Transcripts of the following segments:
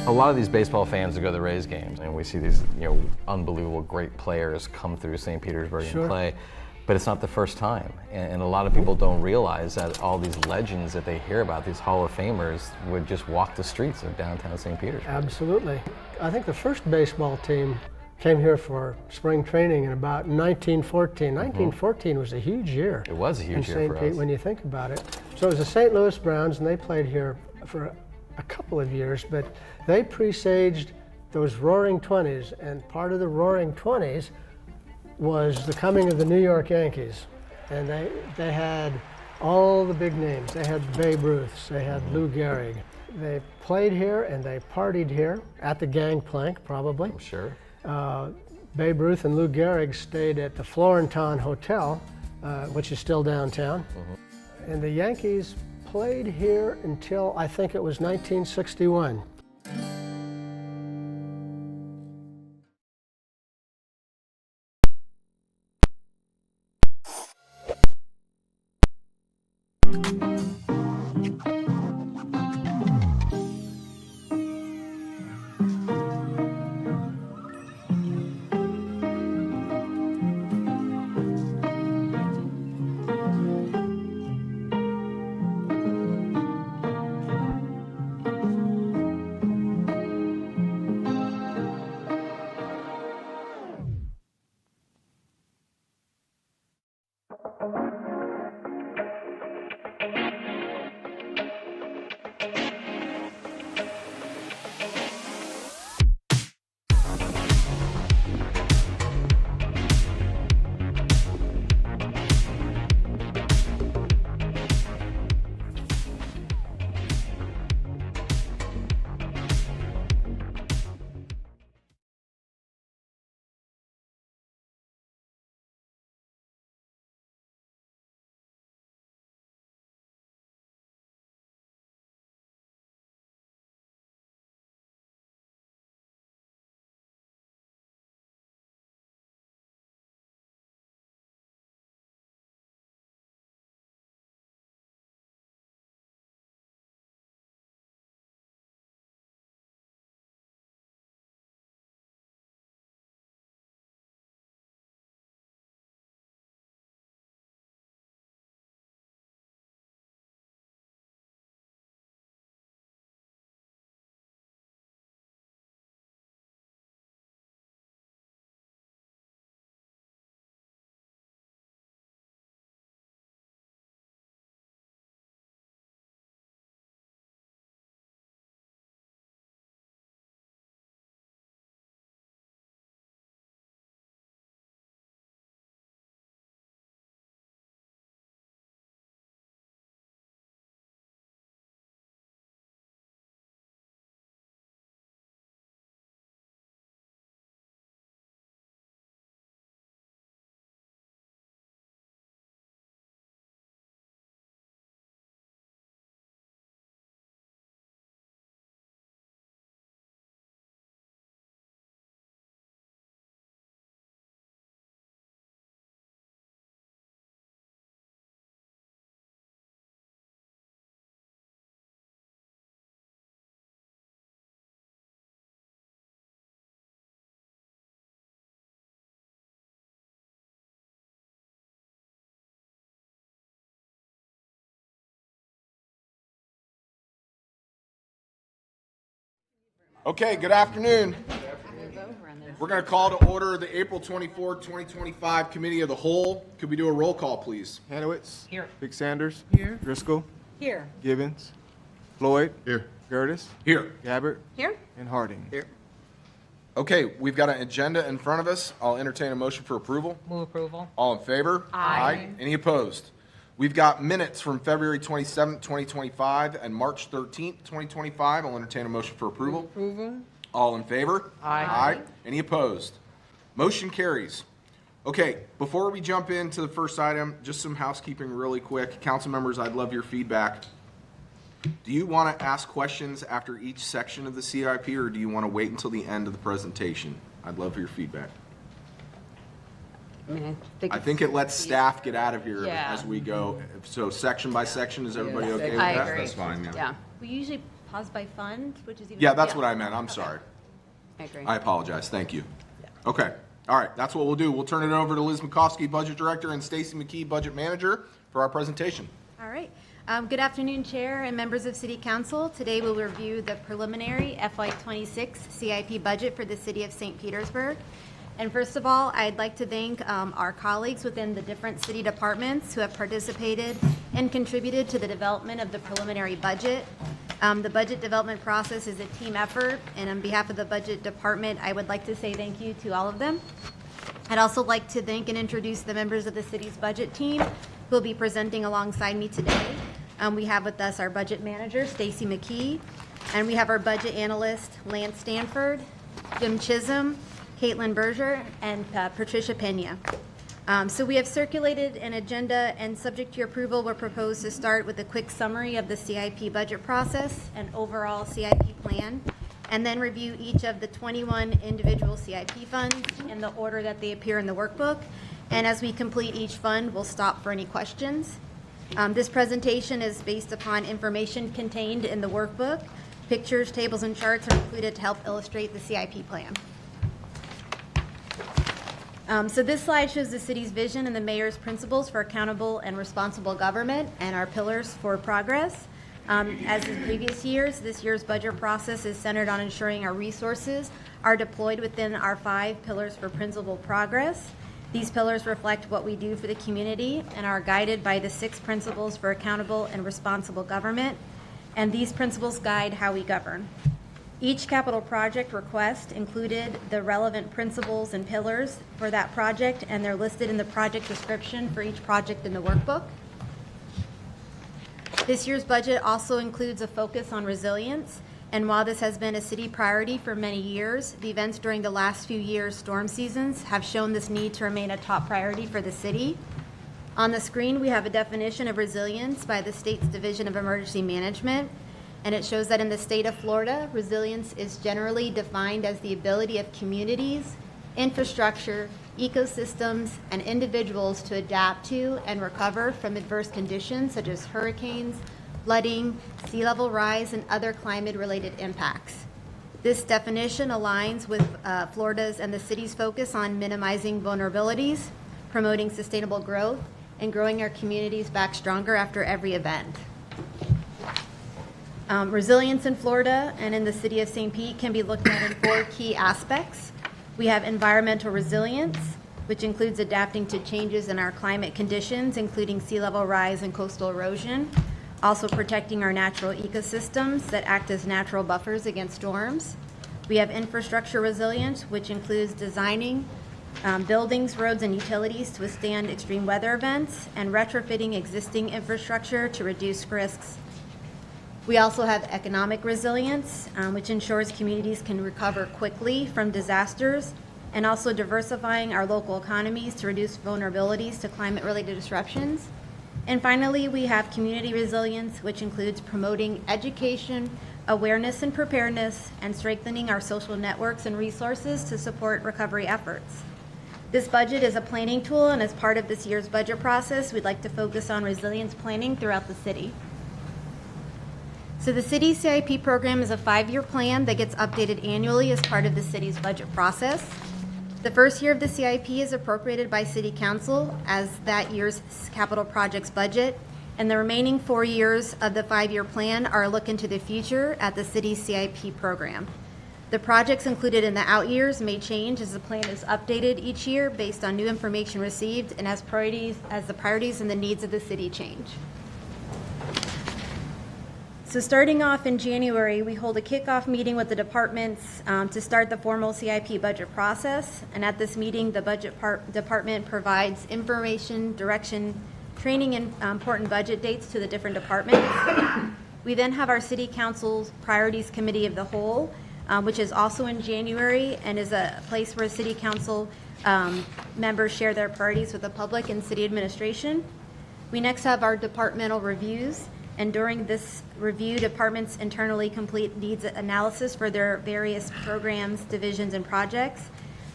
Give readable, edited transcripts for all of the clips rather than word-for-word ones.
A lot of these baseball fans that go to the Rays games, and we see these, unbelievable great players come through St. Petersburg and play, but it's not the first time. And a lot of people don't realize that all these legends that they hear about, these Hall of Famers, would just walk the streets of downtown St. Petersburg. Absolutely. I think the first baseball team came here for spring training in about 1914. 1914 was a huge year. It was a huge year for us. When you think about it. So it was the St. Louis Browns, and they played here for a couple of years, but they presaged those Roaring Twenties, and part of the Roaring Twenties was the coming of the New York Yankees. And they had all the big names. They had Babe Ruth, they had Lou Gehrig. They played here and they partied here at the Gangplank, probably. I'm sure. Babe Ruth and Lou Gehrig stayed at the Florenton Hotel, which is still downtown. And the Yankees played here until I think it was 1961. Okay, good afternoon. We're going to call to order the April 24, 2025 Committee of the Whole. Could we do a roll call, please? Hanowitz. Here. Big Sanders. Here. Driscoll. Here. Gibbons. Floyd. Here. Gertis. Here. Gabbert. Here. And Harding. Here. Okay, we've got an agenda in front of us. I'll entertain a motion for approval. Move approval. All in favor? Aye. Any opposed? We've got minutes from February 27th, 2025 and March 13th, 2025. I'll entertain a motion for approval. Approval. All in favor? Aye. Any opposed? Motion carries. Okay, before we jump into the first item, just some housekeeping really quick. Council members, I'd love your feedback. Do you want to ask questions after each section of the CIP, or do you want to wait until the end of the presentation? I'd love your feedback. I think it lets staff get out of here Yeah. as we go. So section by section, is everybody okay with I that? agree. That's fine, yeah. Yeah. We usually pause by fund, which is even. Yeah, that's what I meant. I'm sorry. I agree. I apologize. Thank you. Okay. All right. That's what we'll do. We'll turn it over to Liz McCoskey, Budget Director, and Stacy McKee, Budget Manager, for our presentation. All right. Good afternoon, Chair and members of City Council. Today we'll review the preliminary FY26 CIP budget for the City of St. Petersburg. And first of all, I'd like to thank our colleagues within the different city departments who have participated and contributed to the development of the preliminary budget. The budget development process is a team effort, and on behalf of the budget department, I would like to say thank you to all of them. I'd also like to thank and introduce the members of the city's budget team who will be presenting alongside me today. We have with us our budget manager, Stacy McKee, and we have our budget analyst, Lance Stanford, Jim Chisholm, Caitlin Berger, and Patricia Pena. So we have circulated an agenda, and subject to your approval, we're proposed to start with a quick summary of the CIP budget process and overall CIP plan, and then review each of the 21 individual CIP funds in the order that they appear in the workbook. And as we complete each fund, we'll stop for any questions. This presentation is based upon information contained in the workbook. Pictures, tables, and charts are included to help illustrate the CIP plan. So this slide shows the city's vision and the mayor's principles for accountable and responsible government and our pillars for progress. As in previous years, this year's budget process is centered on ensuring our resources are deployed within our 5 pillars for principled progress. These pillars reflect what we do for the community and are guided by the 6 principles for accountable and responsible government, and these principles guide how we govern. Each capital project request included the relevant principles and pillars for that project, and they're listed in the project description for each project in the workbook. This year's budget also includes a focus on resilience, and while this has been a city priority for many years, the events during the last few years' storm seasons have shown this need to remain a top priority for the city. On the screen, we have a definition of resilience by the state's Division of Emergency Management, and it shows that in the state of Florida, resilience is generally defined as the ability of communities, infrastructure, ecosystems, and individuals to adapt to and recover from adverse conditions such as hurricanes, flooding, sea level rise, and other climate-related impacts. This definition aligns with Florida's and the city's focus on minimizing vulnerabilities, promoting sustainable growth, and growing our communities back stronger after every event. Resilience in Florida and in the city of St. Pete can be looked at in 4 key aspects. We have environmental resilience, which includes adapting to changes in our climate conditions, including sea level rise and coastal erosion. Also protecting our natural ecosystems that act as natural buffers against storms. We have infrastructure resilience, which includes designing buildings, roads, and utilities to withstand extreme weather events, and retrofitting existing infrastructure to reduce risks. We also have economic resilience, which ensures communities can recover quickly from disasters, and also diversifying our local economies to reduce vulnerabilities to climate-related disruptions. And finally, we have community resilience, which includes promoting education, awareness and preparedness, and strengthening our social networks and resources to support recovery efforts. This budget is a planning tool, and as part of this year's budget process, we'd like to focus on resilience planning throughout the city. So the city's CIP program is a 5-year plan that gets updated annually as part of the city's budget process. The first year of the CIP is appropriated by City Council as that year's capital projects budget, and the remaining 4 years of the 5-year plan are a look into the future at the city's CIP program. The projects included in the out years may change as the plan is updated each year based on new information received and as the priorities and the needs of the city change. So starting off in January, we hold a kickoff meeting with the departments to start the formal CIP budget process. And at this meeting, the budget department provides information, direction, training, and important budget dates to the different departments. We then have our City Council's Priorities Committee of the Whole, which is also in January and is a place where City Council members share their priorities with the public and city administration. We next have our departmental reviews. And during this review, departments internally complete needs analysis for their various programs, divisions, and projects.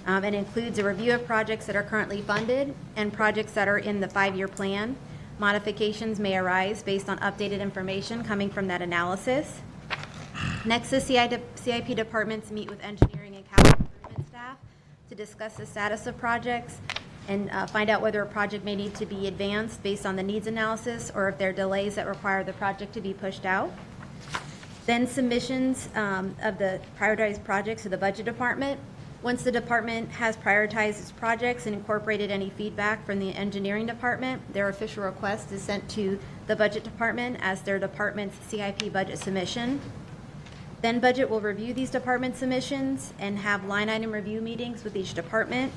It includes a review of projects that are currently funded and projects that are in the 5-year plan. Modifications may arise based on updated information coming from that analysis. Next, the CIP departments meet with engineering and capital improvement staff to discuss the status of projects and find out whether a project may need to be advanced based on the needs analysis or if there are delays that require the project to be pushed out. Then submissions of the prioritized projects to the budget department. Once the department has prioritized its projects and incorporated any feedback from the engineering department, their official request is sent to the budget department as their department's CIP budget submission. Then budget will review these department submissions and have line item review meetings with each department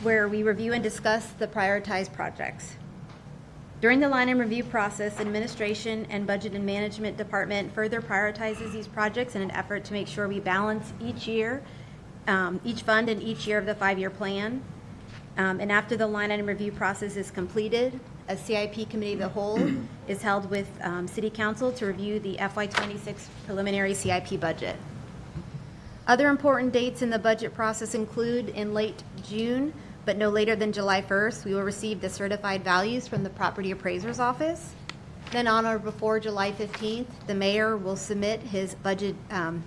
where we review and discuss the prioritized projects. During the line item review process, administration and budget and management department further prioritizes these projects in an effort to make sure we balance each year, each fund in each year of the 5-year plan. And after the line item review process is completed, a CIP committee of the whole is held with City Council to review the FY26 preliminary CIP budget. Other important dates in the budget process include in late June, but no later than July 1st, we will receive the certified values from the property appraiser's office. Then on or before July 15th, the mayor will submit his budget,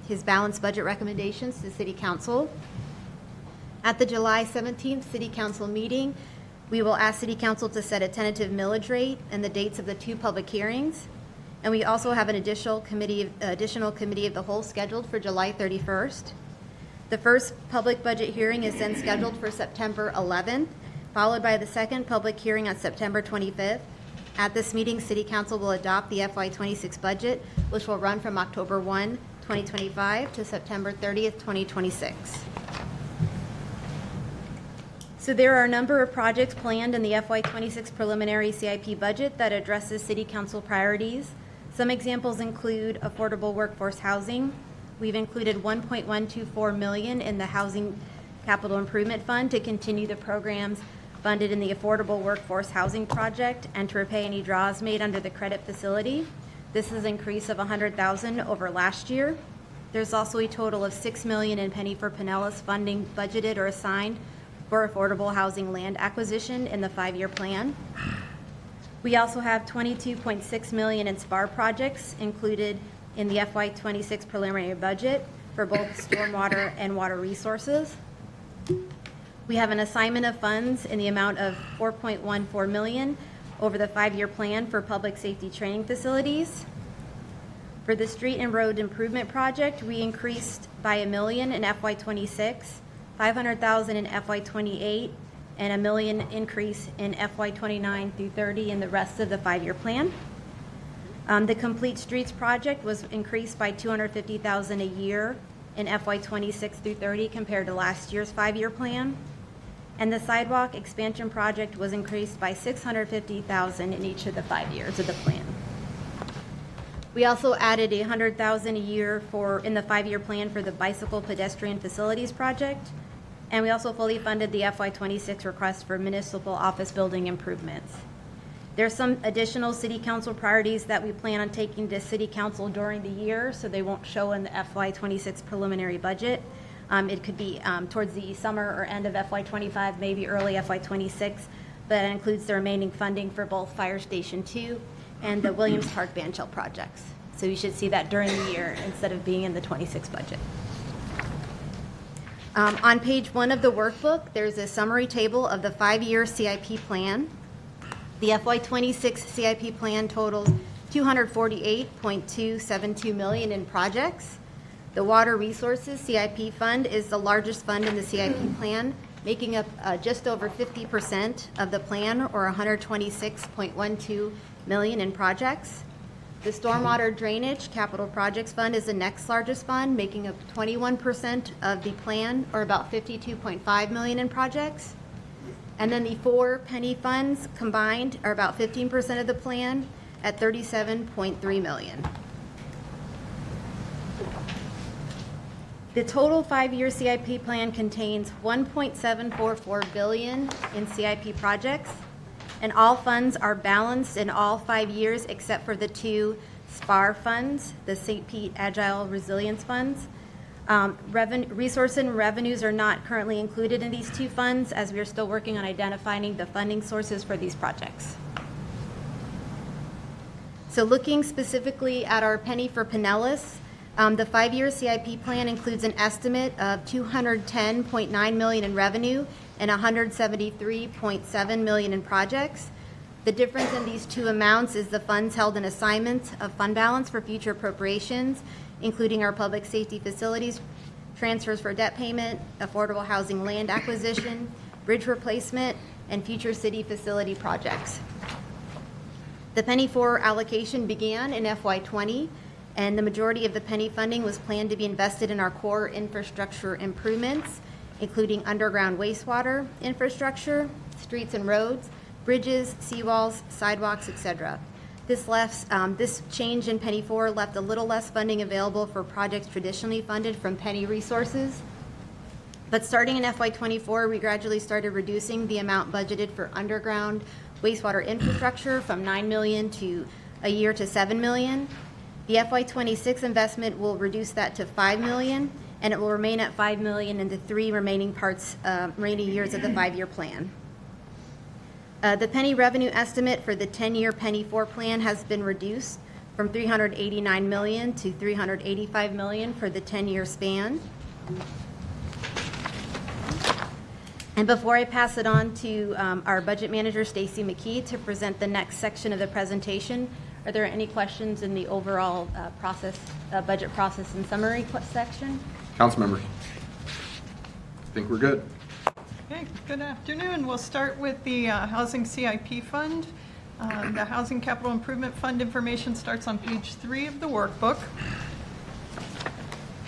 his balanced budget recommendations to City Council. At the July 17th City Council meeting, we will ask City Council to set a tentative millage rate and the dates of the 2 public hearings. And we also have an additional committee of the whole scheduled for July 31st. The first public budget hearing is then scheduled for September 11th, followed by the second public hearing on September 25th. At this meeting, City Council will adopt the FY26 budget, which will run from October 1, 2025 to September 30th, 2026. So there are a number of projects planned in the FY26 preliminary CIP budget that addresses City Council priorities. Some examples include affordable workforce housing. We've included $1.124 million in the Housing Capital Improvement Fund to continue the programs funded in the Affordable Workforce Housing Project and to repay any draws made under the credit facility. This is an increase of $100,000 over last year. There's also a total of $6 million in Penny for Pinellas funding budgeted or assigned for affordable housing land acquisition in the 5-year plan. We also have $22.6 million in SPAR projects included in the FY26 preliminary budget for both stormwater and water resources. We have an assignment of funds in the amount of $4.14 million over the 5-year plan for public safety training facilities. For the street and road improvement project, we increased by $1 million in FY26, $500,000 in FY28, and $1 million increase in FY29 through 30 in the rest of the 5-year plan. The Complete Streets project was increased by $250,000 a year in FY26 through 30 compared to last year's 5-year plan. And the sidewalk expansion project was increased by $650,000 in each of the 5 years of the plan. We also added $100,000 a year in the 5-year plan for the bicycle pedestrian facilities project. And we also fully funded the FY26 request for municipal office building improvements. There's some additional City Council priorities that we plan on taking to City Council during the year, so they won't show in the FY26 preliminary budget. It could be towards the summer or end of FY25, maybe early FY26, but it includes the remaining funding for both Fire Station 2 and the Williams Park Band Shell projects. So you should see that during the year instead of being in the 26 budget. On page 1 of the workbook, there's a summary table of the 5-year CIP plan. The FY26 CIP plan totals $248.272 million in projects. The Water Resources CIP fund is the largest fund in the CIP plan, making up just over 50% of the plan, or $126.12 million in projects. The Stormwater Drainage Capital Projects Fund is the next largest fund, making up 21% of the plan, or about $52.5 million in projects. And then the 4 penny funds combined are about 15% of the plan at $37.3 million. The total 5-year CIP plan contains $1.744 billion in CIP projects, and all funds are balanced in all 5 years except for the 2 SPAR funds, the St. Pete Agile Resilience Funds. Resource and revenues are not currently included in these 2 funds, as we are still working on identifying the funding sources for these projects. So looking specifically at our Penny for Pinellas, the 5-year CIP plan includes an estimate of $210.9 million in revenue and $173.7 million in projects. The difference in these two amounts is the funds held in assignment of fund balance for future appropriations, including our public safety facilities, transfers for debt payment, affordable housing land acquisition, bridge replacement, and future city facility projects. The Penny 4 allocation began in FY20, and the majority of the Penny funding was planned to be invested in our core infrastructure improvements, including underground wastewater infrastructure, streets and roads, bridges, seawalls, sidewalks, etc. This change in Penny 4 left a little less funding available for projects traditionally funded from Penny resources. But starting in FY24, we gradually started reducing the amount budgeted for underground wastewater infrastructure from $9 million to a year to $7 million. The FY26 investment will reduce that to $5 million, and it will remain at $5 million in the 3 remaining years of the 5-year plan. The Penny revenue estimate for the 10-year Penny 4 plan has been reduced from $389 million to $385 million for the 10-year span. And before I pass it on to our budget manager, Stacy McKee, to present the next section of the presentation, are there any questions in the overall budget process and summary section? Councilmembers, I think we're good. Okay, good afternoon. We'll start with the Housing CIP Fund. The Housing Capital Improvement Fund information starts on page 3 of the workbook.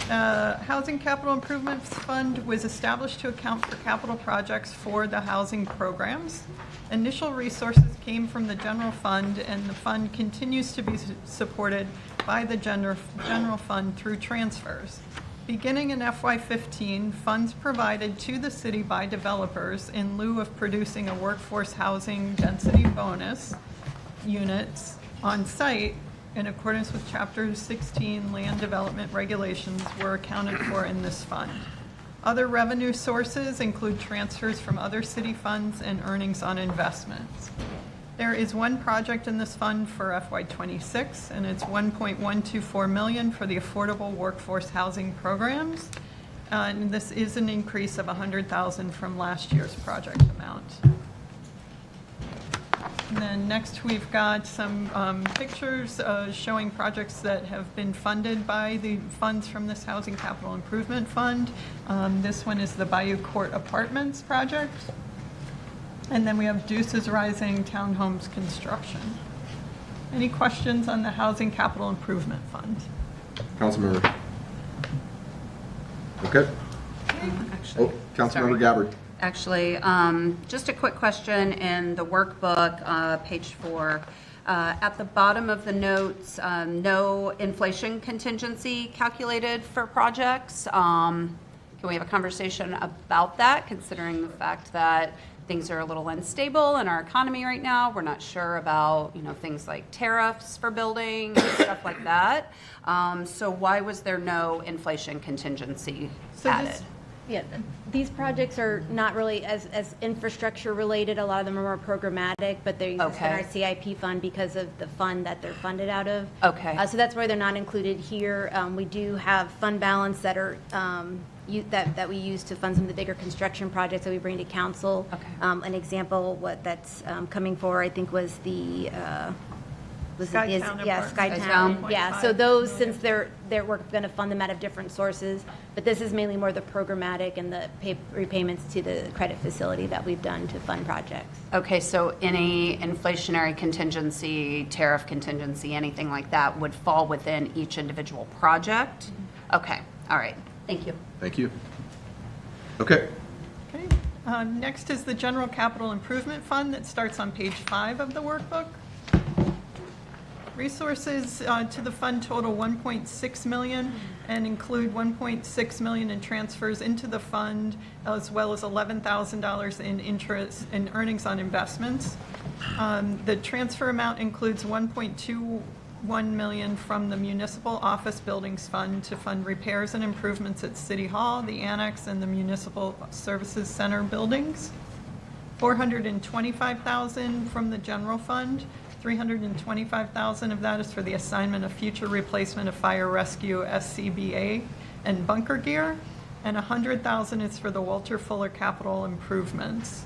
Housing Capital Improvement Fund was established to account for capital projects for the housing programs. Initial resources came from the general fund, and the fund continues to be supported by the general fund through transfers. Beginning in FY15, funds provided to the city by developers in lieu of producing a workforce housing density bonus units on site in accordance with Chapter 16 land development regulations were accounted for in this fund. Other revenue sources include transfers from other city funds and earnings on investments. There is one project in this fund for FY26, and it's $1.124 million for the affordable workforce housing programs. And this is an increase of $100,000 from last year's project amount. And then next we've got some pictures showing projects that have been funded by the funds from this Housing Capital Improvement Fund. This one is the Bayou Court Apartments project. And then we have Deuces Rising Townhomes construction. Any questions on the Housing Capital Improvement Fund? Councilmember. Okay. Actually, Councilmember Gabbard. Actually, just a quick question in the workbook, page 4. At the bottom of the notes, no inflation contingency calculated for projects. Can we have a conversation about that, considering the fact that things are a little unstable in our economy right now? We're not sure about, things like tariffs for building and stuff like that. So why was there no inflation contingency added? These projects are not really as infrastructure related. A lot of them are more programmatic, but they're used in our CIP fund because of the fund that they're funded out of. Okay. So that's why they're not included here. We do have fund balance that are that we use to fund some of the bigger construction projects that we bring to council. Okay. An example what that's coming for, I think, was the Skytown. Yeah, so those, since we're going to fund them out of different sources, but this is mainly more the programmatic and the repayments to the credit facility that we've done to fund projects. Okay, so any inflationary contingency, tariff contingency, anything like that would fall within each individual project? Mm-hmm. Okay, all right, thank you. Thank you. Okay. Okay. Next is the General Capital Improvement Fund that starts on page 5 of the workbook. Resources to the fund total $1.6 million and include $1.6 million in transfers into the fund, as well as $11,000 in interest and earnings on investments. The transfer amount includes $1.21 million from the Municipal Office Buildings Fund to fund repairs and improvements at City Hall, the Annex, and the Municipal Services Center buildings. $425,000 from the General Fund $325,000 of that is for the assignment of future replacement of fire rescue SCBA and bunker gear, and $100,000 is for the Walter Fuller capital improvements.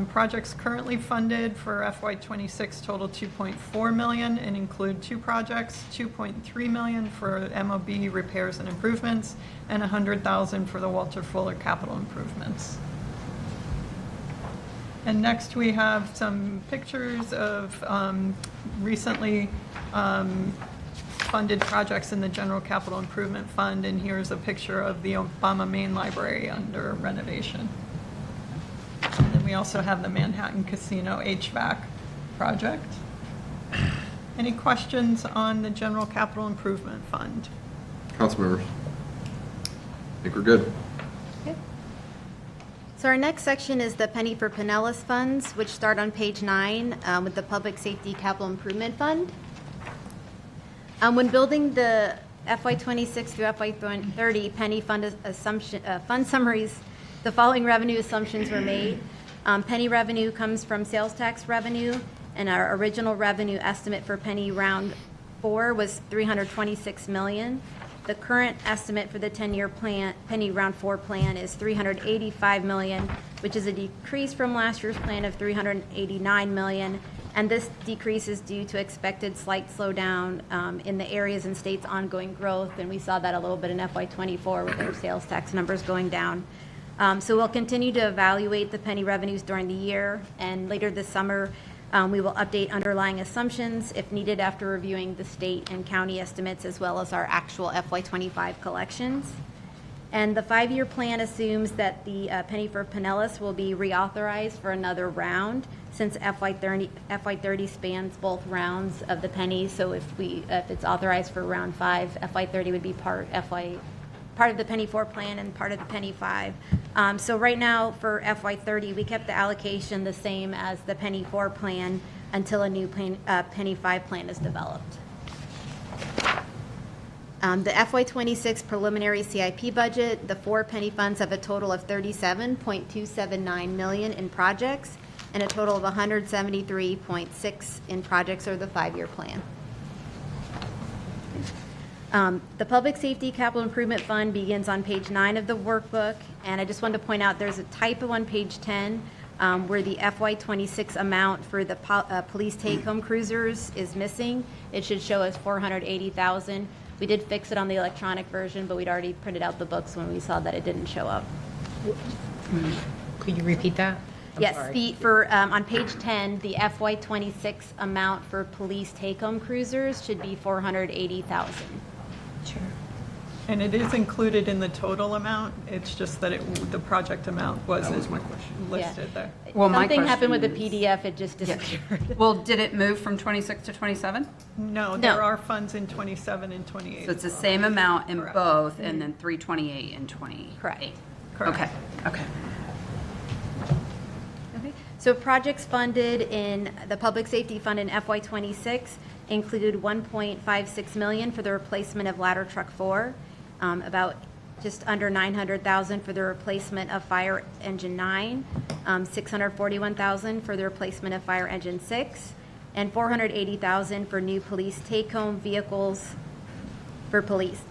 Projects currently funded for FY26 total $2.4 million and include 2 projects, $2.3 million for MOB repairs and improvements, and $100,000 for the Walter Fuller capital improvements. And next we have some pictures of recently funded projects in the General Capital Improvement Fund, and here's a picture of the Obama Main Library under renovation. And then we also have the Manhattan Casino HVAC project. Any questions on the General Capital Improvement Fund? Council members? I think we're good. Okay. So our next section is the Penny for Pinellas funds, which start on page 9 with the Public Safety Capital Improvement Fund. When building the FY26 through FY30 Penny fund fund summaries, the following revenue assumptions were made. Penny revenue comes from sales tax revenue, and our original revenue estimate for Penny round 4 was $326 million. The current estimate for the 10-year plan, Penny round 4 plan, is $385 million, which is a decrease from last year's plan of $389 million. And this decrease is due to expected slight slowdown in the areas and states' ongoing growth, and we saw that a little bit in FY24 with our sales tax numbers going down. So we'll continue to evaluate the Penny revenues during the year, and later this summer we will update underlying assumptions if needed after reviewing the state and county estimates as well as our actual FY25 collections. And the 5-year plan assumes that the Penny for Pinellas will be reauthorized for another round, since FY30 spans both rounds of the Penny. So if it's authorized for round 5, FY30 would be part of the Penny 4 plan and part of the Penny 5. So right now for FY30, we kept the allocation the same as the Penny 4 plan until a new Penny 5 plan is developed. The FY26 preliminary CIP budget, the 4 Penny funds have a total of $37.279 million in projects and a total of $173.6 in projects or the 5-year plan. The Public Safety Capital Improvement Fund begins on page 9 of the workbook, and I just wanted to point out there's a typo on page 10 where the FY26 amount for the police take-home cruisers is missing. It should show as $480,000. We did fix it on the electronic version, but we'd already printed out the books when we saw that it didn't show up. Could you repeat that? Yes, on page 10, the FY26 amount for police take-home cruisers should be $480,000. Sure. And it is included in the total amount, it's just that the project amount wasn't my question. listed there. Well, my Something happened with the question PDF, it just disappeared. Well, did it move from 26 to 27? No, there are funds in 27 and 28. So it's the same amount in Correct. both, and then 328 and 28. Correct. Correct. Okay, okay. Okay. So projects funded in the Public Safety Fund in FY26 included $1.56 million for the replacement of ladder truck 4, about just under $900,000 for the replacement of fire engine 9, $641,000 for the replacement of fire engine 6, and $480,000 for new police take-home vehicles for police.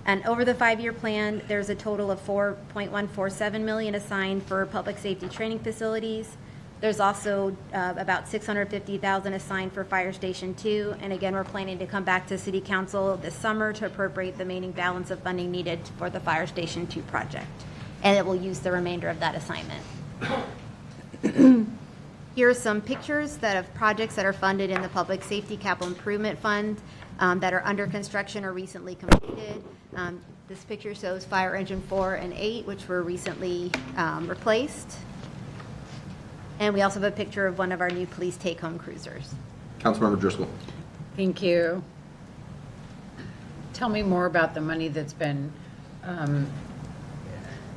And over the 5-year plan, there's a total of $4.147 million assigned for public safety training facilities. There's also about $650,000 assigned for Fire Station 2. And again, we're planning to come back to City Council this summer to appropriate the remaining balance of funding needed for the Fire Station 2 project. And it will use the remainder of that assignment. Here are some pictures of projects that are funded in the Public Safety Capital Improvement Fund that are under construction or recently completed. This picture shows Fire Engine 4 and 8, which were recently replaced. And we also have a picture of one of our new police take-home cruisers. Councilmember Driscoll. Thank you. Tell me more about the money that's been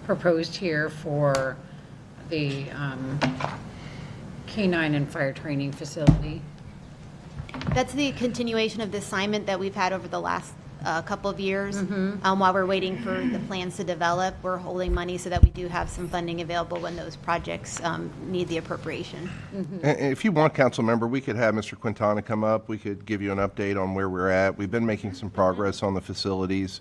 proposed here for the K-9 and fire training facility. That's the continuation of the assignment that we've had over the last a couple of years. While we're waiting for the plans to develop, we're holding money so that we do have some funding available when those projects need the appropriation. And if you want, council member, we could have Mr. Quintana come up. We could give you an update on where we're at. We've been making some progress on the facilities.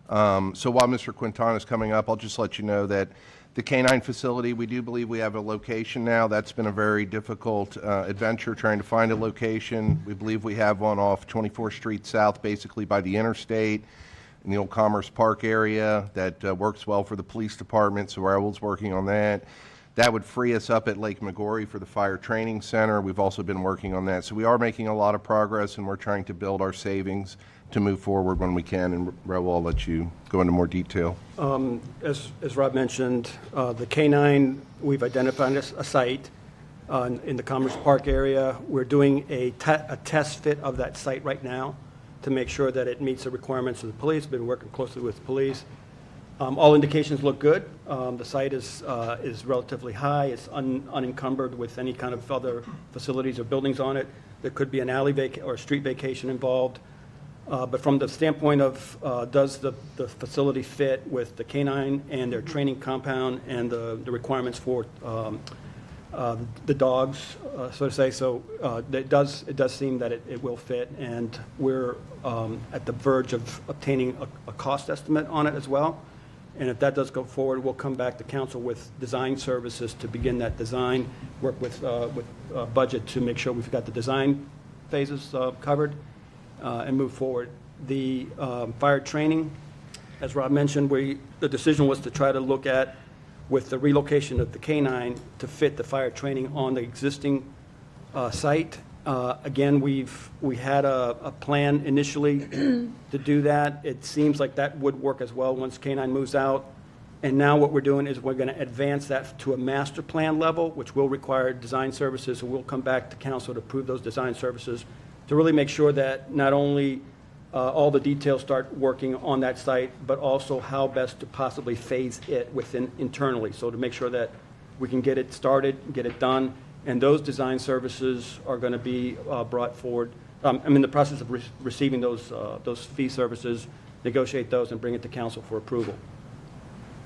So while Mr. Quintana is coming up, I'll just let you know that the K-9 facility, we do believe we have a location now. That's been a very difficult adventure trying to find a location. We believe we have one off 24th Street South, basically by the interstate, in the old Commerce Park area that works well for the police department, so Raul's working on that. That would free us up at Lake McGorry for the Fire Training Center. We've also been working on that. So we are making a lot of progress, and we're trying to build our savings to move forward when we can. And Raul, I'll let you go into more detail. As Rob mentioned, the K-9, we've identified a site in the Commerce Park area. We're doing a test fit of that site right now to make sure that it meets the requirements of the police. Been working closely with the police. All indications look good. The site is relatively high. It's unencumbered with any kind of other facilities or buildings on it. There could be an alley or a street vacation involved. But from the standpoint of does the facility fit with the K-9 and their training compound and the requirements for the dogs, so to say. So it does seem that it will fit, and we're at the verge of obtaining a cost estimate on it as well. And if that does go forward, we'll come back to council with design services to begin that design, work with budget to make sure we've got the design phases covered. And move forward. The fire training, as Rob mentioned, the decision was to try to look at, with the relocation of the K-9, to fit the fire training on the existing site. Again, we had a plan initially to do that. It seems like that would work as well once K-9 moves out. And now what we're doing is we're going to advance that to a master plan level, which will require design services. So we'll come back to council to approve those design services, to really make sure that not only all the details start working on that site, but also how best to possibly phase it within internally. So to make sure that we can get it started, get it done, and those design services are going to be brought forward. I'm in the process of receiving those fee services, negotiate those, and bring it to council for approval.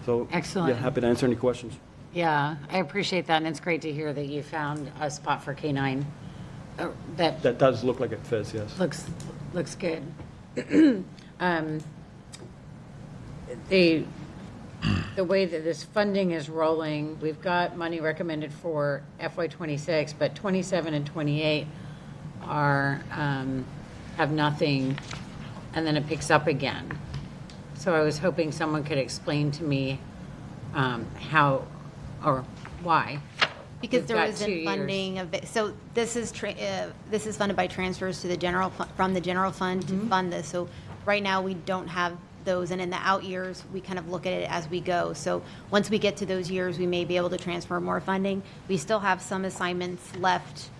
So, Excellent. Yeah, happy to answer any questions. Yeah, I appreciate that, and it's great to hear that you found a spot for K-9. That does look like it fits, yes. Looks good. The way that this funding is rolling, we've got money recommended for FY26, but 27 and 28 have nothing, and then it picks up again. So I was hoping someone could explain to me how or why. Because We've there got isn't 2 years. funding of it. So this is funded by transfers to the from the general fund to fund this. So right now we don't have those, and in the out years we kind of look at it as we go. So once we get to those years, we may be able to transfer more funding. We still have some assignments left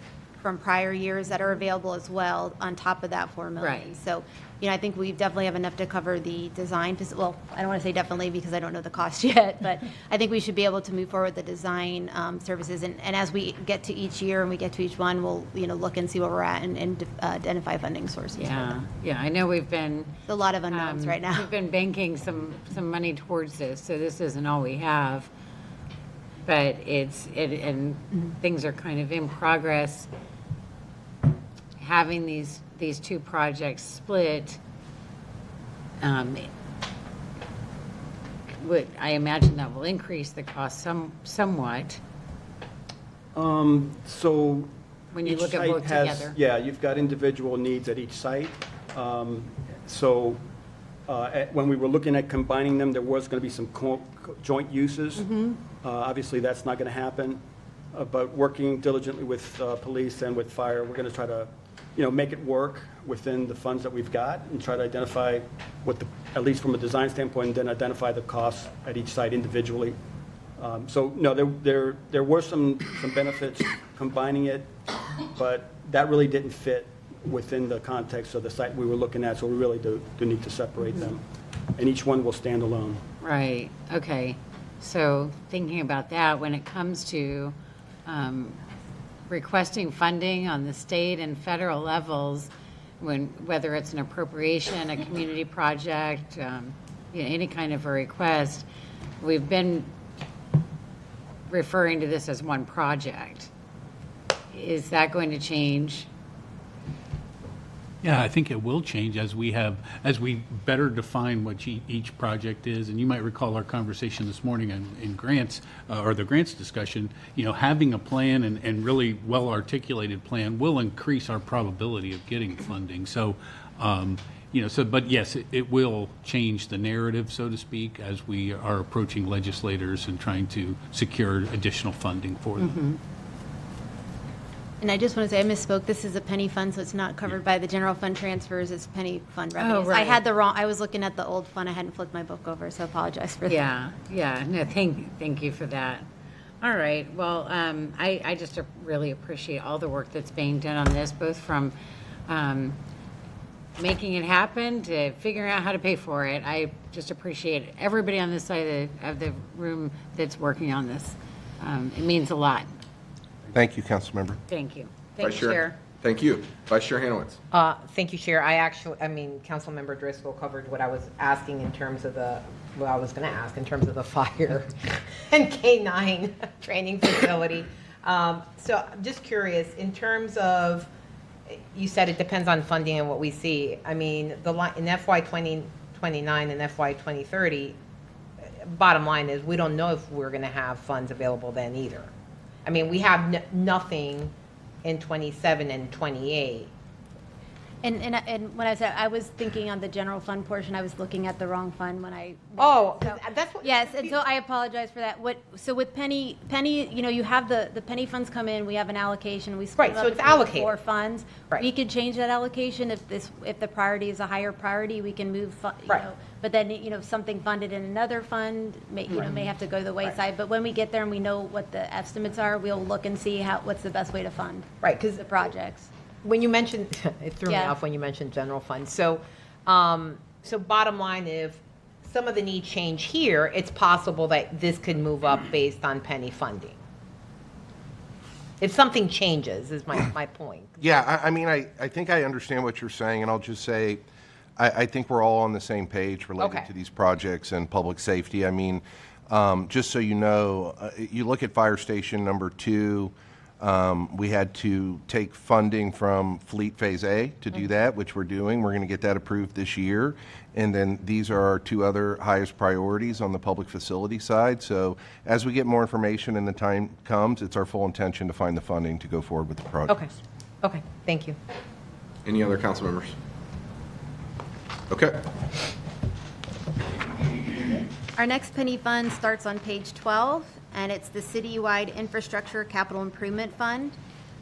from prior years that are available as well on top of that $4 million. Right. So, I think we definitely have enough to cover the design. Well, I don't want to say definitely because I don't know the cost yet, but I think we should be able to move forward with the design services. And as we get to each year and we get to each one, we'll look and see where we're at and identify funding sources. Yeah. I know we've been There's a lot of unknowns right now. We've been banking some money towards this, so this isn't all we have. But things are kind of in progress. Having these two projects split, I imagine that will increase the cost somewhat. So When you each look at site both together. Yeah, you've got individual needs at each site. So when we were looking at combining them, there was going to be some joint uses. Obviously, that's not going to happen. But working diligently with police and with fire, we're going to try to make it work within the funds that we've got and try to identify at least from a design standpoint, and then identify the costs at each site individually. So no, there were some benefits combining it, but that really didn't fit within the context of the site we were looking at, so we really do need to separate them. And each one will stand alone. Right, okay. So thinking about that, when it comes to requesting funding on the state and federal levels, whether it's an appropriation, a community project, any kind of a request, we've been referring to this as one project. Is that going to change? Yeah, I think it will change as we better define what each project is. And you might recall our conversation this morning in grants, or the grants discussion, having a plan and really well-articulated plan will increase our probability of getting funding. So, but yes, it will change the narrative, so to speak, as we are approaching legislators and trying to secure additional funding for them. Mm-hmm. And I just want to say, I misspoke. This is a penny fund, so it's not covered by the general fund transfers. It's penny fund revenues. right. I had the wrong, I was looking at the old fund. I hadn't flipped my book over, so I apologize for that. Yeah. No, thank you for that. All right. Well, I just really appreciate all the work that's being done on this, both from making it happen to figuring out how to pay for it. I just appreciate everybody on this side of the room that's working on this. It means a lot. Thank you, Councilmember. Thank you. Vice Chair. Thank you. Vice Chair Hanowitz. Thank you, Chair. Councilmember Driscoll covered what I was asking in terms of the fire and K-9 training facility. So I'm just curious, in terms of, you said it depends on funding and what we see. I mean, in FY 2029 and FY 2030, bottom line is we don't know if we're going to have funds available then either. I mean, we have nothing in 27 and 28. And when I said, I was thinking on the general fund portion, I was looking at the wrong fund when I. Oh, so, that's what. Yes, and so I apologize for that. So with penny, you have the penny funds come in, we have an allocation, we split Right, up so it's between allocated. 4 funds. Right. We could change that allocation if the priority is a higher priority, we can move, Right. but then, something funded in another fund may have to go to the wayside. But when we get there and we know what the estimates are, we'll look and see what's the best way to fund. Right, because the projects. when you mentioned, it threw me Yeah. off when you mentioned general fund. So, so bottom line, if some of the needs change here, it's possible that this could move up based on penny funding. If something changes, is my point. Yeah, I mean, I think I understand what you're saying, and I'll just say, I think we're all on the same page related Okay. to these projects and public safety. I mean, just so you know, you look at Fire Station number 2, we had to take funding from Fleet Phase A to do that, which we're doing. We're going to get that approved this year. And then these are our 2 other highest priorities on the public facility side. So as we get more information and the time comes, it's our full intention to find the funding to go forward with the project. Okay, thank you. Any other council members? Okay. Our next penny fund starts on page 12, and it's the Citywide Infrastructure Capital Improvement Fund.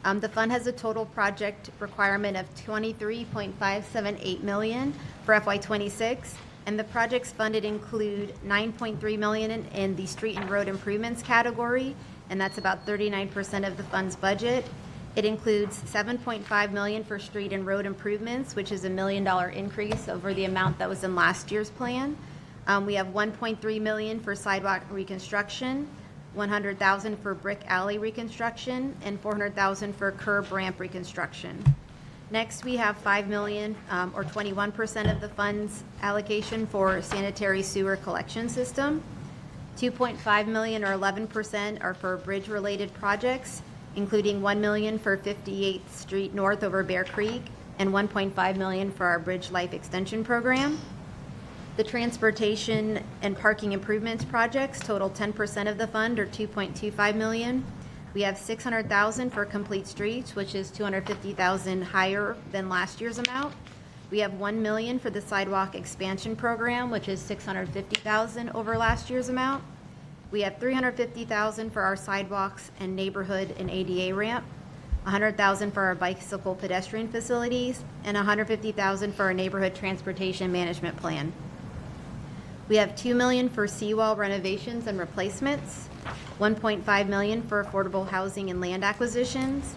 The fund has a total project requirement of $23.578 million for FY26, and the projects funded include $9.3 million in the street and road improvements category, and that's about 39% of the fund's budget. It includes $7.5 million for street and road improvements, which is $1 million increase over the amount that was in last year's plan. We have $1.3 million for sidewalk reconstruction, $100,000 for brick alley reconstruction, and $400,000 for curb ramp reconstruction. Next, we have $5 million, or 21% of the fund's allocation for sanitary sewer collection system. $2.5 million, or 11%, are for bridge-related projects, including $1 million for 58th Street North over Bear Creek, and $1.5 million for our Bridge Life Extension Program. The transportation and parking improvements projects total 10% of the fund, or $2.25 million. We have $600,000 for complete streets, which is $250,000 higher than last year's amount. We have $1 million for the sidewalk expansion program, which is $650,000 over last year's amount. We have $350,000 for our sidewalks and neighborhood and ADA ramp, $100,000 for our bicycle pedestrian facilities, and $150,000 for our neighborhood transportation management plan. We have $2 million for seawall renovations and replacements, $1.5 million for affordable housing and land acquisitions,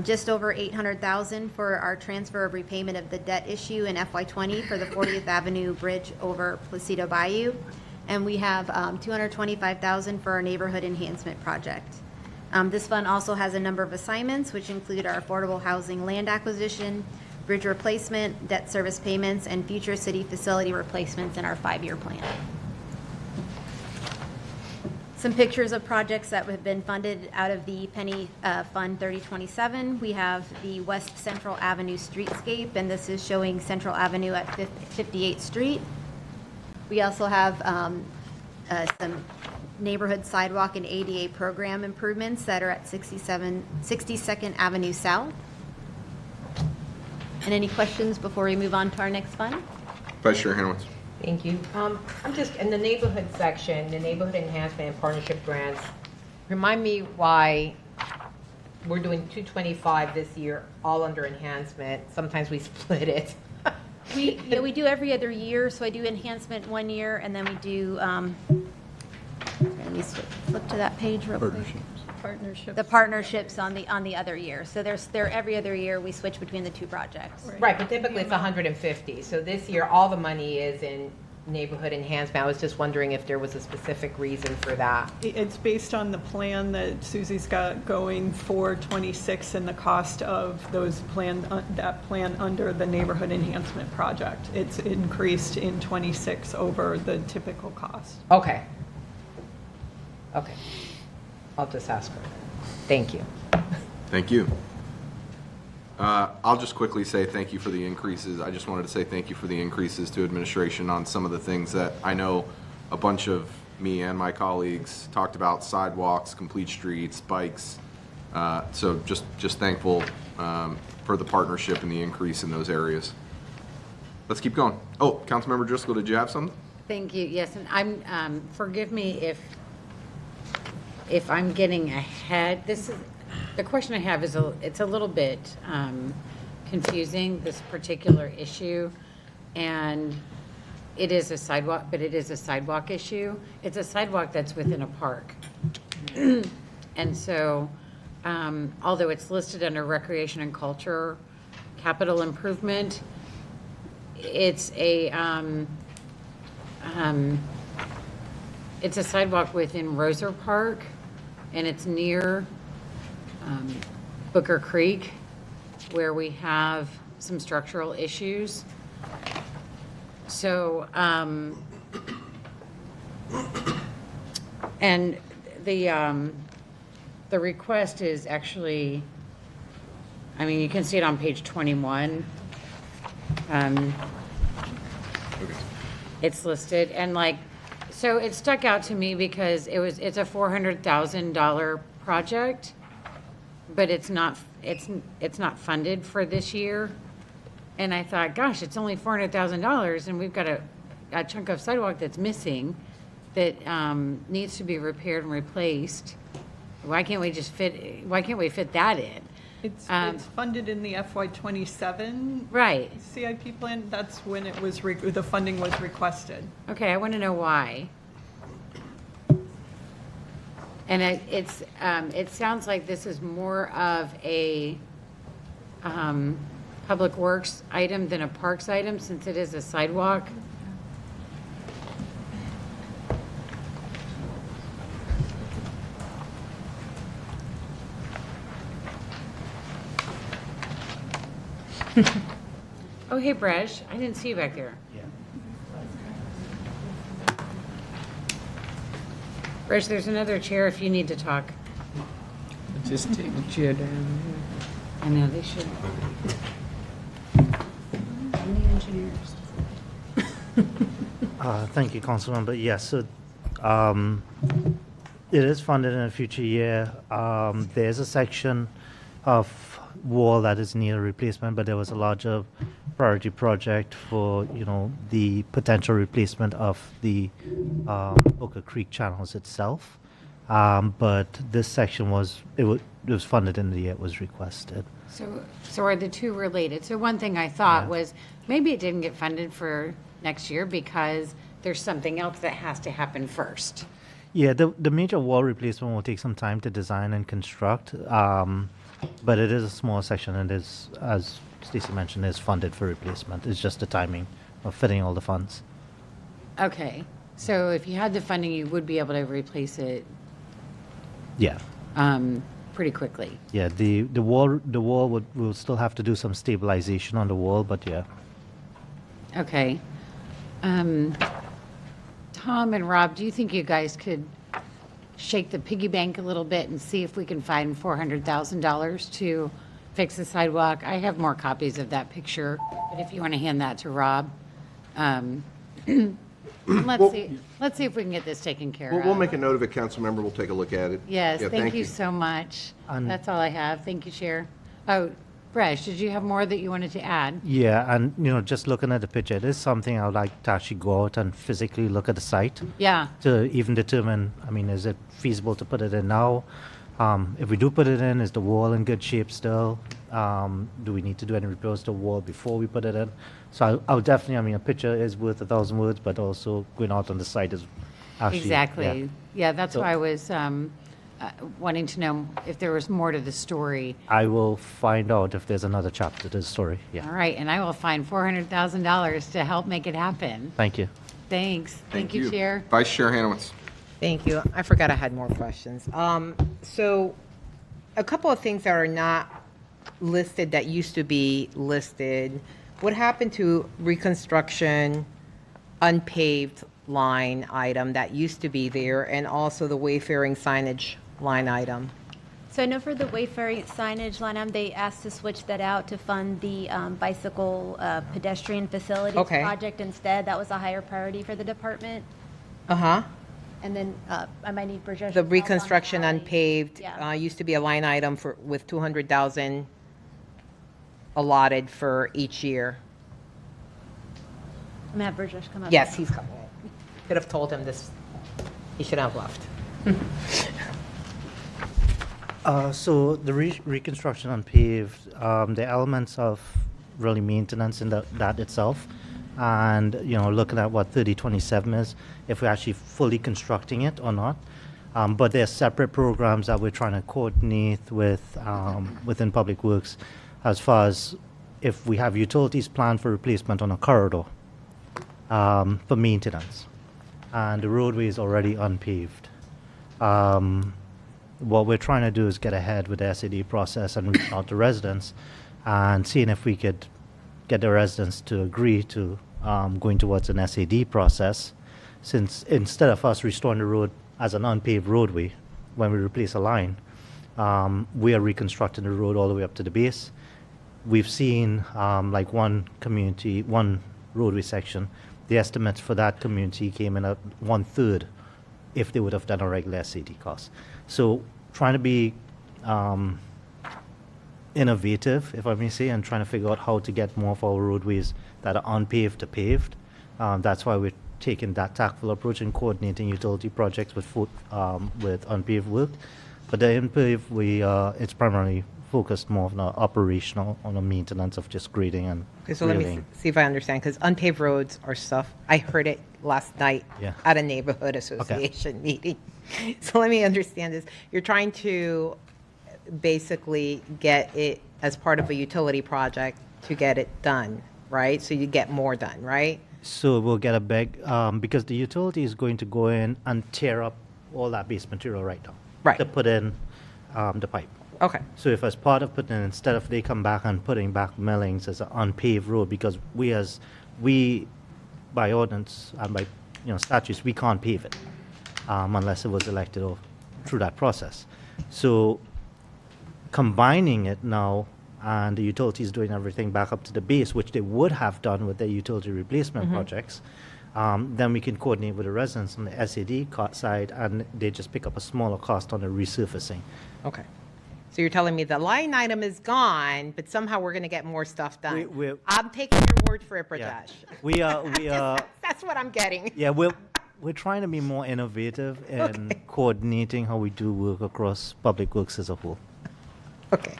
just over $800,000 for our transfer of repayment of the debt issue in FY20 for the 40th Avenue Bridge over Placido Bayou, and we have $225,000 for our neighborhood enhancement project. This fund also has a number of assignments, which include our affordable housing land acquisition, bridge replacement, debt service payments, and future city facility replacements in our 5-year plan. Some pictures of projects that have been funded out of the Penny Fund 3027. We have the West Central Avenue streetscape, and this is showing Central Avenue at 58th Street. We also have some neighborhood sidewalk and ADA program improvements that are at 62nd Avenue South. And any questions before we move on to our next fund? Vice Chair Hanowitz. Thank you. I'm just, in the neighborhood section, the neighborhood enhancement and partnership grants, remind me why we're doing 225 this year, all under enhancement. Sometimes we split it. We do every other year, so I do enhancement 1 year, and then we do, let me flip to that page real quick. Partnerships. The partnerships on the other year. So they're every other year, we switch between the two projects. Right, but typically it's 150. So this year, all the money is in neighborhood enhancement. I was just wondering if there was a specific reason for that. It's based on the plan that Susie's got going for 26 and the cost of those that plan under the neighborhood enhancement project. It's increased in 26 over the typical cost. Okay. Okay. I'll just ask her. Thank you. Thank you. I'll just quickly say thank you for the increases. I just wanted to say thank you for the increases to administration on some of the things that I know a bunch of me and my colleagues talked about: sidewalks, complete streets, bikes. So just thankful for the partnership and the increase in those areas. Let's keep going. Oh, Councilmember Driscoll, did you have something? Thank you. Yes, and I'm, forgive me if I'm getting ahead. This is, the question I have is, it's a little bit confusing, this particular issue. And it is a sidewalk, but it is a sidewalk issue. It's a sidewalk that's within a park. And so, although it's listed under recreation and culture, capital improvement, it's a sidewalk within Roser Park, and it's near Booker Creek, where we have some structural issues. So, and the request is actually, I mean, you can see it on page 21. It's listed, and like, so it stuck out to me because it's a $400,000 project, but it's not funded for this year. And I thought, gosh, it's only $400,000, and we've got a chunk of sidewalk that's missing that needs to be repaired and replaced. Why can't we fit that in? It's funded in the FY27 Right. CIP plan. That's when it was, the funding was requested. Okay, I want to know why. And it sounds like this is more of a public works item than a parks item, since it is a sidewalk. Oh, hey, Bresh, I didn't see you back there. Bresh, there's another chair if you need to talk. Just take the chair down. I know, they should. I'm the engineers. Thank you, Councilman. But yes, so it is funded in a future year. There's a section of wall that is near replacement, but there was a larger priority project for, the potential replacement of the Booker Creek channels itself. But this section was funded in the year it was requested. So are the two related? So one thing I thought was maybe it didn't get funded for next year because there's something else that has to happen first. Yeah, the major wall replacement will take some time to design and construct, but it is a small section, and is, as Stacey mentioned, is funded for replacement. It's just the timing of fitting all the funds. Okay, so if you had the funding, you would be able to replace it. Yeah. pretty quickly. Yeah, the wall will still have to do some stabilization on the wall, but yeah. Okay. Tom and Rob, do you think you guys could shake the piggy bank a little bit and see if we can find $400,000 to fix the sidewalk? I have more copies of that picture, but if you want to hand that to Rob. Let's see if we can get this taken care of. We'll make a note of it, council member. We'll take a look at it. Yes, Yeah, thank you so much. That's all I have. Thank you, Chair. Oh, Bresh, did you have more that you wanted to add? Yeah, and just looking at the picture, it is something I would like to actually go out and physically look at the site. Yeah. To even determine, is it feasible to put it in now? If we do put it in, is the wall in good shape still? Do we need to do any repairs to the wall before we put it in? So I'll definitely, a picture is worth 1,000 words, but also going out on the site is actually... Exactly. Yeah, that's why I was wanting to know if there was more to the story. I will find out if there's another chapter to the story, yeah. All right, and I will find $400,000 to help make it happen. Thank you. Thanks. Thank you, Chair. Vice Chair Hanowitz. Thank you. I forgot I had more questions. So a couple of things that are not listed that used to be listed. What happened to reconstruction unpaved line item that used to be there, and also the wayfaring signage line item? So I know for the wayfaring signage line item, they asked to switch that out to fund the bicycle pedestrian facilities project instead. That was a higher priority for the department. Uh-huh. And then I might need Brajesh. The reconstruction unpaved Yeah. used to be a line item with 200,000 allotted for each year. I'm gonna have Brajesh come up. Yes, he's coming. Could have told him this. He should have left. So the reconstruction unpaved, the elements of really maintenance in that itself, and looking at what 3027 is, if we're actually fully constructing it or not. But there are separate programs that we're trying to coordinate with within Public Works, as far as if we have utilities planned for replacement on a corridor for maintenance, and the roadway is already unpaved. What we're trying to do is get ahead with the SAD process and reach out to residents and seeing if we could get the residents to agree to going towards an SAD process, since instead of us restoring the road as an unpaved roadway when we replace a line, we are reconstructing the road all the way up to the base. We've seen like one roadway section, the estimates for that community came in at 1/3 if they would have done a regular SAD cost. So trying to be innovative, if I may say, and trying to figure out how to get more of our roadways that are unpaved to paved. That's why we're taking that tactful approach and coordinating utility projects with unpaved work. But the unpaved, it's primarily focused more on the operational, on the maintenance of just grading and So let me see if I understand, because unpaved roads are stuff, I heard it last night at a neighborhood association meeting. So let me understand this. You're trying to basically get it as part of a utility project to get it done, right? So you get more done, right? So we'll get a big, because the utility is going to go in and tear up all that base material right now. To put in the pipe. Okay. So if as part of putting in, instead of they come back and putting back millings as an unpaved road, because we by ordinance and by statutes, we can't pave it unless it was elected or through that process. So combining it now, and the utilities doing everything back up to the base, which they would have done with their utility replacement projects, then we can coordinate with the residents on the SAD side, and they just pick up a smaller cost on the resurfacing. Okay. So you're telling me the line item is gone, but somehow we're going to get more stuff done. I'm taking your word for it, Brajesh. We are. That's what I'm getting. Yeah, we're trying to be more innovative in coordinating how we do work across Public Works as a whole. Okay.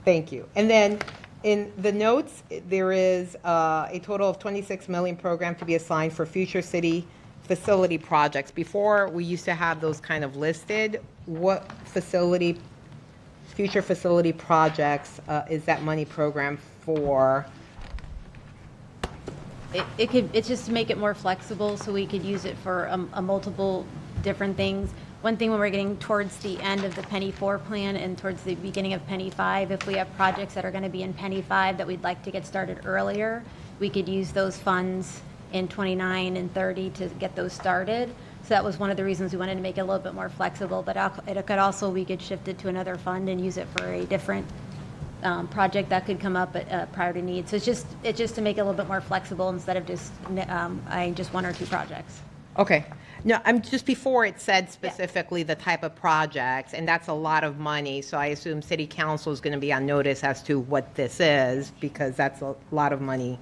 Thank you. And then in the notes, there is a total of 26 million program to be assigned for future city facility projects. Before, we used to have those kind of listed. What future facility projects is that money program for? It's just to make it more flexible so we could use it for a multiple different things. one thing when we're getting towards the end of the Penny 4 plan and towards the beginning of Penny 5, if we have projects that are going to be in Penny 5 that we'd like to get started earlier, we could use those funds in 29 and 30 to get those started. So that was one of the reasons we wanted to make it a little bit more flexible, but it could also, we could shift it to another fund and use it for a different project that could come up at prior to need. So it's just to make it a little bit more flexible instead of just just one or two projects. Okay. No, I'm just before it said specifically the type of projects, and that's a lot of money. So I assume City Council is going to be on notice as to what this is, because that's a lot of money.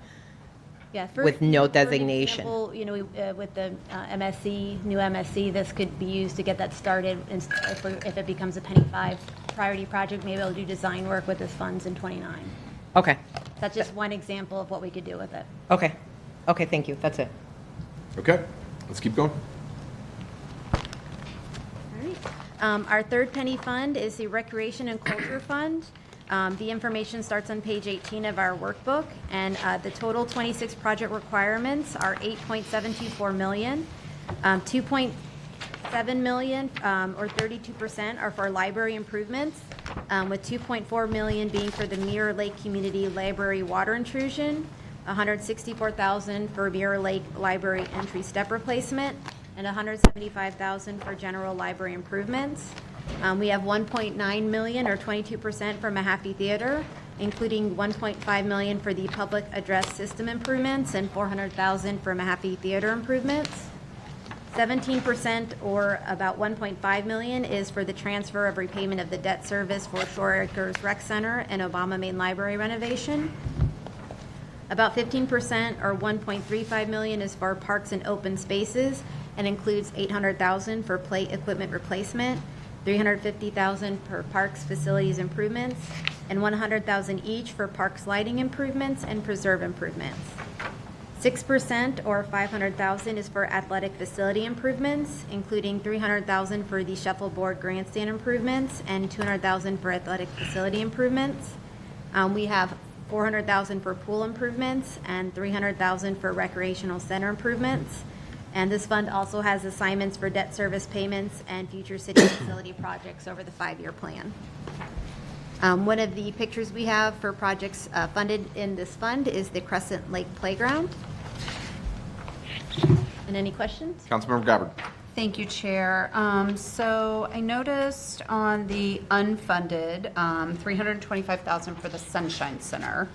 Yeah, with no for designation. example, you know, with the MSC, new MSC, this could be used to get that started. If it becomes a Penny 5 priority project, maybe I'll do design work with this funds in 29. Okay. That's just one example of what we could do with it. Okay. Okay, thank you. That's it. Okay, let's keep going. All right. Our third penny fund is the Recreation and Culture Fund. The information starts on page 18 of our workbook, and the total 26 project requirements are $8.724 million. 2.7 million, or 32%, are for library improvements, with 2.4 million being for the Mirror Lake Community Library water intrusion, 164,000 for Mirror Lake Library entry step replacement, and 175,000 for general library improvements. We have 1.9 million, or 22%, for Mahaffey Theater, including 1.5 million for the public address system improvements and 400,000 for Mahaffey Theater improvements. 17%, or about 1.5 million, is for the transfer of repayment of the debt service for Shore Acres Rec Center and Obama Main Library renovation. About 15%, or 1.35 million, is for parks and open spaces and includes 800,000 for plate equipment replacement, 350,000 for parks facilities improvements, and 100,000 each for parks lighting improvements and preserve improvements. 6%, or 500,000, is for athletic facility improvements, including 300,000 for the shuffleboard grandstand improvements and 200,000 for athletic facility improvements. We have 400,000 for pool improvements and 300,000 for recreational center improvements. And this fund also has assignments for debt service payments and future city facility projects over the 5-year plan. One of the pictures we have for projects funded in this fund is the Crescent Lake Playground. And any questions? Councilmember Gabbard. Thank you, Chair. So I noticed on the unfunded, 325,000 for the Sunshine Center,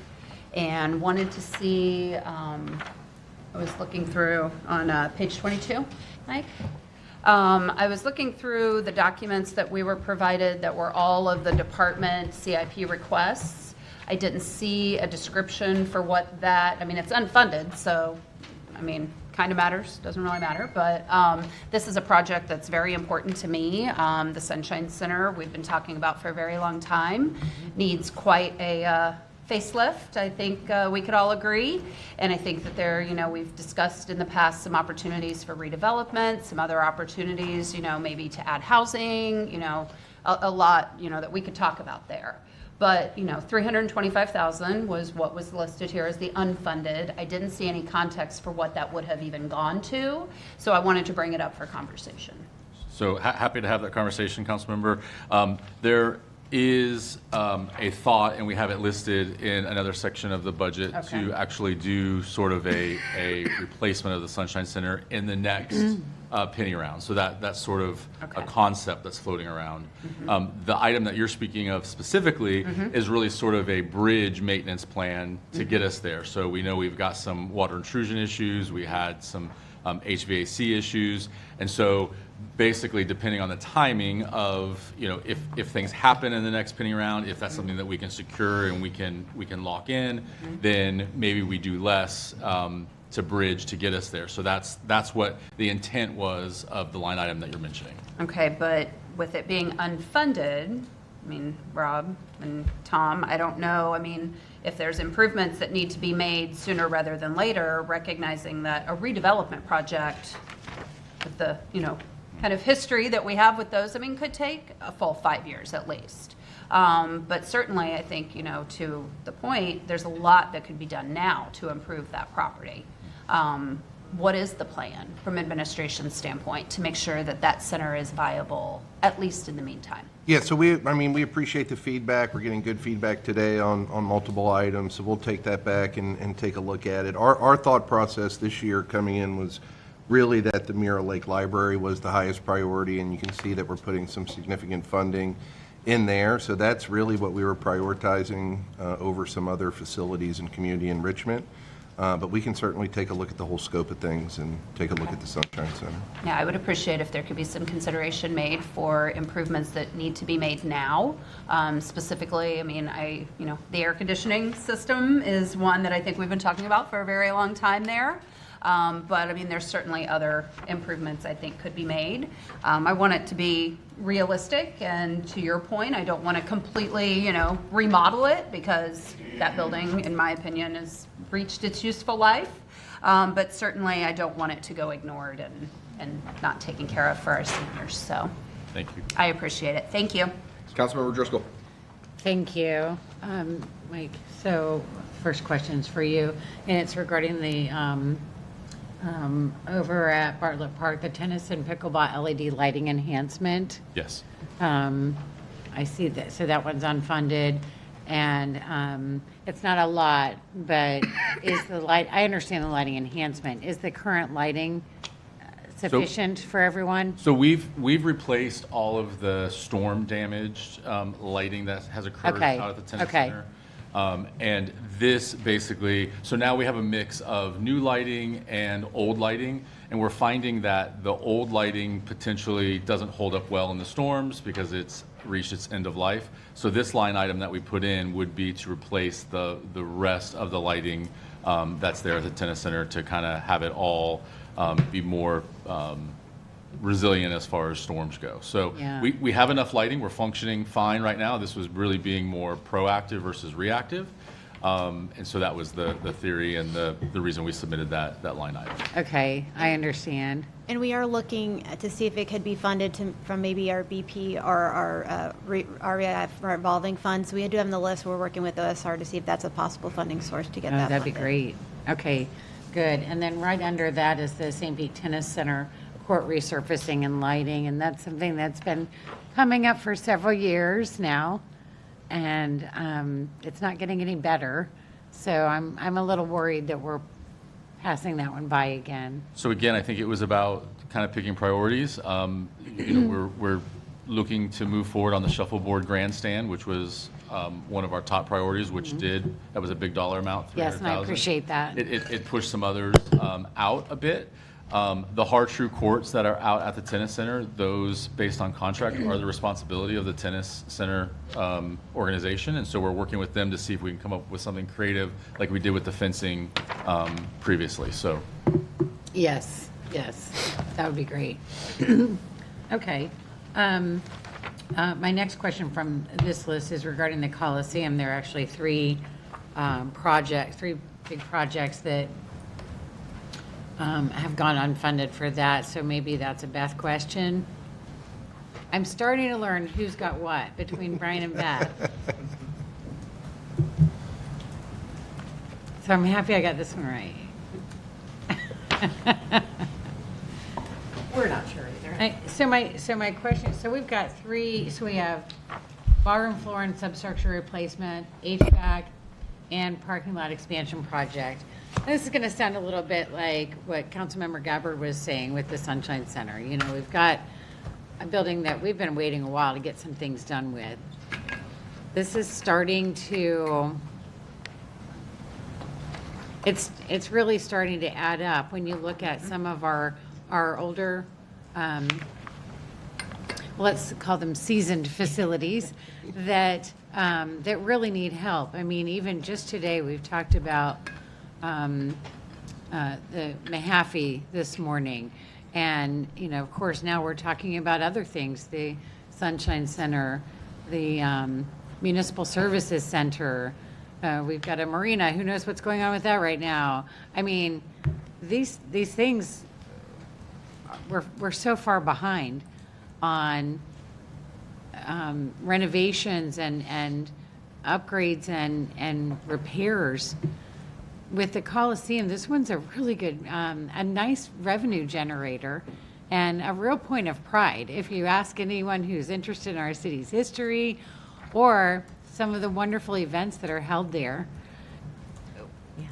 and wanted to see, I was looking through on page 22, Mike. I was looking through the documents that we were provided that were all of the department CIP requests. I didn't see a description for what that, I mean, it's unfunded, so, I mean, kind of matters, doesn't really matter, but this is a project that's very important to me. The Sunshine Center, we've been talking about for a very long time, needs quite a facelift. I think we could all agree, and I think that there, you know, we've discussed in the past some opportunities for redevelopment, some other opportunities, you know, maybe to add housing, you know, a lot, you know, that we could talk about there. But, you know, 325,000 was what was listed here as the unfunded. I didn't see any context for what that would have even gone to, so I wanted to bring it up for conversation. So happy to have that conversation, Councilmember. There is a thought, and we have it listed in another section of the budget, to actually do sort of a replacement of the Sunshine Center in the next penny round. So that's sort of a concept that's floating around. The item that you're speaking of specifically is really sort of a bridge maintenance plan to get us there. So we know we've got some water intrusion issues, we had some HVAC issues, and so basically, depending on the timing of, you know, if things happen in the next penny round, if that's something that we can secure and we can lock in, then maybe we do less to bridge to get us there. So that's what the intent was of the line item that you're mentioning. Okay, but with it being unfunded, I mean, Rob and Tom, I don't know, I mean, if there's improvements that need to be made sooner rather than later, recognizing that a redevelopment project with the, you know, kind of history that we have with those, I mean, could take a full 5 years at least. But certainly, I think, you know, to the point, there's a lot that could be done now to improve that property. what is the plan from administration standpoint to make sure that that center is viable, at least in the meantime? Yeah, so we appreciate the feedback. We're getting good feedback today on multiple items, so we'll take that back and take a look at it. Our thought process this year coming in was really that the Mirror Lake Library was the highest priority, and you can see that we're putting some significant funding in there. So that's really what we were prioritizing over some other facilities and community enrichment. But we can certainly take a look at the whole scope of things and take a look at the Sunshine Center. Yeah, I would appreciate if there could be some consideration made for improvements that need to be made now. Specifically, I mean, the air conditioning system is one that I think we've been talking about for a very long time there. But I mean, there's certainly other improvements I think could be made. I want it to be realistic, and to your point, I don't want to completely, remodel it, because that building, in my opinion, has reached its useful life. But certainly, I don't want it to go ignored and not taken care of for our seniors. So, Thank you. I appreciate it. Thank you. Councilmember Driscoll. Thank you. Mike, so first question's for you, and it's regarding the over at Bartlett Park, the tennis and pickleball LED lighting enhancement. Yes. I see that, so that one's unfunded, and it's not a lot, but is the light, I understand the lighting enhancement, is the current lighting sufficient for everyone? So we've replaced all of the storm damaged lighting that has occurred out at the tennis center. And this basically, so now we have a mix of new lighting and old lighting, and we're finding that the old lighting potentially doesn't hold up well in the storms because it's reached its end of life. So this line item that we put in would be to replace the rest of the lighting that's there at the tennis center to kind of have it all be more resilient as far as storms go. So we have enough lighting. We're functioning fine right now. This was really being more proactive versus reactive. And so that was the theory and the reason we submitted that line item. Okay, I understand. And we are looking to see if it could be funded from maybe our BP or our revolving funds. We do have on the list. We're working with OSR to see if that's a possible funding source to get that That'd be funded. great. Okay, good. And then right under that is the St. Pete Tennis Center court resurfacing and lighting, and that's something that's been coming up for several years now, and it's not getting any better. So I'm a little worried that we're passing that one by again. So again, I think it was about kind of picking priorities. We're looking to move forward on the shuffleboard grandstand, which was one of our top priorities, which that was a big dollar amount. Yes, and I appreciate that. It pushed some others out a bit. The hard true courts that are out at the tennis center, those based on contract are the responsibility of the tennis center organization. And so we're working with them to see if we can come up with something creative like we did with the fencing previously. So Yes, that would be great. Okay. My next question from this list is regarding the Coliseum. There are actually three big projects that have gone unfunded for that, so maybe that's a Beth question. I'm starting to learn who's got what between Brian and Beth. So I'm happy I got this one right. We're not sure either. So my question, so we've got three, so we have barroom floor and substructure replacement, HVAC, and parking lot expansion project. This is going to sound a little bit like what Councilmember Gabbard was saying with the Sunshine Center. We've got a building that we've been waiting a while to get some things done with. This is starting to, it's really starting to add up when you look at some of our older, let's call them seasoned facilities that really need help. I mean, even just today, we've talked about the Mahaffey this morning. And, of course, now we're talking about other things, the Sunshine Center, the Municipal Services Center. We've got a marina. Who knows what's going on with that right now? I mean, these things, we're so far behind on renovations and upgrades and repairs. with the Coliseum, this one's a really good, a nice revenue generator and a real point of pride. If you ask anyone who's interested in our city's history or some of the wonderful events that are held there,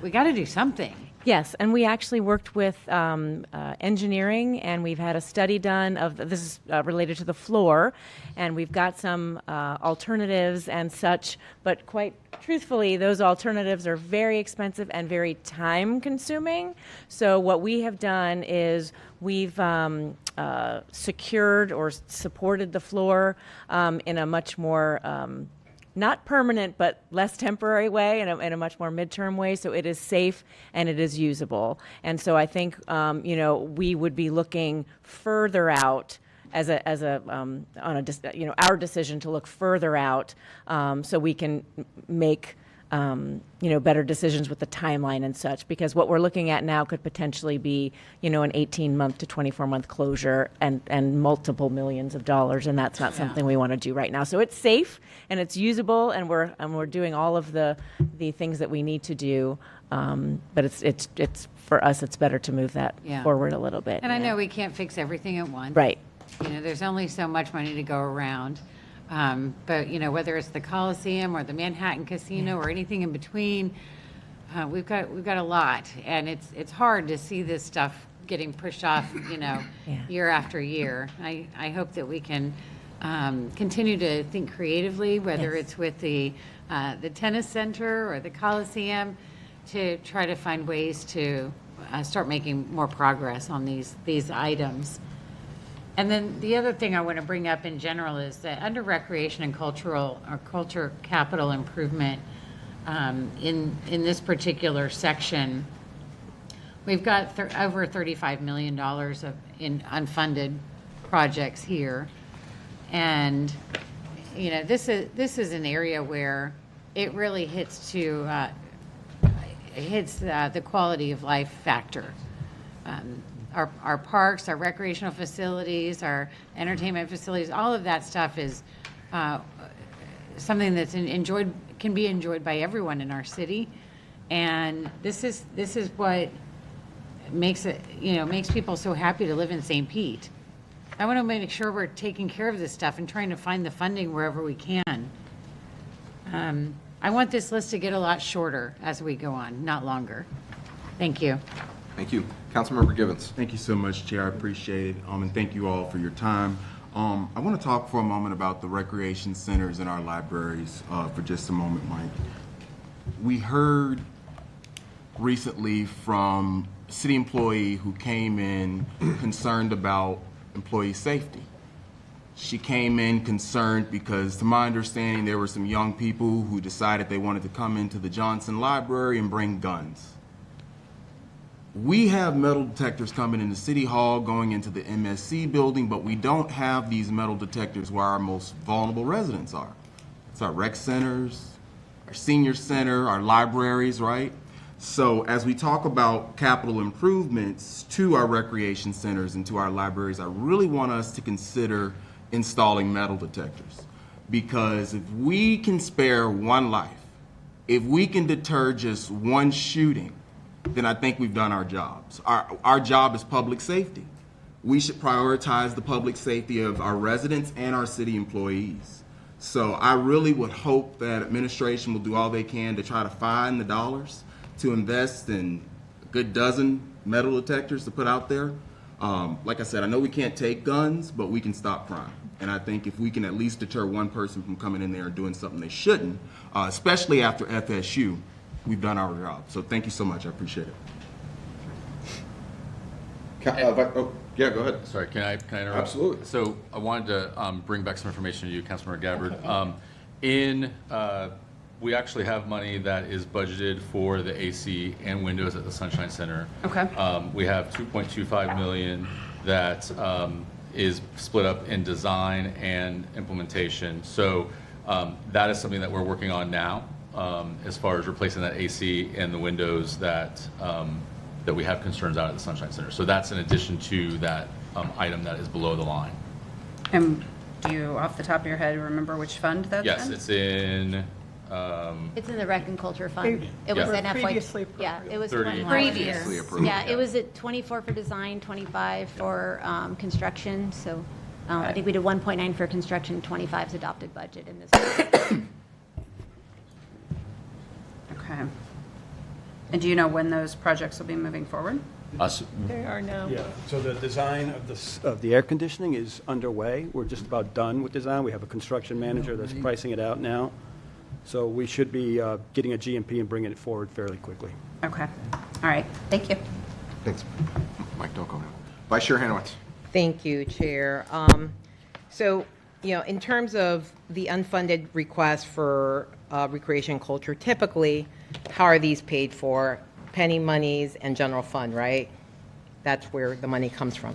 we got to do something. Yes, and we actually worked with engineering, and we've had a study done of this is related to the floor, and we've got some alternatives and such. But quite truthfully, those alternatives are very expensive and very time-consuming. So what we have done is we've secured or supported the floor in a much more not permanent, but less temporary way, in a much more midterm way. So it is safe and it is usable. And so I think, we would be looking further out our decision to look further out, so we can make, better decisions with the timeline and such, because what we're looking at now could potentially be, an 18-month to 24-month closure and multiple millions of dollars, and that's not something we want to do right now. So it's safe and it's usable, and we're doing all of the things that we need to do. But it's for us, it's better to move that forward a little bit. And I know we can't fix everything at once. Right. There's only so much money to go around. But whether it's the Coliseum or the Manhattan Casino or anything in between, we've got a lot, and it's hard to see this stuff getting pushed off, year after year. I hope that we can continue to think creatively, whether it's with the tennis center or the Coliseum, to try to find ways to start making more progress on these items. And then the other thing I want to bring up in general is that under recreation and culture capital improvement, in this particular section, we've got over $35 million in unfunded projects here. And, this is an area where it really hits the quality of life factor. Our parks, our recreational facilities, our entertainment facilities, all of that stuff is something that's can be enjoyed by everyone in our city. And this is what makes people so happy to live in St. Pete. I want to make sure we're taking care of this stuff and trying to find the funding wherever we can. I want this list to get a lot shorter as we go on, not longer. Thank you. Thank you. Councilmember Givens. Thank you so much, Chair. I appreciate it. And thank you all for your time. I want to talk for a moment about the recreation centers in our libraries for just a moment, Mike. We heard recently from a city employee who came in concerned about employee safety. She came in concerned because, to my understanding, there were some young people who decided they wanted to come into the Johnson Library and bring guns. We have metal detectors coming into City Hall, going into the MSC building, but we don't have these metal detectors where our most vulnerable residents are. It's our rec centers, our senior center, our libraries, right? So as we talk about capital improvements to our recreation centers and to our libraries, I really want us to consider installing metal detectors. Because if we can spare one life, if we can deter just one shooting, then I think we've done our jobs. Our job is public safety. We should prioritize the public safety of our residents and our city employees. So I really would hope that administration will do all they can to try to find the dollars to invest in a good dozen metal detectors to put out there. Like I said, I know we can't take guns, but we can stop crime. And I think if we can at least deter one person from coming in there and doing something they shouldn't, especially after FSU, we've done our job. So thank you so much. I appreciate it. Yeah, go ahead. Sorry, can I interrupt? Absolutely. So I wanted to bring back some information to you, Councilmember Gabbard. We actually have money that is budgeted for the AC and windows at the Sunshine Center. Okay. We have $2.25 million that is split up in design and implementation. So that is something that we're working on now, as far as replacing that AC and the windows that we have concerns out at the Sunshine Center. So that's in addition to that item that is below the line. And do you, off the top of your head, remember which fund that's in? Yes, it's in It's in the Rec and Culture Fund. It was Yeah. an FY. Previously Yeah, it was 30. 21. Previously approved. Yeah, it was at 24 for design, 25 for construction, so I think we did 1.9 for construction, 25's adopted budget in this. Okay. And do you know when those projects will be moving forward? They are now. Yeah, so the design of the air conditioning is underway. We're just about done with design. We have a construction manager that's pricing it out now. So we should be getting a GMP and bringing it forward fairly quickly. Okay. All right. Thank you. Thanks. Mike, don't go now. Vice Chair Hanowitz. Thank you, Chair. So, in terms of the unfunded requests for recreation and culture, typically, how are these paid for? Penny monies and general fund, right? That's where the money comes from.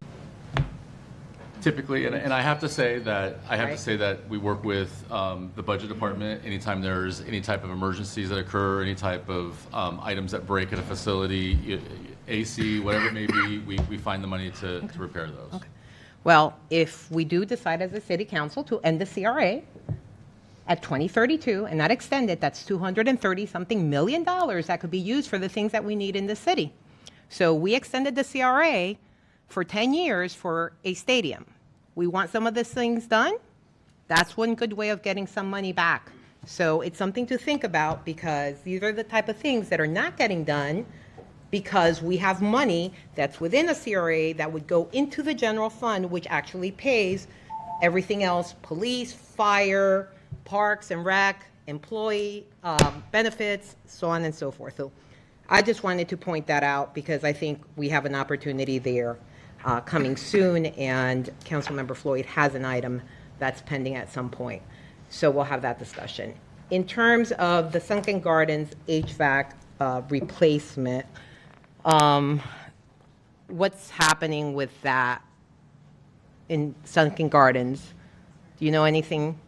Typically, and I have to say that Right. we work with the budget department anytime there's any type of emergencies that occur, any type of items that break at a facility, AC, whatever it may be, we find the money to repair those. Okay. Well, if we do decide as a city council to end the CRA at 2032 and not extend it, that's $230-something million that could be used for the things that we need in the city. So we extended the CRA for 10 years for a stadium. We want some of these things done. That's one good way of getting some money back. So it's something to think about because these are the type of things that are not getting done because we have money that's within a CRA that would go into the general fund, which actually pays everything else, police, fire, parks and rec, employee benefits, so on and so forth. So I just wanted to point that out because I think we have an opportunity there coming soon, and Councilmember Floyd has an item that's pending at some point. So we'll have that discussion. In terms of the Sunken Gardens HVAC replacement, what's happening with that in Sunken Gardens? Do you know anything?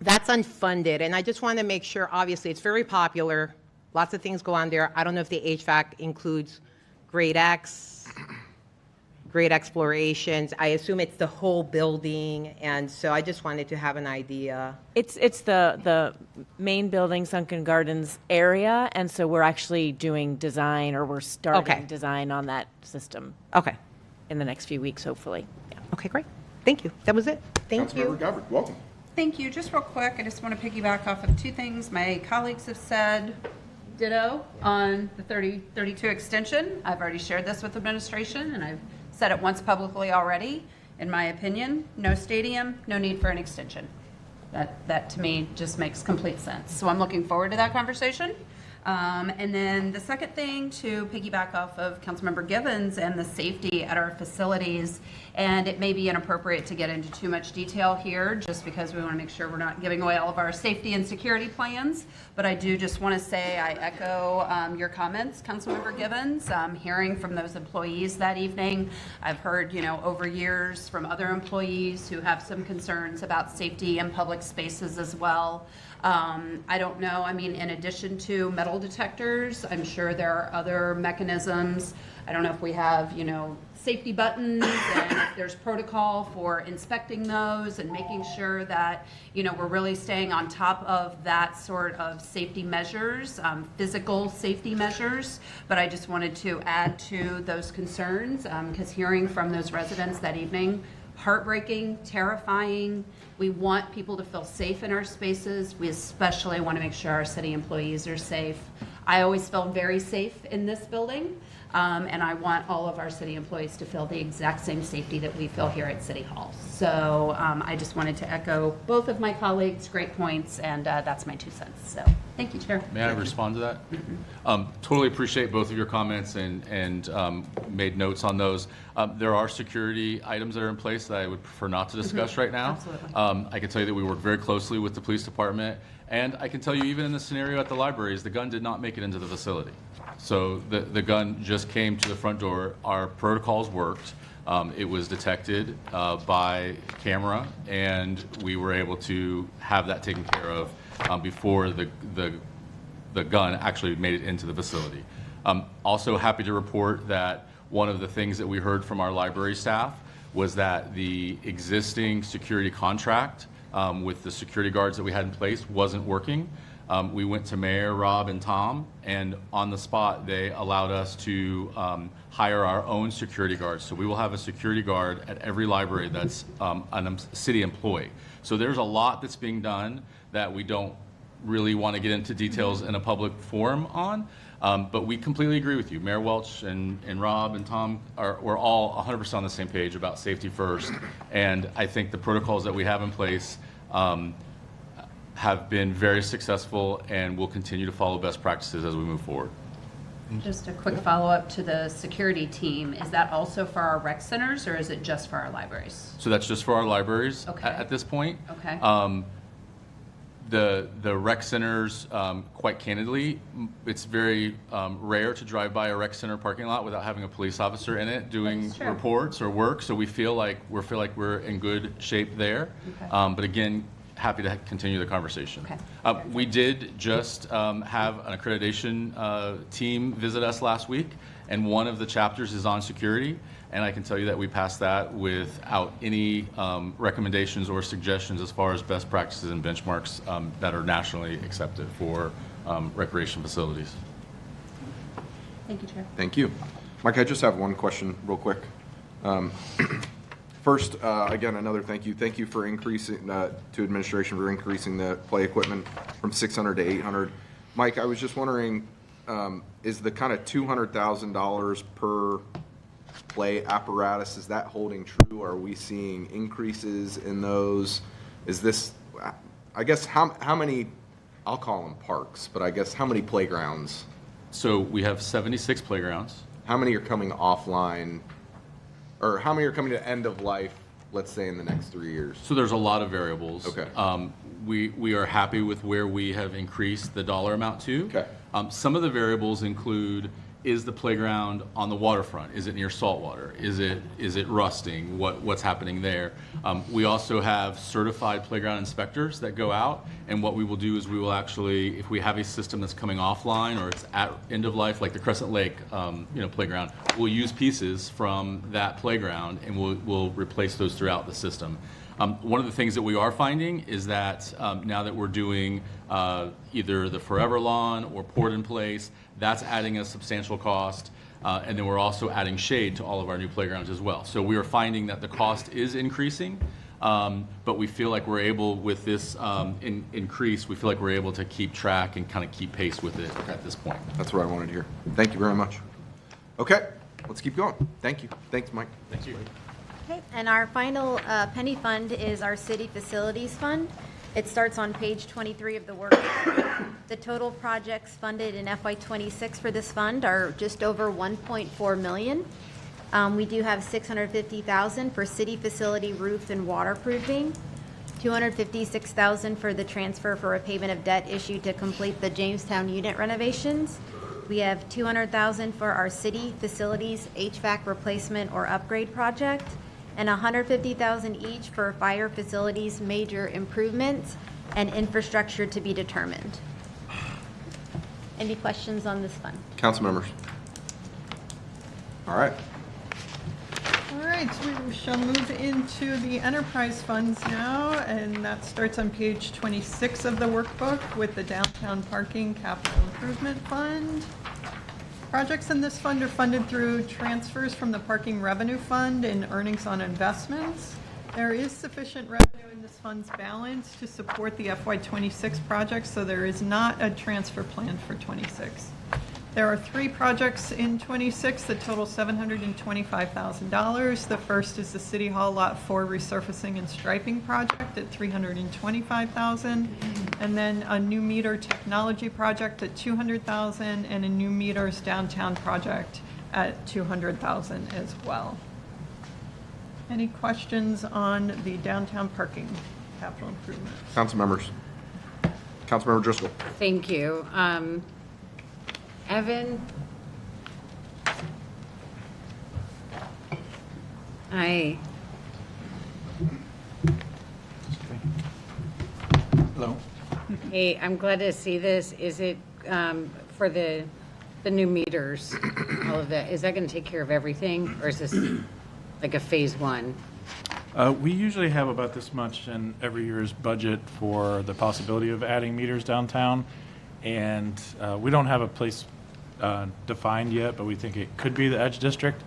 That's unfunded, and I just want to make sure, obviously, it's very popular. Lots of things go on there. I don't know if the HVAC includes grade X, grade explorations. I assume it's the whole building, and so I just wanted to have an idea. It's the main building, Sunken Gardens area, and so we're actually doing design, or we're starting Okay. design on that system Okay. in the next few weeks, hopefully. Yeah. Okay, great. Thank you. That was it. Thank you. Councilmember Gabbard, welcome. Thank you. Just real quick, I just want to piggyback off of two things my colleagues have said. Ditto on the 3032 extension. I've already shared this with administration, and I've said it once publicly already. In my opinion, no stadium, no need for an extension. That to me just makes complete sense. So I'm looking forward to that conversation. And then the second thing, to piggyback off of Councilmember Givens and the safety at our facilities, and it may be inappropriate to get into too much detail here just because we want to make sure we're not giving away all of our safety and security plans, but I do just want to say I echo your comments, Councilmember Givens. Hearing from those employees that evening, I've heard, over years from other employees who have some concerns about safety in public spaces as well. I don't know, in addition to metal detectors, I'm sure there are other mechanisms. I don't know if we have, safety buttons and if there's protocol for inspecting those and making sure that, we're really staying on top of that sort of safety measures, physical safety measures. But I just wanted to add to those concerns because hearing from those residents that evening, heartbreaking, terrifying. We want people to feel safe in our spaces. We especially want to make sure our city employees are safe. I always felt very safe in this building, and I want all of our city employees to feel the exact same safety that we feel here at City Hall. So I just wanted to echo both of my colleagues' great points, and that's my 2 cents. So thank you, Chair. May I respond to that? Totally appreciate both of your comments and made notes on those. There are security items that are in place that I would prefer not to discuss right now. Absolutely. I can tell you that we work very closely with the police department, and I can tell you even in the scenario at the libraries, the gun did not make it into the facility. So the gun just came to the front door. Our protocols worked. It was detected by camera, and we were able to have that taken care of before the gun actually made it into the facility. Also happy to report that one of the things that we heard from our library staff was that the existing security contract with the security guards that we had in place wasn't working. we went to Mayor, Rob, and Tom, and on the spot, they allowed us to hire our own security guards. So we will have a security guard at every library that's a city employee. So there's a lot that's being done that we don't really want to get into details in a public forum on. But we completely agree with you. Mayor Welch and Rob and Tom we're all 100% on the same page about safety first. And I think the protocols that we have in place have been very successful and will continue to follow best practices as we move forward. Just a quick follow-up to the security team. Is that also for our rec centers, or is it just for our libraries? So that's just for our libraries Okay. at this point. Okay. The rec centers, quite candidly, it's very rare to drive by a rec center parking lot without having a police officer in it doing reports or work. So we feel like we're in good shape there. Okay. But again, happy to continue the conversation. Okay. We did just have an accreditation team visit us last week, and one of the chapters is on security. And I can tell you that we passed that without any recommendations or suggestions as far as best practices and benchmarks that are nationally accepted for recreation facilities. Thank you, Chair. Thank you. Mike, I just have one question real quick. First, again, another thank you. Thank you for increasing, to administration for increasing the play equipment from 600 to 800. Mike, I was just wondering, is the kind of $200,000 per play apparatus, is that holding true? Are we seeing increases in those? Is this, I guess, how many, I'll call them parks, but I guess how many playgrounds? So we have 76 playgrounds. How many are coming offline, or how many are coming to end of life, let's say in the next 3 years? So there's a lot of variables. Okay. We are happy with where we have increased the dollar amount to. Okay. Some of the variables include, is the playground on the waterfront? Is it near saltwater? Is it rusting? What's happening there? We also have certified playground inspectors that go out, and what we will do is we will actually, if we have a system that's coming offline or it's at end of life, like the Crescent Lake playground, we'll use pieces from that playground and we'll replace those throughout the system. One of the things that we are finding is that now that we're doing either the Forever Lawn or Port in Place, that's adding a substantial cost. And then we're also adding shade to all of our new playgrounds as well. So we are finding that the cost is increasing, but we feel like we're able, with this increase, we feel like we're able to keep track and kind of keep pace with it at this point. That's what I wanted to hear. Thank you very much. Okay, let's keep going. Thank you. Thanks, Mike. Thank you. Okay, and our final penny fund is our city facilities fund. It starts on page 23 of the workbook. The total projects funded in FY26 for this fund are just over 1.4 million. We do have 650,000 for city facility roof and waterproofing, 256,000 for the transfer for repayment of debt issued to complete the Jamestown unit renovations. We have 200,000 for our city facilities HVAC replacement or upgrade project, and 150,000 each for fire facilities major improvements and infrastructure to be determined. Any questions on this fund? Council members. All right. All right, so we shall move into the enterprise funds now, and that starts on page 26 of the workbook with the downtown parking capital improvement fund. Projects in this fund are funded through transfers from the parking revenue fund and earnings on investments. There is sufficient revenue in this fund's balance to support the FY26 projects, so there is not a transfer plan for 26. There are 3 projects in 26 that total $725,000. The first is the City Hall Lot 4 resurfacing and striping project at $325,000, and then a new meter technology project at $200,000, and a new meters downtown project at $200,000 as well. Any questions on the downtown parking capital improvement? Council members. Councilmember Driscoll. Thank you. Evan? Hi. Hello. Hey, I'm glad to see this. Is it for the new meters, all of that? Is that going to take care of everything, or is this like a phase 1? We usually have about this much in every year's budget for the possibility of adding meters downtown. And we don't have a place defined yet, but we think it could be the Edge District.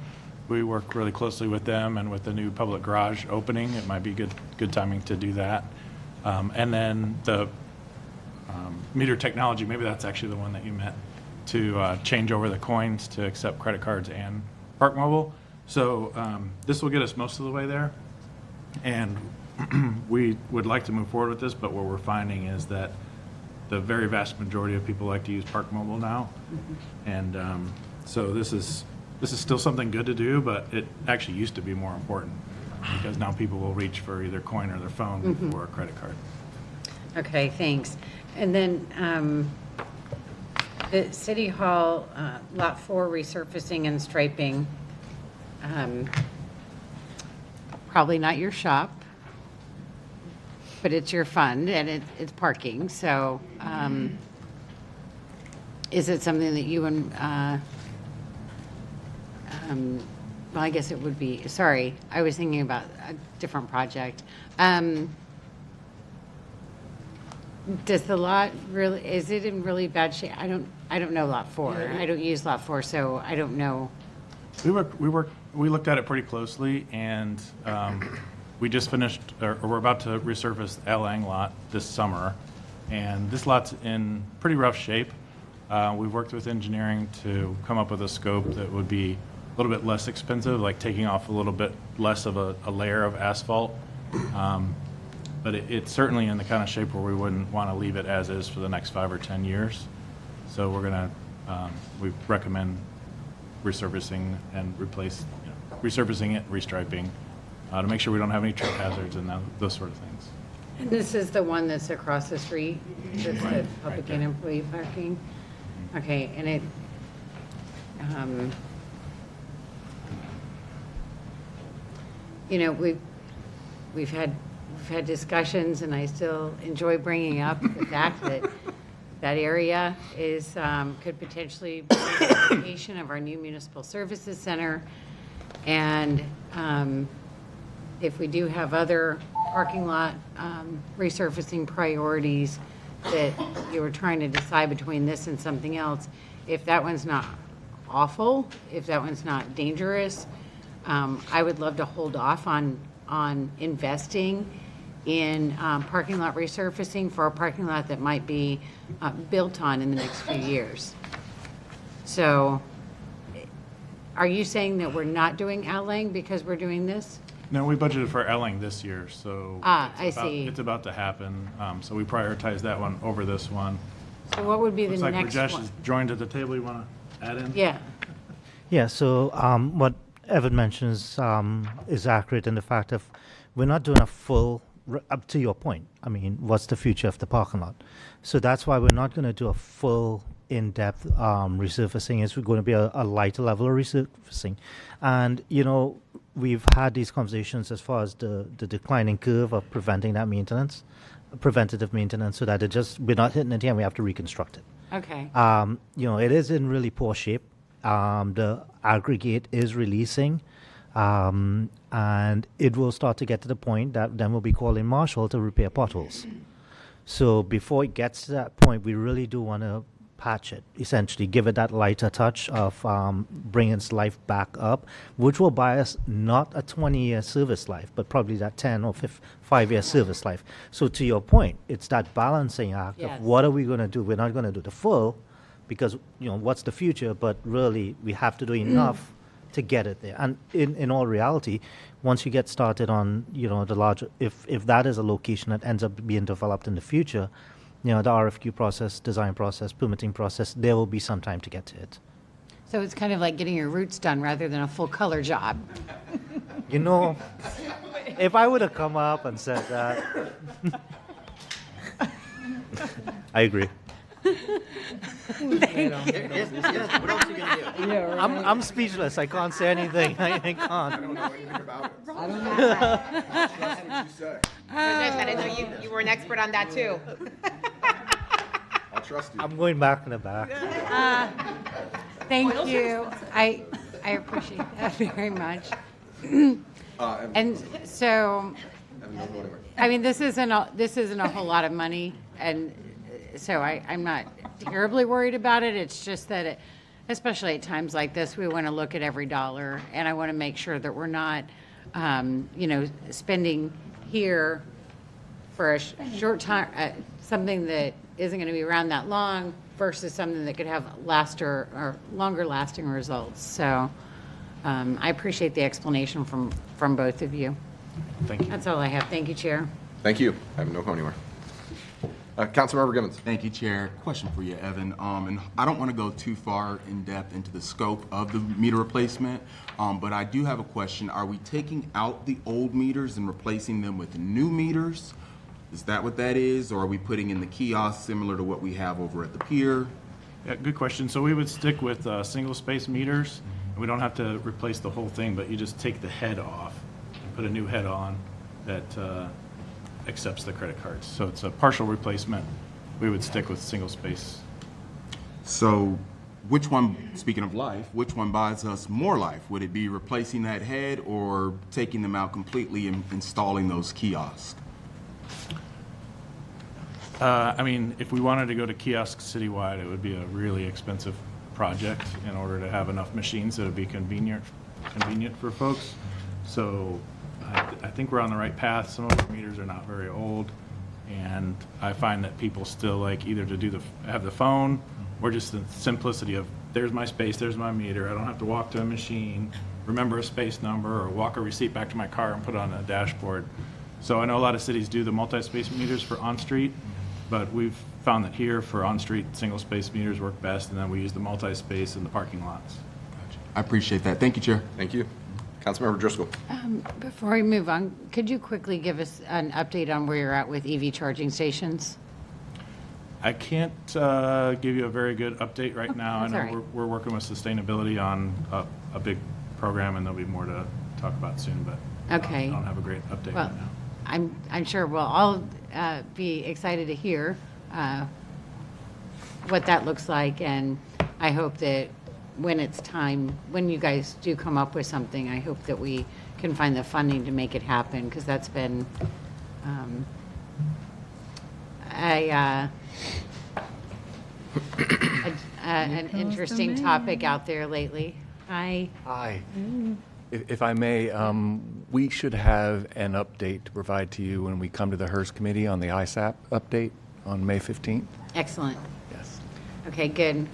We work really closely with them, and with the new public garage opening, it might be good timing to do that. And then the meter technology, maybe that's actually the one that you meant, to change over the coins to accept credit cards and Park Mobile. So this will get us most of the way there. And we would like to move forward with this, but what we're finding is that the very vast majority of people like to use Park Mobile now. And so this is still something good to do, but it actually used to be more important because now people will reach for either coin or their phone or a credit card. Okay, thanks. And then the City Hall, Lot 4 resurfacing and striping, probably not your shop, but it's your fund and it's parking. So is it something that you and, well, I guess it would be, sorry, I was thinking about a different project. Does the lot really, is it in really bad shape? I don't know Lot 4. I don't use Lot 4, so I don't know. We looked at it pretty closely, and we just finished, or we're about to resurface the Lang lot this summer, and this lot's in pretty rough shape. We've worked with engineering to come up with a scope that would be a little bit less expensive, like taking off a little bit less of a layer of asphalt. But it's certainly in the kind of shape where we wouldn't want to leave it as is for the next 5 or 10 years. So we're going to, we recommend resurfacing and resurfacing it, restriping, to make sure we don't have any trip hazards and those sort of things. And this is the one that's across the street, that's the public and employee parking? Okay, and it, you know, we've had discussions, and I still enjoy bringing up the fact that that area is, could potentially be the location of our new municipal services center. And if we do have other parking lot resurfacing priorities that you were trying to decide between this and something else, if that one's not awful, if that one's not dangerous, I would love to hold off on investing in parking lot resurfacing for a parking lot that might be built on in the next few years. So are you saying that we're not doing Lang because we're doing this? No, we budgeted for Lang this year, so it's about to happen. So we prioritized that one over this one. So what would be the next Rajesh one? is joined at the table. You want to add in? Yeah. Yeah, so what Evan mentions is accurate in the fact of we're not doing a full, up to your point, I mean, what's the future of the parking lot? So that's why we're not going to do a full in-depth resurfacing. It's going to be a lighter level of resurfacing. And, you know, we've had these conversations as far as the declining curve of preventing that maintenance, preventative maintenance, so that we're not hitting it here and we have to reconstruct it. Okay. You know, it is in really poor shape. The aggregate is releasing, and it will start to get to the point that then we'll be calling Marshall to repair potholes. So before it gets to that point, we really do want to patch it, essentially give it that lighter touch of bringing its life back up, which will buy us not a 20-year service life, but probably that 10 or 5-year service life. So to your point, it's that balancing act Yes. of what are we going to do? We're not going to do the full, because, you know, what's the future? But really, we have to do enough to get it there. And in all reality, once you get started on, you know, the larger, if that is a location that ends up being developed in the future, you know, the RFQ process, design process, permitting process, there will be some time to get to it. So it's kind of like getting your roots done rather than a full color job. You know, if I would have come up and said that, I agree. I'm speechless. I can't say anything. I can't. I don't know anything about it. I don't know. I'll trust what you say. I didn't know you were an expert on that too. I'll trust you. I'm going back in the back. Thank you. I appreciate that very much. And so, I mean, this isn't a whole lot of money, and so I'm not terribly worried about it. It's just that, especially at times like this, we want to look at every dollar, and I want to make sure that we're not, spending here for a short time, something that isn't going to be around that long versus something that could have longer lasting results. So I appreciate the explanation from both of you. Thank you. That's all I have. Thank you, Chair. Thank you. I have no go anywhere. Councilmember Gibbons. Thank you, Chair. Question for you, Evan. And I don't want to go too far in depth into the scope of the meter replacement, but I do have a question. Are we taking out the old meters and replacing them with new meters? Is that what that is? Or are we putting in the kiosks similar to what we have over at the pier? Yeah, good question. So we would stick with single space meters. We don't have to replace the whole thing, but you just take the head off and put a new head on that accepts the credit cards. So it's a partial replacement. We would stick with single space. So which one, speaking of life, which one buys us more life? Would it be replacing that head or taking them out completely and installing those kiosks? I mean, if we wanted to go to kiosks citywide, it would be a really expensive project in order to have enough machines that would be convenient for folks. So I think we're on the right path. Some of our meters are not very old, and I find that people still like either to have the phone or just the simplicity of there's my space, there's my meter. I don't have to walk to a machine, remember a space number, or walk a receipt back to my car and put it on a dashboard. So I know a lot of cities do the multi-space meters for on-street, but we've found that here for on-street single-space meters work best, and then we use the multi-space in the parking lots. Gotcha. I appreciate that. Thank you, Chair. Thank you. Councilmember Driscoll. Before we move on, could you quickly give us an update on where you're at with EV charging stations? I can't give you a very good update right now. I that's know all right. we're working with sustainability on a big program, and there'll be more to talk about soon, but Okay. I don't have a great update Well, right now. I'm sure we'll all be excited to hear what that looks like, and I hope that when it's time, when you guys do come up with something, I hope that we can find the funding to make it happen, because that's been an interesting topic out there lately. Hi. Hi. If I may, we should have an update to provide to you when we come to the HERS committee on the ISAP update on May 15th. Excellent. Yes. Okay, good.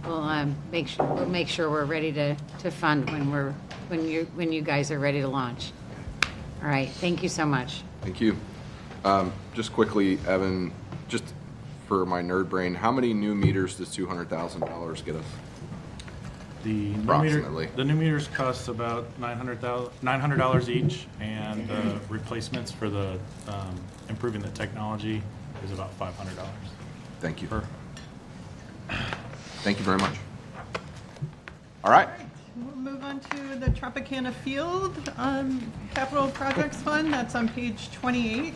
We'll make sure we're ready to fund when you guys are ready to launch. All right. Thank you so much. Thank you. Just quickly, Evan, just for my nerd brain, how many new meters does $200,000 get us? Approximately. The new meters cost about $900 each, and replacements for the improving the technology is about $500. Thank you. Thank you very much. All right. We'll move on to the Tropicana Field Capital Projects Fund. That's on page 28.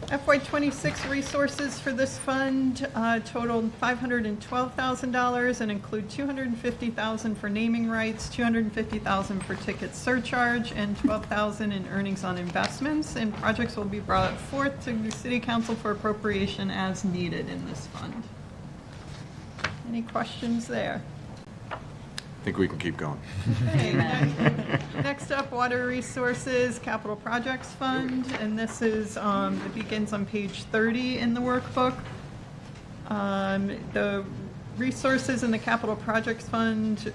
FY26 resources for this fund totaled $512,000 and include $250,000 for naming rights, $250,000 for ticket surcharge, and $12,000 in earnings on investments. And projects will be brought forth to the City Council for appropriation as needed in this fund. Any questions there? I think we can keep going. Okay, next up, Water Resources Capital Projects Fund, and this is, it begins on page 30 in the workbook. The resources in the Capital Projects Fund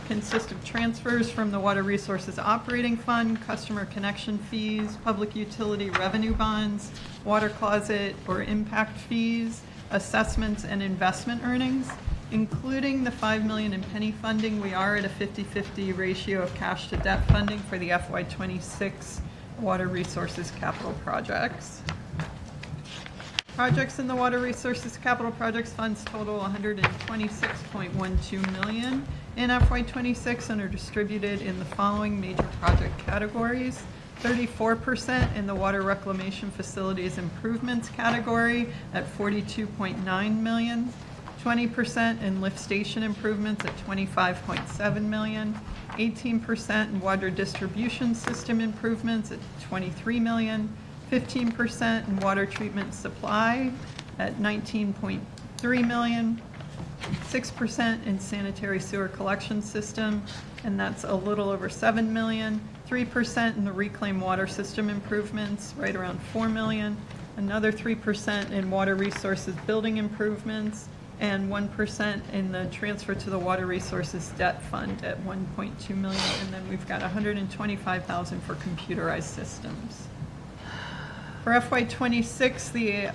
consist of transfers from the Water Resources Operating Fund, customer connection fees, public utility revenue bonds, water closet or impact fees, assessments, and investment earnings. Including the $5 million in penny funding, we are at a 50-50 ratio of cash to debt funding for the FY26 Water Resources Capital Projects. Projects in the Water Resources Capital Projects Funds total $126.12 million in FY26 and are distributed in the following major project categories. 34% in the Water Reclamation Facilities Improvements category at $42.9 million. 20% in lift station improvements at $25.7 million, 18% in water distribution system improvements at $23 million, 15% in water treatment supply at $19.3 million, 6% in sanitary sewer collection system, and that's a little over $7 million, 3% in the reclaimed water system improvements, right around $4 million, another 3% in water resources building improvements, and 1% in the transfer to the water resources debt fund at $1.2 million, and then we've got $125,000 for computerized systems. For FY26, the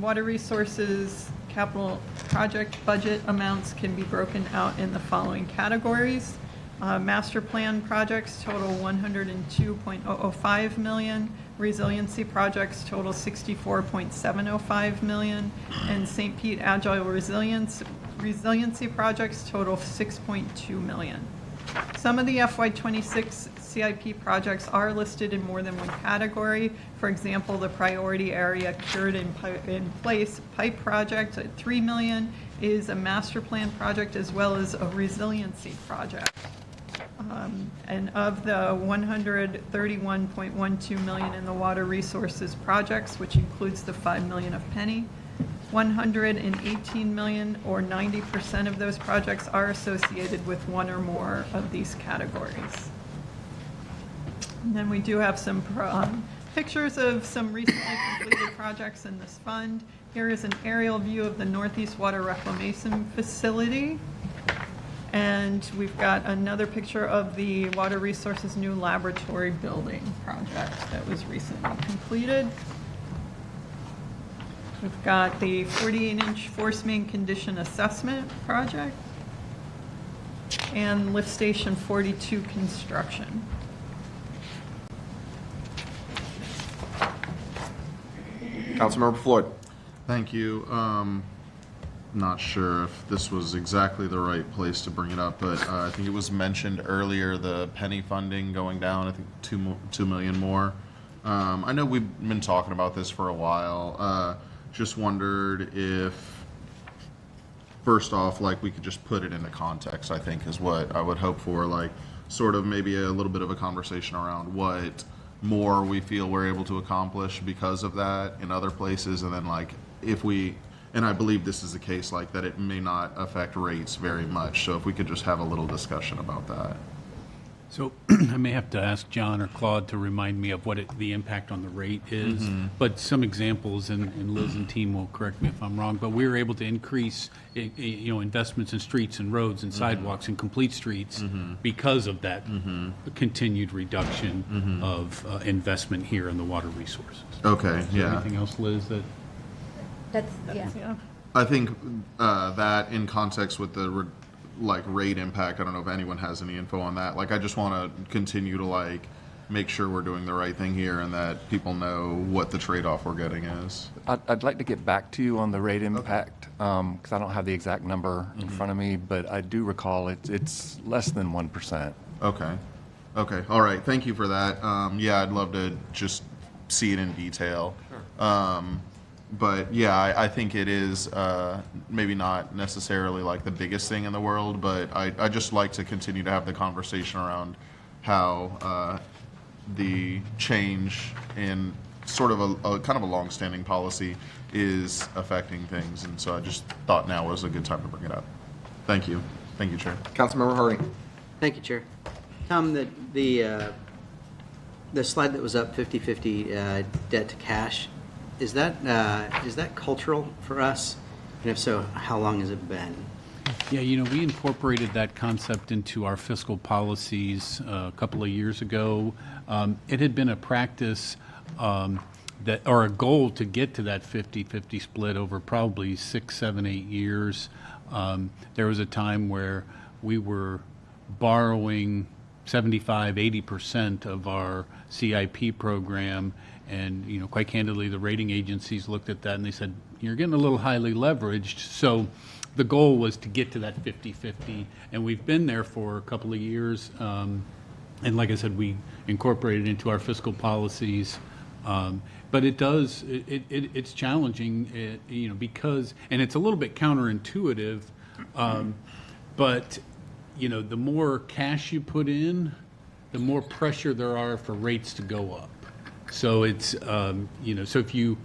water resources capital project budget amounts can be broken out in the following categories. Master plan projects total $102.005 million. Resiliency projects total $64.705 million. And St. Pete Agile Resiliency projects total $6.2 million. Some of the FY26 CIP projects are listed in more than one category. For example, the priority area cured in place pipe project at $3 million is a master plan project as well as a resiliency project. And of the $131.12 million in the water resources projects, which includes the $5 million of Penny, $118 million or 90% of those projects are associated with one or more of these categories. And then we do have some pictures of some recently completed projects in this fund. Here is an aerial view of the Northeast Water Reclamation Facility. And we've got another picture of the Water Resources new laboratory building project that was recently completed. We've got the 48-inch force main condition assessment project and lift station 42 construction. Councilmember Floyd. Thank you. Not sure if this was exactly the right place to bring it up, but I think it was mentioned earlier, the penny funding going down, I think $2 million more. I know we've been talking about this for a while. Just wondered if, first off, like we could just put it into context, I think is what I would hope for, like sort of maybe a little bit of a conversation around what more we feel we're able to accomplish because of that in other places, and then like if we, and I believe this is the case, like that it may not affect rates very much. So if we could just have a little discussion about that. So I may have to ask John or Claude to remind me of what the impact on the rate is. But some examples, and Liz and team will correct me if I'm wrong, but we were able to increase investments in streets and roads and sidewalks and complete streets because of that continued reduction of investment here in the water resources. Okay, Is there anything else, Liz, that? That's, yeah. I think that in context with the rate impact, I don't know if anyone has any info on that. Like I just want to continue to like make sure we're doing the right thing here and that people know what the trade-off we're getting is. I'd like to get back to you on the rate impact because I don't have the exact number in front of me, but I do recall it's less than 1%. Okay. Okay. All right. Thank you for that. Yeah, I'd love to just see it in detail. Sure. But yeah, I think it is maybe not necessarily like the biggest thing in the world, but I just like to continue to have the conversation around how the change in sort of a kind of a long-standing policy is affecting things, and so I just thought now was a good time to bring it up. Thank you. Thank you, Chair. Councilmember Harding. Thank you, Chair. Tom, the slide that was up, 50-50 debt to cash, is that cultural for us? And if so, how long has it been? Yeah, we incorporated that concept into our fiscal policies a couple of years ago. It had been a practice or a goal to get to that 50-50 split over probably 6, 7, 8 years. There was a time where we were borrowing 75-80% of our CIP program, and quite candidly, the rating agencies looked at that and they said, "You're getting a little highly leveraged." So the goal was to get to that 50-50, and we've been there for a couple of years. And like I said, we incorporated it into our fiscal policies. But it's challenging, because, and it's a little bit counterintuitive, but the more cash you put in, the more pressure there are for rates to go up. So it's, so if you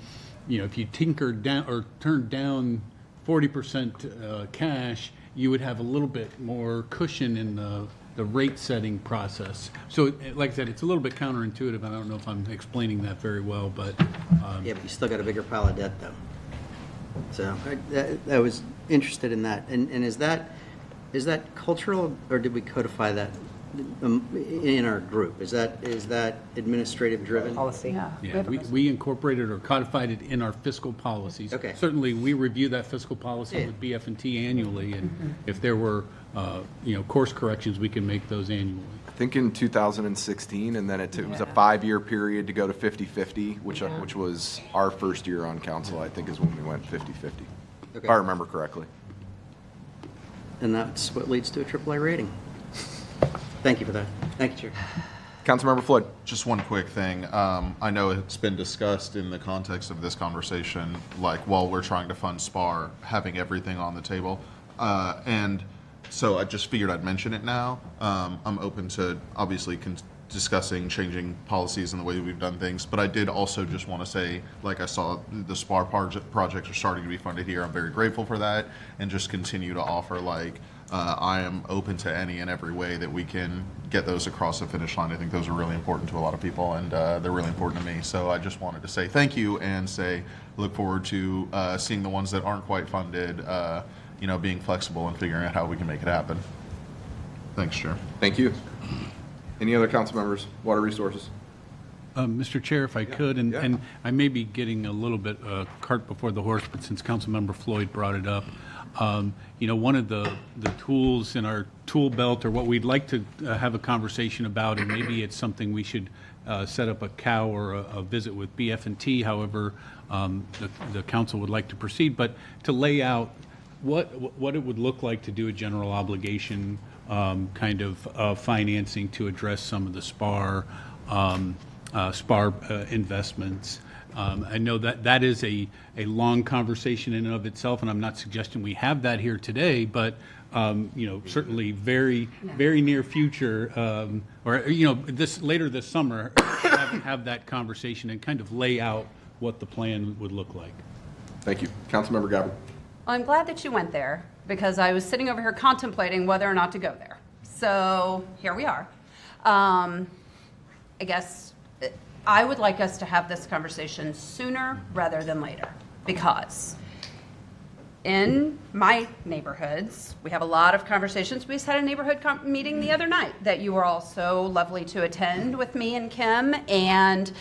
tinker down or turn down 40% cash, you would have a little bit more cushion in the rate setting process. So like I said, it's a little bit counterintuitive. I don't know if I'm explaining that very well, but. Yeah, but you still got a bigger pile of debt though. So I was interested in that. And is that cultural, or did we codify that in our group? Is that administrative driven? Policy. Yeah, we incorporated or codified it in our fiscal policies. Okay. Certainly, we review that fiscal policy with BF&T annually, and if there were, course corrections, we can make those annually. I think in 2016, and then it was a 5-year period to go to 50-50, which was our first year on council, I think is when we went 50-50, if I remember correctly. And that's what leads to a AAA rating. Thank you for that. Thank you, Chair. Councilmember Floyd. Just one quick thing. I know it's been discussed in the context of this conversation, like while we're trying to fund SPAR, having everything on the table. And so I just figured I'd mention it now. I'm open to obviously discussing changing policies and the way we've done things, but I did also just want to say, like I saw the SPAR projects are starting to be funded here. I'm very grateful for that, and just continue to offer I am open to any and every way that we can get those across the finish line. I think those are really important to a lot of people, and they're really important to me. So I just wanted to say thank you and say look forward to seeing the ones that aren't quite funded, being flexible and figuring out how we can make it happen. Thanks, Chair. Thank you. Any other council members? Water Resources. Mr. Chair, if I could, and I may be getting a little bit cart before the horse, but since Councilmember Floyd brought it up, one of the tools in our tool belt, or what we'd like to have a conversation about, and maybe it's something we should set up a cow or a visit with BF&T, however the council would like to proceed, but to lay out what it would look like to do a general obligation kind of financing to address some of the SPAR investments. I know that is a long conversation in and of itself, and I'm not suggesting we have that here today, but certainly very near future, or later this summer, have that conversation and kind of lay out what the plan would look like. Thank you. Councilmember Gabbard. Well, I'm glad that you went there, because I was sitting over here contemplating whether or not to go there. So here we are. I guess I would like us to have this conversation sooner rather than later, because in my neighborhoods, we have a lot of conversations. We just had a neighborhood meeting the other night that you were all so lovely to attend with me and Kim, and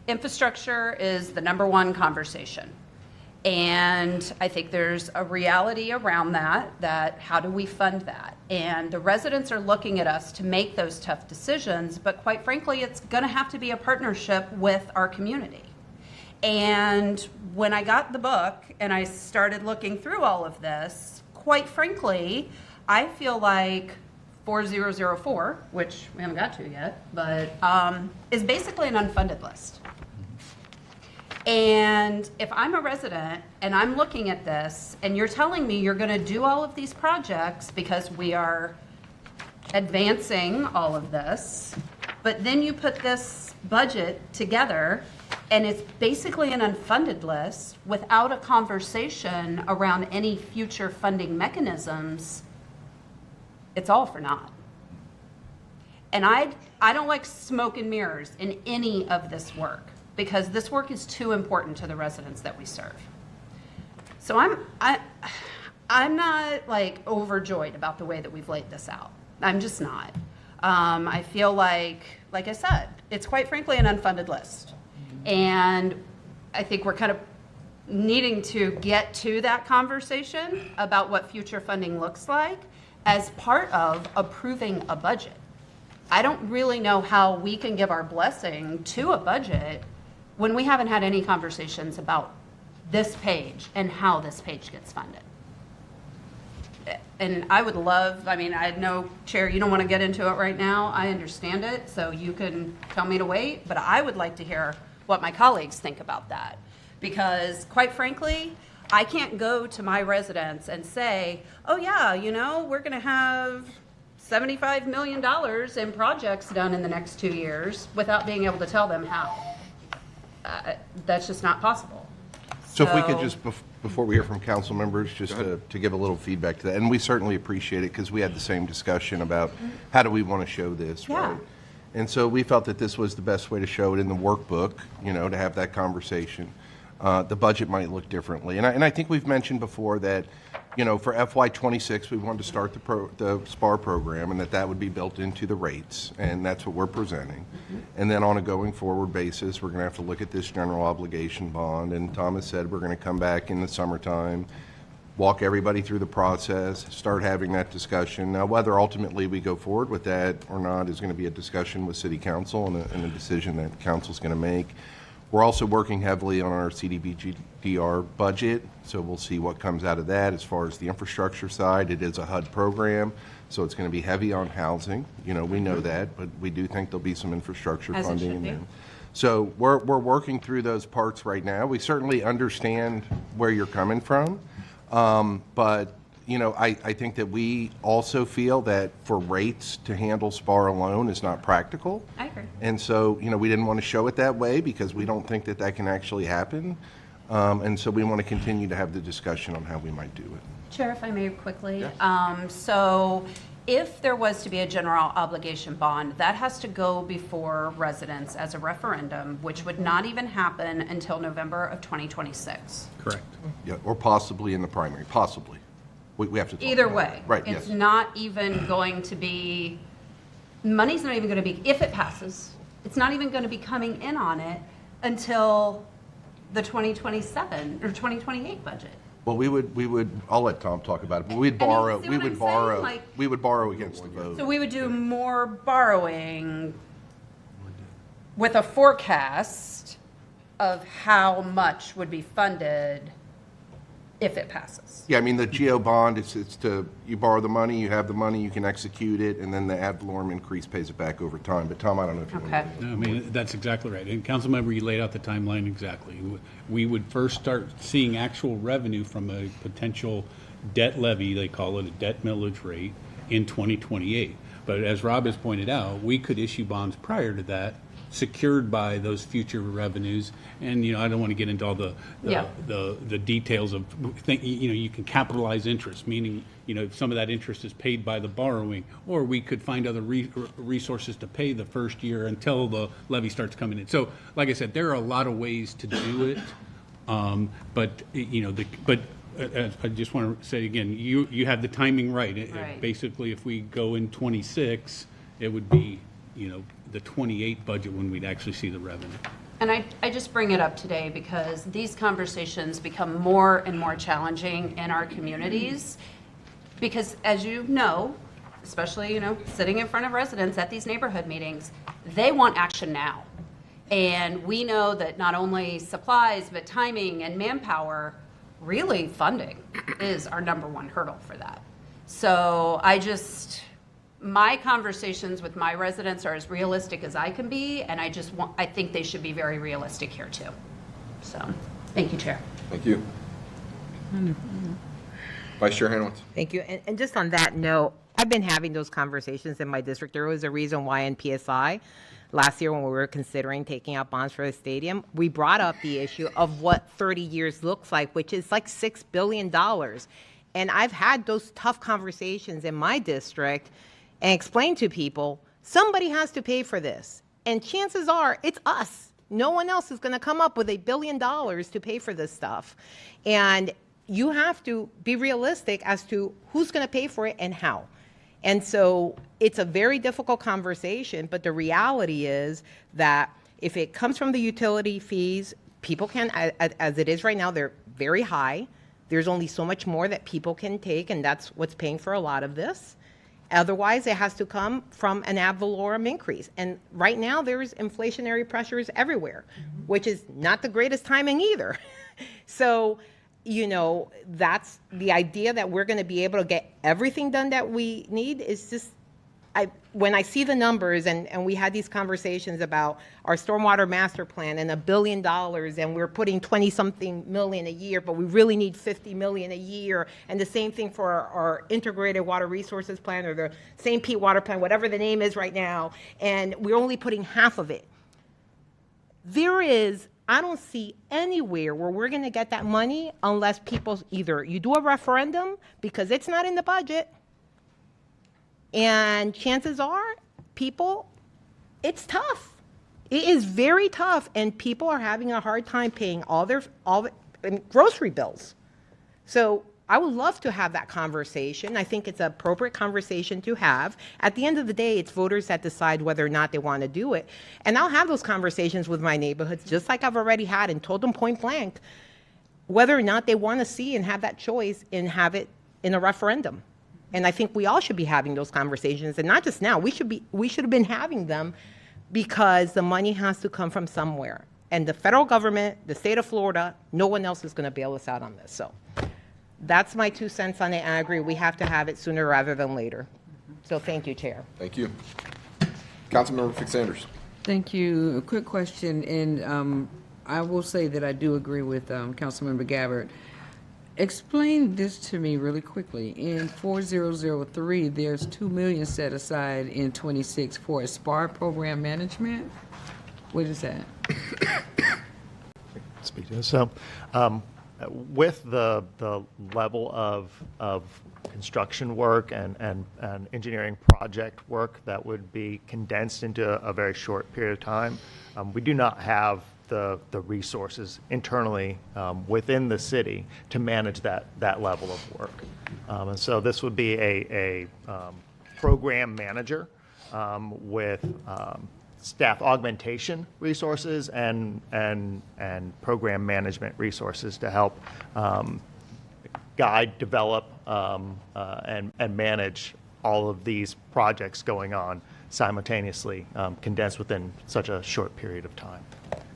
infrastructure is the #1 conversation. And I think there's a reality around that how do we fund that? And the residents are looking at us to make those tough decisions, but quite frankly, it's going to have to be a partnership with our community. And when I got the book and I started looking through all of this, quite frankly, I feel like 4004, which we haven't got to yet, but is basically an unfunded list. And if I'm a resident and I'm looking at this and you're telling me you're going to do all of these projects because we are advancing all of this, but then you put this budget together and it's basically an unfunded list without a conversation around any future funding mechanisms, it's all for naught. And I don't like smoke and mirrors in any of this work, because this work is too important to the residents that we serve. So I'm not overjoyed about the way that we've laid this out. I'm just not. I feel like I said, it's quite frankly an unfunded list. And I think we're kind of needing to get to that conversation about what future funding looks like as part of approving a budget. I don't really know how we can give our blessing to a budget when we haven't had any conversations about this page and how this page gets funded. And I would love, I know, Chair, you don't want to get into it right now. I understand it, so you can tell me to wait, but I would like to hear what my colleagues think about that. Because quite frankly, I can't go to my residents and say, oh yeah, we're going to have $75 million in projects done in the next 2 years without being able to tell them how. That's just not possible. So if we could just, before we hear from council members, just to give a little feedback to that, and we certainly appreciate it because we had the same discussion about how do we want to show this, Yeah. right? And so we felt that this was the best way to show it in the workbook, you know, to have that conversation. The budget might look differently. And I think we've mentioned before that, you know, for FY26, we wanted to start the SPAR program and that would be built into the rates. And that's what we're presenting. And then on a going forward basis, we're going to have to look at this general obligation bond. And Thomas said we're going to come back in the summertime, walk everybody through the process, start having that discussion. Now, whether ultimately we go forward with that or not is going to be a discussion with City Council and a decision that Council's going to make. We're also working heavily on our CDBG-DR budget, so we'll see what comes out of that. As far as the infrastructure side, it is a HUD program, so it's going to be heavy on housing. You know, we know that, but we do think there'll be some infrastructure As it funding should in be. there. So we're working through those parts right now. We certainly understand where you're coming from, but you know, I think that we also feel that for rates to handle SPAR alone is not practical. I agree. And so, you know, we didn't want to show it that way because we don't think that can actually happen. And so we want to continue to have the discussion on how we might do it. Chair, if I may quickly. So if there was to be a general obligation bond, that has to go before residents as a referendum, which would not even happen until November of 2026. Correct. Yeah, or possibly in the primary, possibly. We have to talk Either about way. it. Right, It's yes. not even going to be, money's not even going to be, if it passes, it's not even going to be coming in on it until the 2027 or 2028 budget. Well, we would, I'll let Tom talk about it, but we'd I mean, borrow, see we what would I'm saying? borrow, Like- we would borrow against the vote. So we would do more borrowing with a forecast of how much would be funded if it passes. Yeah, I mean, the GO bond, it's to, you borrow the money, you have the money, you can execute it, and then the ad valorem increase pays it back over time. But Tom, I don't know if you want Okay. No, I mean, that's exactly right. And Councilmember, you laid out the timeline exactly. We would first start seeing actual revenue from a potential debt levy, they call it a debt millage rate, in 2028. But as Rob has pointed out, we could issue bonds prior to that, secured by those future revenues. And, you know, I don't want to get into all the details of, you know, you can capitalize interest, meaning, you know, some of that interest is paid by the borrowing, or we could find other resources to pay the first year until the levy starts coming in. So, like I said, there are a lot of ways to do it. But, you know, I just want to say again, you have the timing right. Right. Basically, if we go in 26, it would be, you know, the 28 budget when we'd actually see the revenue. And I just bring it up today because these conversations become more and more challenging in our communities. Because as you know, especially, you know, sitting in front of residents at these neighborhood meetings, they want action now. And we know that not only supplies, but timing and manpower, really funding is our #1 hurdle for that. So my conversations with my residents are as realistic as I can be, and I think they should be very realistic here too. So, thank you, Chair. Thank you. Vice Chair Hanwitz. Thank you. And just on that note, I've been having those conversations in my district. There was a reason why in PSI last year when we were considering taking out bonds for the stadium, we brought up the issue of what 30 years looks like, which is like $6 billion. And I've had those tough conversations in my district and explained to people, somebody has to pay for this. And chances are it's us. No one else is going to come up with $1 billion to pay for this stuff. And you have to be realistic as to who's going to pay for it and how. And so it's a very difficult conversation, but the reality is that if it comes from the utility fees, people can, as it is right now, they're very high. There's only so much more that people can take, and that's what's paying for a lot of this. Otherwise, it has to come from an ad valorem increase. And right now, there's inflationary pressures everywhere, which is not the greatest timing either. So, you know, that's the idea that we're going to be able to get everything done that we need is just, when I see the numbers, and we had these conversations about our stormwater master plan and $1 billion, and we're putting 20-something million a year, but we really need 50 million a year, and the same thing for our integrated water resources plan or the St. Pete water plan, whatever the name is right now, and we're only putting half of it. I don't see anywhere where we're going to get that money unless people either you do a referendum because it's not in the budget, and chances are it's tough. It is very tough, and people are having a hard time paying all the grocery bills. So I would love to have that conversation. I think it's an appropriate conversation to have. At the end of the day, it's voters that decide whether or not they want to do it. And I'll have those conversations with my neighborhoods, just like I've already had and told them point blank, whether or not they want to see and have that choice and have it in a referendum. And I think we all should be having those conversations, and not just now. We should have been having them because the money has to come from somewhere. And the federal government, the state of Florida, no one else is going to bail us out on this. So that's my 2 cents on it, and I agree we have to have it sooner rather than later. So thank you, Chair. Thank you. Councilmember Fix-Sanders. Thank you. A quick question, and I will say that I do agree with Councilmember Gabbard. Explain this to me really quickly. In 4003, there's $2 million set aside in 26 for a SPAR program management. What is that? Speak to this. So, with the level of construction work and engineering project work that would be condensed into a very short period of time, we do not have the resources internally within the city to manage that level of work. And so this would be a program manager with staff augmentation resources and program management resources to help guide, develop, and manage all of these projects going on simultaneously, condensed within such a short period of time.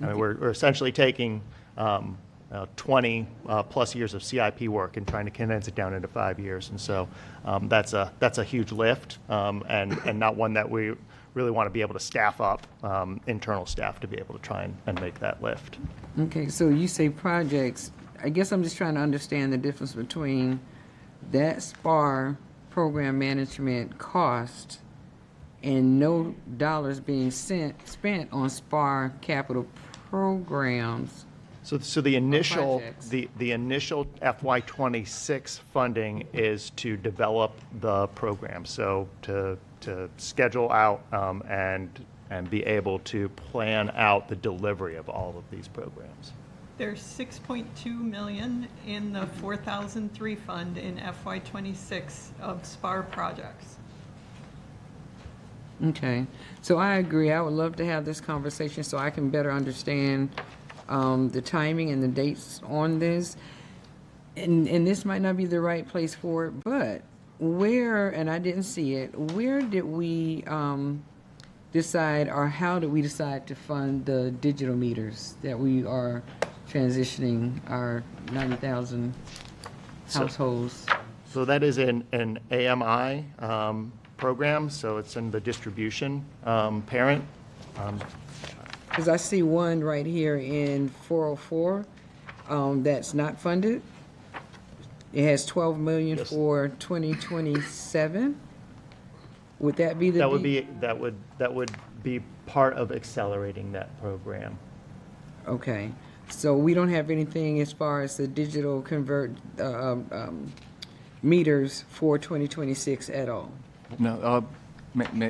I mean, we're essentially taking 20 plus years of CIP work and trying to condense it down into 5 years, and so that's a huge lift, and not one that we really want to be able to staff up internal staff to be able to try and make that lift. Okay, so you say projects. I guess I'm just trying to understand the difference between that SPAR program management cost and no dollars being spent on SPAR capital programs. So the initial FY26 funding is to develop the program. So to schedule out and be able to plan out the delivery of all of these programs. There's 6.2 million in the 4003 fund in FY26 of SPAR projects. Okay, so I agree. I would love to have this conversation so I can better understand the timing and the dates on this. And this might not be the right place for it, but where, and I didn't see it, where did we decide, or how did we decide to fund the digital meters that we are transitioning our 90,000 households? So that is an AMI program, so it's in the distribution parent. Because I see one right here in 404 that's not funded. It has 12 million for 2027. Would that be the? That would be part of accelerating that program. Okay, so we don't have anything as far as the digital convert meters for 2026 at all. No,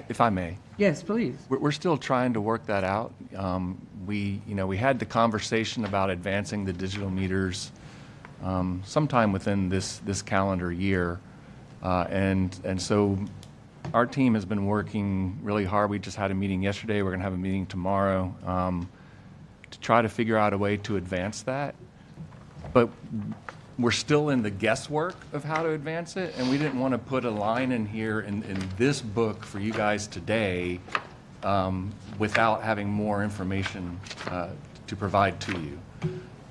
if I may. Yes, please. We're still trying to work that out. We had the conversation about advancing the digital meters sometime within this calendar year, and so our team has been working really hard. We just had a meeting yesterday. We're going to have a meeting tomorrow to try to figure out a way to advance that. But we're still in the guesswork of how to advance it, and we didn't want to put a line in here in this book for you guys today without having more information to provide to you.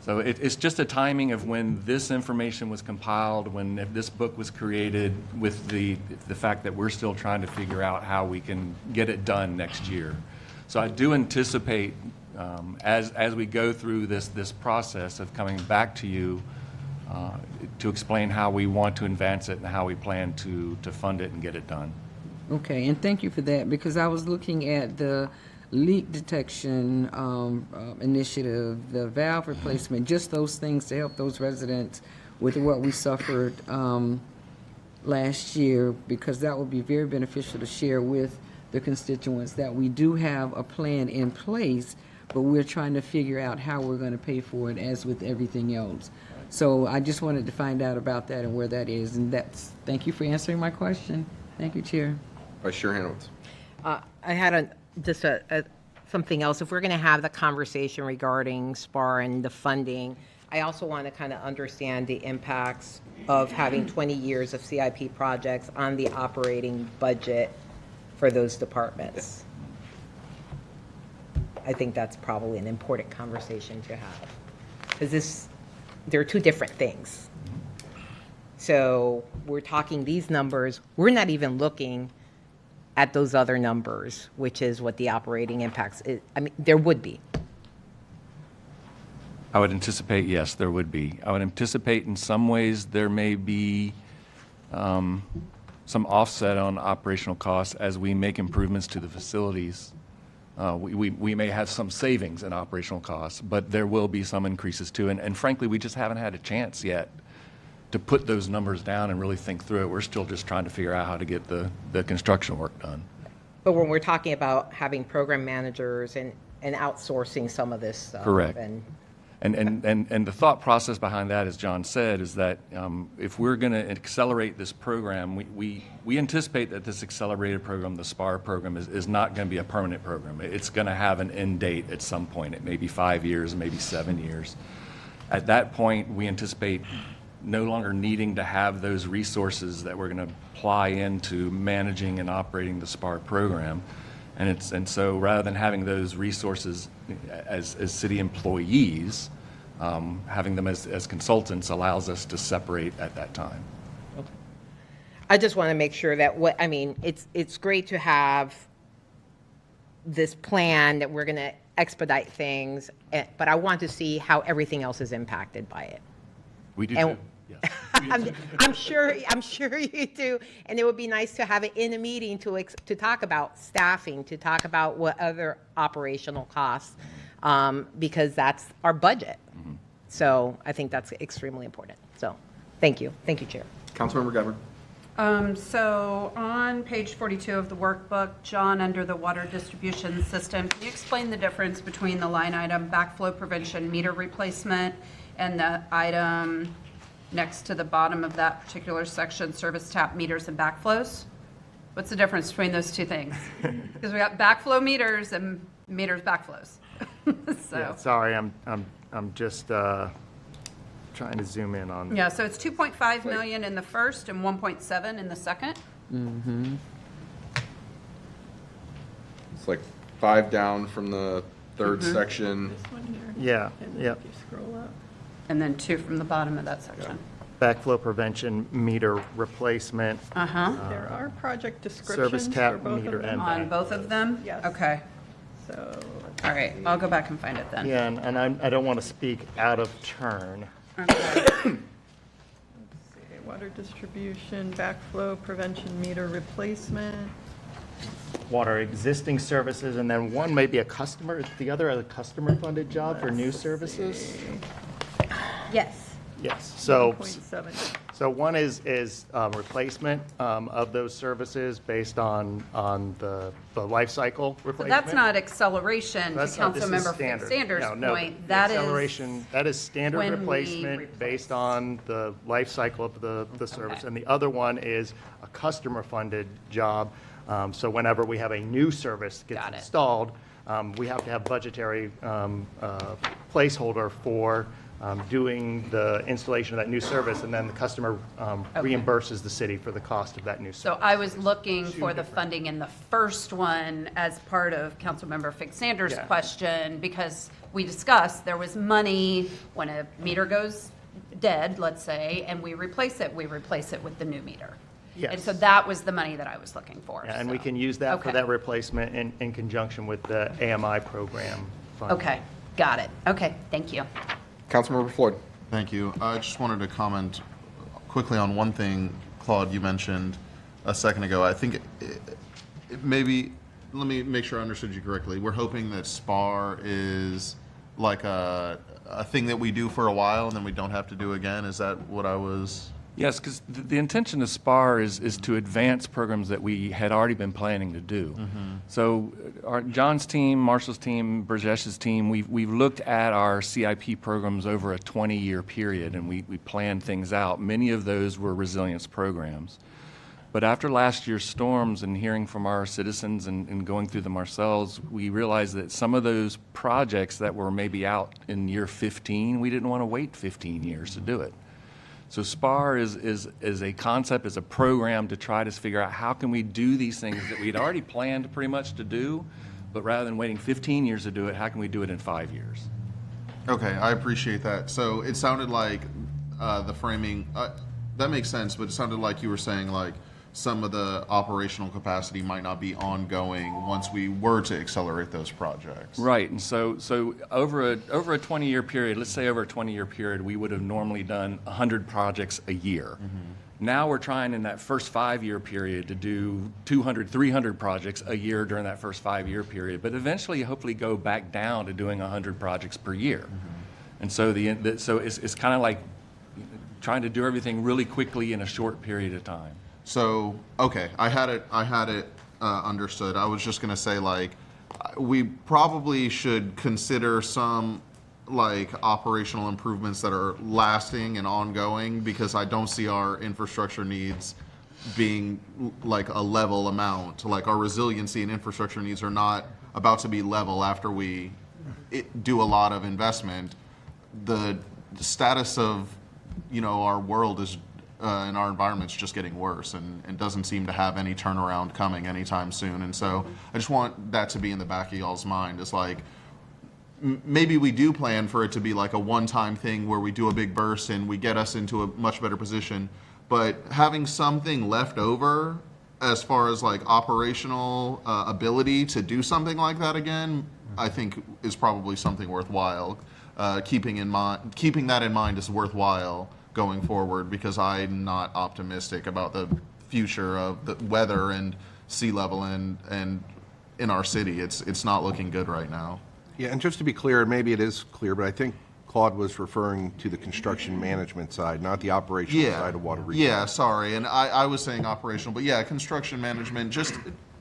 So it's just a timing of when this information was compiled, when this book was created, with the fact that we're still trying to figure out how we can get it done next year. So I do anticipate, as we go through this process of coming back to you to explain how we want to advance it and how we plan to fund it and get it done. Okay, and thank you for that, because I was looking at the leak detection initiative, the valve replacement, just those things to help those residents with what we suffered last year, because that would be very beneficial to share with the constituents, that we do have a plan in place, but we're trying to figure out how we're going to pay for it, as with everything else. So I just wanted to find out about that and where that is, and thank you for answering my question. Thank you, Chair. Vice Chair Hanowitz. I had something else. If we're going to have the conversation regarding SPAR and the funding, I also want to kind of understand the impacts of having 20 years of CIP projects on the operating budget for those departments. I think that's probably an important conversation to have, because they're two different things. So we're talking these numbers, we're not even looking at those other numbers, which is what the operating impacts is. I mean, there would be. I would anticipate, yes, there would be. I would anticipate in some ways there may be some offset on operational costs as we make improvements to the facilities. We may have some savings in operational costs, but there will be some increases too. And frankly, we just haven't had a chance yet to put those numbers down and really think through it. We're still just trying to figure out how to get the construction work done. But when we're talking about having program managers and outsourcing some of this stuff. Correct. And the thought process behind that, as John said, is that if we're going to accelerate this program, we anticipate that this accelerated program, the SPAR program, is not going to be a permanent program. It's going to have an end date at some point. It may be 5 years, maybe 7 years. At that point, we anticipate no longer needing to have those resources that we're going to apply into managing and operating the SPAR program. And so rather than having those resources as city employees, having them as consultants allows us to separate at that time. Okay. I just want to make sure that it's great to have this plan that we're going to expedite things, but I want to see how everything else is impacted by it. We do too. Yes. I'm sure you do, and it would be nice to have it in a meeting to talk about staffing, to talk about what other operational costs, because that's our budget. Mm-hmm. So I think that's extremely important. So thank you, Chair. Councilmember Geber. So on page 42 of the workbook, John, under the water distribution system, can you explain the difference between the line item backflow prevention meter replacement and the item next to the bottom of that particular section, service tap meters and backflows? What's the difference between those two things? Because we got backflow meters and meters backflows. So. Yeah, sorry, I'm just trying to zoom in on. Yeah, so it's 2.5 million in the first and 1.7 in the second. Mm-hmm. It's like 5 down from the third section. This one here. Yeah, And then yep. if you scroll up. And then 2 from the bottom of that section. Backflow prevention meter replacement. Uh-huh. There are project Service descriptions tap for both meter of them. and On both of them? Yes. Okay. So, All right, I'll go back and find it then. Yeah, and I don't want to speak out of turn. Okay. let's see, water distribution, backflow prevention meter replacement. Water existing services, and then one may be a customer, the other is a customer-funded job for new services? Yes. Yes, so 1.7. So one is replacement of those services based on the life cycle So replacement. that's not acceleration to This is Councilmember standard. Sanders' No, point. the That is acceleration, that is standard when we replacement replace. based on the life cycle of the service. And the other one is a customer-funded job. So whenever we have a new service gets installed, we have to have budgetary placeholder for doing the installation of that new service, and then the customer reimburses the city for the cost of that new So service. I was looking for the funding in the first one as part of Councilmember Fix Sanders' Yeah. question, because we discussed there was money when a meter goes dead, let's say, and we replace it with the new meter. Yes. And so that was the money that I was looking for. Yeah, and we so. can use that for Okay. that replacement in conjunction with the AMI program fund. Okay, got it. Okay, thank you. Councilmember Floyd. Thank you. I just wanted to comment quickly on one thing, Claude, you mentioned a second ago. I think maybe, let me make sure I understood you correctly. We're hoping that SPAR is like a thing that we do for a while and then we don't have to do again. Is that what I was? Yes, because the intention of SPAR is to advance programs that we had already been planning to do. So John's team, Marshall's team, Burjesh's team, we've looked at our CIP programs over a 20-year period, and we planned things out. Many of those were resilience programs. But after last year's storms and hearing from our citizens and going through them ourselves, we realized that some of those projects that were maybe out in year 15, we didn't want to wait 15 years to do it. So SPAR is a concept, is a program to try to figure out how can we do these things that we'd already planned pretty much to do, but rather than waiting 15 years to do it, how can we do it in 5 years? Okay, I appreciate that. So it sounded like the framing, that makes sense, but it sounded like you were saying like some of the operational capacity might not be ongoing once we were to accelerate those projects. Right, and so over a 20-year period, let's say over a 20-year period, we would have normally done 100 projects a year. Now we're trying in that first 5-year period to do 200, 300 projects a year during that first 5-year period, but eventually hopefully go back down to doing 100 projects per year. And so so it's kind of like trying to do everything really quickly in a short period of time. So, okay, I had it understood. I was just gonna say, like, we probably should consider some, like, operational improvements that are lasting and ongoing, because I don't see our infrastructure needs being like a level amount. Like, our resiliency and infrastructure needs are not about to be level after we do a lot of investment. The status of, our world is and our environment's just getting worse and doesn't seem to have any turnaround coming anytime soon. And so I just want that to be in the back of y'all's mind. It's like, maybe we do plan for it to be like a one-time thing where we do a big burst and we get us into a much better position, but having something left over as far as like operational ability to do something like that again, I think is probably something worthwhile. Keeping that in mind is worthwhile going forward, because I'm not optimistic about the future of the weather and sea level and in our city. It's not looking good right now. Yeah, and just to be clear, maybe it is clear, but I think Claude was referring to the construction management side, not the operational side of water resources. Yeah, sorry, and I was saying operational, but yeah, construction management, just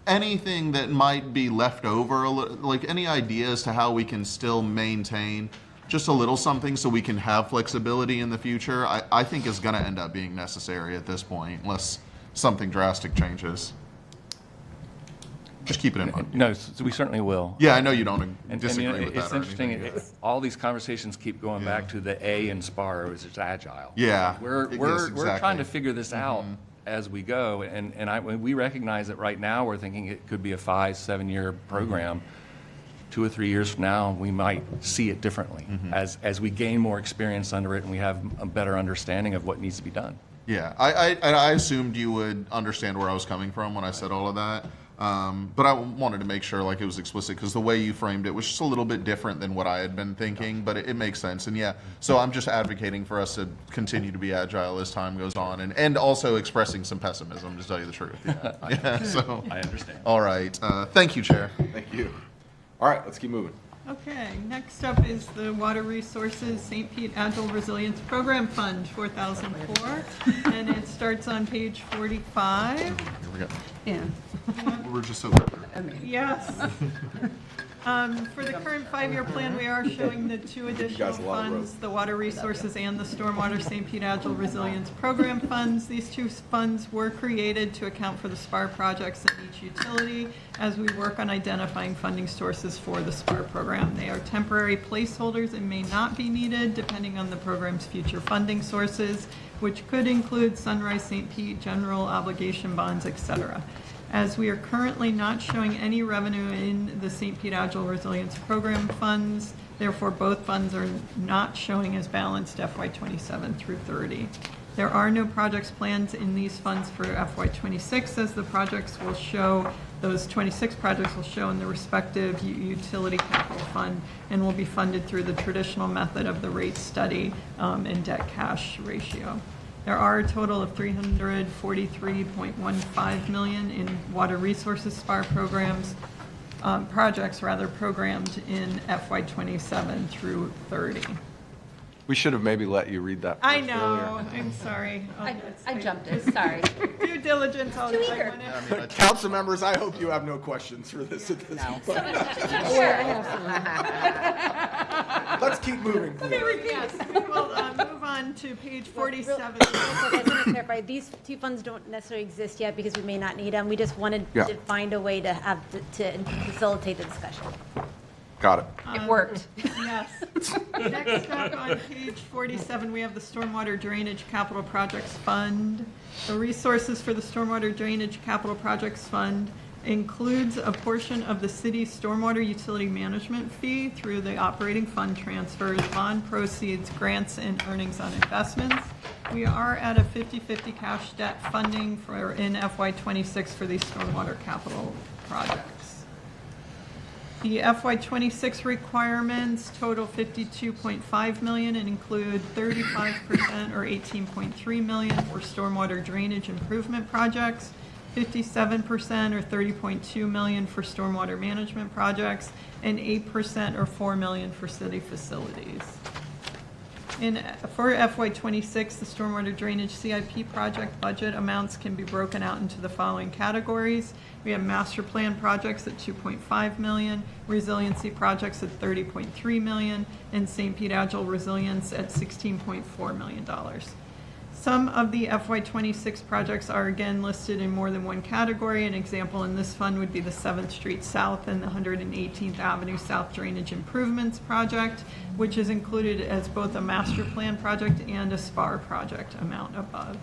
anything that might be left over, like any ideas to how we can still maintain just a little something so we can have flexibility in the future, I think is going to end up being necessary at this point, unless something drastic changes. Just keep it in mind. No, so we certainly will. Yeah, I know you don't disagree with that. It's interesting. All these conversations keep going back to the A in SPAR, which is agile. Yeah, we're trying to figure this out as we go, and we recognize that right now we're thinking it could be a 5-7 year program. 2 or 3 years from now, we might see it differently as we gain more experience under it and we have a better understanding of what needs to be done. Yeah, I assumed you would understand where I was coming from when I said all of that. But I wanted to make sure like it was explicit, because the way you framed it was just a little bit different than what I had been thinking, but it makes sense. And yeah, so I'm just advocating for us to continue to be agile as time goes on, and also expressing some pessimism, to tell you the truth. Yeah, so I understand. All right. Thank you, Chair. Thank you. All right, let's keep moving. Okay, next up is the Water Resources St. Pete Agile Resilience Program Fund, 4004, and it starts on page 45. Here we go. Yeah. We're just so Yes. For the current 5-year plan, we are showing the two additional funds, the Water Resources and the Stormwater St. Pete Agile Resilience Program funds. These two funds were created to account for the SPAR projects in each utility as we work on identifying funding sources for the SPAR program. They are temporary placeholders and may not be needed depending on the program's future funding sources, which could include Sunrise St. Pete, general obligation bonds, etc. As we are currently not showing any revenue in the St. Pete Agile Resilience Program funds, therefore both funds are not showing as balanced FY27 through 30. There are no projects planned in these funds for FY26 as the projects will show, those 26 projects will show in the respective utility capital fund and will be funded through the traditional method of the rate study and debt cash ratio. There are a total of $343.15 million in water resources SPAR programs, projects programmed in FY27 through 30. We should have maybe let you read that I first know, earlier. I'm sorry. I jumped it, sorry. Due diligence, I'll Too eager. Council members, I hope you have no questions for this at this point. Let's keep moving, please. Yes, we'll move on to page 47. I just want to clarify, these two funds don't necessarily exist yet because we may not need them. We just wanted to find a way to have to facilitate the discussion. Got it. It worked. Yes. Next up on page 47, we have the Stormwater Drainage Capital Projects Fund. The resources for the Stormwater Drainage Capital Projects Fund includes a portion of the city's stormwater utility management fee through the operating fund transfers, bond proceeds, grants, and earnings on investments. We are at a 50-50 cash debt funding for in FY26 for these stormwater capital projects. The FY26 requirements total $52.5 million and include 35% or $18.3 million for stormwater drainage improvement projects, 57% or $30.2 million for stormwater management projects, and 8% or $4 million for city facilities. For FY26, the stormwater drainage CIP project budget amounts can be broken out into the following categories. We have master plan projects at $2.5 million, resiliency projects at $30.3 million, and St. Pete Agile Resilience at $16.4 million. Some of the FY26 projects are again listed in more than one category. An example in this fund would be the 7th Street South and the 118th Avenue South Drainage Improvements Project, which is included as both a master plan project and a SPAR project amount above.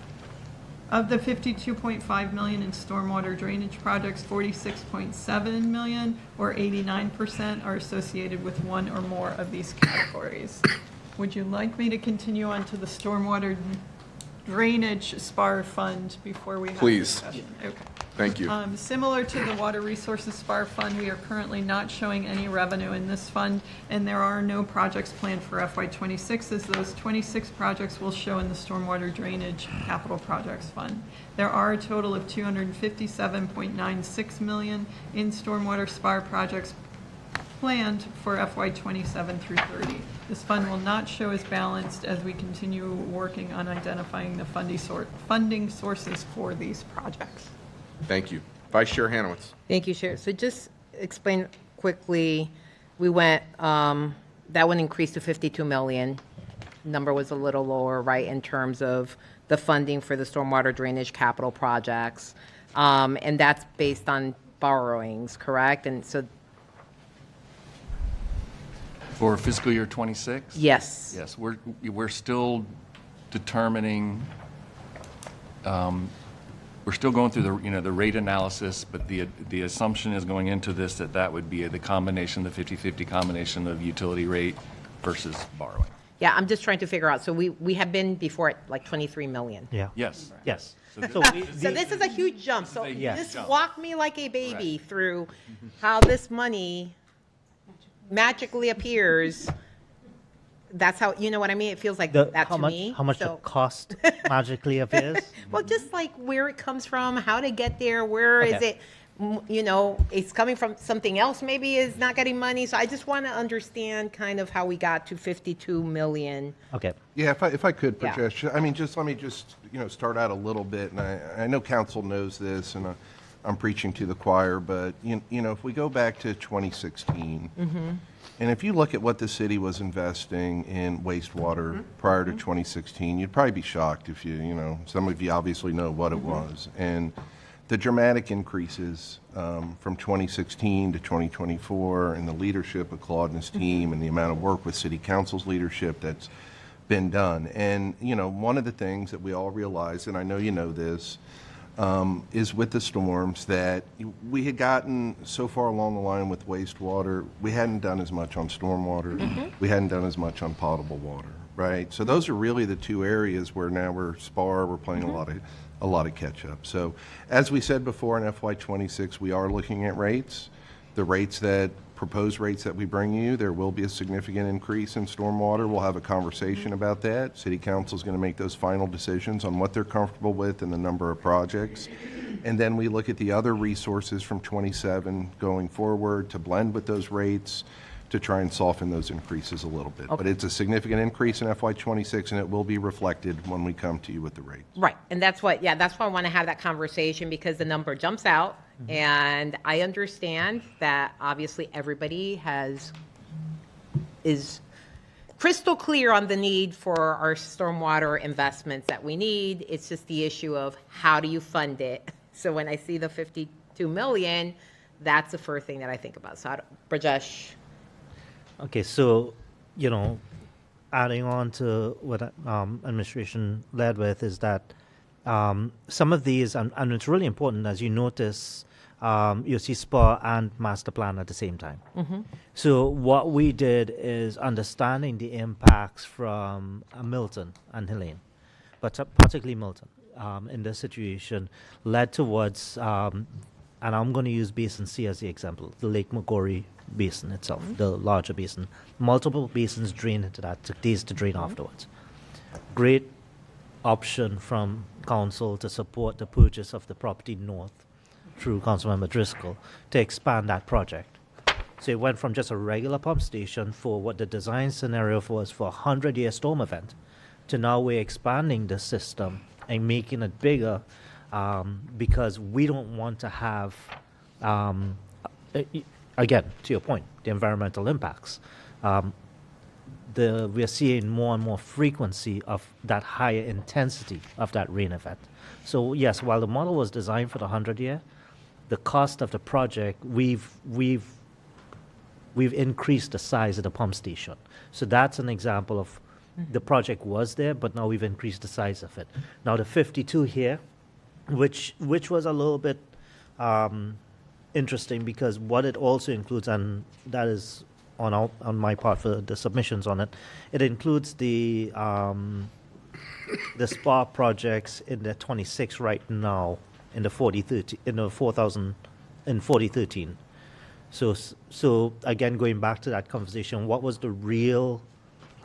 Of the $52.5 million in stormwater drainage projects, $46.7 million or 89% are associated with one or more of these categories. Would you like me to continue on to the stormwater drainage SPAR fund before we have Please. discussion? Okay. Thank you. Similar to the Water Resources SPAR Fund, we are currently not showing any revenue in this fund, and there are no projects planned for FY26, as those 26 projects will show in the Stormwater Drainage Capital Projects Fund. There are a total of $257.96 million in stormwater SPAR projects planned for FY27 through 30. This fund will not show as balanced as we continue working on identifying the funding sources for these projects. Thank you. Vice Chair Hanowitz. Thank you, Chair. So just explain quickly, we went, that one increased to 52 million. Number was a little lower, right, in terms of the funding for the stormwater drainage capital projects. And that's based on borrowings, correct? And so For fiscal year '26? Yes. Yes, we're still determining, we're still going through the rate analysis, but the assumption is going into this that would be the combination, the 50-50 combination of utility rate versus borrowing. Yeah, I'm just trying to figure out. So we have been before at like 23 million. Yeah. Yes. Yes. So this is a huge jump. So Yes. just walk me like a baby through how this money magically appears. That's how, you know what I mean? It feels like that how to much, me. How much So- the cost magically appears? Well, just like where it comes from, how to get there, where is Okay. it, you know, it's coming from something else maybe is not getting money. So I just want to understand kind of how we got to 52 million. Okay. Yeah, if I could, Yeah. Patricia, I mean, let me start out a little bit, and I know council knows this, and I'm preaching to the choir, but if we go back to 2016, and if you look at what the city was investing in wastewater prior to 2016, you'd probably be shocked if some of you obviously know what it was. And the dramatic increases from 2016 to 2024 and the leadership of Claude and his team and the amount of work with city council's leadership that's been done. And, one of the things that we all realize, and I know you know this, is with the storms that we had gotten so far along the line with wastewater, we hadn't done as much on stormwater, we hadn't done as much on potable water, right? So those are really the two areas where now we're playing a lot of catch up. So as we said before in FY26, we are looking at rates. The proposed rates that we bring you, there will be a significant increase in stormwater. We'll have a conversation about that. City Council is going to make those final decisions on what they're comfortable with and the number of projects. And then we look at the other resources from 27 going forward to blend with those rates to try and soften those increases a little bit. But it's a significant increase in FY26, and it will be reflected when we come to you with the rates. Right, and that's why I want to have that conversation, because the number jumps out, and I understand that obviously everybody is crystal clear on the need for our stormwater investments that we need. It's just the issue of how do you fund it? So when I see the 52 million, that's the first thing that I think about. So Brajesh. Okay, so, adding on to what administration led with is that some of these, and it's really important, as you notice, you see SPA and master plan at the same time. So what we did is understanding the impacts from Milton and Helene, but particularly Milton, in this situation, led towards, and I'm going to use Basin C as the example, the Lake Magori basin itself, the larger basin. Multiple basins drain into that, took days to drain afterwards. Great option from council to support the purchase of the property north through Councilmember Driscoll to expand that project. So it went from just a regular pump station for what the design scenario was for a 100-year storm event to now we're expanding the system and making it bigger because we don't want to have again, to your point, the environmental impacts. We are seeing more and more frequency of that higher intensity of that rain event. So yes, while the model was designed for the 100-year, the cost of the project, we've increased the size of the pump station. So that's an example of the project was there, but now we've increased the size of it. Now the 52 here, which was a little bit interesting, because what it also includes, and that is on my part for the submissions on it, it includes the SPA projects in the 26 right now in the 4013. So again, going back to that conversation, what was the real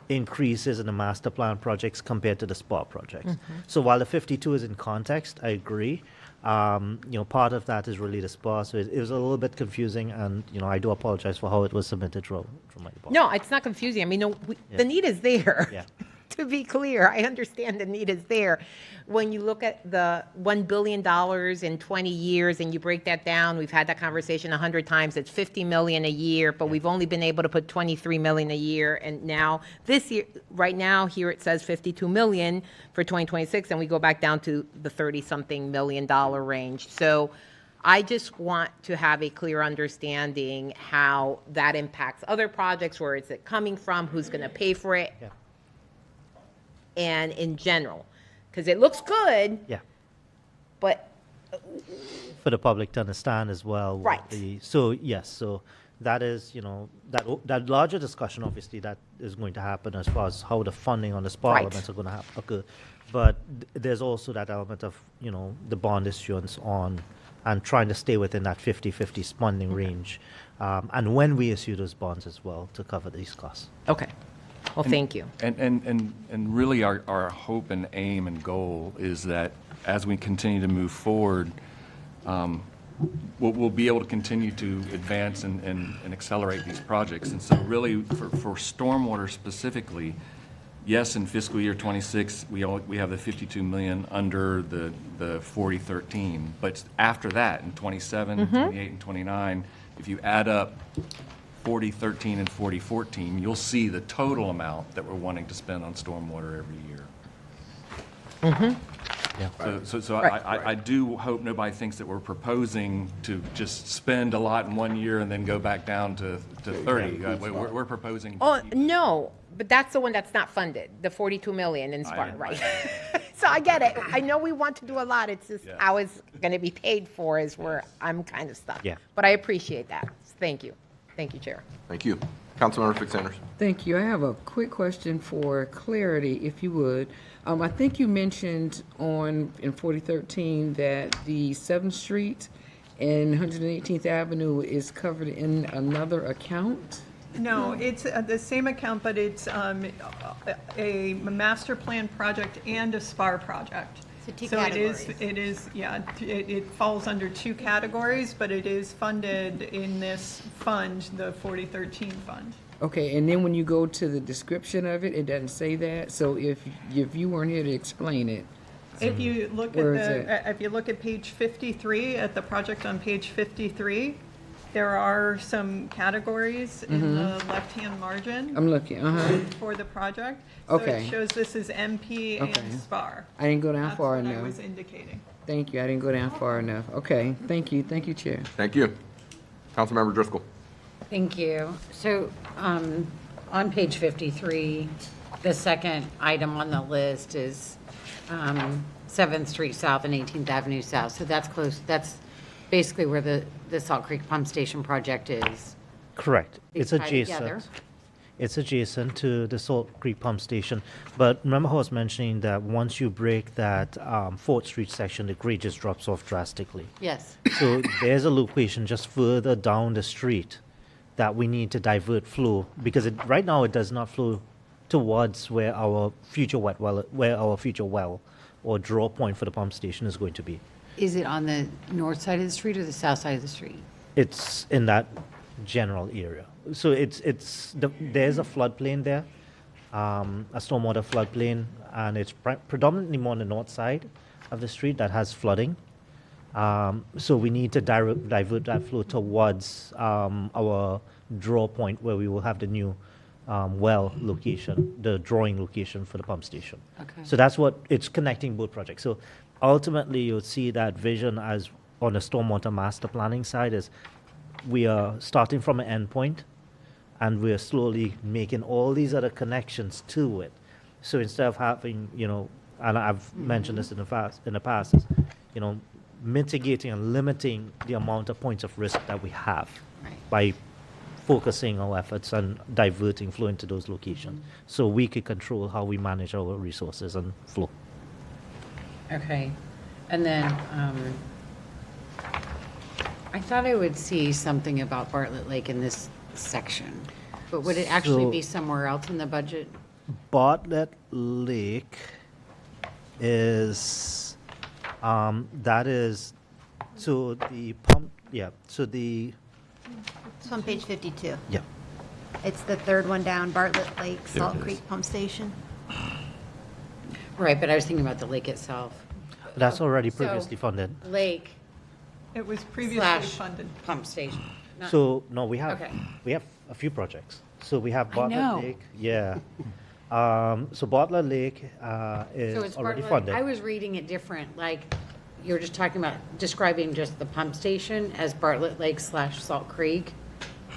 increases in the master plan projects compared to the SPA projects? So while the 52 is in context, I agree. Part of that is really the SPA, so it was a little bit confusing, and I do apologize for how it was submitted from my part. No, it's not confusing. I mean, the need is there. Yeah. To be clear, I understand the need is there. When you look at the $1 billion in 20 years and you break that down, we've had that conversation 100 times, it's $50 million a year, but we've only been able to put $23 million a year. And now, this year, right now, here it says $52 million for 2026, and we go back down to the 30-something million dollar range. So I just want to have a clear understanding how that impacts other projects, where is it coming from, who's going to pay for it. Yeah. And in general, because it looks good. Yeah. But for the public to understand as well. Right. So that is, that larger discussion, obviously, that is going to happen as far as how the funding on the SPA elements are going to occur. But there's also that element of, the bond issuance and trying to stay within that 50-50 funding range. And when we issue those bonds as well to cover these costs. Okay. Well, thank you. And really our hope and aim and goal is that as we continue to move forward, we'll be able to continue to advance and accelerate these projects. And so really for stormwater specifically, yes, in fiscal year '26, we have the 52 million under the 4013, but after that, in '27, '28, and '29, if you add up 4013 and 4014, you'll see the total amount that we're wanting to spend on stormwater every year. So I do hope nobody thinks that we're proposing to just spend a lot in one year and then go back down to 30. We're proposing. Oh, no, but that's the one that's not funded, the 42 million in SPAR, right? So I get it. I know we want to do a lot. It's just how it's going to be paid for is where I'm kind of stuck. Yeah. But I appreciate that. Thank you. Thank you, Chair. Thank you. Councilmember Fix-Sanders. Thank you. I have a quick question for clarity, if you would. I think you mentioned in 4013 that the 7th Street and 118th Avenue is covered in another account? No, it's the same account, but it's a master plan project and a SPAR project. So two So categories. it falls under two categories, but it is funded in this fund, the 4013 fund. Okay, and then when you go to the description of it, it doesn't say that. So if you weren't here to explain it, If you look Where is at if you look at page 53, at the project on page 53, there are some categories in the left-hand margin. I'm looking, For the project. Okay. So it shows this is MP Okay. and SPAR. I didn't go down far That's what I enough. was indicating. Thank you, I didn't go down far enough. Okay, thank you, Chair. Thank you. Councilmember Driscoll. Thank you. So, on page 53, the second item on the list is 7th Street South and 18th Avenue South. So that's close, that's basically where the Salt Creek Pump Station project is. Correct. It's tied together. adjacent. It's adjacent to the Salt Creek Pump Station. But remember how I was mentioning that once you break that 4th Street section, the grade just drops off drastically. Yes. So there's a location just further down the street that we need to divert flow because right now it does not flow towards where our future well or draw point for the pump station is going to be. Is it on the north side of the street or the south side of the street? It's in that general area. So there's a floodplain there, a stormwater floodplain, and it's predominantly more on the north side of the street that has flooding. So we need to divert that flow towards our draw point where we will have the new well location, the drawing location for the pump station. Okay. So that's what it's connecting both projects. So ultimately, you'll see that vision as on the stormwater master planning side is we are starting from an endpoint and we are slowly making all these other connections to it. So instead of having, and I've mentioned this in the past, is, mitigating and limiting the amount of points of risk that we have by focusing our efforts and diverting flow into those locations so we could control how we manage our resources and flow. Okay. And then I thought I would see something about Bartlett Lake in this section, but would it actually be somewhere else in the budget? Bartlett Lake is, that is, so the pump, so the. It's on page 52. Yeah. It's the third one down, Bartlett Lake, Salt Creek Pump Station. Right, but I was thinking about the lake itself. That's already So, previously funded. Lake It was previously slash funded. pump station. Not- So, no, we have Okay. a few projects. So we have I Bartlett know. Lake, so Bartlett Lake So is it's already Bartlett- funded. I was reading it different, like you were just talking about describing just the pump station as Bartlett Lake slash Salt Creek.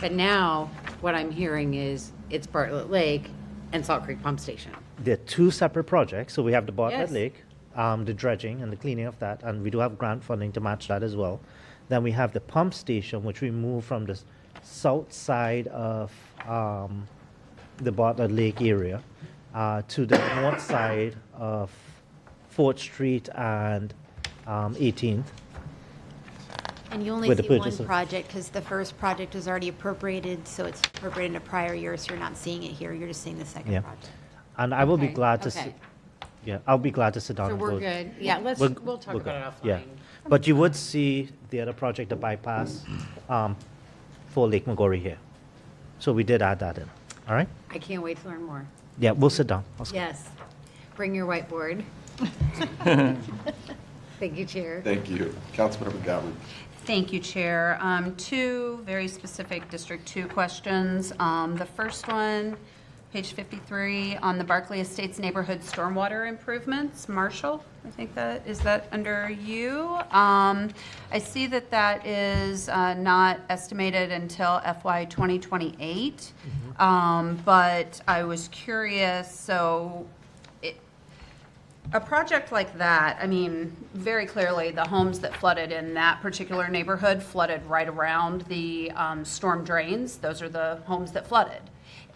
But now what I'm hearing is it's Bartlett Lake and Salt Creek Pump Station. They're two separate projects. So we have the Bartlett Yes. Lake, the dredging and the cleaning of that, and we do have grant funding to match that as well. Then we have the pump station, which we moved from the south side of the Bartlett Lake area to the north side of 4th Street and 18th. And you only With the see one purchase of- project because the first project was already appropriated, so it's appropriated in a prior year, so you're not seeing it here, you're just seeing the second Yeah. project. And I will be Okay, glad to, okay. I'll be glad to sit down So and we're go- good. Yeah, we'll talk we're about good. it Yeah. offline. But you would see the other project, the bypass, for Lake Magori here. So we did add that in, all right? I can't wait to learn more. Yeah, we'll sit down. Yes. Bring your whiteboard. Thank you, Chair. Thank you. Councilmember Galvin. Thank you, Chair. Two very specific District 2 questions. The first one, page 53, on the Barclay Estates neighborhood stormwater improvements. Marshall, I think is that under you? I see that that is not estimated until FY 2028, but I was curious, so a project like that, I mean, very clearly, the homes that flooded in that particular neighborhood flooded right around the storm drains. Those are the homes that flooded.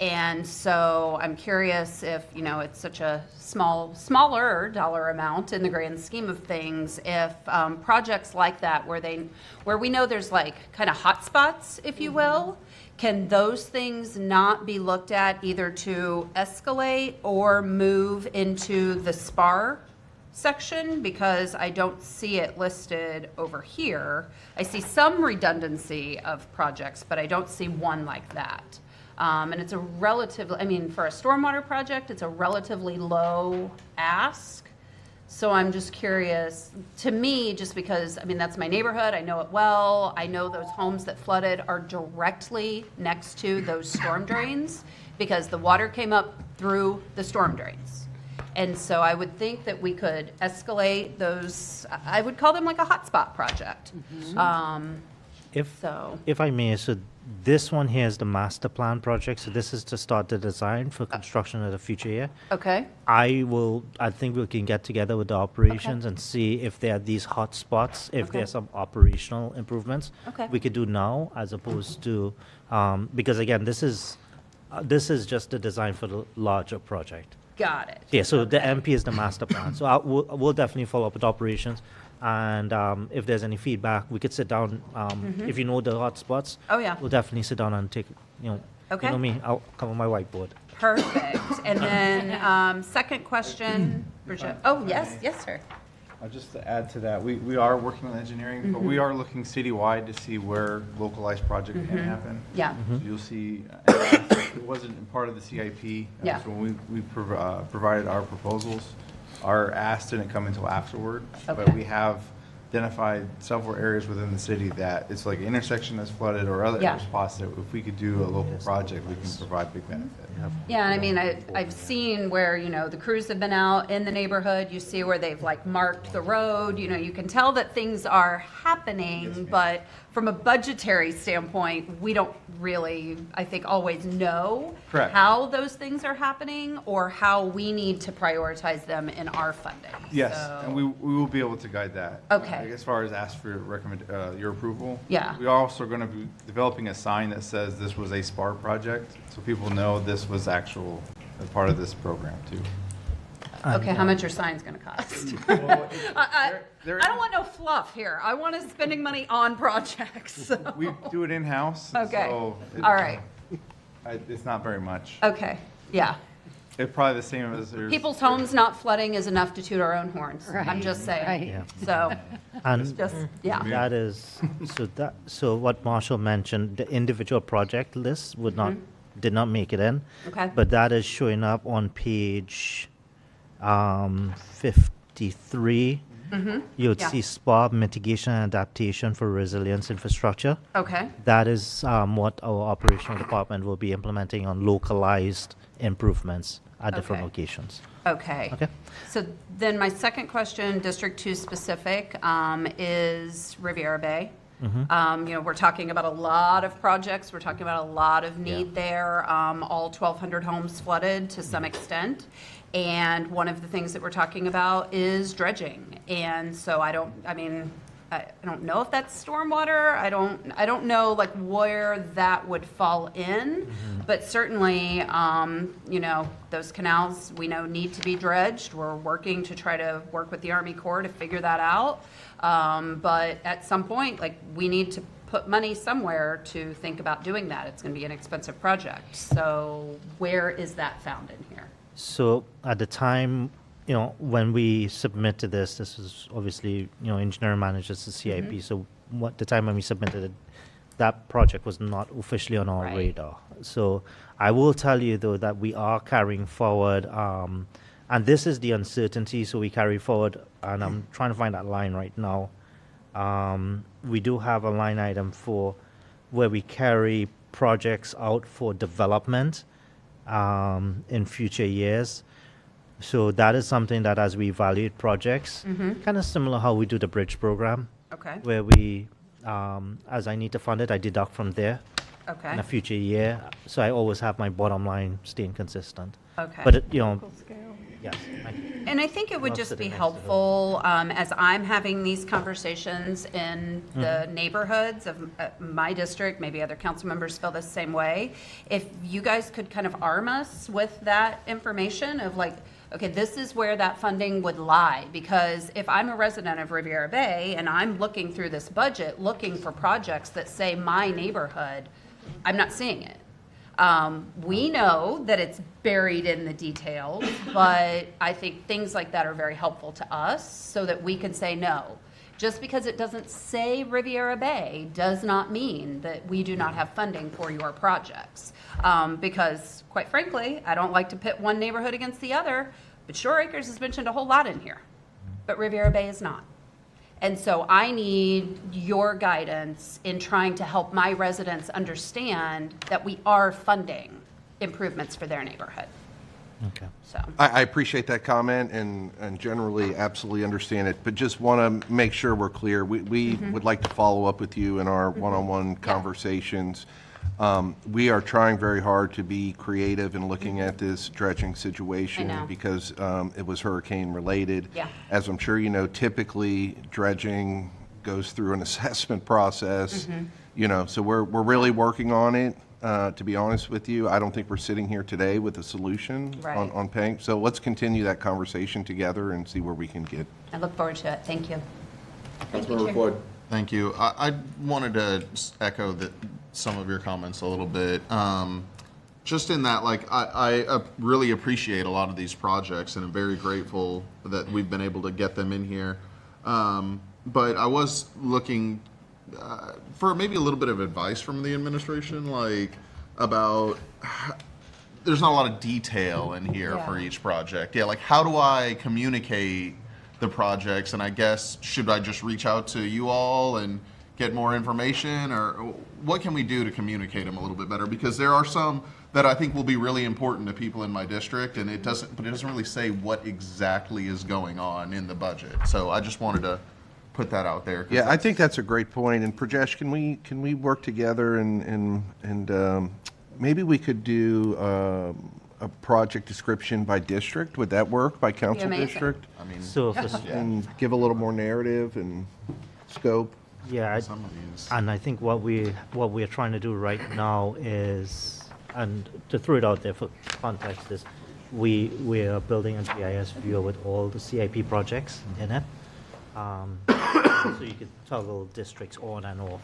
And so I'm curious if, you know, it's such a smaller dollar amount in the grand scheme of things, if projects like that where we know there's like kind of hot spots, if you will, can those things not be looked at either to escalate or move into the SPAR section? Because I don't see it listed over here. I see some redundancy of projects, but I don't see one like that. And it's a relatively, I mean, for a stormwater project, it's a relatively low ask. So I'm just curious, to me, just because, I mean, that's my neighborhood, I know it well, I know those homes that flooded are directly next to those storm drains because the water came up through the storm drains. And so I would think that we could escalate those, I would call them like a hotspot project. If I may, so this one here is the master plan project. So this is to start the design for construction of the future year. Okay. I think we can get together with the operations and see if there are these hot spots, if there are some operational improvements we could do now as opposed to, because again, this is just the design for the larger project. Got it. Yeah, so the MP is the master plan. So we'll definitely follow up with operations. And if there's any feedback, we could sit down. If you know the hot spots, we'll definitely sit down and take, you know me, I'll come with my whiteboard. Perfect. And then second question, Bridget. Oh, yes, sir. Just to add to that, we are working on engineering, but we are looking citywide to see where localized projects can happen. Yeah. So you'll see, it wasn't part of the CIP. Yeah. So when we provided our proposals, our ask didn't come until afterward, Okay. but we have identified several areas within the city that it's like an intersection that's flooded or other spots that if we could do a local project, we can provide big benefit. Yeah, and I mean, I've seen where, you know, the crews have been out in the neighborhood. You see where they've like marked the road. You know, you can tell that things are happening, but from a budgetary standpoint, we don't really, I think, always know Correct. how those things are happening or how we need to prioritize them in our funding. Yes, So- and we will be able to guide that. Okay. As far as ask for your approval. Yeah. We are also going to be developing a sign that says this was a SPAR project, so people know this was actual a part of this program too. Okay, how much your sign's gonna cost? I don't want no fluff here. I want us spending money on projects. So. We do it in-house. Okay. So All right. It's not very much. Okay, yeah. It's probably the same as there's. People's homes not flooding is enough to toot our own horns. I'm just saying. Right. Yeah. So, And just, yeah. that is, so what Marshall mentioned, the individual project list did not make it in. Okay. But that is showing up on page 53. You would see SPA, mitigation and adaptation for resilience infrastructure. Okay. That is what our operational department will be implementing on localized improvements at different Okay. locations. Okay. Okay. So then my second question, District 2 specific, is Riviera Bay. You know, we're talking about a lot of projects. We're talking about a lot of need there. All 1,200 homes flooded to some extent. And one of the things that we're talking about is dredging. And so I don't know if that's stormwater. I don't know like where that would fall in, but certainly, you know, those canals we know need to be dredged. We're working to try to work with the Army Corps to figure that out. But at some point, like we need to put money somewhere to think about doing that. It's going to be an expensive project. So where is that found in here? So at the time, you know, when we submitted this is obviously, you know, engineer manages the CIP. So the time when we submitted it, that project was not officially on our Right. radar. So I will tell you, though, that we are carrying forward, and this is the uncertainty, so we carry forward, and I'm trying to find that line right now. We do have a line item for where we carry projects out for development in future years. So that is something that as we evaluate projects, kind of similar how we do the bridge program, Okay. where we, as I need to fund it, I deduct from there Okay. in a future year. So I always have my bottom line staying consistent. Okay. But, yes. And I think it would Love just sitting be next to her. helpful, as I'm having these conversations in the neighborhoods of my district, maybe other council members feel the same way, if you guys could kind of arm us with that information of like, okay, this is where that funding would lie. Because if I'm a resident of Riviera Bay and I'm looking through this budget, looking for projects that say my neighborhood, I'm not seeing it. We know that it's buried in the details, but I think things like that are very helpful to us so that we can say no. Just because it doesn't say Riviera Bay does not mean that we do not have funding for your projects. Because quite frankly, I don't like to pit one neighborhood against the other, but Shore Acres is mentioned a whole lot in here, but Riviera Bay is not. And so I need your guidance in trying to help my residents understand that we are funding improvements for their neighborhood. Okay. So, I appreciate that comment and generally absolutely understand it, but just want to make sure we're clear. We would like to follow up with you in our one-on-one conversations. We are trying very hard to be creative in looking at this dredging situation know. because it was hurricane related. Yeah. As I'm sure you know, typically dredging goes through an assessment process, so we're really working on it. To be honest with you, I don't think we're sitting here today with a solution Right. on paying. So let's continue that conversation together and see where we can get. I look forward to it. Thank you. Councilmember Floyd. Thank you. I wanted to echo some of your comments a little bit. Just in that, like, I really appreciate a lot of these projects, and I'm very grateful that we've been able to get them in here. But I was looking for maybe a little bit of advice from the administration, like about there's not a lot of detail in here for each project. Yeah, like how do I communicate the projects? And I guess should I just reach out to you all and get more information, or what can we do to communicate them a little bit better? Because there are some that I think will be really important to people in my district, and it doesn't really say what exactly is going on in the budget. So I just wanted to put that out there. Yeah, I think that's a great point. And Prajesh, can we work together and maybe we could do a project description by district? Would that work, by council amazing. district? I mean, So, And give a little more narrative and scope? yeah, some of these. and I think what we're trying to do right now is, and to throw it out there for context, is we are building a GIS viewer with all the CIP projects in it. So you could toggle districts on and off.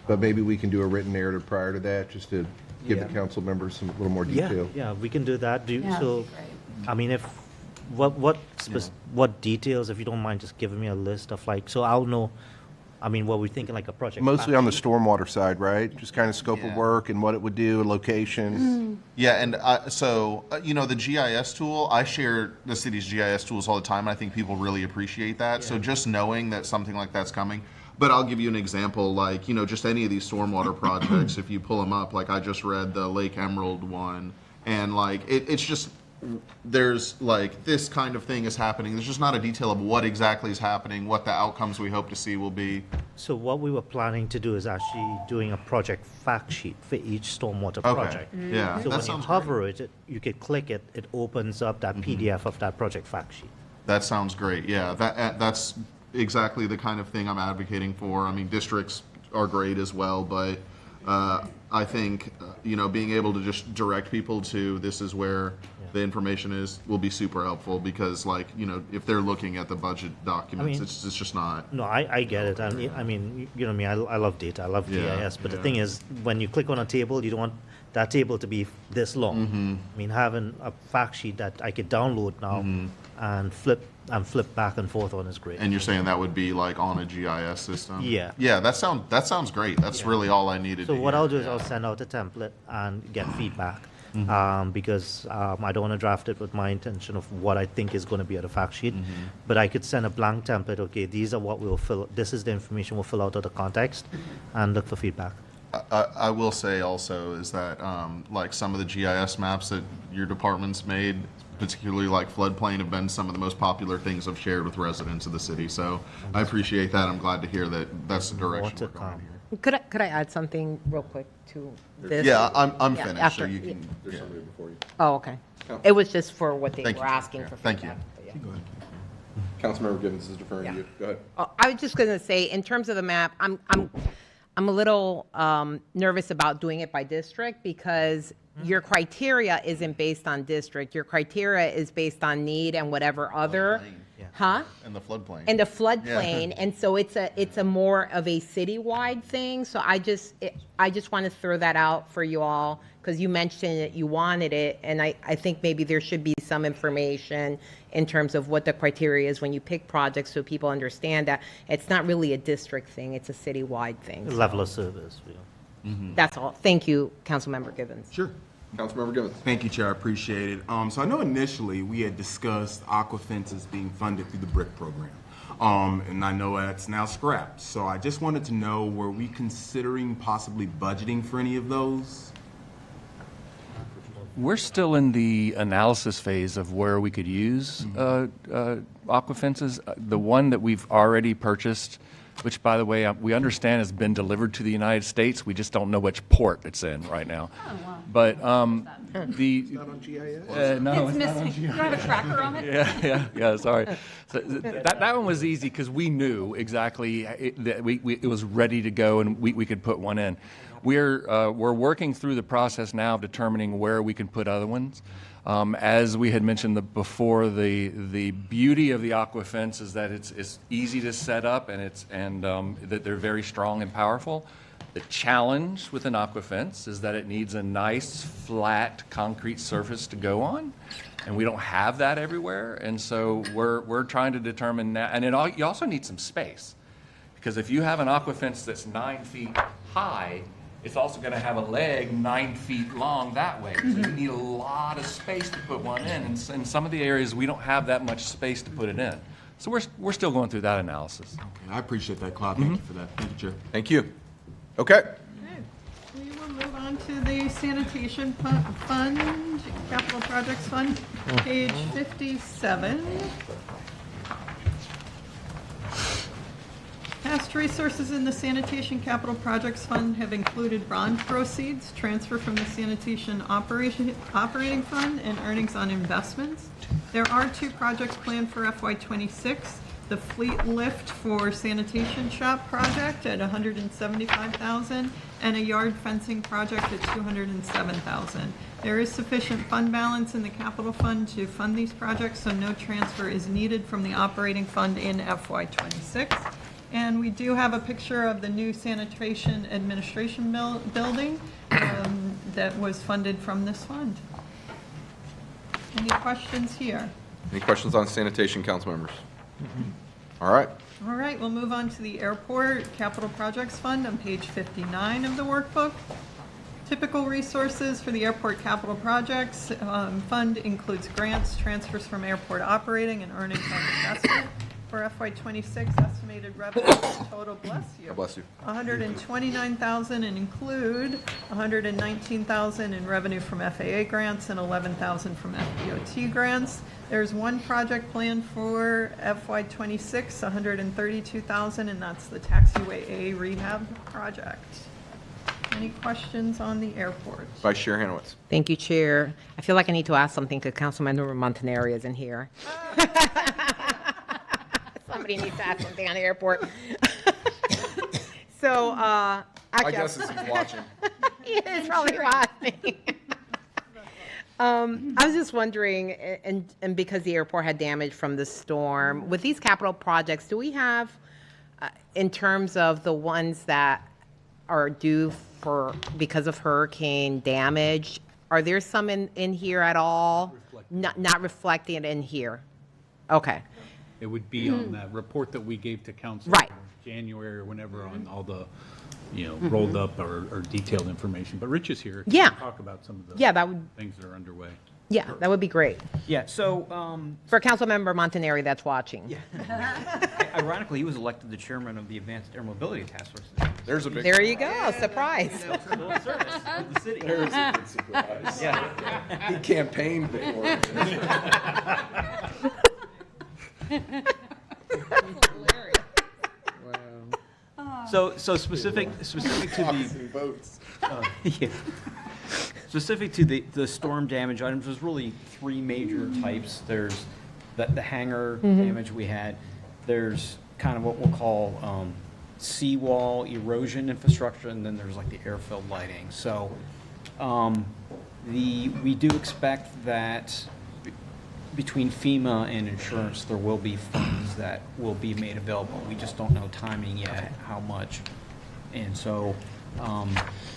But maybe we can do a written narrative prior to that, just to give the Yeah. council members some, a little more Yeah, detail. yeah, we can do that. Yeah, So, I mean, if, what details, if you don't mind just giving me a list of like, so I'll know, I mean, what we're thinking, like a project. Mostly on the fact sheet. stormwater side, right? Just kind of scope of work and what it would do, location. Yeah, and the GIS tool, I share the city's GIS tools all the time, and I think people really appreciate that. So just knowing that something like that's coming. But I'll give you an example, like, just any of these stormwater projects, if you pull them up, like I just read the Lake Emerald one, and like, it's just, there's like, this kind of thing is happening. There's just not a detail of what exactly is happening, what the outcomes we hope to see will be. So what we were planning to do is actually doing a project fact sheet for each stormwater Okay. project. Yeah, So that when you sounds hover it, you could click it, it opens up that PDF of that project fact sheet. That sounds great. Yeah, that's exactly the kind of thing I'm advocating for. I mean, districts are great as well, but I think being able to just direct people to this is where the information is will be super helpful, because like if they're looking at the budget documents, it's just not. No, I get it. And I mean, you know me, I love data, I love GIS, but the thing is, when you click on a table, you don't want that table to be this long. I mean, having a fact sheet that I could download now and flip back and forth on is great. And you're saying that would be like on a GIS system? Yeah. Yeah, that sounds great. That's really all I needed So to what hear. I'll do is I'll send out a template and get feedback. Because I don't want to draft it with my intention of what I think is going to be at a fact sheet, but I could send a blank template. Okay, these are what we'll fill. This is the information we'll fill out of the context, and look for feedback. I will say also is that like some of the GIS maps that your department's made, particularly like floodplain, have been some of the most popular things I've shared with residents of the city. So I appreciate that. I'm glad to hear that that's the direction we're going here. Could I add something real quick to this? Yeah, I'm Yeah, finished, after- so you can. There's yeah. somebody before you. Oh, okay. Oh. It was just for what they Thank were you. asking Yeah. for Thank you. feedback. but yeah. Go ahead. Councilmember Givens is deferring to you. Go ahead. I was just going to say, in terms of the map, I'm a little nervous about doing it by district because your criteria isn't based on district. Your criteria is based on need and whatever other, huh? And the floodplain. And the floodplain, and so it's a more of a citywide thing. So I just want to throw that out for you all because you mentioned that you wanted it, and I think maybe there should be some information in terms of what the criteria is when you pick projects so people understand that it's not really a district thing, it's a citywide thing. Level of service. That's all. Thank you, Councilmember Givens. Sure. Councilmember Givens. Thank you, Chair. I appreciate it. So I know initially we had discussed aqua fences being funded through the BRIC program. And I know that's now scrapped. So I just wanted to know, were we considering possibly budgeting for any of those? We're still in the analysis phase of where we could use aqua fences. The one that we've already purchased, which, by the way, we understand has been delivered to the United States. We just don't know which port it's in right now. Oh, wow. But It's not on GIS? No, It's it's not on missing. You don't have a tracker on it? Yeah, sorry. So that one was easy because we knew exactly that it was ready to go and we could put one in. We're working through the process now of determining where we can put other ones. As we had mentioned before, the beauty of the aqua fence is that it's easy to set up and that they're very strong and powerful. The challenge with an aqua fence is that it needs a nice flat concrete surface to go on, and we don't have that everywhere. And so we're trying to determine that, and you also need some space, because if you have an aqua fence that's 9 feet high, it's also going to have a leg 9 feet long that way. So you need a lot of space to put one in. And in some of the areas, we don't have that much space to put it in. So we're still going through that analysis. Okay, I appreciate that, Claude. Thank you for that. Thank you, Chair. Thank you. Okay. Okay, we will move on to the sanitation fund, capital projects fund, page 57. Past resources in the sanitation capital projects fund have included bond proceeds, transfer from the sanitation operating fund, and earnings on investments. There are 2 projects planned for FY26. The fleet lift for sanitation shop project at $175,000 and a yard fencing project at $207,000. There is sufficient fund balance in the capital fund to fund these projects, so no transfer is needed from the operating fund in FY26. And we do have a picture of the new sanitation administration building that was funded from this fund. Any questions here? Any questions on sanitation, council members? All right. All right, we'll move on to the airport capital projects fund on page 59 of the workbook. Typical resources for the airport capital projects fund includes grants, transfers from airport operating, and earnings on investment. For FY26, estimated revenue total, bless you. God bless you. $129,000 and include $119,000 in revenue from FAA grants and $11,000 from FDOT grants. There's one project planned for FY26, $132,000, and that's the taxiway A rehab project. Any questions on the airport? Vice Chair Hanowitz. Thank you, Chair. I feel like I need to ask something because Councilmember Montanari isn't here. Somebody needs to ask something on the airport. So, I guess he's watching. He is probably watching. I was just wondering, and because the airport had damage from the storm, with these capital projects, do we have, in terms of the ones that are due because of hurricane damage, are there some in here at all? Not reflecting it in here? Okay. It would be on that report that we gave to council. Right. in January or whenever on all the, rolled up or detailed information. But Rich is here. He Yeah. can Talk about some of the Yeah, that would- things that are underway. Yeah, that would be great. Yeah, so, For Councilmember Montanari that's watching. ironically, he was elected the chairman of the Advanced Air Mobility Task Force. There's a big. There you go, surprise. Civil service of the city. There's a good surprise. Yeah. He campaigned before. So specific to the. Votes. Yeah. Specific to the storm damage items, there's really three major types. There's the hangar damage we had. There's kind of what we'll call seawall erosion infrastructure, and then there's like the airfield lighting. So we do expect that between FEMA and insurance, there will be funds that will be made available. We just don't know timing yet, how much. And so I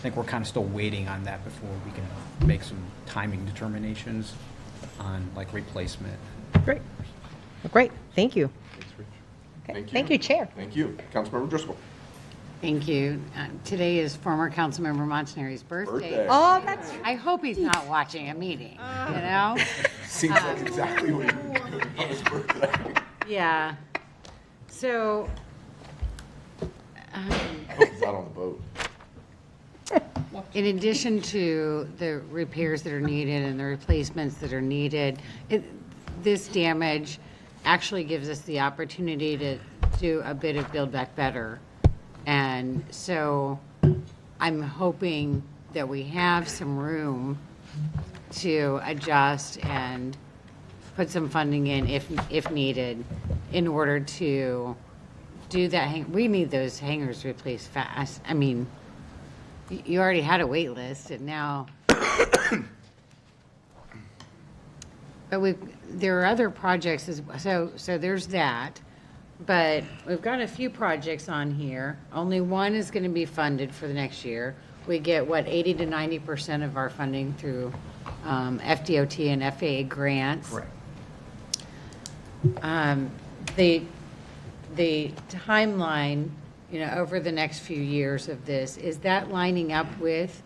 think we're kind of still waiting on that before we can make some timing determinations on like replacement. Great. Great, thank you. Thanks, Rich. Okay. Thank you, Chair. Thank you. Councilmember Driscoll. Thank you. Today is former Councilmember Montanari's birthday. Oh, that's. I hope he's not watching a meeting, you know? Seems like exactly what he was doing on his birthday. Yeah. So, I hope he's out on the boat. in addition to the repairs that are needed and the replacements that are needed, this damage actually gives us the opportunity to do a bit of Build Back Better. And so I'm hoping that we have some room to adjust and put some funding in if needed in order to do that. We need those hangars replaced fast. I mean, you already had a wait list and now, but there are other projects so there's that. But we've got a few projects on here. Only one is going to be funded for the next year. We get, 80 to 90% of our funding through FDOT and FAA grants. Correct. The timeline, over the next few years of this, is that lining up with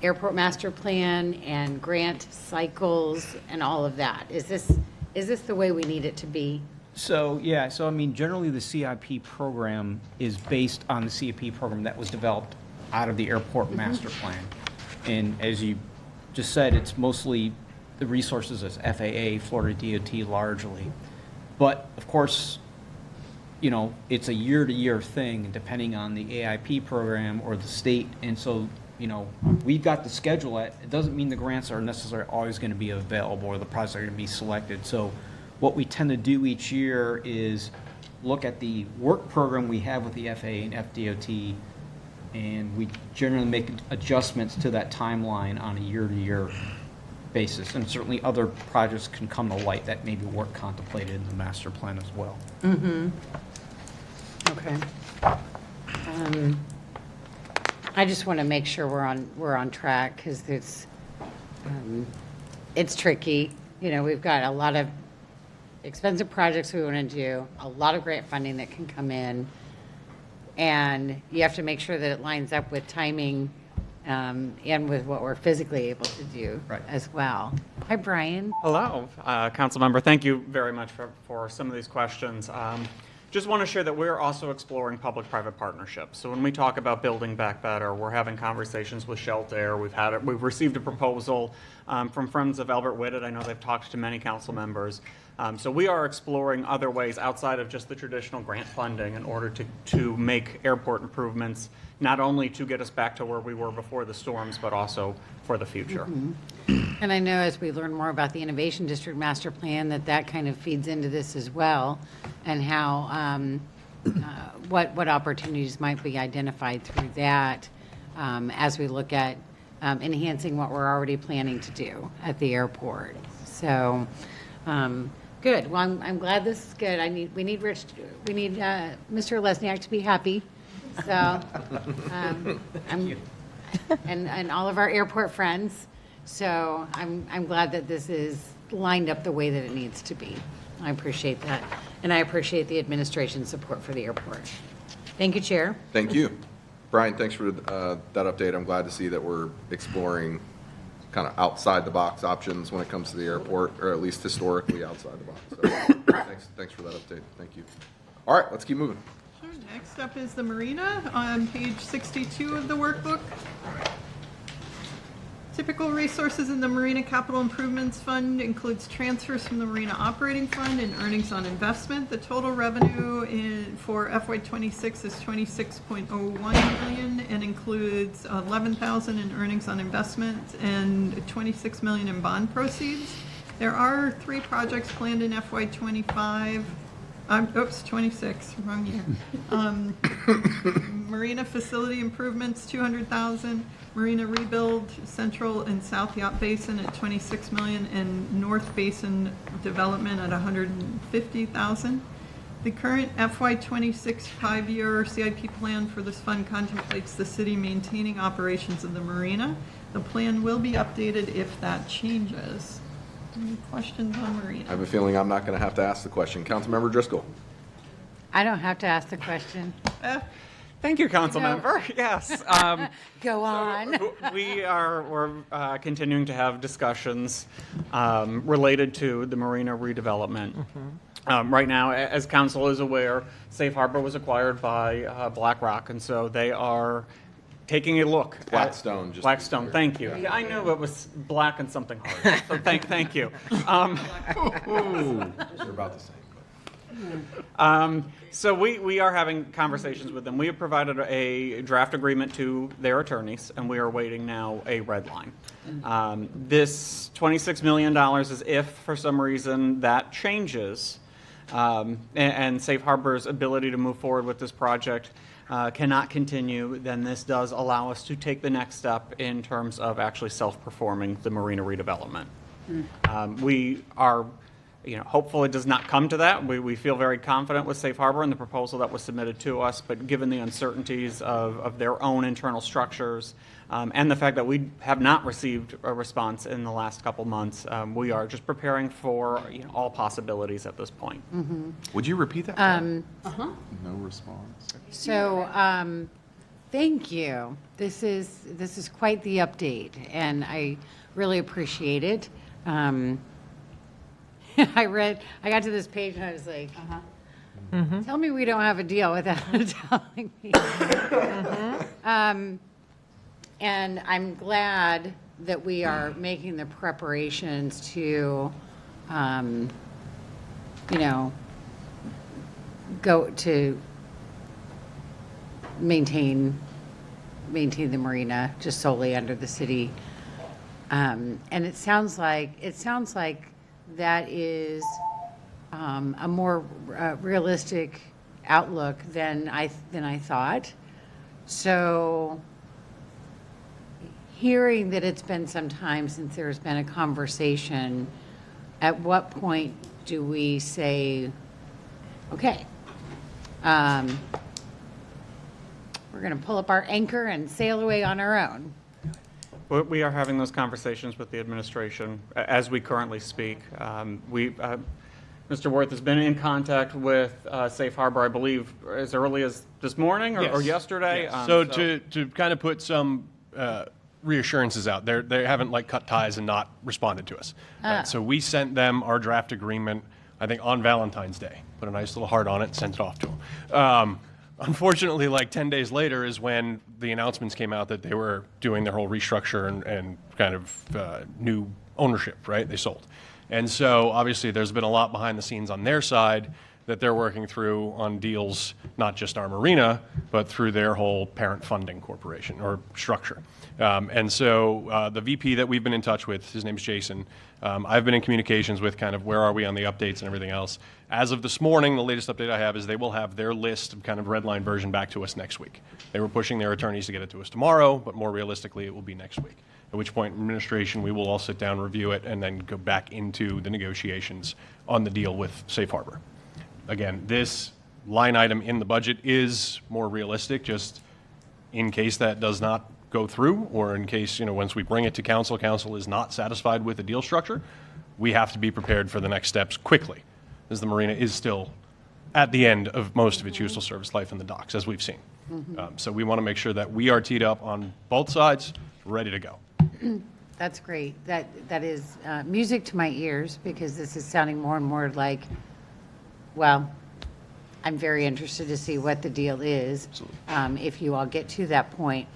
Airport Master Plan and grant cycles and all of that? Is this the way we need it to be? So, yeah, I mean, generally the CIP program is based on the CIP program that was developed out of the Airport Master Plan. And as you just said, it's mostly the resources as FAA, Florida DOT largely. But of course, it's a year-to-year thing depending on the AIP program or the state. And so, we've got the schedule. It doesn't mean the grants are necessarily always going to be available or the projects are going to be selected. So what we tend to do each year is look at the work program we have with the FAA and FDOT, and we generally make adjustments to that timeline on a year-to-year basis. And certainly other projects can come to light that maybe weren't contemplated in the master plan as well. Mm-hmm. Okay. I just want to make sure we're on track because it's tricky. We've got a lot of expensive projects we want to do, a lot of grant funding that can come in, and you have to make sure that it lines up with timing and with what we're physically able to do as well. Hi, Brian. Hello, Council Member. Thank you very much for some of these questions. Just want to share that we're also exploring public-private partnerships. So when we talk about building back better, we're having conversations with Shelter. We've received a proposal from Friends of Albert Whitted. I know they've talked to many council members. So we are exploring other ways outside of just the traditional grant funding in order to make airport improvements, not only to get us back to where we were before the storms, but also for the future. Mm-hmm. And I know as we learn more about the Innovation District Master Plan, that kind of feeds into this as well, and how, what opportunities might be identified through that as we look at enhancing what we're already planning to do at the airport. So, good. Well, I'm glad this is good. We need Mr. Lesniak to be happy So, and all of our airport friends. So I'm glad that this is lined up the way that it needs to be. I appreciate that. And I appreciate the administration's support for the airport. Thank you, Chair. Thank you. Brian, thanks for that update. I'm glad to see that we're exploring kind of outside the box options when it comes to the airport, or at least historically outside the box. So, thanks for that update. Thank you. All right, let's keep moving. Sure. Next up is the marina on page 62 of the workbook. Typical resources in the Marina Capital Improvements Fund includes transfers from the Marina Operating Fund and earnings on investment. The total revenue for FY26 is $26.01 million and includes $11,000 in earnings on investment and $26 million in bond proceeds. There are 3 projects planned in FY25. Oops, 26, wrong year. Marina facility improvements, $200,000. Marina rebuild, Central and South Yacht Basin at $26 million, and North Basin development at $150,000. The current FY26 5-year CIP plan for this fund contemplates the city maintaining operations of the marina. The plan will be updated if that changes. Any questions on marina? I have a feeling I'm not going to have to ask the question. Councilmember Driscoll. I don't have to ask the question. Thank you, Councilmember. Yes. Go on. We're continuing to have discussions related to the marina redevelopment. Right now, as council is aware, Safe Harbor was acquired by BlackRock, and so they are taking a look. Blackstone. Blackstone, thank you. Yeah, I knew it was black and something hard, so thank you. You're about to say. So we are having conversations with them. We have provided a draft agreement to their attorneys, and we are waiting now a red line. This $26 million is if, for some reason, that changes, and Safe Harbor's ability to move forward with this project cannot continue, then this does allow us to take the next step in terms of actually self-performing the marina redevelopment. We are hopeful it does not come to that. We feel very confident with Safe Harbor and the proposal that was submitted to us, but given the uncertainties of their own internal structures and the fact that we have not received a response in the last couple months, we are just preparing for all possibilities at this point. Would you repeat that? No response. So, thank you. This is quite the update, and I really appreciate it. I got to this page and I was like, tell me we don't have a deal without telling me. And I'm glad that we are making the preparations to, go to maintain the marina just solely under the city. And it sounds like that is a more realistic outlook than I thought. So hearing that it's been some time since there's been a conversation, at what point do we say, okay, we're going to pull up our anchor and sail away on our own? We are having those conversations with the administration as we currently speak. Mr. Worth has been in contact with Safe Harbor, I believe, as early as this morning or yesterday. Yes. So to kind of put some reassurances out, they haven't cut ties and not responded to us. So we sent them our draft agreement, I think, on Valentine's Day. Put a nice little heart on it and sent it off to them. Unfortunately, 10 days later is when the announcements came out that they were doing their whole restructure and kind of new ownership, right? They sold. And so obviously there's been a lot behind the scenes on their side that they're working through on deals, not just our marina, but through their whole parent funding corporation or structure. And so the VP that we've been in touch with, his name's Jason, I've been in communications with kind of where are we on the updates and everything else. As of this morning, the latest update I have is they will have their list of kind of red line version back to us next week. They were pushing their attorneys to get it to us tomorrow, but more realistically, it will be next week. At which point, administration, we will all sit down, review it, and then go back into the negotiations on the deal with Safe Harbor. Again, this line item in the budget is more realistic, just in case that does not go through, or in case, once we bring it to council, council is not satisfied with the deal structure, we have to be prepared for the next steps quickly, as the marina is still at the end of most of its useful service life in the docks, as we've seen. So we want to make sure that we are teed up on both sides, ready to go. That's great. That is music to my ears, because this is sounding more and more like, well, I'm very interested to see what the deal is, if you all get to that point.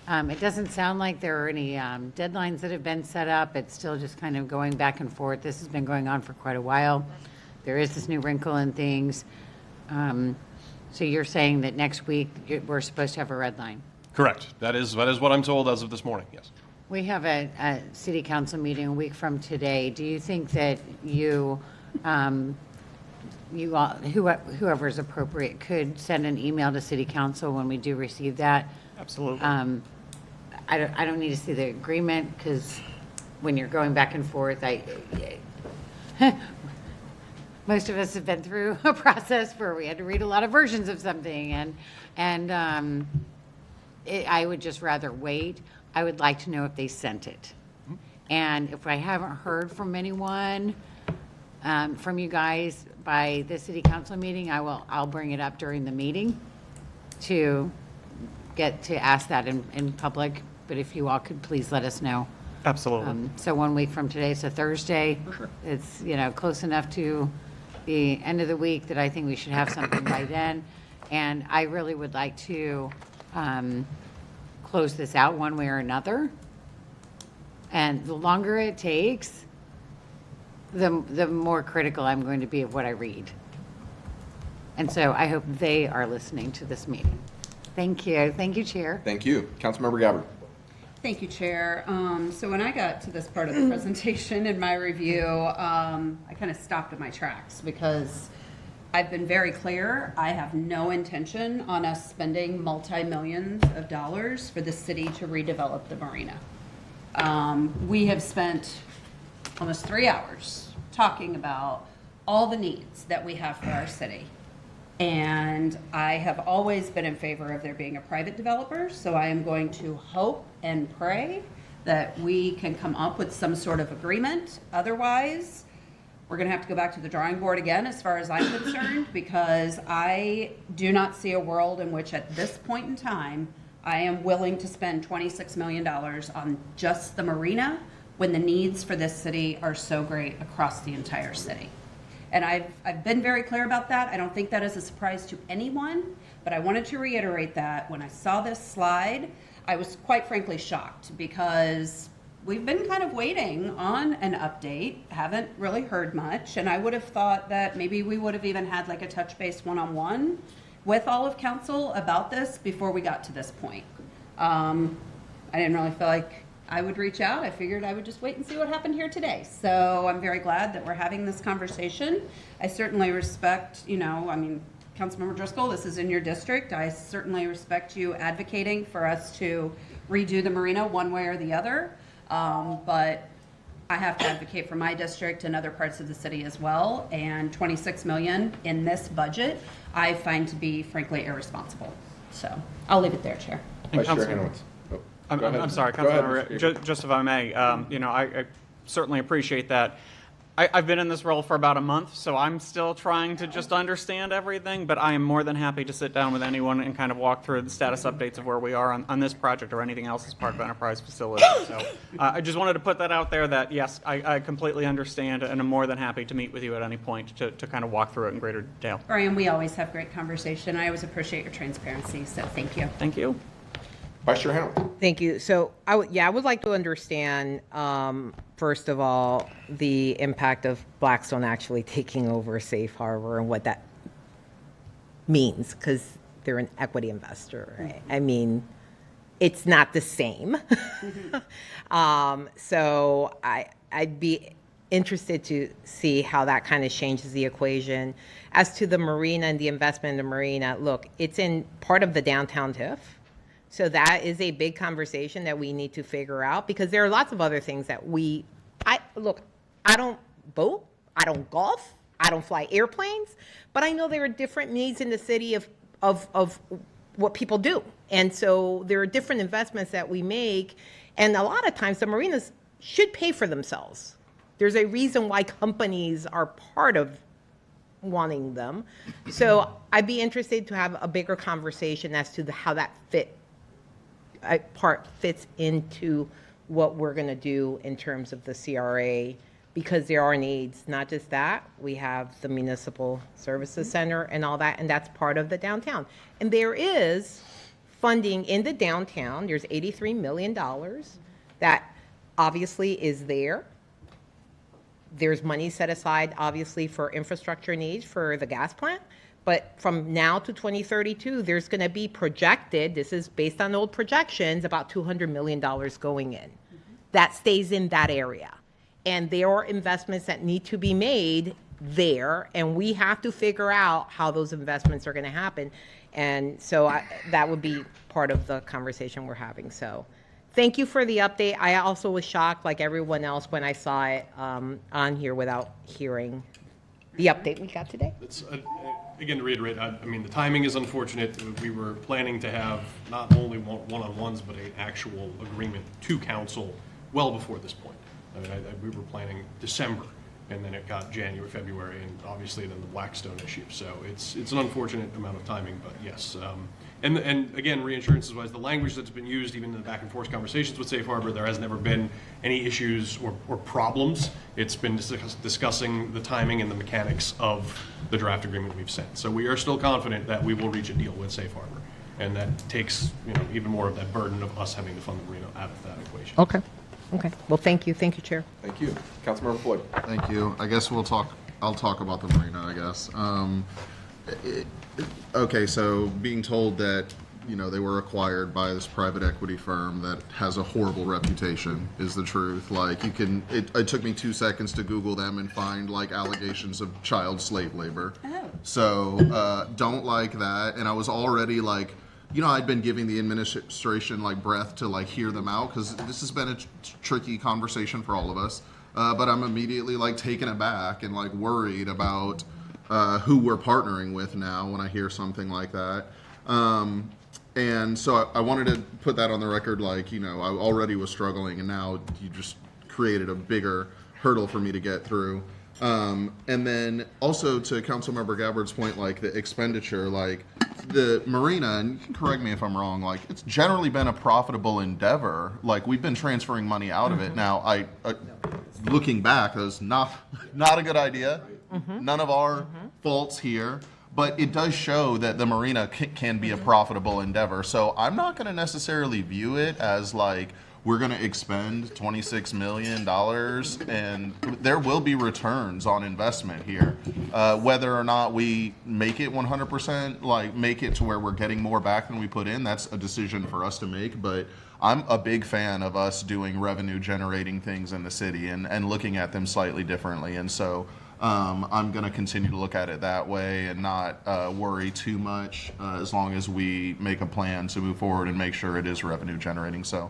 It doesn't sound like there are any deadlines that have been set up. It's still just kind of going back and forth. This has been going on for quite a while. There is this new wrinkle in things. So you're saying that next week we're supposed to have a red line? Correct. That is what I'm told as of this morning, yes. We have a city council meeting a week from today. Do you think that you all, whoever is appropriate, could send an email to city council when we do receive that? Absolutely. I don't need to see the agreement, because when you're going back and forth, most of us have been through a process where we had to read a lot of versions of something, and I would just rather wait. I would like to know if they sent it. And if I haven't heard from anyone, from you guys by the city council meeting, I'll bring it up during the meeting to get to ask that in public. But if you all could please let us know. Absolutely. So 1 week from today, so Thursday. For sure. It's, close enough to the end of the week that I think we should have something by then. And I really would like to close this out one way or another. And the longer it takes, the more critical I'm going to be of what I read. And so I hope they are listening to this meeting. Thank you. Thank you, Chair. Thank you. Councilmember Gabbard. Thank you, Chair. So when I got to this part of the presentation in my review, I kind of stopped at my tracks, because I've been very clear. I have no intention on us spending multi-millions of dollars for the city to redevelop the marina. We have spent almost 3 hours talking about all the needs that we have for our city. And I have always been in favor of there being a private developer, so I am going to hope and pray that we can come up with some sort of agreement. Otherwise, we're going to have to go back to the drawing board again, as far as I'm concerned, because I do not see a world in which at this point in time I am willing to spend $26 million on just the marina when the needs for this city are so great across the entire city. And I've been very clear about that. I don't think that is a surprise to anyone, but I wanted to reiterate that when I saw this slide, I was quite frankly shocked, because we've been kind of waiting on an update, haven't really heard much, and I would have thought that maybe we would have even had like a touch base one-on-one with all of council about this before we got to this point. I didn't really feel like I would reach out. I figured I would just wait and see what happened here today. So I'm very glad that we're having this conversation. I certainly respect, Councilmember Driscoll, this is in your district. I certainly respect you advocating for us to redo the marina one way or the other. But I have to advocate for my district and other parts of the city as well. And $26 million in this budget, I find to be frankly irresponsible. So I'll leave it there, Chair. Vice Chair Hanowitz. I'm sorry, Councilmember, just if I may, I certainly appreciate that. I've been in this role for about a month, so I'm still trying to just understand everything, but I am more than happy to sit down with anyone and kind of walk through the status updates of where we are on this project or anything else as part of enterprise facility. So I just wanted to put that out there that, yes, I completely understand, and I'm more than happy to meet with you at any point to kind of walk through it in greater detail. Brian, we always have great conversation. I always appreciate your transparency, so thank you. Thank you. Vice Chair Hanowitz. Thank you. So I would like to understand, first of all, the impact of Blackstone actually taking over Safe Harbor and what that means, because they're an equity investor, right? I mean, it's not the same. So I'd be interested to see how that kind of changes the equation. As to the marina and the investment in the marina, look, it's in part of the downtown TIF. So that is a big conversation that we need to figure out, because there are lots of other things that I don't boat, I don't golf, I don't fly airplanes, but I know there are different needs in the city of what people do. And so there are different investments that we make. And a lot of times the marinas should pay for themselves. There's a reason why companies are part of wanting them. So I'd be interested to have a bigger conversation as to how that part fits into what we're going to do in terms of the CRA, because there are needs, not just that. We have the Municipal Services Center and all that, and that's part of the downtown. And there is funding in the downtown. There's $83 million that obviously is there. There's money set aside, obviously, for infrastructure needs for the gas plant. But from now to 2032, there's going to be projected, this is based on old projections, about $200 million going in. That stays in that area. And there are investments that need to be made there, and we have to figure out how those investments are going to happen. And so that would be part of the conversation we're having. So thank you for the update. I also was shocked, like everyone else, when I saw it on here without hearing the update we got today. It's, again, to reiterate, I mean, the timing is unfortunate. We were planning to have not only one-on-ones, but an actual agreement to council well before this point. I mean, we were planning December, and then it got January, February, and obviously then the Blackstone issue. So it's an unfortunate amount of timing, but yes. And again, reinsurances-wise, the language that's been used, even in the back-and-forth conversations with Safe Harbor, there has never been any issues or problems. It's been discussing the timing and the mechanics of the draft agreement we've sent. So we are still confident that we will reach a deal with Safe Harbor, and that takes even more of that burden of us having to fund the marina out of that equation. Okay. Okay. Well, thank you. Thank you, Chair. Thank you. Councilmember Floyd. Thank you. I guess I'll talk about the marina, I guess. Okay, so being told that, they were acquired by this private equity firm that has a horrible reputation is the truth. Like, it took me 2 seconds to Google them and find, like, allegations of child slave labor. Oh. So, don't like that. And I was already, like, I'd been giving the administration, like, breath to, like, hear them out, because this has been a tricky conversation for all of us. But I'm immediately, like, taken aback and, like, worried about who we're partnering with now when I hear something like that. And so I wanted to put that on the record, like, I already was struggling, and now you just created a bigger hurdle for me to get through. And then also to Councilmember Gabbard's point, like, the expenditure, like, the marina, and you can correct me if I'm wrong, like, it's generally been a profitable endeavor. Like, we've been transferring money out of it. Now, looking back, that was not a good idea. None of our faults here, but it does show that the marina can be a profitable endeavor. So I'm not going to necessarily view it as like we're going to expend $26 million, and there will be returns on investment here. Whether or not we make it 100%, like make it to where we're getting more back than we put in, that's a decision for us to make. But I'm a big fan of us doing revenue generating things in the city and looking at them slightly differently. And so I'm going to continue to look at it that way and not worry too much as long as we make a plan to move forward and make sure it is revenue generating. So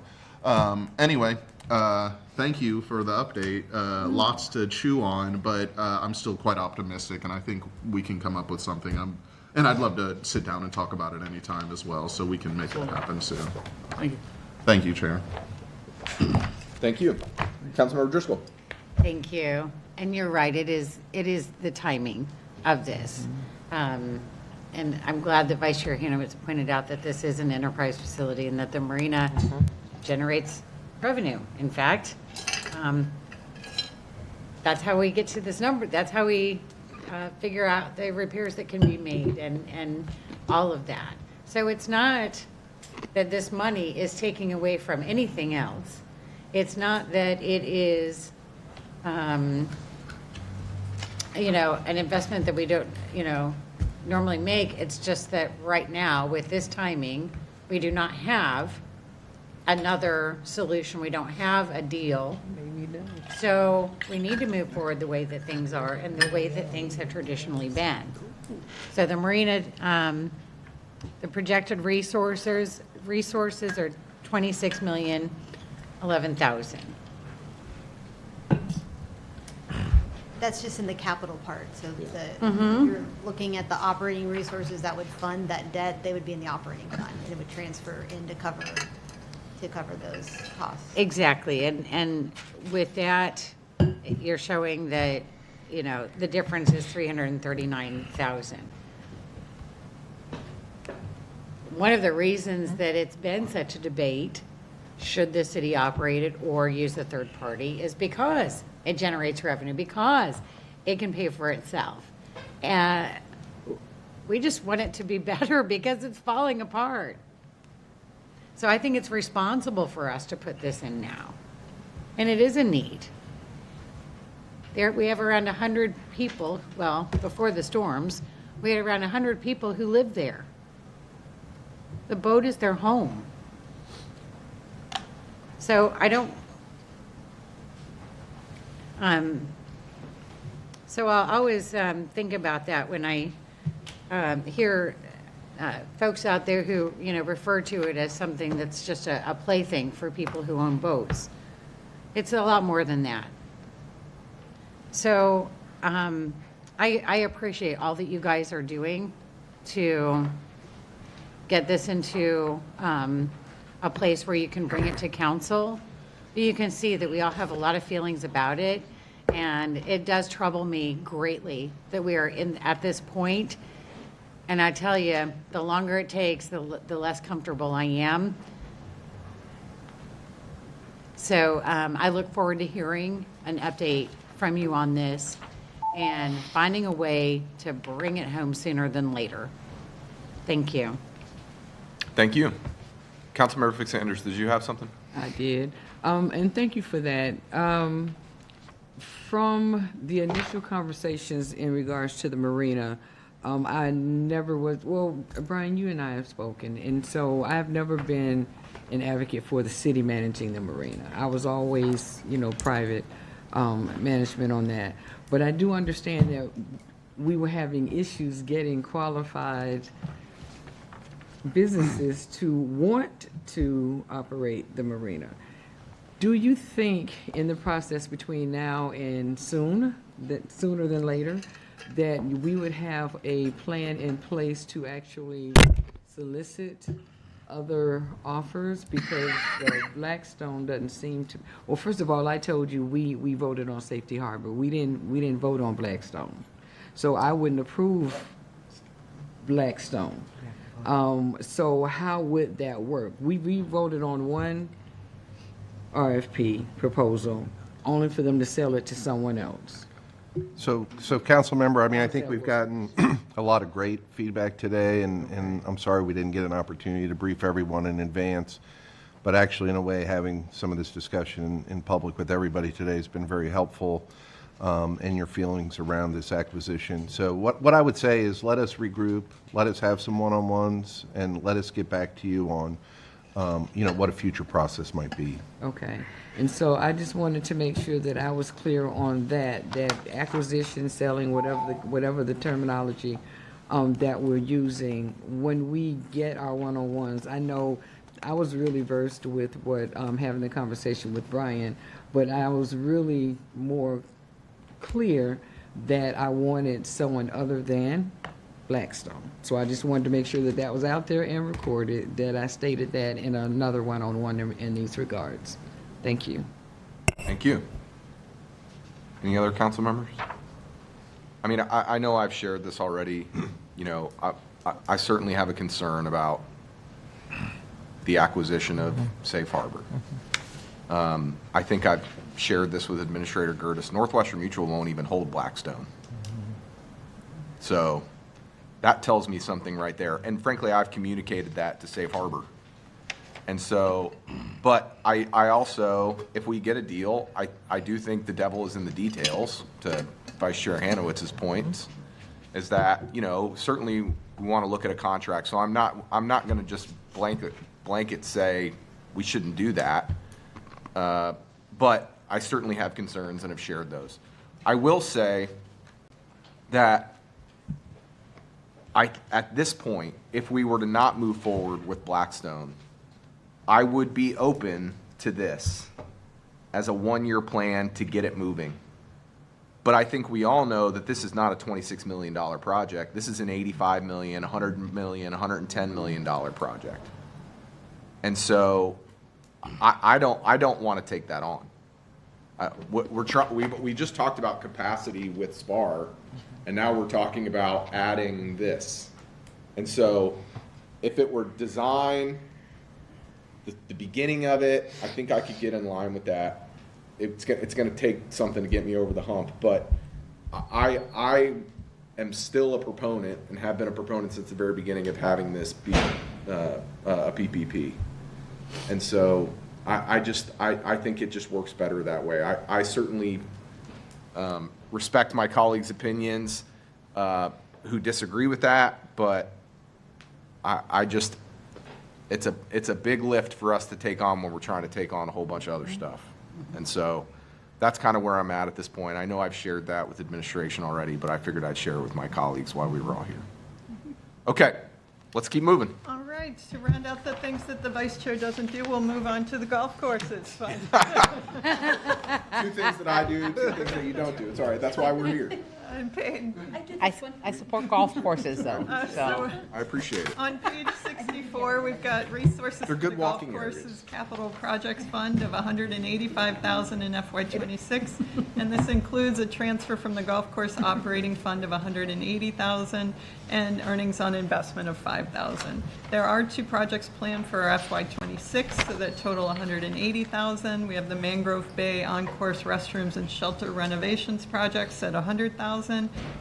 anyway, thank you for the update. Lots to chew on, but I'm still quite optimistic, and I think we can come up with something. And I'd love to sit down and talk about it anytime as well, so we can make it happen soon. Thank you. Thank you, Chair. Thank you. Councilmember Driscoll. Thank you. And you're right, it is the timing of this. And I'm glad that Vice Chair Hanowitz pointed out that this is an enterprise facility and that the marina generates revenue. In fact, that's how we get to this number. That's how we figure out the repairs that can be made and all of that. So it's not that this money is taking away from anything else. It's not that it is an investment that we don't, normally make. It's just that right now, with this timing, we do not have another solution. We don't have a deal. So we need to move forward the way that things are and the way that things have traditionally been. So the marina, the projected resources are $26,011,000. That's just in the capital part, so Mhm. you're looking at the operating resources that would fund that debt, they would be in the operating fund, and it would transfer in to cover those costs. Exactly, and with that, you're showing that, you know, the difference is 339,000. One of the reasons that it's been such a debate, should the city operate it or use a third party, is because it generates revenue, because it can pay for itself. And we just want it to be better because it's falling apart. So I think it's responsible for us to put this in now. And it is a need. There, we have around 100 people, well, before the storms, we had around 100 people who lived there. The boat is their home. So I don't, so I'll always think about that when I hear folks out there who, you know, refer to it as something that's just a plaything for people who own boats. It's a lot more than that. So I appreciate all that you guys are doing to get this into a place where you can bring it to council. You can see that we all have a lot of feelings about it, and it does trouble me greatly that we are at this point. And I tell you, the longer it takes, the less comfortable I am. So I look forward to hearing an update from you on this and finding a way to bring it home sooner than later. Thank you. Thank you. Councilmember Fix Sanders, did you have something? I did. And thank you for that. From the initial conversations in regards to the marina, I never was, well, Brian, you and I have spoken, and so I've never been an advocate for the city managing the marina. I was always, you know, private management on that. But I do understand that we were having issues getting qualified businesses to want to operate the marina. Do you think in the process between now and soon, that sooner than later, that we would have a plan in place to actually solicit other offers? Because Blackstone doesn't seem to, well, first of all, I told you we voted on Safety Harbor. We didn't vote on Blackstone. So I wouldn't approve Blackstone. So how would that work? We voted on one RFP proposal, only for them to sell it to someone else. So council member, I mean, I think we've gotten a lot of great feedback today, and I'm sorry we didn't get an opportunity to brief everyone in advance. But actually, in a way, having some of this discussion in public with everybody today has been very helpful, and your feelings around this acquisition. So what I would say is let us regroup, let us have some one-on-ones, and let us get back to you on, you know, what a future process might be. Okay. And so I just wanted to make sure that I was clear on that acquisition, selling, whatever the terminology that we're using, when we get our one-on-ones. I know I was really versed with what, having the conversation with Brian, but I was really more clear that I wanted someone other than Blackstone. So I just wanted to make sure that that was out there and recorded, that I stated that in another one-on-one in these regards. Thank you. Thank you. Any other council members? I mean, I know I've shared this already. You know, I certainly have a concern about the acquisition of Safe Harbor. I think I've shared this with Administrator Gertis. Northwestern Mutual won't even hold Blackstone. So that tells me something right there. And frankly, I've communicated that to Safe Harbor. And so, but I also, if we get a deal, I do think the devil is in the details, to Vice Chair Hanowitz's points, is that, you know, certainly we want to look at a contract. So I'm not going to just blanket say we shouldn't do that. But I certainly have concerns and have shared those. I will say that at this point, if we were to not move forward with Blackstone, I would be open to this as a one-year plan to get it moving. But I think we all know that this is not a $26 million project. This is an $85 million, $100 million, $110 million project. And so I don't want to take that on. We just talked about capacity with SPAR, and now we're talking about adding this. And so if it were design, the beginning of it, I think I could get in line with that. It's going to take something to get me over the hump, but I am still a proponent and have been a proponent since the very beginning of having this be a PPP. And so I think it just works better that way. I certainly respect my colleagues' opinions who disagree with that, but it's a big lift for us to take on when we're trying to take on a whole bunch of other stuff. And so that's kind of where I'm at this point. I know I've shared that with administration already, but I figured I'd share it with my colleagues while we were all here. Okay, let's keep moving. All right, to round out the things that the vice chair doesn't do, we'll move on to the golf courses fund. 2 things that I do, 2 things that you don't do. It's all right, that's why we're here. I'm paid. I support golf courses, though, so. I appreciate it. On page 64, we've got resources They're for the good golf walking courses areas. capital projects fund of $185,000 in FY26, and this includes a transfer from the golf course operating fund of $180,000 and earnings on investment of $5,000. There are 2 projects planned for FY26, so that total $180,000. We have the Mangrove Bay on-course restrooms and shelter renovations projects at $100,000,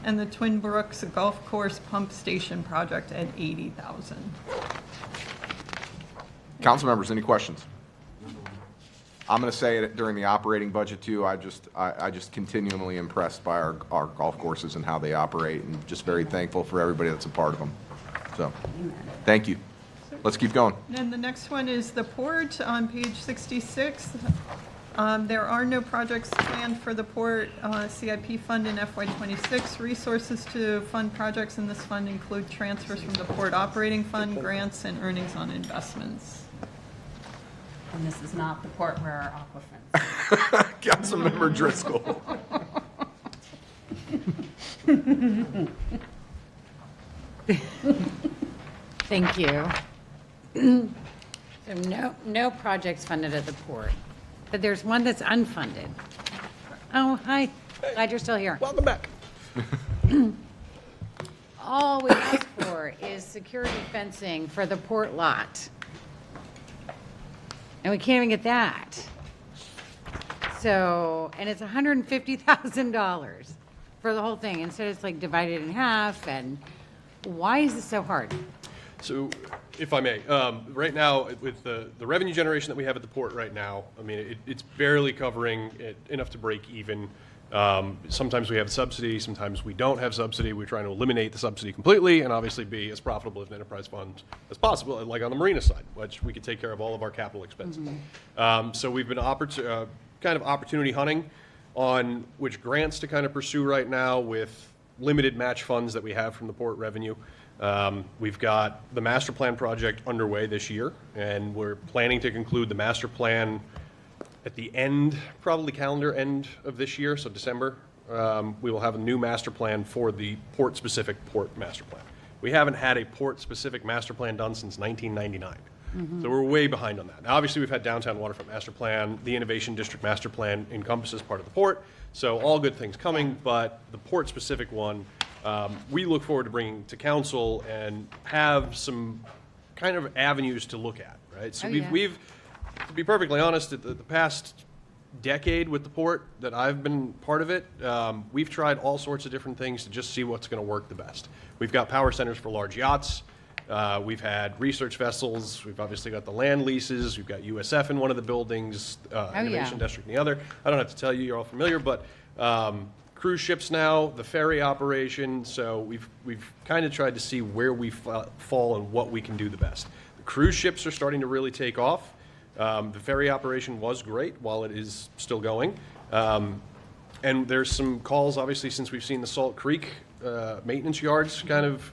and the Twin Brooks Golf Course Pump Station project at $80,000. Council members, any questions? I'm going to say it during the operating budget too. I just continually impressed by our golf courses and how they operate, and just very thankful for everybody that's a part of them. So, thank you. Let's keep going. And the next one is the port on page 66. There are no projects planned for the port CIP fund in FY26. Resources to fund projects in this fund include transfers from the port operating fund, grants, and earnings on investments. And this is not the port where our aqua fence. Councilmember Driscoll. Thank you. So no projects funded at the port, but there's one that's unfunded. Oh, hi, glad you're still here. Welcome back. All we ask for is security fencing for the port lot. And we can't even get that. So, and it's $150,000 for the whole thing. Instead, it's like divided in half, and why is this so hard? So, if I may, right now, with the revenue generation that we have at the port right now, I mean, it's barely covering it enough to break even. Sometimes we have subsidy, sometimes we don't have subsidy. We're trying to eliminate the subsidy completely and obviously be as profitable as an enterprise fund as possible, like on the marina side, which we could take care of all of our capital expenses. So we've been kind of opportunity hunting on which grants to kind of pursue right now with limited match funds that we have from the port revenue. We've got the master plan project underway this year, and we're planning to conclude the master plan at the end, probably calendar end of this year, so December. We will have a new master plan for the port-specific port master plan. We haven't had a port-specific master plan done since 1999. So we're way behind on that. Now, obviously, we've had downtown waterfront master plan. The innovation district master plan encompasses part of the port. So all good things coming, but the port-specific one, we look forward to bringing to council and have some kind of avenues to look at, right? So we've, to be perfectly honest, the past decade with the port that I've been part of it, we've tried all sorts of different things to just see what's going to work the best. We've got power centers for large yachts. We've had research vessels. We've obviously got the land leases. We've got USF in one of the buildings, Innovation District in the other. I don't have to tell you, you're all familiar, but cruise ships now, the ferry operation. So we've kind of tried to see where we fall and what we can do the best. The cruise ships are starting to really take off. The ferry operation was great while it is still going. And there's some calls, obviously, since we've seen the Salt Creek maintenance yards kind of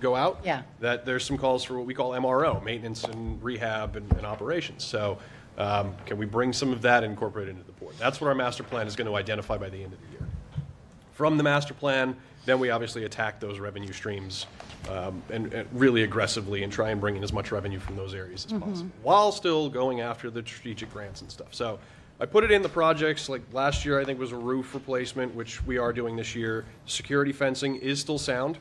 go out, that there's some calls for what we call MRO, maintenance and rehab and operations. So can we bring some of that and incorporate it into the port? That's what our master plan is going to identify by the end of the year. from the master plan. Then we obviously attack those revenue streams and really aggressively and try and bring in as much revenue from those areas as possible, while still going after the strategic grants and stuff. So I put it in the projects. Like last year, I think was a roof replacement, which we are doing this year. Security fencing is still sound.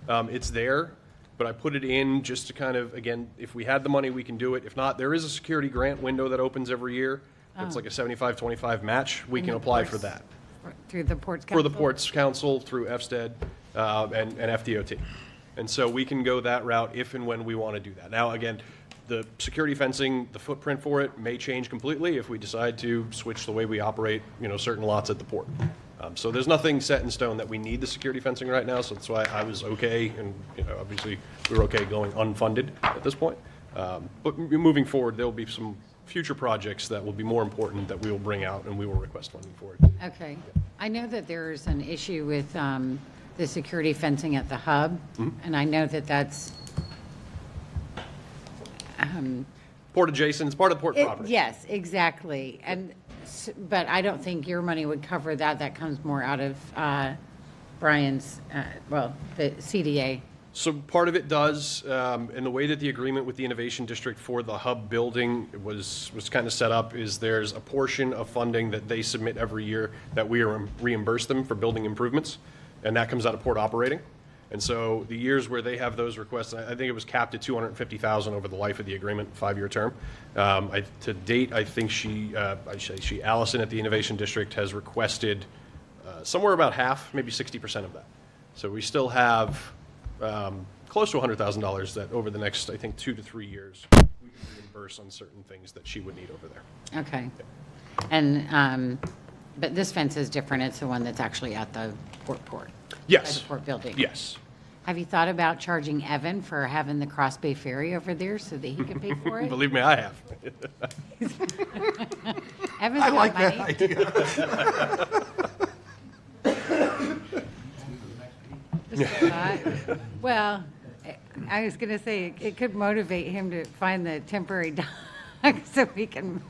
It's there, but I put it in just to kind of, again, if we had the money, we can do it. If not, there is a security grant window that opens every year. It's like a 75-25 match. We can apply for that. Through the Ports For Council? the Ports Council, through FSTED and FDOT. And so we can go that route if and when we want to do that. Now, again, the security fencing, the footprint for it may change completely if we decide to switch the way we operate, certain lots at the port. So there's nothing set in stone that we need the security fencing right now, so that's why I was okay, and obviously we were okay going unfunded at this point. But moving forward, there will be some future projects that will be more important that we will bring out and we will request funding for it. Okay. I know that there's an issue with the security fencing at the hub, and I know that that's port adjacent, it's part of the port property. Yes, exactly. But I don't think your money would cover that. That comes more out of Brian's, the CDA. So part of it does, and the way that the agreement with the Innovation District for the hub building was kind of set up is there's a portion of funding that they submit every year that we reimburse them for building improvements, and that comes out of port operating. And so the years where they have those requests, I think it was capped at $250,000 over the life of the agreement, 5-year term. To date, I think Allison at the Innovation District has requested somewhere about half, maybe 60% of that. So we still have close to $100,000 that over the next, I think, 2 to 3 years, we can reimburse on certain things that she would need over there. Okay. And, but this fence is different. It's the one that's actually at the port. Yes. At the port building. Yes. Have you thought about charging Evan for having the Cross Bay Ferry over there so that he can pay for it? Believe me, I have. Evan's I got like that idea. Well, I was going to say it could motivate him to find the temporary dock so we can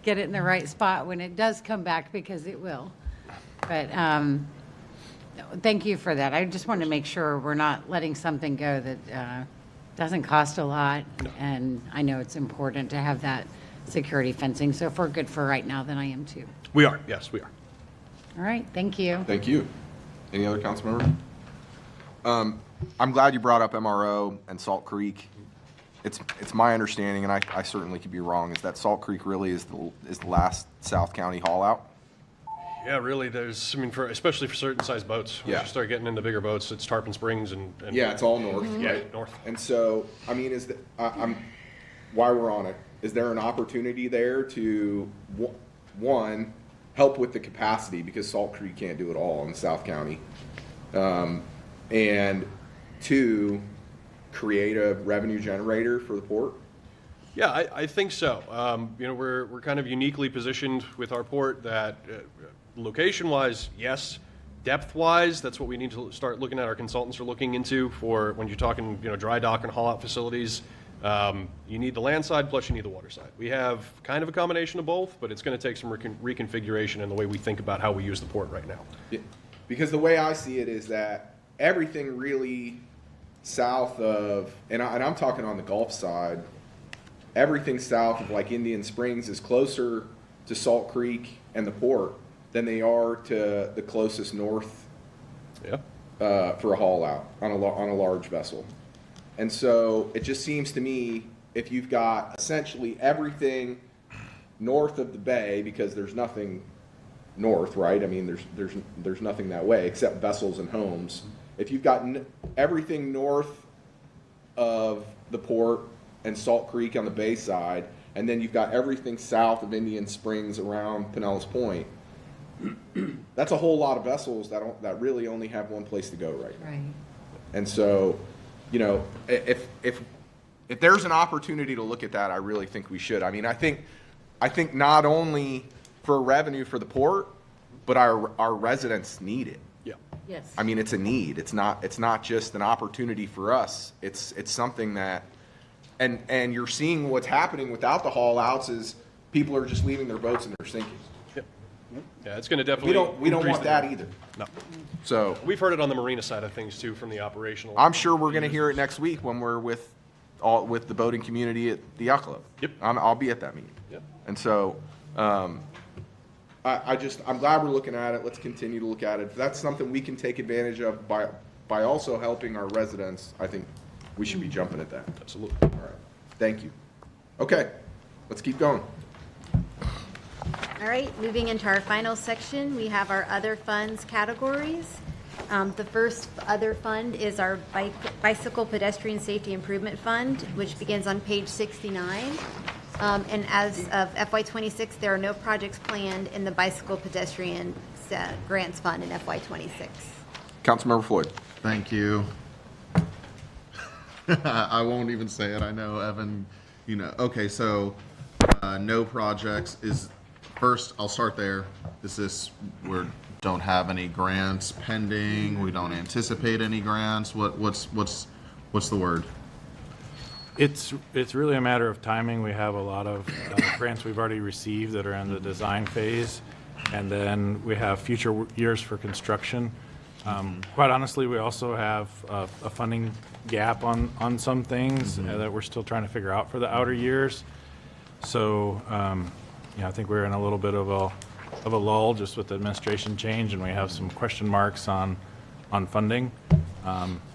get it in the right spot when it does come back, because it will. But thank you for that. I just want to make sure we're not letting something go that doesn't cost a lot. And I know it's important to have that security fencing. So if we're good for right now, then I am too. We are. Yes, we are. All right. Thank you. Thank you. Any other council member? I'm glad you brought up MRO and Salt Creek. It's my understanding, and I certainly could be wrong, is that Salt Creek really is the last South County haul out? Yeah, really, especially for certain size boats. Once you start getting into bigger boats, it's Tarpon Springs and yeah, it's all north. Yeah, north. And so, I mean, while we're on it, is there an opportunity there to, one, help with the capacity, because Salt Creek can't do it all in South County, and two, create a revenue generator for the port? Yeah, I think so. We're kind of uniquely positioned with our port that location-wise, yes. Depth-wise, that's what we need to start looking at. Our consultants are looking into for when you're talking, dry dock and haul-out facilities. You need the land side, plus you need the water side. We have kind of a combination of both, but it's going to take some reconfiguration in the way we think about how we use the port right now. Yeah. Because the way I see it is that everything really south of, and I'm talking on the Gulf side, everything south of like Indian Springs is closer to Salt Creek and the port than they are to the closest north for a haul out on a large vessel. And so it just seems to me, if you've got essentially everything north of the bay, because there's nothing north, right? I mean, there's nothing that way except vessels and homes. If you've got everything north of the port and Salt Creek on the bay side, and then you've got everything south of Indian Springs around Pinellas Point, that's a whole lot of vessels that really only have one place to go right now. Right. And so, if there's an opportunity to look at that, I really think we should. I mean, I think not only for revenue for the port, but our residents need it. Yeah. Yes. I mean, it's a need. It's not just an opportunity for us. It's something that, and you're seeing what's happening without the haul outs is people are just leaving their boats and they're sinking. Yep. Yeah, it's going to definitely. We don't increase want the- that either. No. So We've heard it on the marina side of things too, from the operational. I'm sure we're going to hear it next week when we're with the boating community at the yacht club. Yep. I'll be at that meeting. Yep. And so, I'm glad we're looking at it. Let's continue to look at it. If that's something we can take advantage of by also helping our residents, I think we should be jumping at that. Absolutely. All right. Thank you. Okay, let's keep going. All right, moving into our final section, we have our other funds categories. The first other fund is our Bicycle Pedestrian Safety Improvement Fund, which begins on page 69. And as of FY26, there are no projects planned in the Bicycle Pedestrian Grants Fund in FY26. Councilmember Floyd. Thank you. I won't even say it. I know, Evan, okay, so no projects is, first, I'll start there. We don't have any grants pending. We don't anticipate any grants. What's the word? It's really a matter of timing. We have a lot of grants we've already received that are in the design phase, and then we have future years for construction. Quite honestly, we also have a funding gap on some things that we're still trying to figure out for the outer years. So, I think we're in a little bit of a lull just with the administration change, and we have some question marks on funding.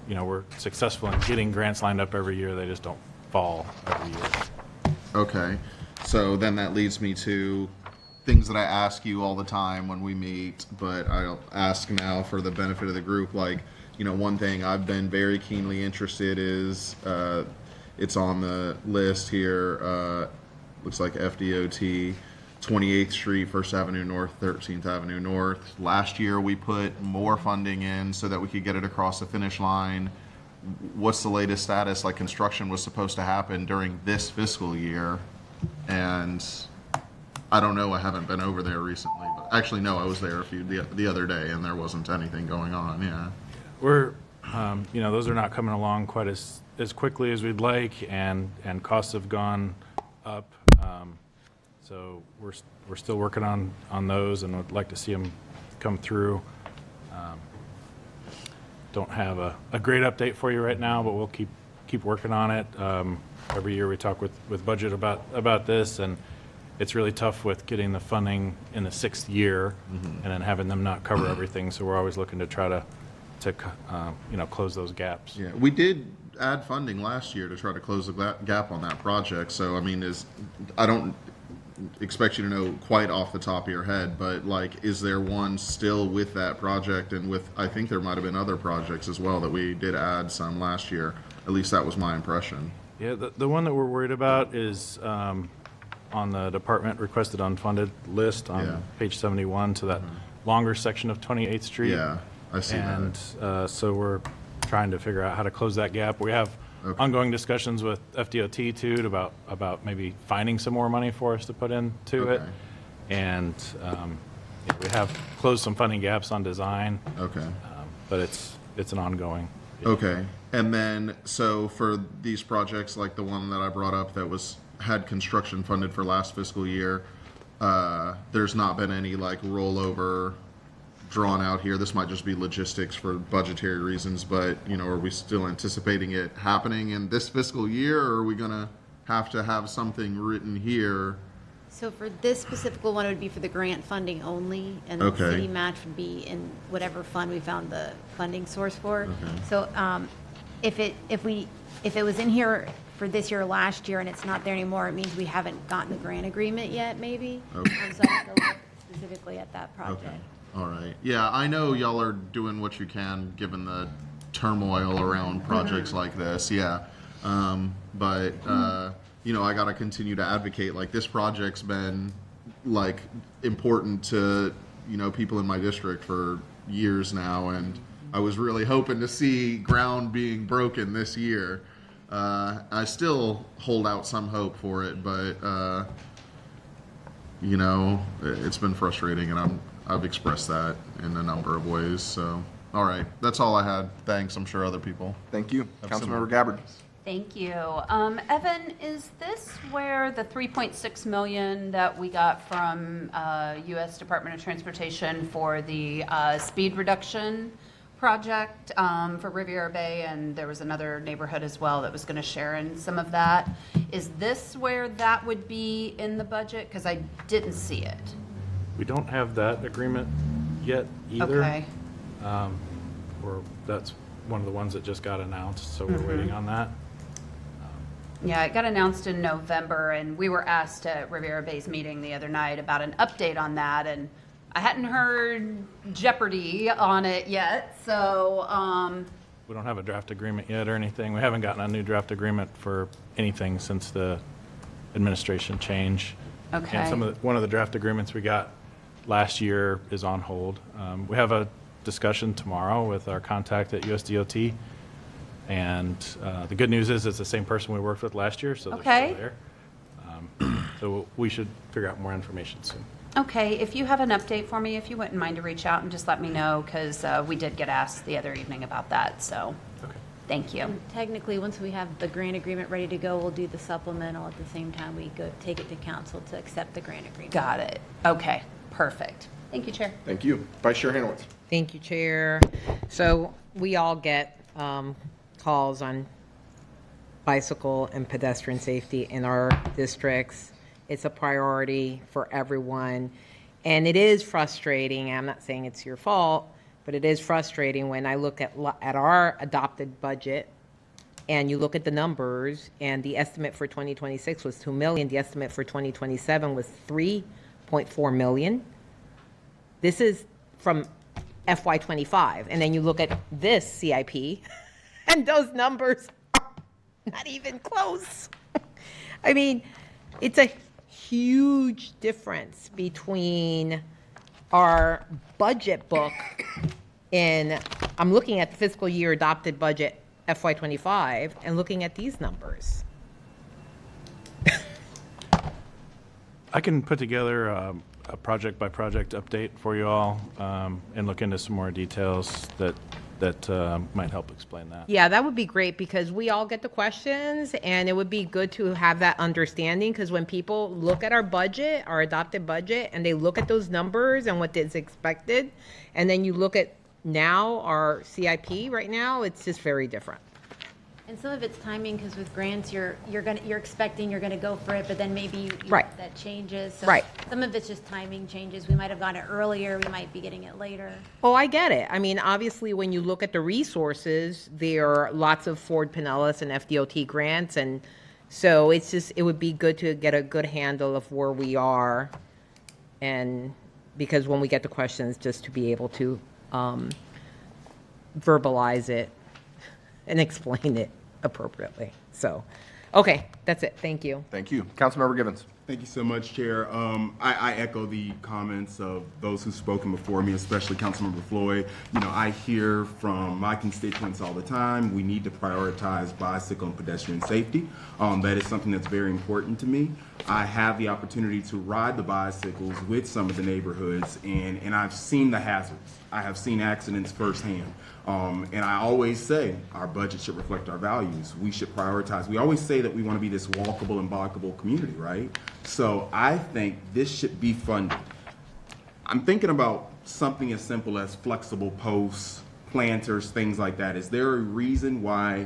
We're successful in getting grants lined up every year. They just don't fall every year. Okay, so then that leads me to things that I ask you all the time when we meet, but I'll ask now for the benefit of the group. One thing I've been very keenly interested is, it's on the list here, looks like FDOT, 28th Street, 1st Avenue North, 13th Avenue North. Last year we put more funding in so that we could get it across the finish line. What's the latest status? Construction was supposed to happen during this fiscal year, and I don't know, I haven't been over there recently, but actually, no, I was there the other day, and there wasn't anything going on, yeah. We're, those are not coming along quite as quickly as we'd like, and costs have gone up. So we're still working on those, and would like to see them come through. Don't have a great update for you right now, but we'll keep working on it. Every year we talk with budget about this, and it's really tough with getting the funding in the 6th year and then having them not cover everything. So we're always looking to try to close those gaps. Yeah, we did add funding last year to try to close the gap on that project. So, I don't expect you to know quite off the top of your head, but is there one still with that project? And I think there might have been other projects as well that we did add some last year. At least that was my impression. Yeah, the one that we're worried about is on the department requested unfunded list on page 71 to that longer section of 28th Street. Yeah, I see that. And so we're trying to figure out how to close that gap. We have ongoing discussions with FDOT too about maybe finding some more money for us to put into it. And we have closed some funding gaps on design. Okay. But it's an ongoing. Okay. And then, so for these projects, like the one that I brought up that had construction funded for last fiscal year, there's not been any rollover drawn out here. This might just be logistics for budgetary reasons, but are we still anticipating it happening in this fiscal year, or are we gonna have to have something written here? So for this specific one, it would be for the grant funding only, and the city match would be in whatever fund we found the funding source for. So if it was in here for this year or last year and it's not there anymore, it means we haven't gotten the grant agreement yet, maybe. So I have to look specifically at that project. Okay. All right. Yeah, I know y'all are doing what you can given the turmoil around projects like this. Yeah. But I got to continue to advocate. This project's been important to, people in my district for years now. And I was really hoping to see ground being broken this year. I still hold out some hope for it, but, it's been frustrating, and I've expressed that in a number of ways. So, all right, that's all I had. Thanks. I'm sure other people. Thank you. Councilmember Gabbard. Thank you. Evan, is this where the 3.6 million that we got from U.S. Department of Transportation for the speed reduction project for Riviera Bay, and there was another neighborhood as well that was going to share in some of that? Is this where that would be in the budget? Because I didn't see it. We don't have that agreement yet either. Okay. That's one of the ones that just got announced, so we're waiting on that. Yeah, it got announced in November, and we were asked at Riviera Bay's meeting the other night about an update on that, and I hadn't heard jeopardy on it yet, so. We don't have a draft agreement yet or anything. We haven't gotten a new draft agreement for anything since the administration change. Okay. And one of the draft agreements we got last year is on hold. We have a discussion tomorrow with our contact at USDOT. And the good news is it's the same person we worked with last year, so they're Okay. still there. So we should figure out more information soon. Okay, if you have an update for me, if you wouldn't mind to reach out and just let me know, because we did get asked the other evening about that, so. Okay. Thank you. And technically, once we have the grant agreement ready to go, we'll do the supplemental at the same time we go take it to council to accept the grant agreement. Got it. Okay, perfect. Thank you, Chair. Thank you. Vice Chair Hanowitz. Thank you, Chair. So we all get calls on bicycle and pedestrian safety in our districts. It's a priority for everyone. And it is frustrating. I'm not saying it's your fault, but it is frustrating when I look at our adopted budget and you look at the numbers, and the estimate for 2026 was 2 million. The estimate for 2027 was 3.4 million. This is from FY25. And then you look at this CIP, and those numbers are not even close. I mean, it's a huge difference between our budget book I'm looking at the fiscal year adopted budget FY25 and looking at these numbers. I can put together a project-by-project update for you all and look into some more details that might help explain that. Yeah, that would be great, because we all get the questions, and it would be good to have that understanding, because when people look at our budget, our adopted budget, and they look at those numbers and what is expected, and then you look at now our CIP right now, it's just very different. And some of it's timing, because with grants, you're expecting you're gonna go for it, but then maybe Right. that changes. So Right. Some of it's just timing changes. We might have gotten it earlier, we might be getting it later. Oh, I get it. I mean, obviously, when you look at the resources, there are lots of Ford Pinellas and FDOT grants, and so it would be good to get a good handle of where we are, and because when we get the questions, just to be able to verbalize it and explain it appropriately. So, okay, that's it. Thank you. Thank you. Councilmember Givens. Thank you so much, Chair. I echo the comments of those who've spoken before me, especially Councilmember Floyd. You know, I hear from my constituents all the time, we need to prioritize bicycle and pedestrian safety. That is something that's very important to me. I have the opportunity to ride the bicycles with some of the neighborhoods, and I've seen the hazards. I have seen accidents firsthand. And I always say our budget should reflect our values. We should prioritize. We always say that we want to be this walkable and bikeable community, right? So I think this should be funded. I'm thinking about something as simple as flexible posts, planters, things like that. Is there a reason why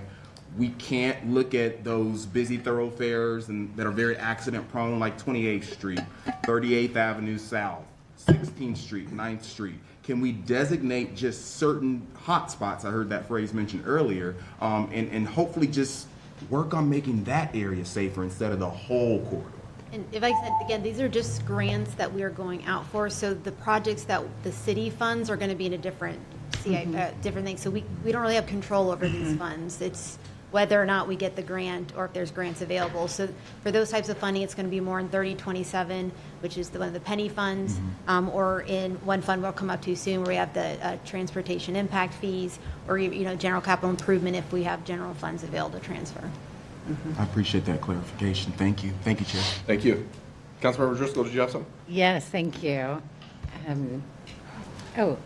we can't look at those busy thoroughfares and that are very accident prone, like 28th Street, 38th Avenue South, 16th Street, 9th Street? Can we designate just certain hot spots? I heard that phrase mentioned earlier, and hopefully just work on making that area safer instead of the whole corridor. And if I said, again, these are just grants that we are going out for, so the projects that the city funds are gonna be in a different different thing. So we don't really have control over these funds. It's whether or not we get the grant or if there's grants available. So for those types of funding, it's going to be more in 3027, which is one of the penny funds, or in one fund we'll come up to soon where we have the transportation impact fees, or general capital improvement if we have general funds available to transfer. I appreciate that clarification. Thank you. Thank you, Chair. Thank you. Councilmember Driscoll, did you have something? Yes, thank you.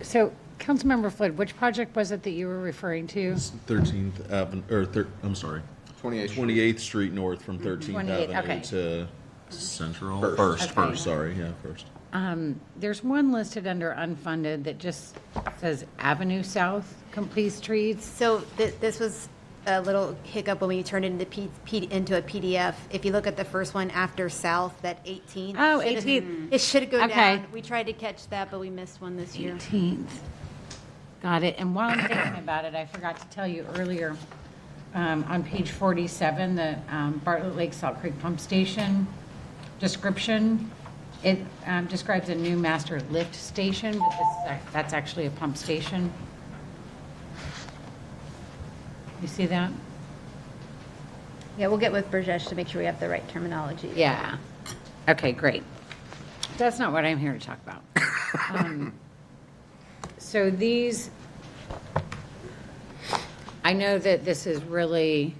So Councilmember Floyd, which project was it that you were referring to? 13th Avenue, I'm sorry, 28th Street North from 13th 28th, Avenue okay. to Central. First. Okay. Sorry, yeah, First. There's one listed under unfunded that just says Avenue South, complete streets. So this was a little hiccup when we turned it into a PDF. If you look at the first one after South, that 18th. Oh, should- 18th. It should go Okay. down. We tried to catch that, but we missed one this year. 18th. Got it. And while I'm thinking about it, I forgot to tell you earlier, on page 47, the Bartlett Lake Salt Creek Pump Station description, it describes a new master lift station, but that's actually a pump station. You see that? Yeah, we'll get with Burjesh to make sure we have the right terminology. Yeah. Okay, great. That's not what I'm here to talk about. So these, I know that this is really,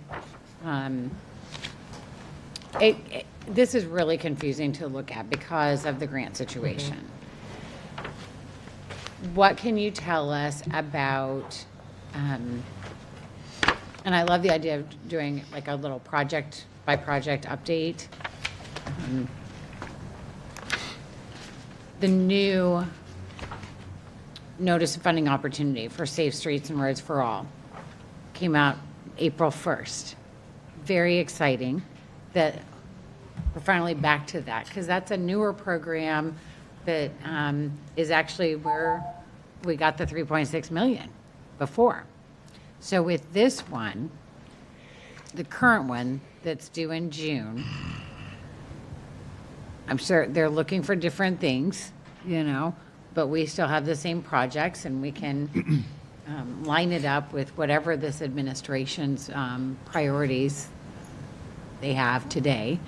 this is really confusing to look at because of the grant situation. What can you tell us about, and I love the idea of doing like a little project by project update. The new notice of funding opportunity for Safe Streets and Roads for All came out April 1st. Very exciting that we're finally back to that, because that's a newer program that is actually where we got the 3.6 million before. So with this one, the current one that's due in June, I'm sure they're looking for different things, you know, but we still have the same projects, and we can line it up with whatever this administration's priorities they have today.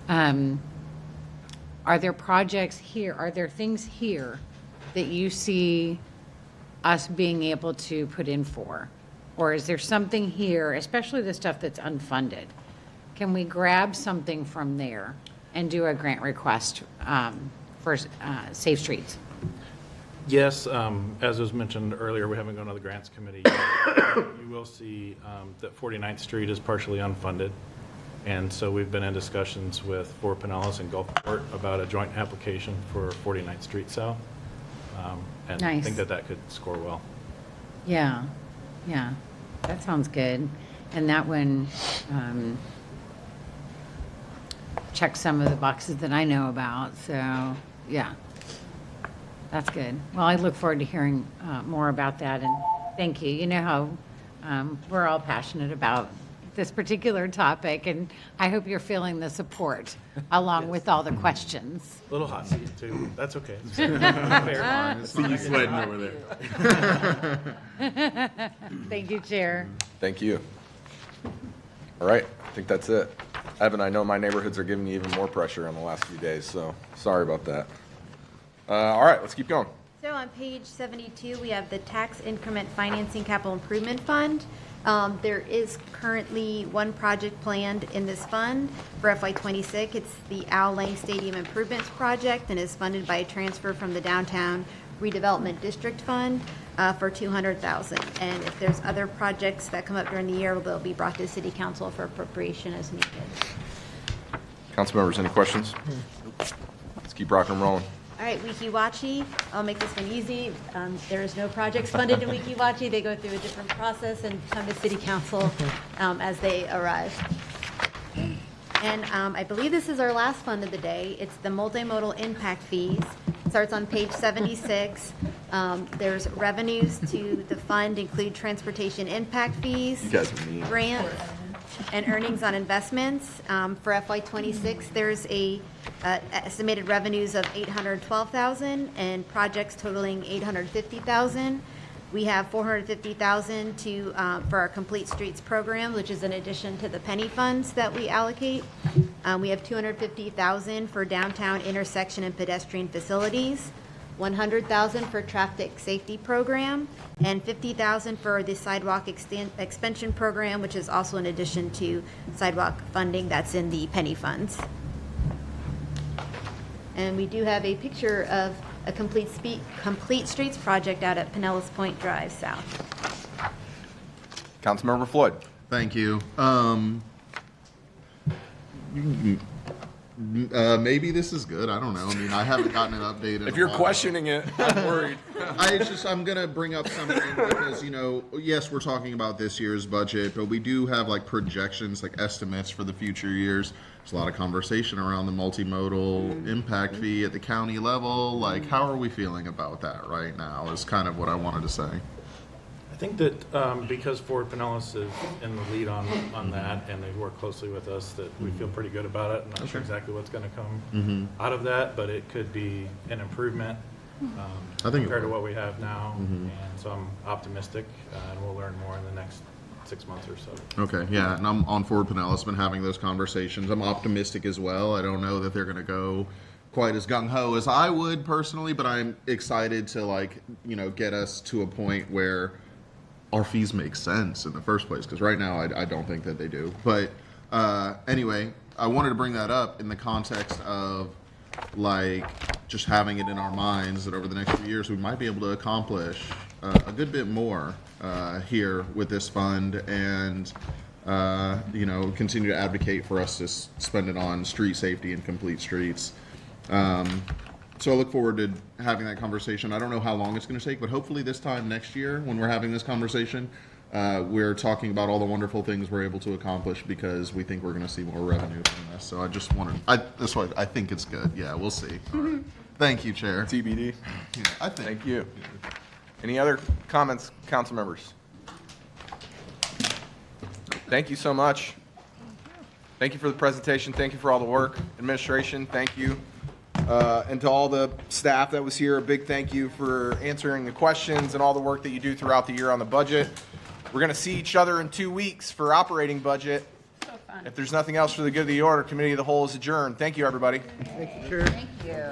Are there projects here, are there things here that you see us being able to put in for? Or is there something here, especially the stuff that's unfunded? Can we grab something from there and do a grant request for Safe Streets? Yes, as was mentioned earlier, we haven't gone to the grants committee yet. You will see that 49th Street is partially unfunded. And so we've been in discussions with Fort Pinellas and Gulfport about a joint application for 49th Street South. And I Nice. think that that could score well. Yeah, that sounds good. And that one checks some of the boxes that I know about, so, yeah. That's good. Well, I look forward to hearing more about that, and thank you. You know how we're all passionate about this particular topic, and I hope you're feeling the support along with all the questions. A little hot seat too. That's okay. See you sweating over there. Thank you, Chair. Thank you. All right, I think that's it. Evan, I know my neighborhoods are giving me even more pressure in the last few days, so sorry about that. All right, let's keep going. So on page 72, we have the Tax Increment Financing Capital Improvement Fund. There is currently one project planned in this fund for FY26. It's the Owl Lane Stadium Improvements Project and is funded by a transfer from the Downtown Redevelopment District Fund for $200,000. And if there's other projects that come up during the year, they'll be brought to City Council for appropriation as needed. Council members, any questions? Let's keep rocking and rolling. All right, Wikiwachi, I'll make this one easy. There is no projects funded in Wikiwachi. They go through a different process and come to City Council as they arrive. And I believe this is our last fund of the day. It's the multimodal impact fees. It starts on page 76. There's revenues to the fund include transportation impact fees, You guys are mean. grants, and earnings on investments. For FY26, there's a estimated revenues of $812,000 and projects totaling $850,000. We have $450,000 to for our Complete Streets program, which is in addition to the penny funds that we allocate. We have $250,000 for downtown intersection and pedestrian facilities, $100,000 for traffic safety program, and $50,000 for the sidewalk expansion program, which is also in addition to sidewalk funding that's in the penny funds. And we do have a picture of a complete streets project out at Pinellas Point Drive South. Councilmember Floyd. Thank you. Maybe this is good. I don't know. I mean, I haven't gotten an update. In If a you're while. questioning it, I'm worried. I'm gonna bring up something because yes, we're talking about this year's budget, but we do have like projections, like estimates for the future years. There's a lot of conversation around the multimodal impact fee at the county level. Like, how are we feeling about that right now? Is kind of what I wanted to say. I think that because Ford Pinellas is in the lead on that, and they work closely with us, that we feel pretty good about it. I'm not sure exactly what's going to come out of that, but it could be an improvement I think compared to what we have now. And so I'm optimistic, and we'll learn more in the next 6 months or so. Okay, yeah, and I'm on Ford Pinellas, been having those conversations. I'm optimistic as well. I don't know that they're going to go quite as gung-ho as I would personally, but I'm excited to get us to a point where our fees make sense in the first place, because right now I don't think that they do. But anyway, I wanted to bring that up in the context of just having it in our minds that over the next few years we might be able to accomplish a good bit more here with this fund, and continue to advocate for us to spend it on street safety and complete streets. So I look forward to having that conversation. I don't know how long it's going to take, but hopefully this time next year when we're having this conversation, we're talking about all the wonderful things we're able to accomplish because we think we're going to see more revenue from this. So I just wanted, that's why I think it's good. Yeah, we'll see. All right. Thank you, Chair. TBD. Yeah, I think. Thank you. Any other comments, council members? Thank you so much. Thank you for the presentation. Thank you for all the work. Administration, thank you. And to all the staff that was here, a big thank you for answering the questions and all the work that you do throughout the year on the budget. We're going to see each other in 2 weeks for operating budget. So fun. If there's nothing else for the good of the order, Committee of the Whole is adjourned. Thank you, everybody. Thank you, Chair. Thank you.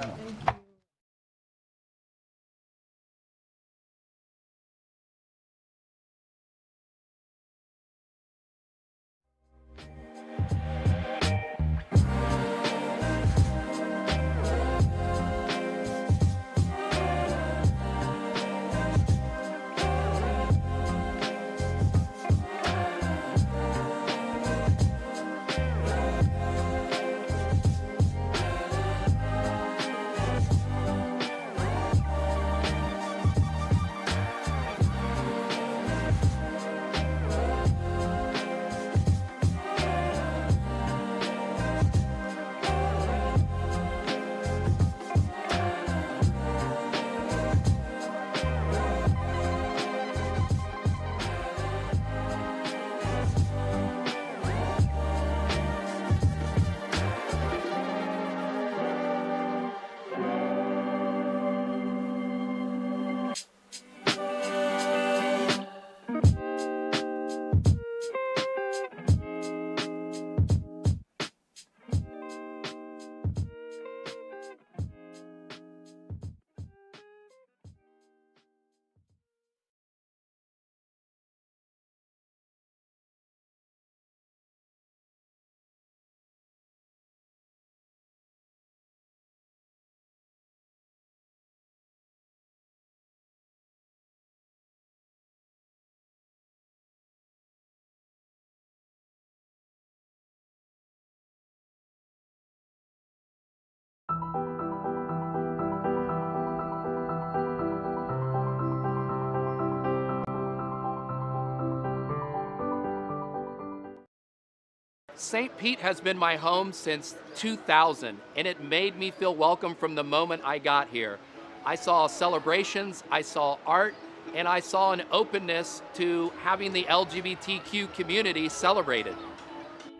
St. Pete has been my home since 2000, and it made me feel welcome from the moment I got here. I saw celebrations, I saw art, and I saw an openness to having the LGBTQ community celebrated.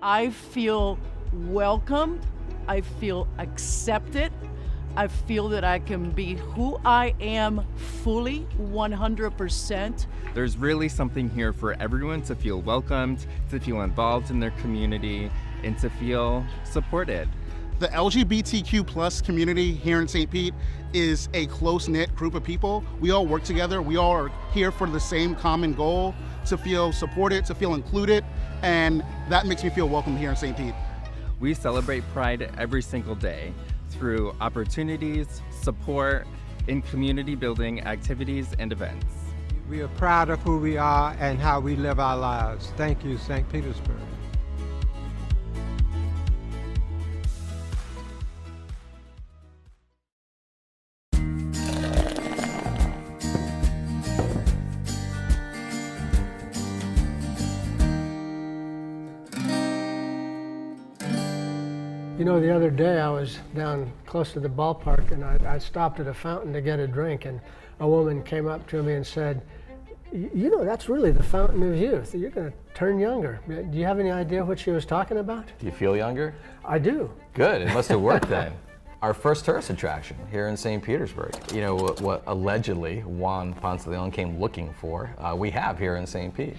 I feel welcomed, I feel accepted, I feel that I can be who I am fully, 100%. There's really something here for everyone to feel welcomed, to feel involved in their community, and to feel supported. The LGBTQ plus community here in St. Pete is a close-knit group of people. We all work together. We all are here for the same common goal, to feel supported, to feel included, and that makes me feel welcome here in St. Pete. We celebrate Pride every single day through opportunities, support, and community building activities and events. We are proud of who we are and how we live our lives. Thank you, St. Petersburg. You know, the other day I was down close to the ballpark and I stopped at a fountain to get a drink, and a woman came up to me and said, you know, that's really the fountain of youth. You're going to turn younger. Do you have any idea what she was talking about? Do you feel younger? I do. Good, it must have worked then. Our first tourist attraction here in St. Petersburg. You know, what allegedly Juan Ponce de Leon came looking for, we have here in St. Pete.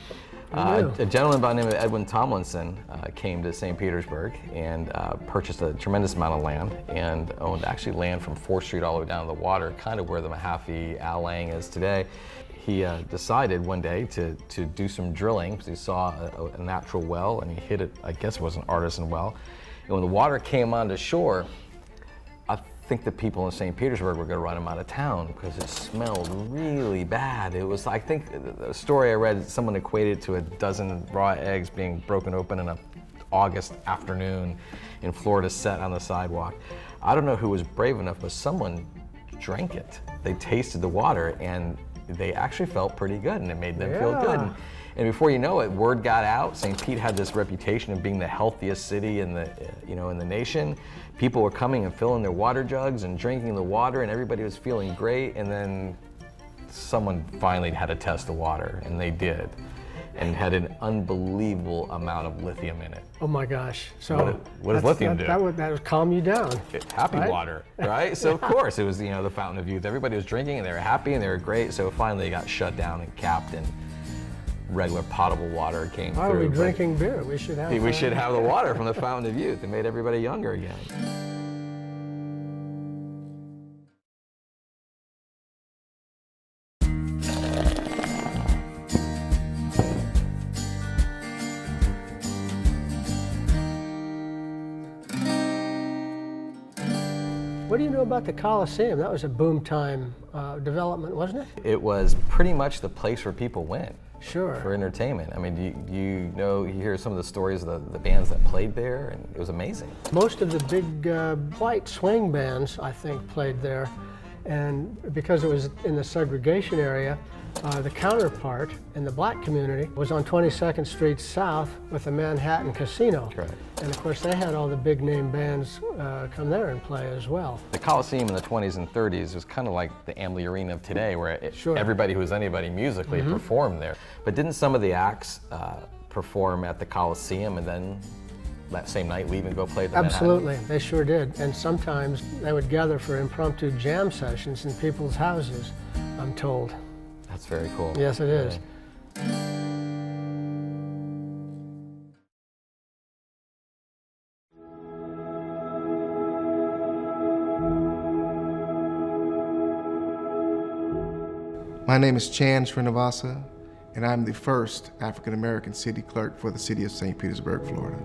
A gentleman by the name of Edwin Tomlinson came to St. Petersburg and purchased a tremendous amount of land and owned actually land from 4th Street all the way down to the water, kind of where the Mahaffey Alang is today. He decided one day to do some drilling because he saw a natural well and he hit it, I guess it was an artisan well. And when the water came onto shore, I think the people in St. Petersburg were going to run him out of town because it smelled really bad. It was, I think, the story I read, someone equated to a dozen raw eggs being broken open in an August afternoon in Florida set on the sidewalk. I don't know who was brave enough, but someone drank it. They tasted the water and they actually felt pretty good and it made them feel good. And before you know it, word got out. St. Pete had this reputation of being the healthiest city in the, in the nation. People were coming and filling their water jugs and drinking the water, and everybody was feeling great. And then someone finally had to test the water, and they did, and had an unbelievable amount of lithium in it. Oh my gosh! So what does lithium do? That would calm you down. Happy right? water, right? So of course it was the fountain of youth. Everybody was drinking, and they were happy, and they were great. So finally it got shut down and capped, and regular potable water came through. Why are we drinking beer? We should have. We should have the water from the fountain of youth. It made everybody younger again. What do you know about the Coliseum? That was a boom time development, wasn't it? It was pretty much the place where people went. Sure. For entertainment. I mean, you hear some of the stories of the bands that played there, and it was amazing. Most of the big white swing bands, I think, played there. And because it was in the segregation area, the counterpart in the black community was on 22nd Street South with the Manhattan Casino. Right. And of course, they had all the big name bands come there and play as well. The Coliseum in the 20s and 30s was kind of like the Amalie Arena of today, where everybody who was anybody musically performed there. But didn't some of the acts perform at the Coliseum and then that same night leave and go play at the Absolutely, Manhattan? they sure did. And sometimes they would gather for impromptu jam sessions in people's houses, I'm told. That's very cool. Yes, it is. My name is Chan Srinivasa, and I'm the first African-American city clerk for the city of St. Petersburg, Florida.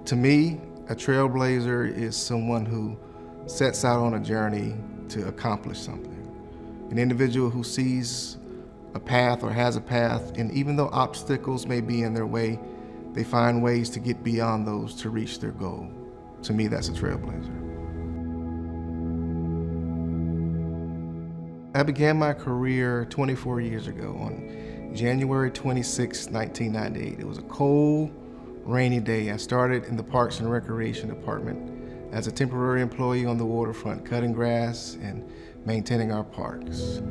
To me, a trailblazer is someone who sets out on a journey to accomplish something. An individual who sees a path or has a path, and even though obstacles may be in their way, they find ways to get beyond those to reach their goal. To me, that's a trailblazer. I began my career 24 years ago on January 26, 1998. It was a cold, rainy day. I started in the Parks and Recreation Department as a temporary employee on the waterfront, cutting grass and maintaining our parks.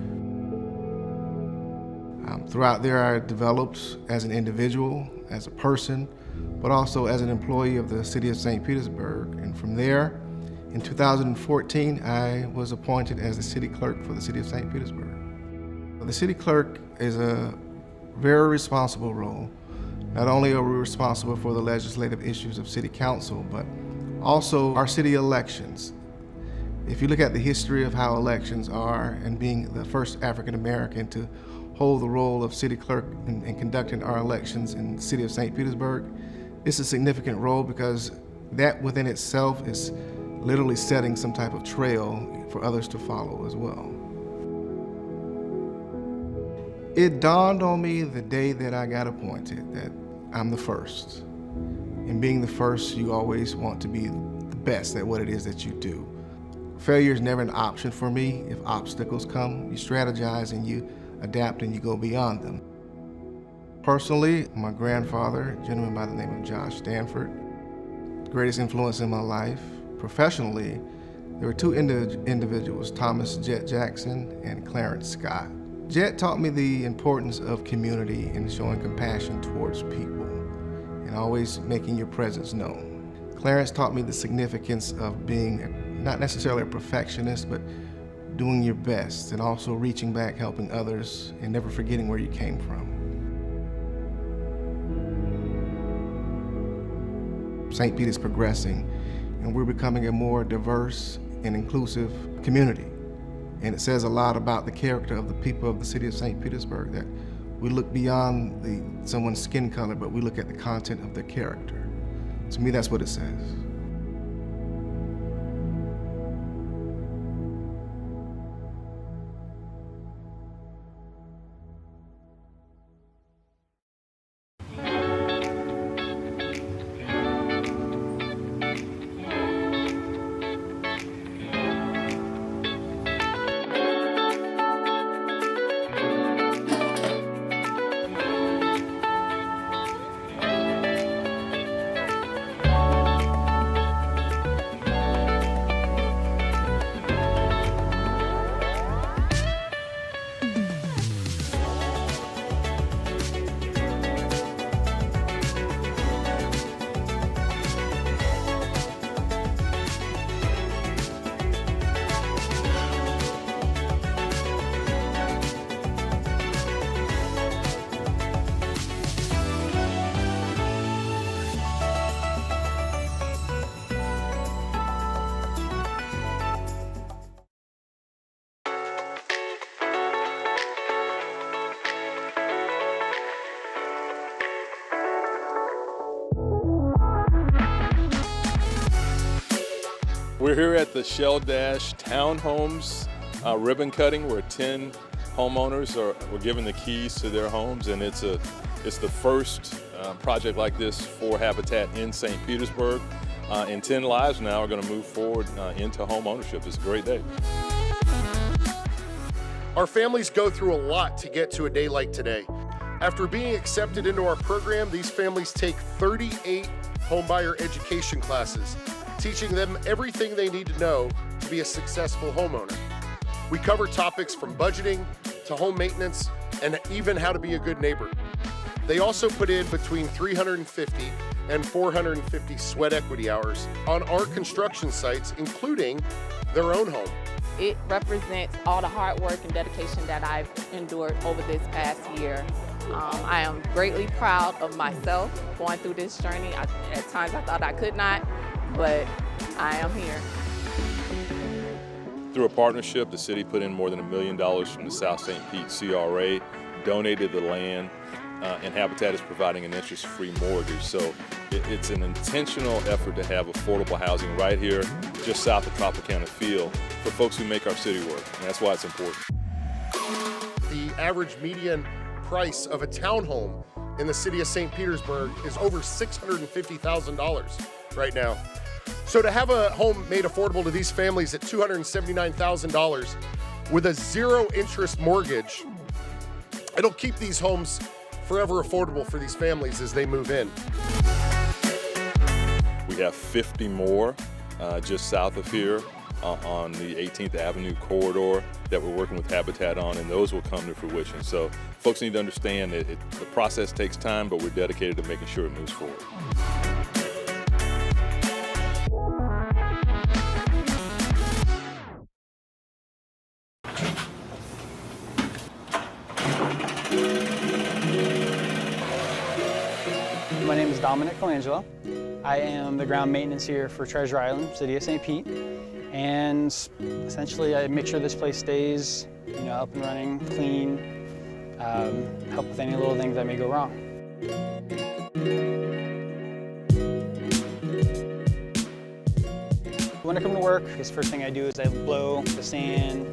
Throughout there, I developed as an individual, as a person, but also as an employee of the city of St. Petersburg. And from there, in 2014, I was appointed as the city clerk for the city of St. Petersburg. The city clerk is a very responsible role. Not only are we responsible for the legislative issues of city council, but also our city elections. If you look at the history of how elections are, and being the first African American to hold the role of city clerk in conducting our elections in the city of St. Petersburg, it's a significant role because that within itself is literally setting some type of trail for others to follow as well. It dawned on me the day that I got appointed that I'm the first. And being the first, you always want to be the best at what it is that you do. Failure is never an option for me. If obstacles come, you strategize and you adapt and you go beyond them. Personally, my grandfather, a gentleman by the name of Josh Stanford, the greatest influence in my life. Professionally, there were two individuals, Thomas Jet Jackson and Clarence Scott. Jet taught me the importance of community and showing compassion towards people and always making your presence known. Clarence taught me the significance of being not necessarily a perfectionist, but doing your best and also reaching back, helping others, and never forgetting where you came from. St. Pete is progressing, and we're becoming a more diverse and inclusive community. And it says a lot about the character of the people of the city of St. Petersburg, that we look beyond someone's skin color, but we look at the content of their character. To me, that's what it says. We're here at the Shell Dash Townhomes ribbon cutting, where 10 homeowners were given the keys to their homes, and it's the first project like this for Habitat in St. Petersburg. And 10 lives now are going to move forward into home ownership. It's a great day. Our families go through a lot to get to a day like today. After being accepted into our program, these families take 38 homebuyer education classes, teaching them everything they need to know to be a successful homeowner. We cover topics from budgeting to home maintenance and even how to be a good neighbor. They also put in between 350 and 450 sweat equity hours on our construction sites, including their own home. It represents all the hard work and dedication that I've endured over this past year. I am greatly proud of myself going through this journey. At times I thought I could not, but I am here. Through a partnership, the city put in more than $1 million from the South St. Pete CRA, donated the land, and Habitat is providing an interest-free mortgage. So it's an intentional effort to have affordable housing right here, just south of Tropicana Field, for folks who make our city work, and that's why it's important. The average median price of a townhome in the city of St. Petersburg is over $650,000 right now. So to have a home made affordable to these families at $279,000 with a zero interest mortgage, it'll keep these homes forever affordable for these families as they move in. We have 50 more just south of here on the 18th Avenue corridor that we're working with Habitat on, and those will come to fruition. So folks need to understand that the process takes time, but we're dedicated to making sure it moves forward. My name is Dominic Colangelo. I am the ground maintenance here for Treasure Island, City of St. Pete. And essentially I make sure this place stays, up and running, clean, help with any little things that may go wrong. When I come to work, the first thing I do is I blow the sand,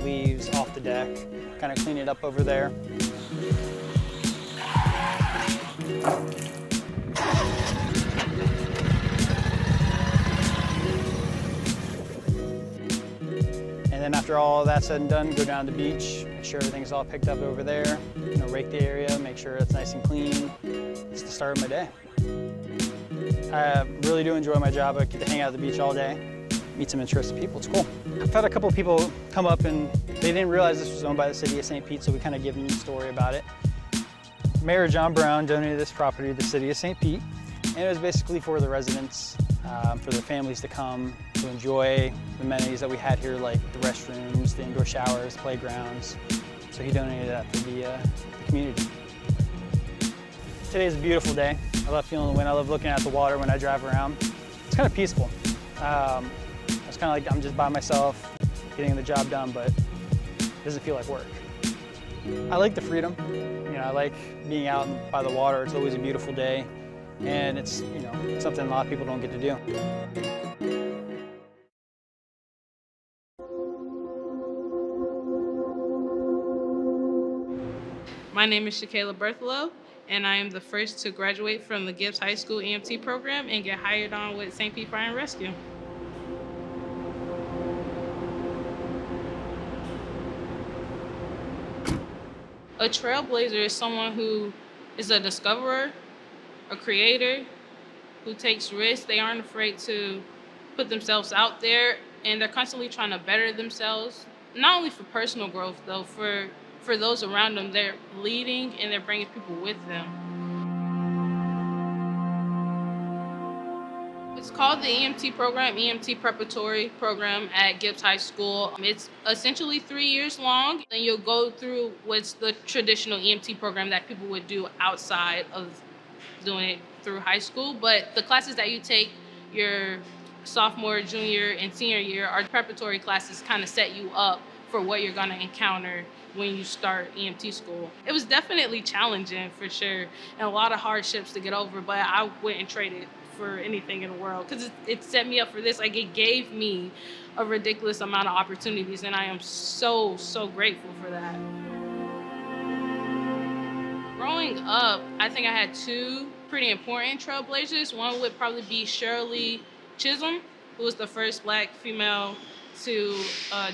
leaves off the deck, kind of clean it up over there. And then after all that's said and done, go down to the beach, make sure everything's all picked up over there, rake the area, make sure it's nice and clean. It's the start of my day. I really do enjoy my job. I get to hang out at the beach all day, meet some interesting people. It's cool. I've had a couple of people come up and they didn't realize this was owned by the city of St. Pete, so we kind of give them the story about it. Mayor John Brown donated this property to the city of St. Pete, and it was basically for the residents, for their families to come to enjoy the amenities that we had here, like the restrooms, the indoor showers, playgrounds. So he donated that to the community. Today's a beautiful day. I love feeling the wind. I love looking at the water when I drive around. It's kind of peaceful. It's kind of like I'm just by myself, getting the job done, but it doesn't feel like work. I like the freedom. I like being out by the water. It's always a beautiful day, and it's something a lot of people don't get to do. My name is Shakayla Berthelo, and I am the first to graduate from the Gibbs High School EMT program and get hired on with St. Pete Fire and Rescue. A trailblazer is someone who is a discoverer, a creator, who takes risks. They aren't afraid to put themselves out there, and they're constantly trying to better themselves, not only for personal growth, though, for those around them. They're leading and they're bringing people with them. It's called the EMT program, EMT Preparatory Program at Gibbs High School. It's essentially 3 years long, and you'll go through what's the traditional EMT program that people would do outside of doing it through high school. But the classes that you take your sophomore, junior, and senior year are preparatory classes, kind of set you up for what you're going to encounter when you start EMT school. It was definitely challenging, for sure, and a lot of hardships to get over, but I wouldn't trade it for anything in the world, because it set me up for this. Like, it gave me a ridiculous amount of opportunities, and I am so, so grateful for that. Growing up, I think I had two pretty important trailblazers. One would probably be Shirley Chisholm, who was the first Black female to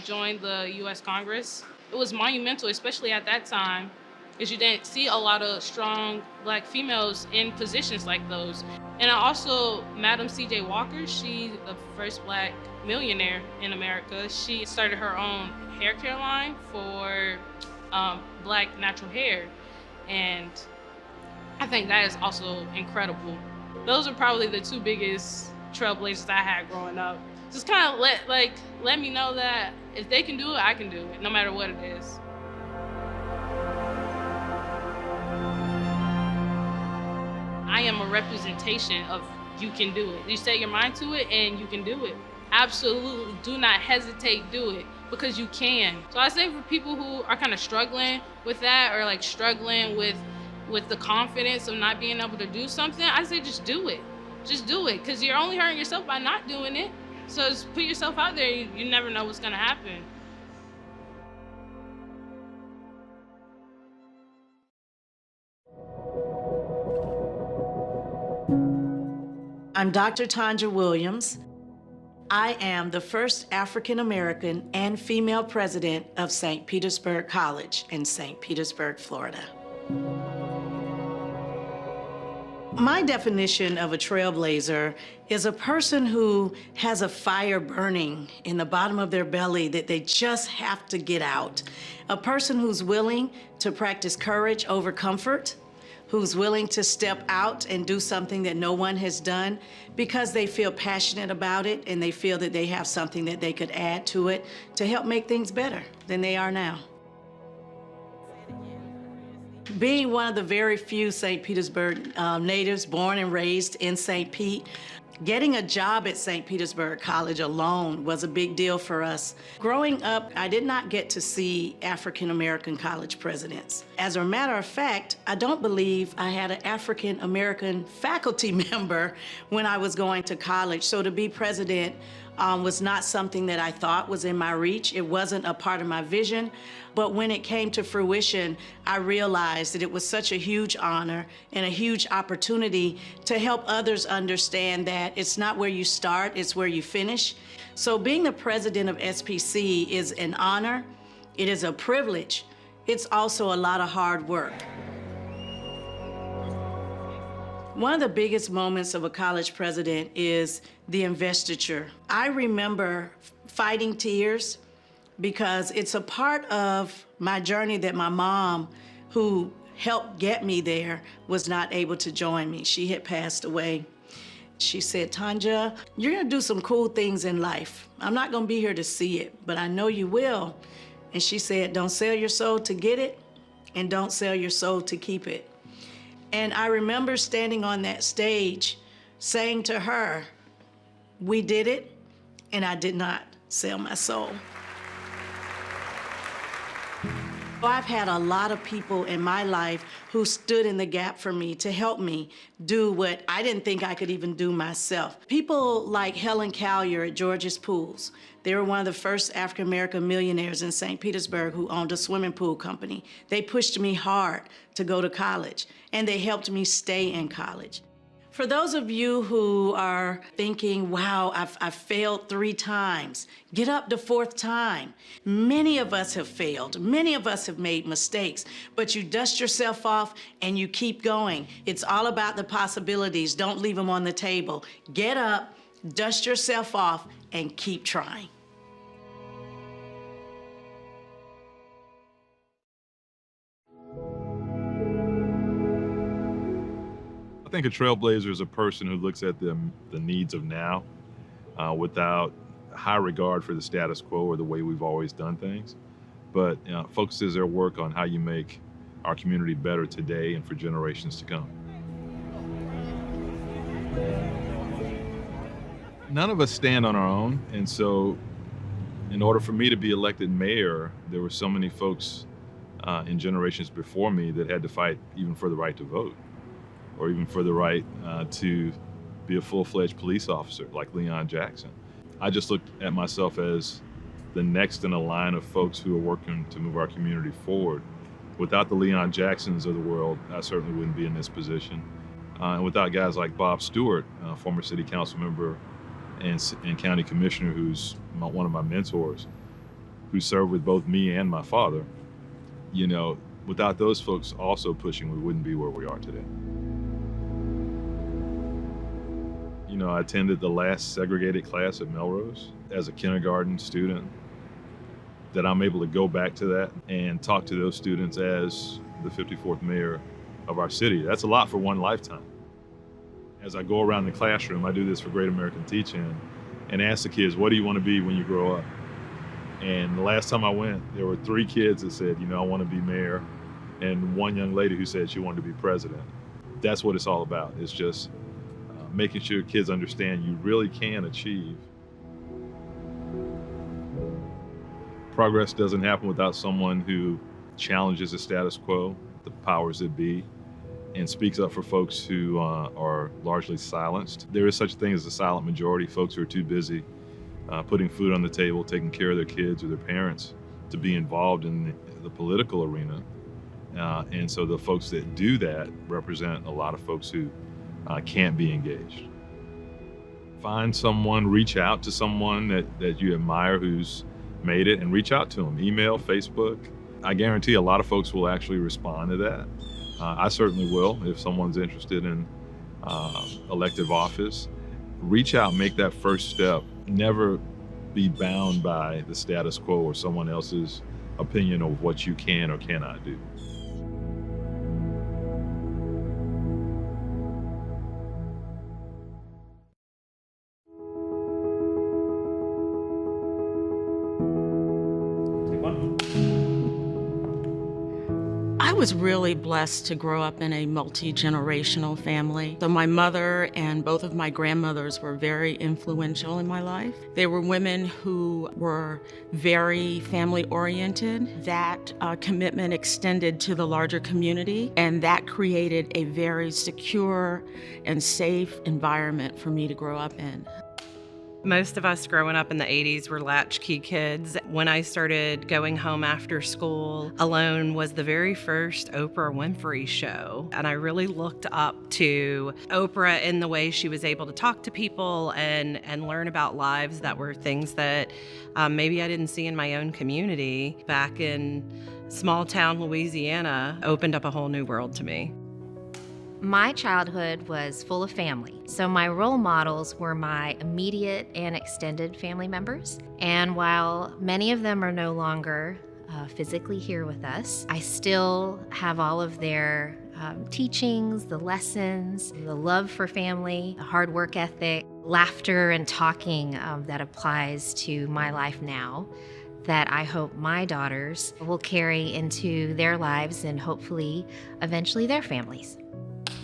join the U.S. Congress. It was monumental, especially at that time, because you didn't see a lot of strong Black females in positions like those. And also, Madam C.J. Walker, she's the first Black millionaire in America. She started her own hair care line for Black natural hair. And I think that is also incredible. Those are probably the two biggest trailblazers I had growing up. Just kind of let me know that if they can do it, I can do it, no matter what it is. I am a representation of you can do it. You set your mind to it and you can do it. Absolutely, do not hesitate, do it, because you can. So I say for people who are kind of struggling with that, or like struggling with the confidence of not being able to do something, I say just do it. Just do it, because you're only hurting yourself by not doing it. So just put yourself out there. You never know what's gonna happen. I'm Dr. Tanja Williams. I am the first African American and female president of St. Petersburg College in St. Petersburg, Florida. My definition of a trailblazer is a person who has a fire burning in the bottom of their belly that they just have to get out. A person who's willing to practice courage over comfort, who's willing to step out and do something that no one has done because they feel passionate about it and they feel that they have something that they could add to it to help make things better than they are now. Being one of the very few St. Petersburg natives born and raised in St. Pete, getting a job at St. Petersburg College alone was a big deal for us. Growing up, I did not get to see African American college presidents. As a matter of fact, I don't believe I had an African American faculty member when I was going to college. So to be president was not something that I thought was in my reach. It wasn't a part of my vision. But when it came to fruition, I realized that it was such a huge honor and a huge opportunity to help others understand that it's not where you start, it's where you finish. So being the president of SPC is an honor, it is a privilege, it's also a lot of hard work. One of the biggest moments of a college president is the investiture. I remember fighting tears because it's a part of my journey that my mom, who helped get me there, was not able to join me. She had passed away. She said, Tanja, you're gonna do some cool things in life. I'm not gonna be here to see it, but I know you will. And she said, don't sell your soul to get it, and don't sell your soul to keep it. And I remember standing on that stage saying to her, we did it, and I did not sell my soul. I've had a lot of people in my life who stood in the gap for me to help me do what I didn't think I could even do myself. People like Helen Collier at George's Pools. They were one of the first African-American millionaires in St. Petersburg who owned a swimming pool company. They pushed me hard to go to college, and they helped me stay in college. For those of you who are thinking, wow, I've failed 3 times, get up the 4th time. Many of us have failed. Many of us have made mistakes, but you dust yourself off and you keep going. It's all about the possibilities. Don't leave them on the table. Get up, dust yourself off, and keep trying. I think a trailblazer is a person who looks at the needs of now without high regard for the status quo or the way we've always done things, but focuses their work on how you make our community better today and for generations to come. None of us stand on our own, and so in order for me to be elected mayor, there were so many folks in generations before me that had to fight even for the right to vote, or even for the right to be a full-fledged police officer like Leon Jackson. I just looked at myself as the next in a line of folks who are working to move our community forward. Without the Leon Jacksons of the world, I certainly wouldn't be in this position. And without guys like Bob Stewart, former city council member and county commissioner, who's one of my mentors, who served with both me and my father, you know, without those folks also pushing, we wouldn't be where we are today. You know, I attended the last segregated class at Melrose as a kindergarten student, that I'm able to go back to that and talk to those students as the 54th mayor of our city. That's a lot for one lifetime. As I go around the classroom, I do this for Great American Teach-In, and ask the kids, what do you want to be when you grow up? And the last time I went, there were 3 kids that said, you know, I want to be mayor, and 1 young lady who said she wanted to be president. That's what it's all about. It's just making sure kids understand you really can achieve. Progress doesn't happen without someone who challenges the status quo, the powers that be, and speaks up for folks who are largely silenced. There is such a thing as a silent majority, folks who are too busy putting food on the table, taking care of their kids or their parents, to be involved in the political arena. And so the folks that do that represent a lot of folks who can't be engaged. Find someone, reach out to someone that you admire who's made it, and reach out to them. Email, Facebook. I guarantee a lot of folks will actually respond to that. I certainly will if someone's interested in elective office. Reach out, make that first step. Never be bound by the status quo or someone else's opinion of what you can or cannot do. I was really blessed to grow up in a multi-generational family. So my mother and both of my grandmothers were very influential in my life. They were women who were very family-oriented. That commitment extended to the larger community, and that created a very secure and safe environment for me to grow up in. Most of us growing up in the 80s were latchkey kids. When I started going home after school, Alone was the very first Oprah Winfrey show. And I really looked up to Oprah in the way she was able to talk to people and learn about lives that were things that maybe I didn't see in my own community. Back in small town Louisiana, opened up a whole new world to me. My childhood was full of family, so my role models were my immediate and extended family members. And while many of them are no longer physically here with us, I still have all of their teachings, the lessons, the love for family, the hard work ethic, laughter and talking that applies to my life now, that I hope my daughters will carry into their lives and hopefully eventually their families.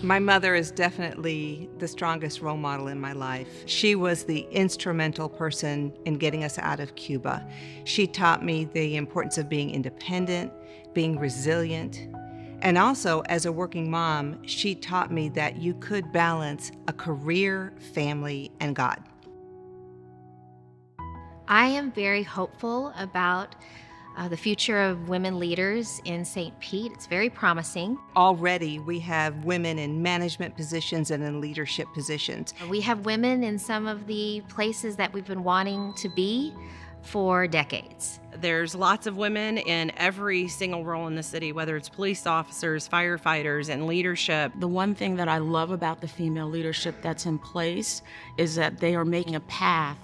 My mother is definitely the strongest role model in my life. She was the instrumental person in getting us out of Cuba. She taught me the importance of being independent, being resilient, and also as a working mom, she taught me that you could balance a career, family, and God. I am very hopeful about the future of women leaders in St. Pete. It's very promising. Already we have women in management positions and in leadership positions. We have women in some of the places that we've been wanting to be for decades. There's lots of women in every single role in the city, whether it's police officers, firefighters, and leadership. The one thing that I love about the female leadership that's in place is that they are making a path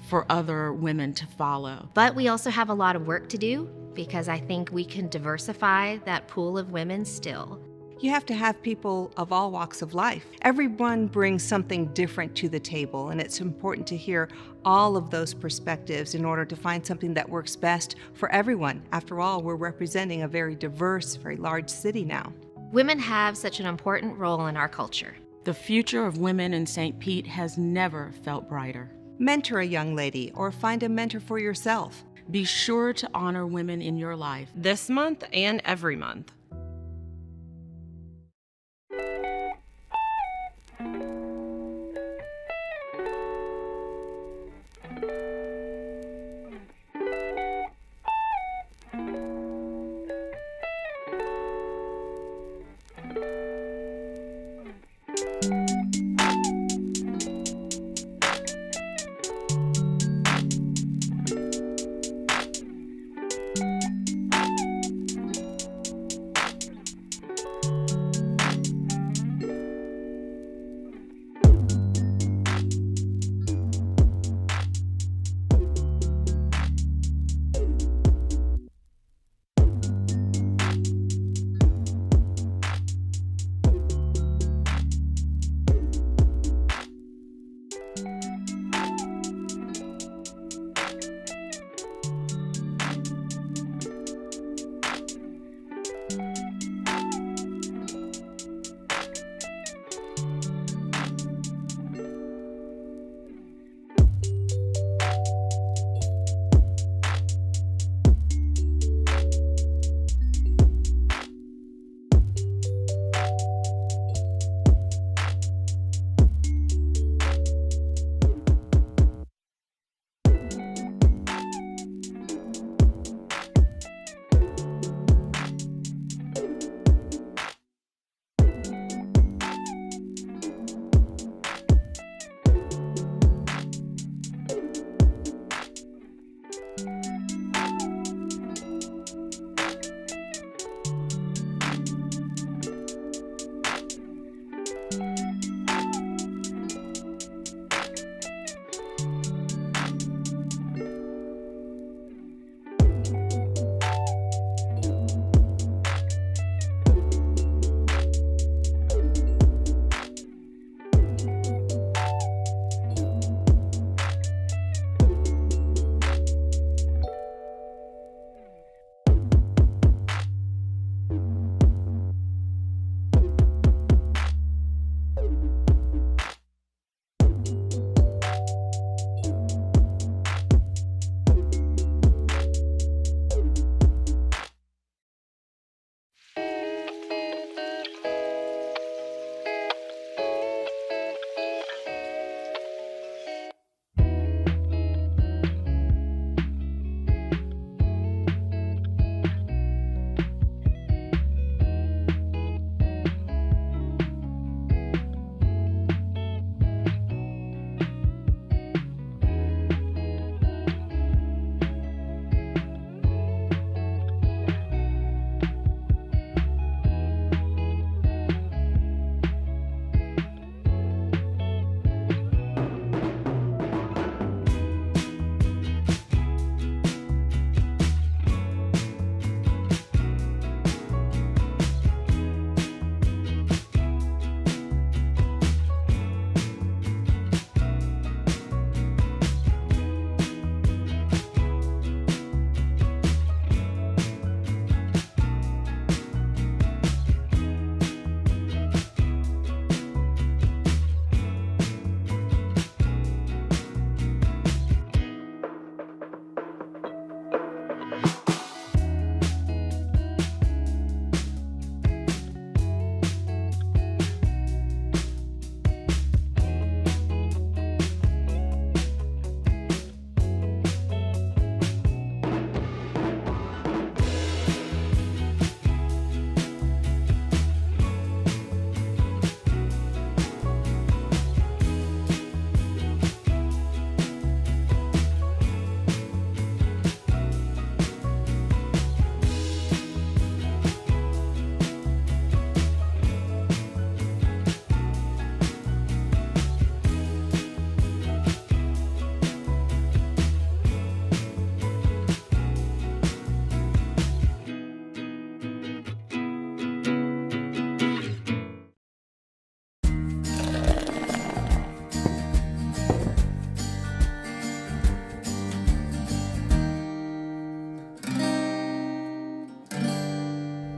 for other women to follow. But we also have a lot of work to do because I think we can diversify that pool of women still. You have to have people of all walks of life. Everyone brings something different to the table, and it's important to hear all of those perspectives in order to find something that works best for everyone. After all, we're representing a very diverse, very large city now. Women have such an important role in our culture. The future of women in St. Pete has never felt brighter. Mentor a young lady or find a mentor for yourself. Be sure to honor women in your life. This month and every month.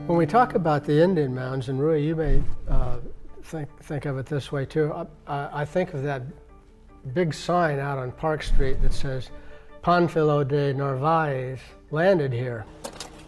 When we talk about the Indian mounds, and Rui, you may think of it this way too, I think of that big sign out on Park Street that says, Panfilo de Narvaez landed here.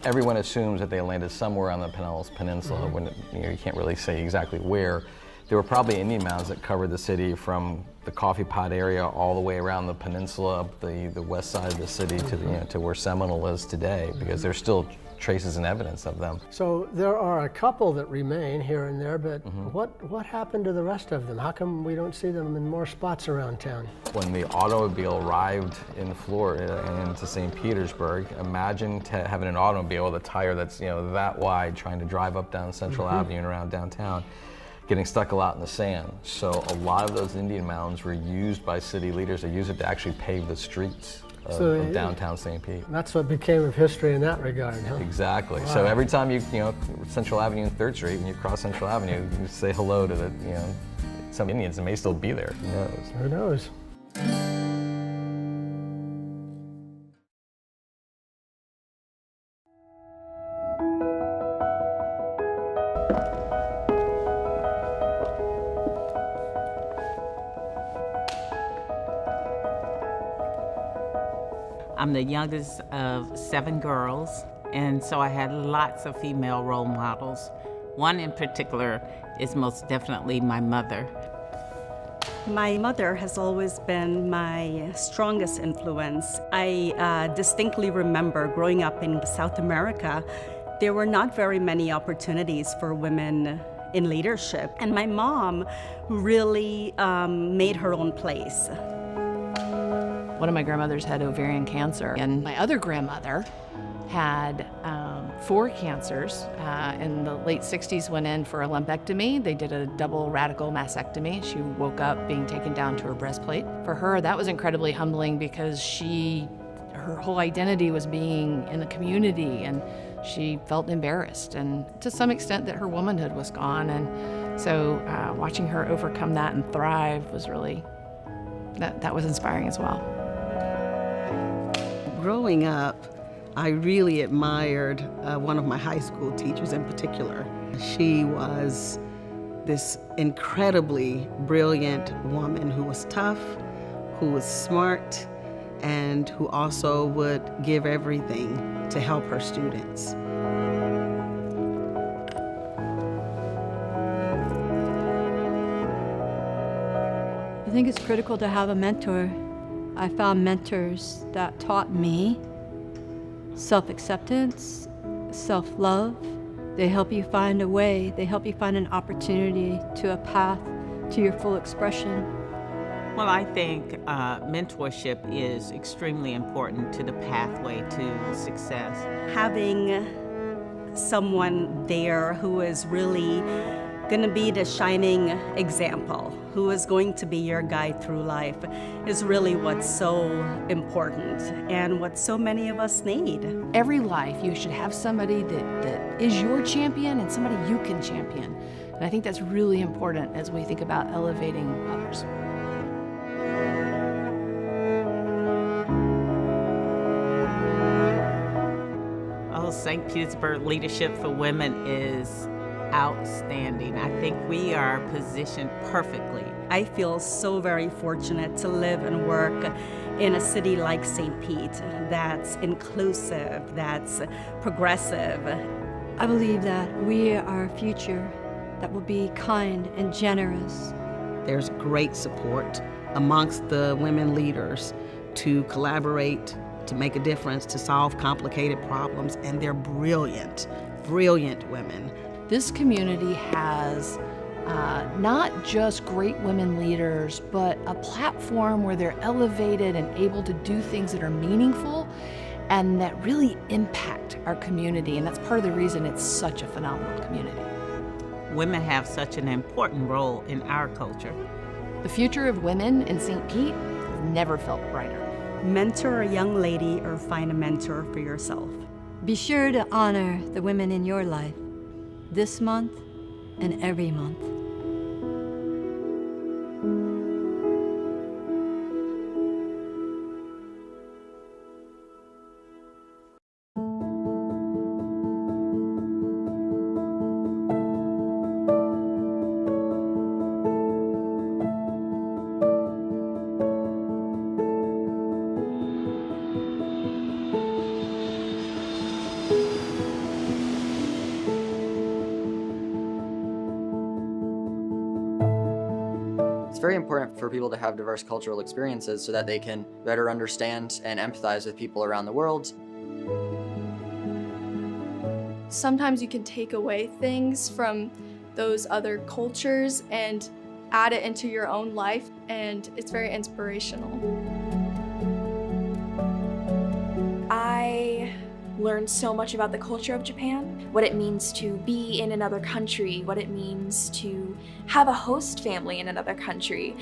Everyone assumes that they landed somewhere on the Pinellas Peninsula when you can't really say exactly where. There were probably Indian mounds that covered the city from the Coffee Pot area all the way around the peninsula, up the west side of the city to to where Seminole is today, because there's still traces and evidence of them. So there are a couple that remain here and there, but what happened to the rest of them? How come we don't see them in more spots around town? When the automobile arrived in Florida and into St. Petersburg, imagine having an automobile with a tire that's that wide trying to drive up down Central Avenue and around downtown, getting stuck a lot in the sand. So a lot of those Indian mounds were used by city leaders. They used it to actually pave the streets of downtown St. Pete. That's what became of history in that regard, huh? Exactly. Wow. So every time Central Avenue and 3rd Street, when you cross Central Avenue, you say hello to some Indians that may still be there. Who knows? Who knows? I'm the youngest of 7 girls, and so I had lots of female role models. One in particular is most definitely my mother. My mother has always been my strongest influence. I distinctly remember growing up in South America, there were not very many opportunities for women in leadership, and my mom really made her own place. One of my grandmothers had ovarian cancer, and my other grandmother had 4 cancers. In the late 60s, went in for a lumpectomy. They did a double radical mastectomy. She woke up being taken down to her breastplate. For her, that was incredibly humbling because her whole identity was being in the community, and she felt embarrassed, and to some extent that her womanhood was gone. And so watching her overcome that and thrive was really, that was inspiring as well. Growing up, I really admired one of my high school teachers in particular. She was this incredibly brilliant woman who was tough, who was smart, and who also would give everything to help her students. I think it's critical to have a mentor. I found mentors that taught me self-acceptance, self-love. They help you find a way. They help you find an opportunity to a path to your full expression. Well, I think mentorship is extremely important to the pathway to success. Having someone there who is really going to be the shining example, who is going to be your guide through life, is really what's so important and what so many of us need. Every life, you should have somebody that is your champion and somebody you can champion. And I think that's really important as we think about elevating others. Oh, St. Petersburg Leadership for Women is outstanding. I think we are positioned perfectly. I feel so very fortunate to live and work in a city like St. Pete that's inclusive, that's progressive. I believe that we are a future that will be kind and generous. There's great support amongst the women leaders to collaborate, to make a difference, to solve complicated problems, and they're brilliant, brilliant women. This community has not just great women leaders, but a platform where they're elevated and able to do things that are meaningful and that really impact our community. And that's part of the reason it's such a phenomenal community. Women have such an important role in our culture. The future of women in St. Pete has never felt brighter. Mentor a young lady or find a mentor for yourself. Be sure to honor the women in your life this month and every month. very important for people to have diverse cultural experiences so that they can better understand and empathize with people around the world. Sometimes you can take away things from those other cultures and add it into your own life, and it's very inspirational. I learned so much about the culture of Japan, what it means to be in another country, what it means to have a host family in another country.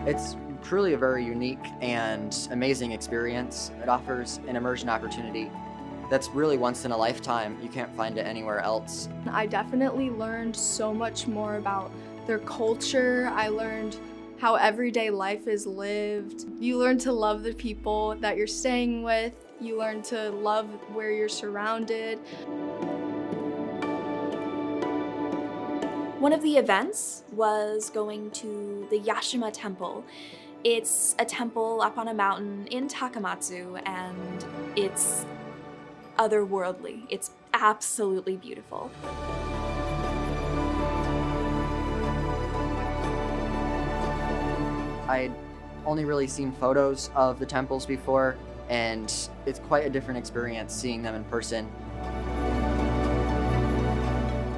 It's truly a very unique and amazing experience. It offers an immersion opportunity that's really once in a lifetime. You can't find it anywhere else. I definitely learned so much more about their culture. I learned how everyday life is lived. You learn to love the people that you're staying with. You learn to love where you're surrounded. One of the events was going to the Yashima Temple. It's a temple up on a mountain in Takamatsu, and it's otherworldly. It's absolutely beautiful. I'd only really seen photos of the temples before, and it's quite a different experience seeing them in person.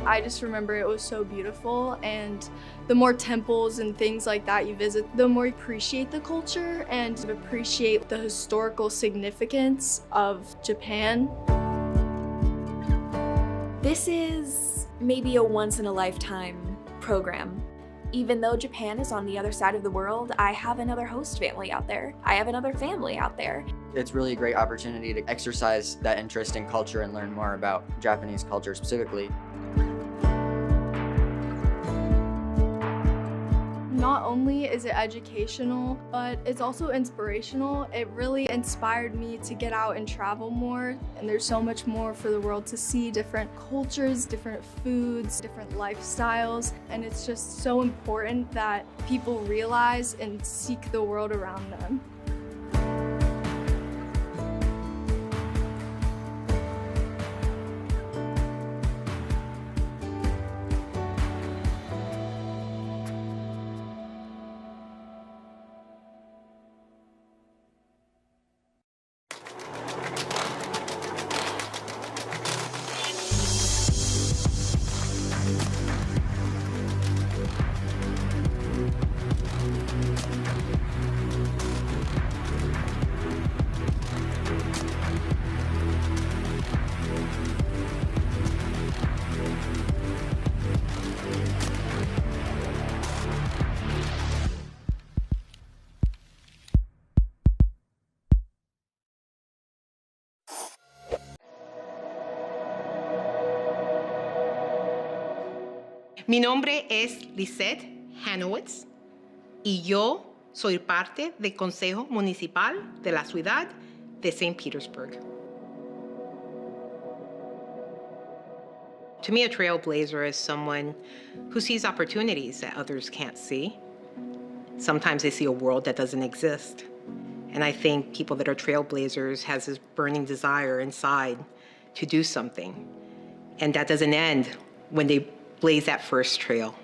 I just remember it was so beautiful, and the more temples and things like that you visit, the more you appreciate the culture and appreciate the historical significance of Japan. This is maybe a once-in-a-lifetime program. Even though Japan is on the other side of the world, I have another host family out there. I have another family out there. It's really a great opportunity to exercise that interest in culture and learn more about Japanese culture specifically. Not only is it educational, but it's also inspirational. It really inspired me to get out and travel more. And there's so much more for the world to see, different cultures, different foods, different lifestyles. And it's just so important that people realize and seek the world around them. Mi nombre es Lisette Hanowitz y yo soy parte del Consejo Municipal de la Ciudad de St. Petersburg. To me, a trailblazer is someone who sees opportunities that others can't see. Sometimes they see a world that doesn't exist. And I think people that are trailblazers has this burning desire inside to do something. And that doesn't end when they blaze that first trail.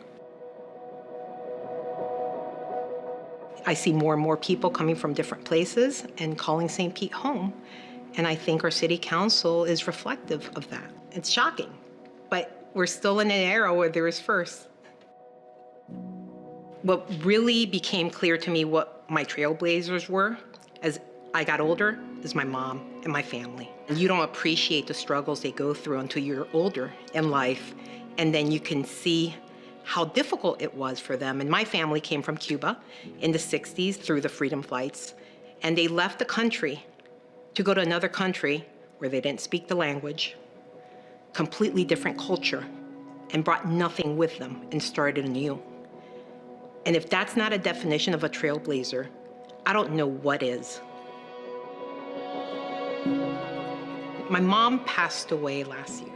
I see more and more people coming from different places and calling St. Pete home. And I think our city council is reflective of that. It's shocking, but we're still in an era where there is first. What really became clear to me what my trailblazers were as I got older is my mom and my family. You don't appreciate the struggles they go through until you're older in life, and then you can see how difficult it was for them. And my family came from Cuba in the 60s through the freedom flights, and they left the country to go to another country where they didn't speak the language, completely different culture, and brought nothing with them and started anew. And if that's not a definition of a trailblazer, I don't know what is. My mom passed away last year.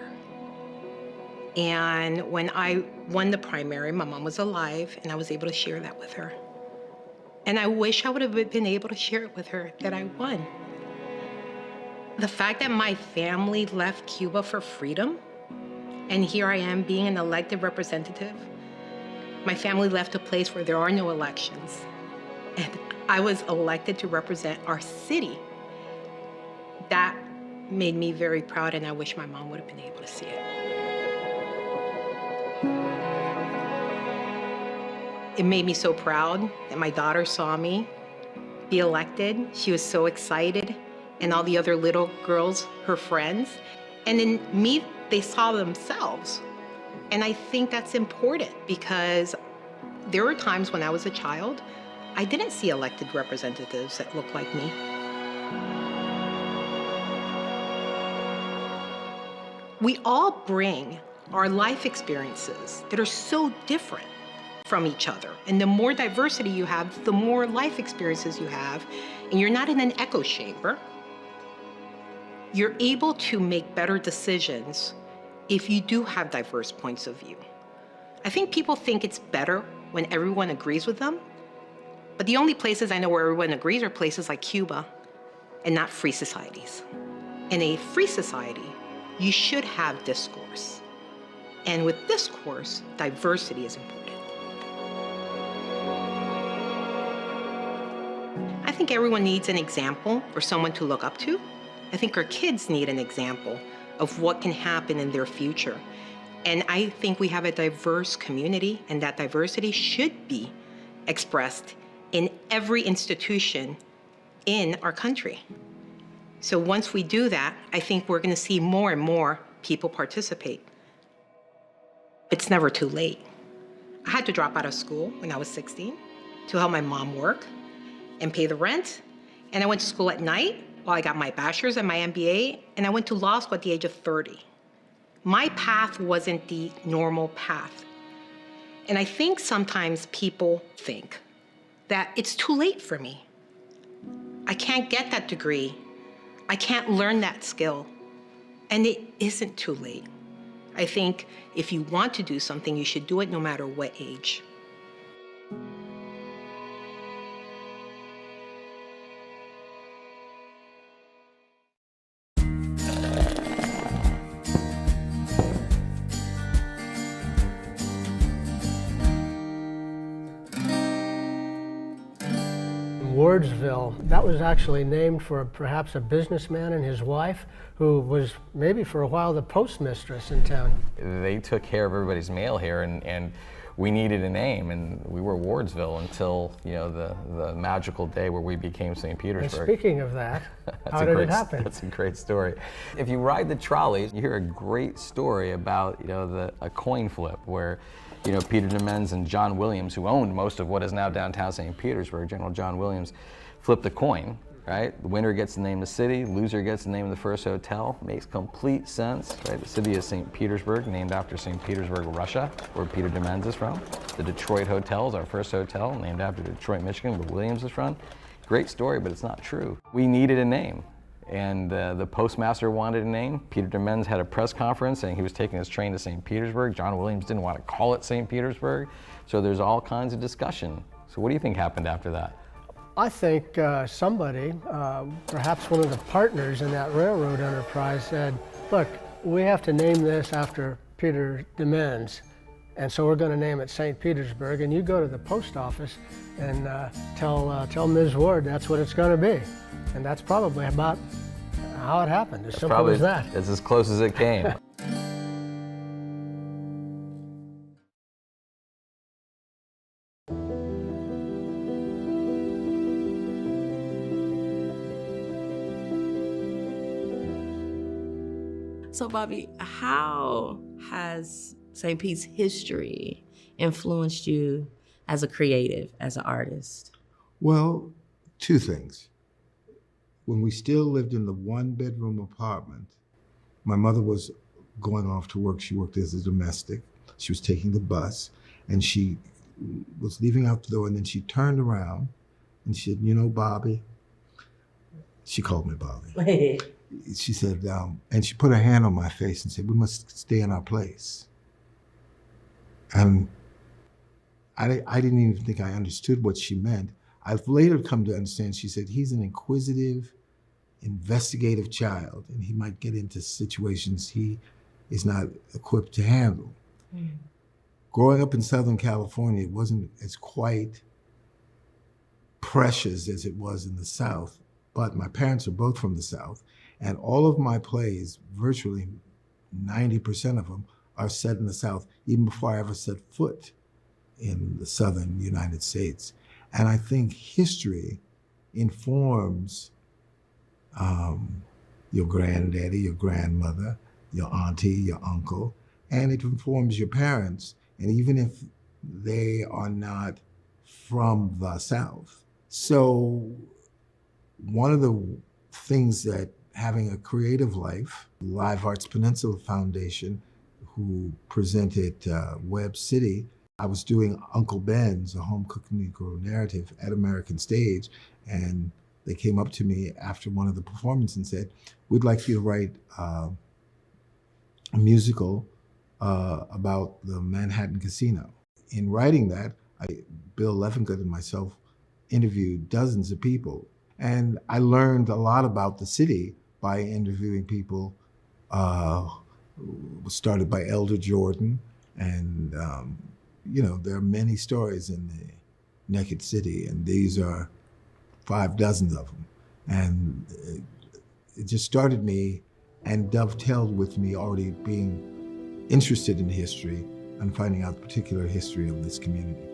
And when I won the primary, my mom was alive, and I was able to share that with her. And I wish I would have been able to share it with her that I won. The fact that my family left Cuba for freedom, And here I am being an elected representative. My family left a place where there are no elections. And I was elected to represent our city. That made me very proud, and I wish my mom would have been able to see it. It made me so proud that my daughter saw me be elected. She was so excited, and all the other little girls, her friends. And in me, they saw themselves. And I think that's important because there were times when I was a child, I didn't see elected representatives that looked like me. We all bring our life experiences that are so different from each other. And the more diversity you have, the more life experiences you have, and you're not in an echo chamber. You're able to make better decisions if you do have diverse points of view. I think people think it's better when everyone agrees with them, but the only places I know where everyone agrees are places like Cuba and not free societies. In a free society, you should have discourse. And with discourse, diversity is important. I think everyone needs an example or someone to look up to. I think our kids need an example of what can happen in their future. And I think we have a diverse community, and that diversity should be expressed in every institution in our country. So once we do that, I think we're going to see more and more people participate. It's never too late. I had to drop out of school when I was 16 to help my mom work and pay the rent. And I went to school at night while I got my bachelor's and my MBA, and I went to law school at the age of 30. My path wasn't the normal path. And I think sometimes people think that it's too late for me. I can't get that degree. I can't learn that skill. And it isn't too late. I think if you want to do something, you should do it no matter what age. Wardsville, that was actually named for perhaps a businessman and his wife who was maybe for a while the postmistress in town. They took care of everybody's mail here, and we needed a name, and we were Wardsville until, you know, the magical day where we became St. Petersburg. And speaking of that, how did it happen? That's a great story. If you ride the trolleys, you hear a great story about, you know, a coin flip where, you know, Peter DeMenz and John Williams, who owned most of what is now downtown St. Petersburg, General John Williams, flipped a coin, right? The winner gets the name of the city, loser gets the name of the first hotel. Makes complete sense, right? The city is St. Petersburg, named after St. Petersburg, Russia, where Peter DeMenz is from. The Detroit Hotel is our first hotel, named after Detroit, Michigan, where Williams is from. Great story, but it's not true. We needed a name. And the postmaster wanted a name. Peter DeMenz had a press conference saying he was taking his train to St. Petersburg. John Williams didn't want to call it St. Petersburg. So there's all kinds of discussion. So what do you think happened after that? I think somebody, perhaps one of the partners in that railroad enterprise, said, look, we have to name this after Peter DeMenz, and so we're going to name it St. Petersburg, and you go to the post office and tell Ms. Ward that's what it's going to be. And that's probably about how it happened, as simple as that. It's as close as it came. So Bobby, how has St. Pete's history influenced you as a creative, as an artist? Well, two things. When we still lived in the one-bedroom apartment, my mother was going off to work. She worked as a domestic. She was taking the bus, and she was leaving out the door, and then she turned around, and she said, you know, Bobby, she called me Bobby. She said, and she put her hand on my face and said, we must stay in our place. And I didn't even think I understood what she meant. I've later come to understand, she said, he's an inquisitive, investigative child, and he might get into situations he is not equipped to handle. Growing up in Southern California, it wasn't as quite precious as it was in the South, but my parents are both from the South, and all of my plays, virtually 90% of them, are set in the South, even before I ever set foot in the Southern United States. And I think history informs your granddaddy, your grandmother, your auntie, your uncle, and it informs your parents. And even if they are not from the South. So one of the things that having a creative life, Live Arts Peninsula Foundation, who presented Web City, I was doing Uncle Ben's, a home cooked Negro narrative at American Stage, and they came up to me after one of the performances and said, "We'd like you to write a musical about the Manhattan Casino." In writing that, Bill Levengood and myself interviewed dozens of people, and I learned a lot about the city by interviewing people. Started by Elder Jordan, and there are many stories in the Naked City, and these are 5 dozen of them. And it just started me and dovetailed with me already being interested in history and finding out the particular history of this community.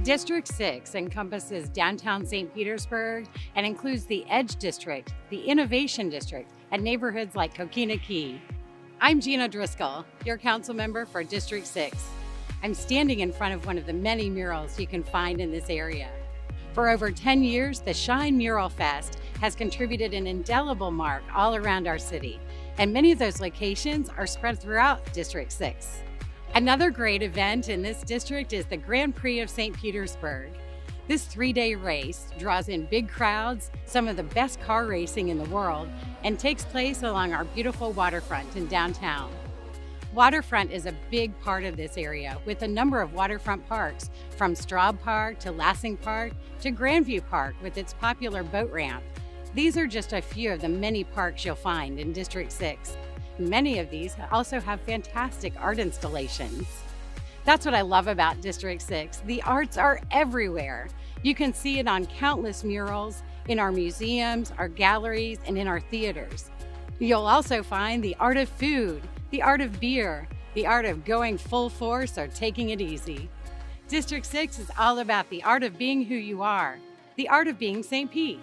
District 6 encompasses downtown St. Petersburg and includes the Edge District, the Innovation District, and neighborhoods like Coquina Key. I'm Gina Driscoll, your council member for District 6. I'm standing in front of one of the many murals you can find in this area. For over 10 years, the Shine Mural Fest has contributed an indelible mark all around our city, and many of those locations are spread throughout District 6. Another great event in this district is the Grand Prix of St. Petersburg. This 3-day race draws in big crowds, some of the best car racing in the world, and takes place along our beautiful waterfront in downtown. Waterfront is a big part of this area with a number of waterfront parks, from Straub Park to Lassing Park to Grandview Park with its popular boat ramp. These are just a few of the many parks you'll find in District 6. Many of these also have fantastic art installations. That's what I love about District 6. The arts are everywhere. You can see it on countless murals, in our museums, our galleries, and in our theaters. You'll also find the art of food, the art of beer, the art of going full force or taking it easy. District 6 is all about the art of being who you are, the art of being St. Pete.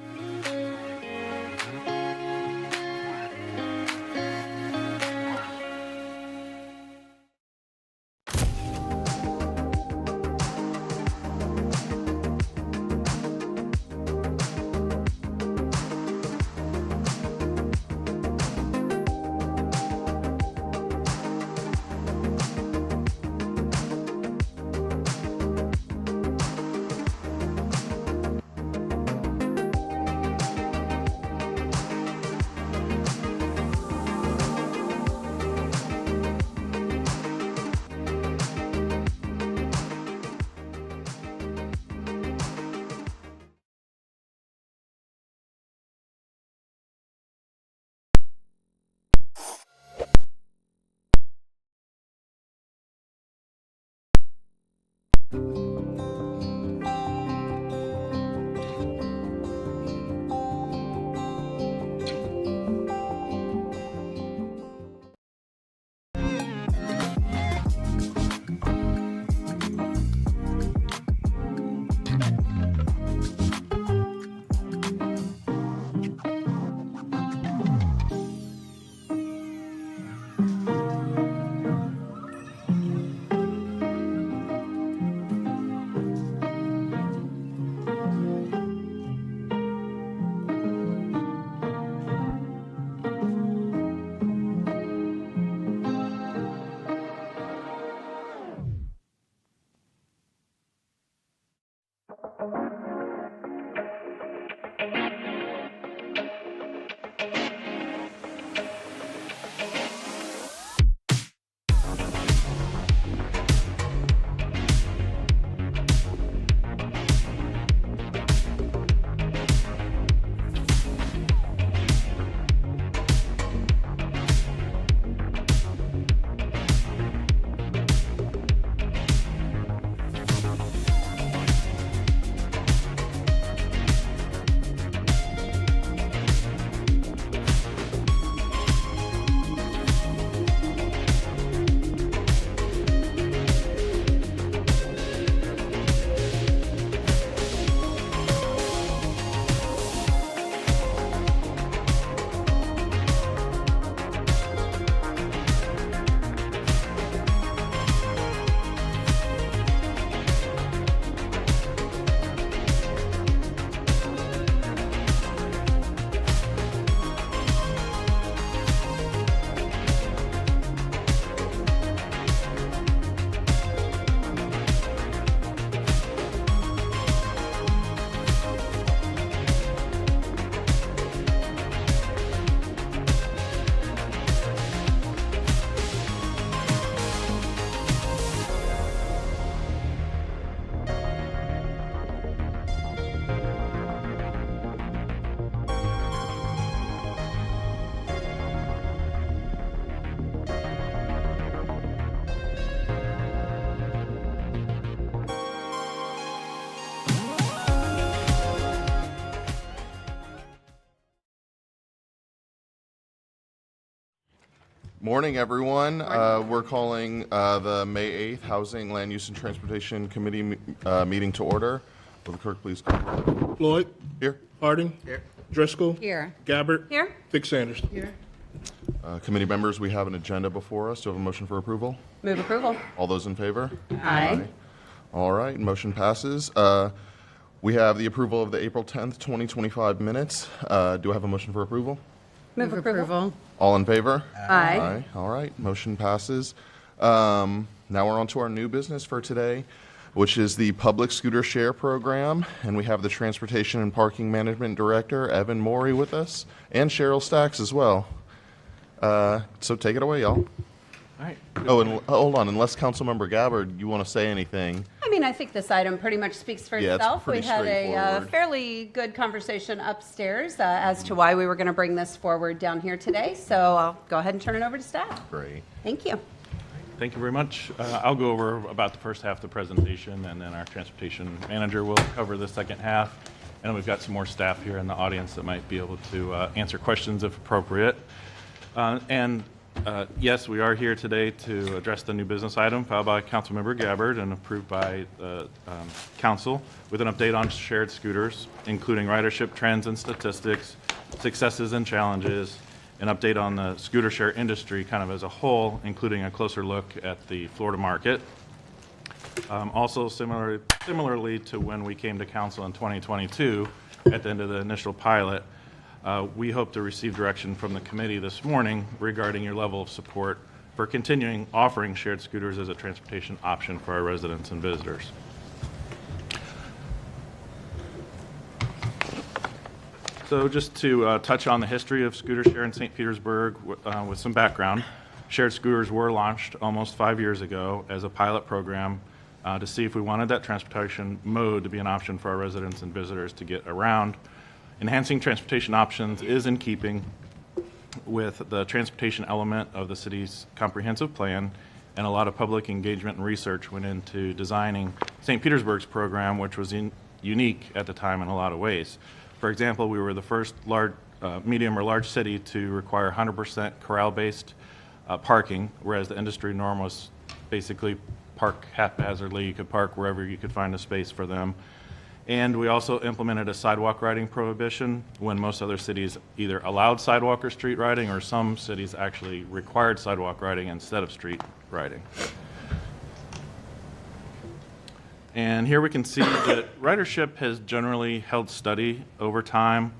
Morning, everyone. We're calling the May 8th Housing, Land Use, and Transportation Committee meeting to order. Will the clerk please call the roll? Floyd. Here. Harding. Here. Driscoll. Here. Gabbert. Here. Dick Sanders. Here. Committee members, we have an agenda before us. Do you have a motion for approval? Move approval. All those in favor? Aye. All right, motion passes. We have the approval of the April 10th, 2025 minutes. Do I have a motion for approval? Move approval. All in favor? Aye. All right, motion passes. Now we're on to our new business for today, which is the Public Scooter Share Program. And we have the Transportation and Parking Management Director, Evan Morey, with us, and Cheryl Stacks as well. So take it away, y'all. All right. Oh, and hold on, unless Councilmember Gabbard, you want to say anything? I mean, I think this item pretty much speaks for Yeah, itself. it's pretty We had a straightforward. fairly good conversation upstairs as to why we were going to bring this forward down here today. So I'll go ahead and turn it over to staff. Great. Thank you. Thank you very much. I'll go over about the first half of the presentation, and then our transportation manager will cover the second half. And we've got some more staff here in the audience that might be able to answer questions if appropriate. Yes, we are here today to address the new business item filed by Councilmember Gabbard and approved by the council with an update on shared scooters, including ridership trends and statistics, successes and challenges, an update on the scooter share industry kind of as a whole, including a closer look at the Florida market. Also similarly to when we came to council in 2022 at the end of the initial pilot, we hope to receive direction from the committee this morning regarding your level of support for continuing offering shared scooters as a transportation option for our residents and visitors. So just to touch on the history of scooter share in St. Petersburg with some background, shared scooters were launched almost 5 years ago as a pilot program to see if we wanted that transportation mode to be an option for our residents and visitors to get around. Enhancing transportation options is in keeping with the transportation element of the city's comprehensive plan, and a lot of public engagement and research went into designing St. Petersburg's program, which was unique at the time in a lot of ways. For example, we were the first medium or large city to require 100% corral-based parking, whereas the industry norm was basically park haphazardly. You could park wherever you could find a space for them. And we also implemented a sidewalk riding prohibition when most other cities either allowed sidewalk or street riding, or some cities actually required sidewalk riding instead of street riding. And here we can see that ridership has generally held steady over time,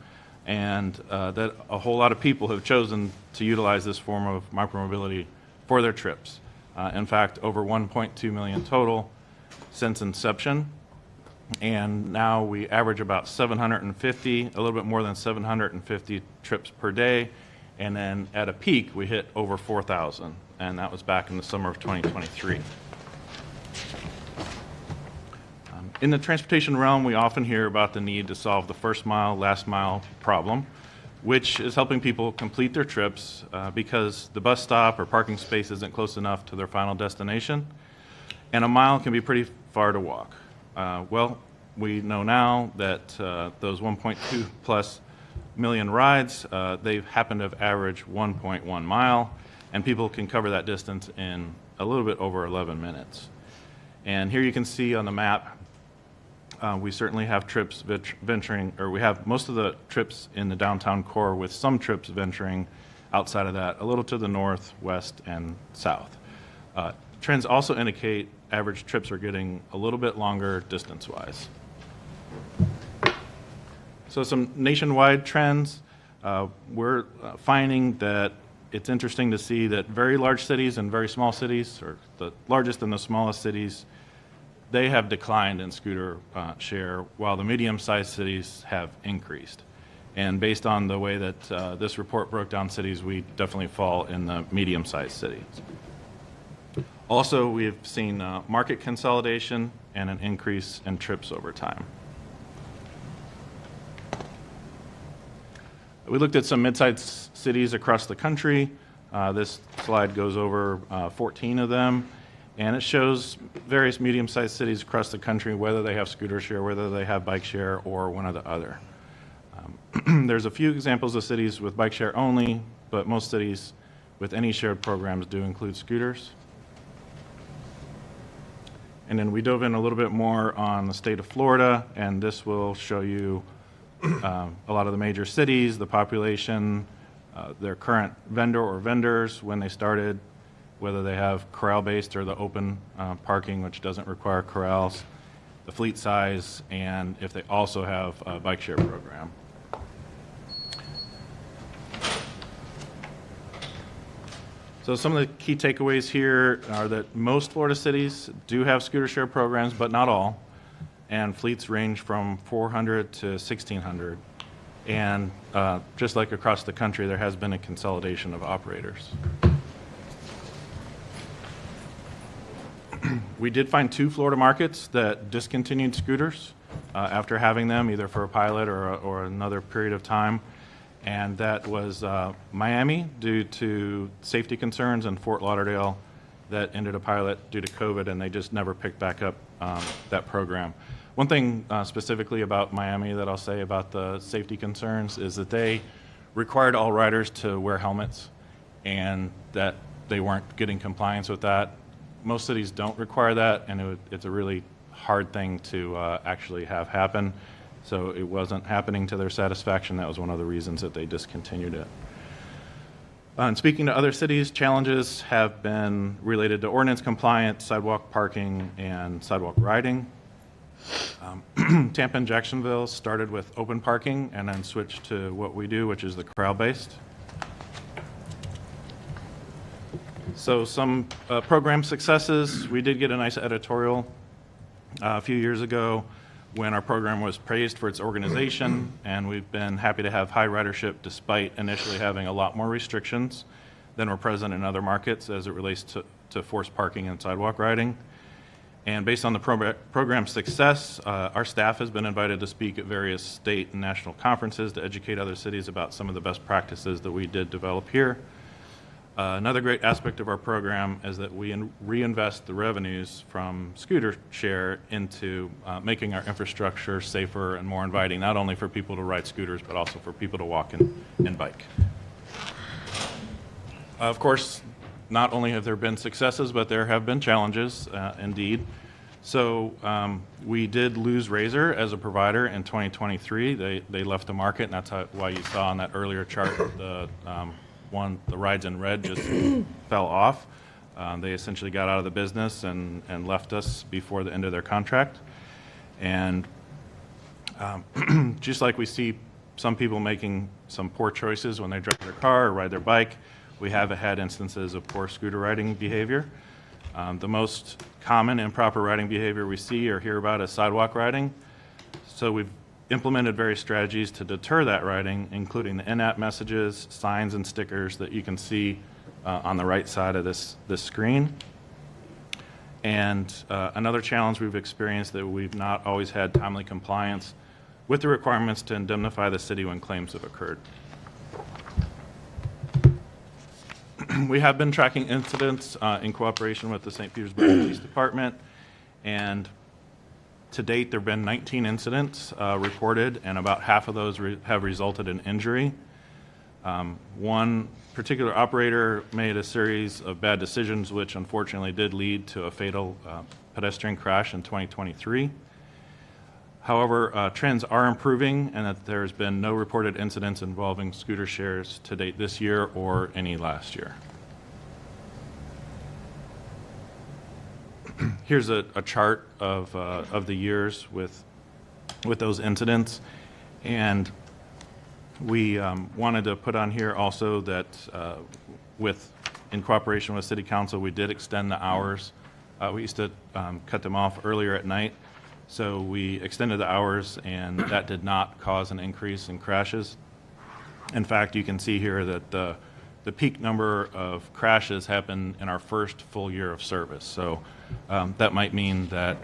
and that a whole lot of people have chosen to utilize this form of micromobility for their trips. In fact, over 1.2 million total since inception. And now we average about 750, a little bit more than 750 trips per day. And then at a peak, we hit over 4,000. And that was back in the summer of 2023. In the transportation realm, we often hear about the need to solve the first mile, last mile problem, which is helping people complete their trips because the bus stop or parking space isn't close enough to their final destination. And a mile can be pretty far to walk. Well, we know now that those 1.2 plus million rides, they happen to have averaged 1.1 mile, and people can cover that distance in a little bit over 11 minutes. And here you can see on the map, we certainly have trips venturing, or we have most of the trips in the downtown core, with some trips venturing outside of that, a little to the north, west, and south. Trends also indicate average trips are getting a little bit longer distance-wise. So some nationwide trends. We're finding that it's interesting to see that very large cities and very small cities, or the largest and the smallest cities, they have declined in scooter share, while the medium-sized cities have increased. And based on the way that this report broke down cities, we definitely fall in the medium-sized cities. Also, we've seen market consolidation and an increase in trips over time. We looked at some mid-sized cities across the country. This slide goes over 14 of them, and it shows various medium-sized cities across the country, whether they have scooter share, whether they have bike share, or one or the other. There's a few examples of cities with bike share only, but most cities with any shared programs do include scooters. And then we dove in a little bit more on the state of Florida, and this will show you a lot of the major cities, the population, their current vendor or vendors, when they started, whether they have corral-based or the open parking, which doesn't require corrals, the fleet size, and if they also have a bike share program. So some of the key takeaways here are that most Florida cities do have scooter share programs, but not all. And fleets range from 400 to 1,600. And just like across the country, there has been a consolidation of operators. We did find 2 Florida markets that discontinued scooters after having them, either for a pilot or another period of time. And that was Miami due to safety concerns, and Fort Lauderdale that ended a pilot due to COVID, and they just never picked back up that program. One thing specifically about Miami that I'll say about the safety concerns is that they required all riders to wear helmets, and that they weren't getting compliance with that. Most cities don't require that, and it's a really hard thing to actually have happen. So it wasn't happening to their satisfaction. That was one of the reasons that they discontinued it. And speaking to other cities, challenges have been related to ordinance compliance, sidewalk parking, and sidewalk riding. Tampa and Jacksonville started with open parking and then switched to what we do, which is the corral-based. So some program successes. We did get a nice editorial a few years ago when our program was praised for its organization, and we've been happy to have high ridership despite initially having a lot more restrictions than were present in other markets as it relates to forced parking and sidewalk riding. And based on the program's success, our staff has been invited to speak at various state and national conferences to educate other cities about some of the best practices that we did develop here. Another great aspect of our program is that we reinvest the revenues from scooter share into making our infrastructure safer and more inviting, not only for people to ride scooters, but also for people to walk and bike. Of course, not only have there been successes, but there have been challenges, indeed. So we did lose Razor as a provider in 2023. They left the market, and that's why you saw on that earlier chart the rides in red just fell off. They essentially got out of the business and left us before the end of their contract. And just like we see some people making some poor choices when they drive their car or ride their bike, we have had instances of poor scooter riding behavior. The most common improper riding behavior we see or hear about is sidewalk riding. So we've implemented various strategies to deter that riding, including the in-app messages, signs, and stickers that you can see on the right side of this screen. And another challenge we've experienced that we've not always had timely compliance with the requirements to indemnify the city when claims have occurred. We have been tracking incidents in cooperation with the St. Petersburg Police Department, and to date, there have been 19 incidents reported, and about half of those have resulted in injury. One particular operator made a series of bad decisions, which unfortunately did lead to a fatal pedestrian crash in 2023. However, trends are improving, and that there's been no reported incidents involving scooter shares to date this year or any last year. Here's a chart of the years with those incidents, and we wanted to put on here also that in cooperation with City Council, we did extend the hours. We used to cut them off earlier at night, so we extended the hours, and that did not cause an increase in crashes. In fact, you can see here that the peak number of crashes happened in our first full year of service. So that might mean that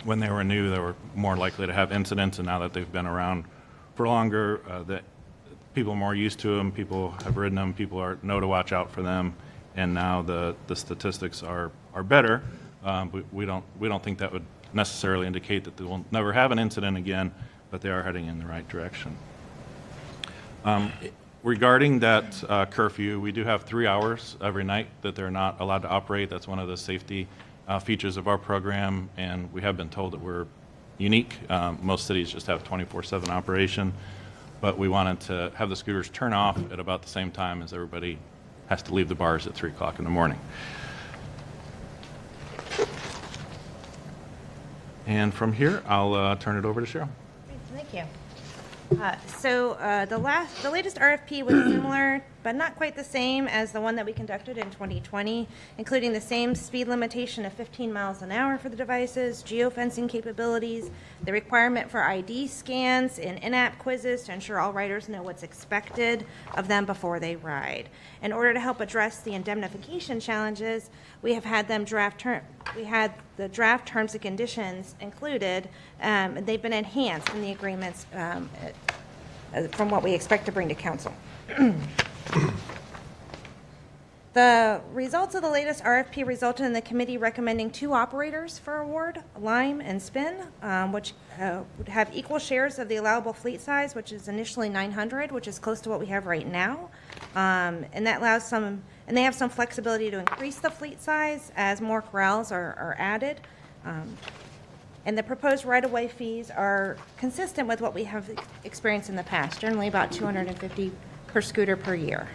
when they were new, they were more likely to have incidents, and now that they've been around for longer, that people are more used to them, people have ridden them, people know to watch out for them, and now the statistics are better. We don't think that would necessarily indicate that they will never have an incident again, but they are heading in the right direction. Regarding that curfew, we do have 3 hours every night that they're not allowed to operate. That's one of the safety features of our program, and we have been told that we're unique. Most cities just have 24/7 operation, but we wanted to have the scooters turn off at about the same time as everybody has to leave the bars at 3 o'clock in the morning. And from here, I'll turn it over to Cheryl. Thank you. The latest RFP was similar, but not quite the same as the one that we conducted in 2020, including the same speed limitation of 15 miles an hour for the devices, geofencing capabilities, the requirement for ID scans, and in-app quizzes to ensure all riders know what's expected of them before they ride. In order to help address the indemnification challenges, we have had them draft we had the draft terms and conditions included. They've been enhanced in the agreements from what we expect to bring to council. The results of the latest RFP resulted in the committee recommending 2 operators for award, Lime and Spin, which would have equal shares of the allowable fleet size, which is initially 900, which is close to what we have right now. And that allows and they have some flexibility to increase the fleet size as more corrals are added. And the proposed right-of-way fees are consistent with what we have experienced in the past, generally about $250 per scooter per year.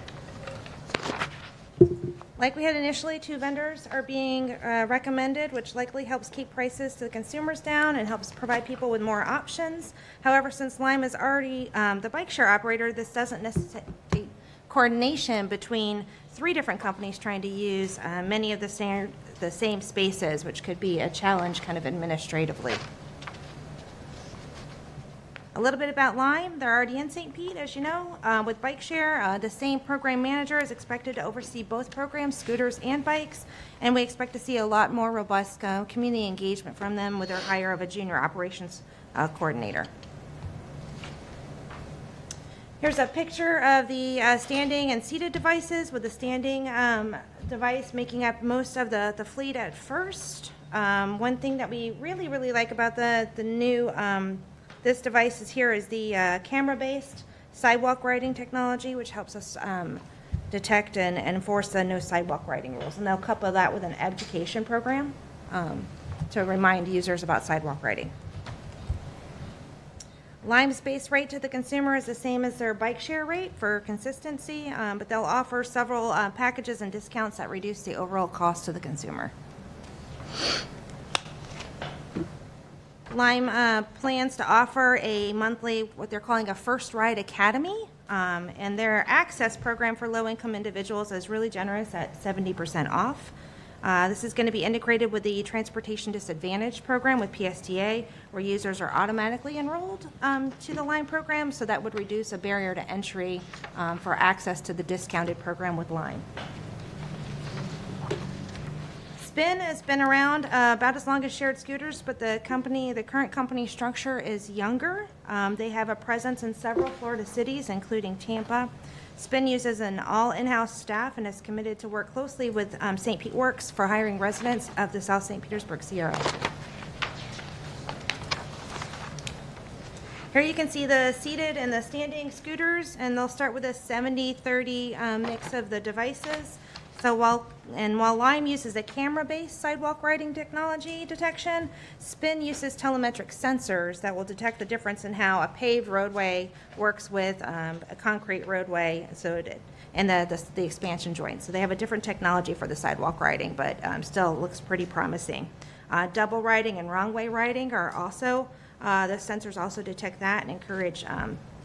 Like we had initially, 2 vendors are being recommended, which likely helps keep prices to the consumers down and helps provide people with more options. However, since Lime is already the bike share operator, this doesn't necessitate coordination between 3 different companies trying to use many of the same spaces, which could be a challenge kind of administratively. A little bit about Lime. They're already in St. Pete, as you know, with Bike Share. The same program manager is expected to oversee both programs, scooters and bikes, and we expect to see a lot more robust community engagement from them with their hire of a junior operations coordinator. Here's a picture of the standing and seated devices, with the standing device making up most of the fleet at first. One thing that we really like about the new this device here is the camera-based sidewalk riding technology, which helps us detect and enforce the no sidewalk riding rules. And they'll couple that with an education program to remind users about sidewalk riding. Lime's base rate to the consumer is the same as their bike share rate for consistency, but they'll offer several packages and discounts that reduce the overall cost to the consumer. Lime plans to offer a monthly, what they're calling a First Ride Academy, and their access program for low-income individuals is really generous at 70% off. This is going to be integrated with the Transportation Disadvantage program with PSTA, where users are automatically enrolled to the Lime program, so that would reduce a barrier to entry for access to the discounted program with Lime. Spin has been around about as long as Shared Scooters, but the current company structure is younger. They have a presence in several Florida cities, including Tampa. Spin uses an all in-house staff and is committed to work closely with St. Pete Works for hiring residents of the South St. Petersburg Sierra. Here you can see the seated and the standing scooters, and they'll start with a 70-30 mix of the devices. So while Lime uses a camera-based sidewalk riding technology detection, Spin uses telemetric sensors that will detect the difference in how a paved roadway works with a concrete roadway, and the expansion joints. So they have a different technology for the sidewalk riding, but still looks pretty promising. Double riding and wrong way riding are also, the sensors also detect that and encourage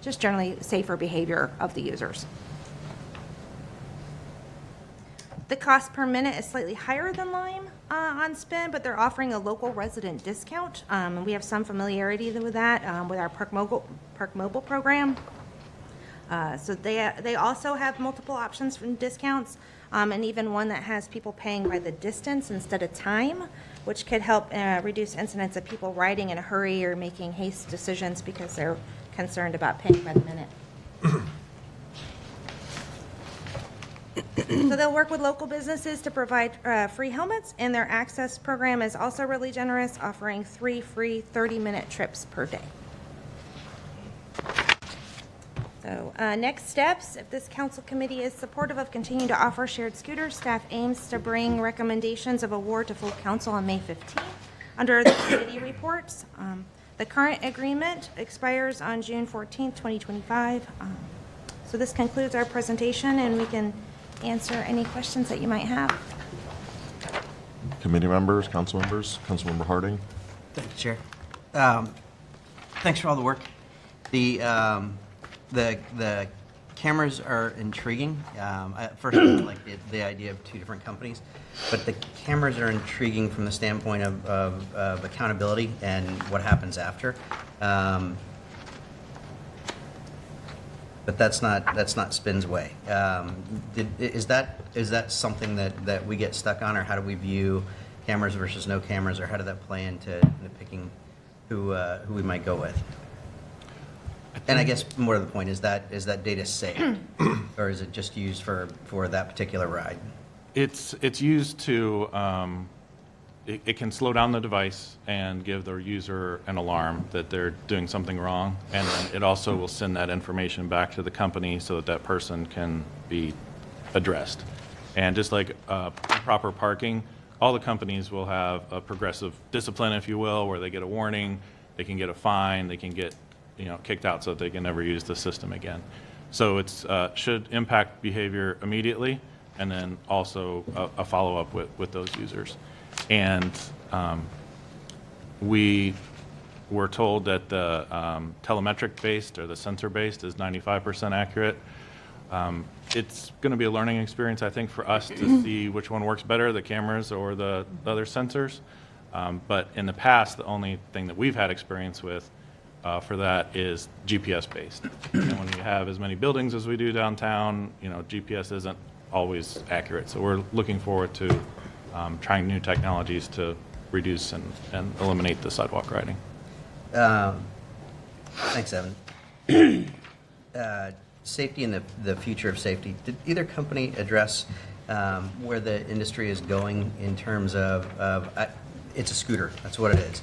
just generally safer behavior of the users. The cost per minute is slightly higher than Lime on Spin, but they're offering a local resident discount. And we have some familiarity with that with our Park Mobile program. So they also have multiple options for discounts, and even one that has people paying by the distance instead of time, which could help reduce incidents of people riding in a hurry or making haste decisions because they're concerned about paying by the minute. So they'll work with local businesses to provide free helmets, and their access program is also really generous, offering 3 free 30-minute trips per day. So next steps, if this council committee is supportive of continuing to offer shared scooters, staff aims to bring recommendations of award to full council on May 15th under the committee reports. The current agreement expires on June 14th, 2025. So this concludes our presentation, and we can answer any questions that you might have. Committee members, council members, Councilmember Harding. Thank you, Chair. Thanks for all the work. The cameras are intriguing. At first, I like the idea of 2 different companies, but the cameras are intriguing from the standpoint of accountability and what happens after. But that's not Spin's way. Is that something that we get stuck on, or how do we view cameras versus no cameras, or how did that play into picking who we might go with? And I guess more to the point, is that data safe, or is it just used for that particular ride? It's used to, it can slow down the device and give the user an alarm that they're doing something wrong, and then it also will send that information back to the company so that that person can be addressed. And just like improper parking, all the companies will have a progressive discipline, if you will, where they get a warning, they can get a fine, they can get kicked out so that they can never use the system again. So it's should impact behavior immediately, and then also a follow-up with those users. And we were told that the telemetric-based or the sensor-based is 95% accurate. It's going to be a learning experience, I think, for us to see which one works better, the cameras or the other sensors. But in the past, the only thing that we've had experience with for that is GPS-based. And when we have as many buildings as we do downtown, GPS isn't always accurate. So we're looking forward to trying new technologies to reduce and eliminate the sidewalk riding. Thanks, Evan. Safety and the future of safety. Did either company address where the industry is going in terms of it's a scooter, that's what it is.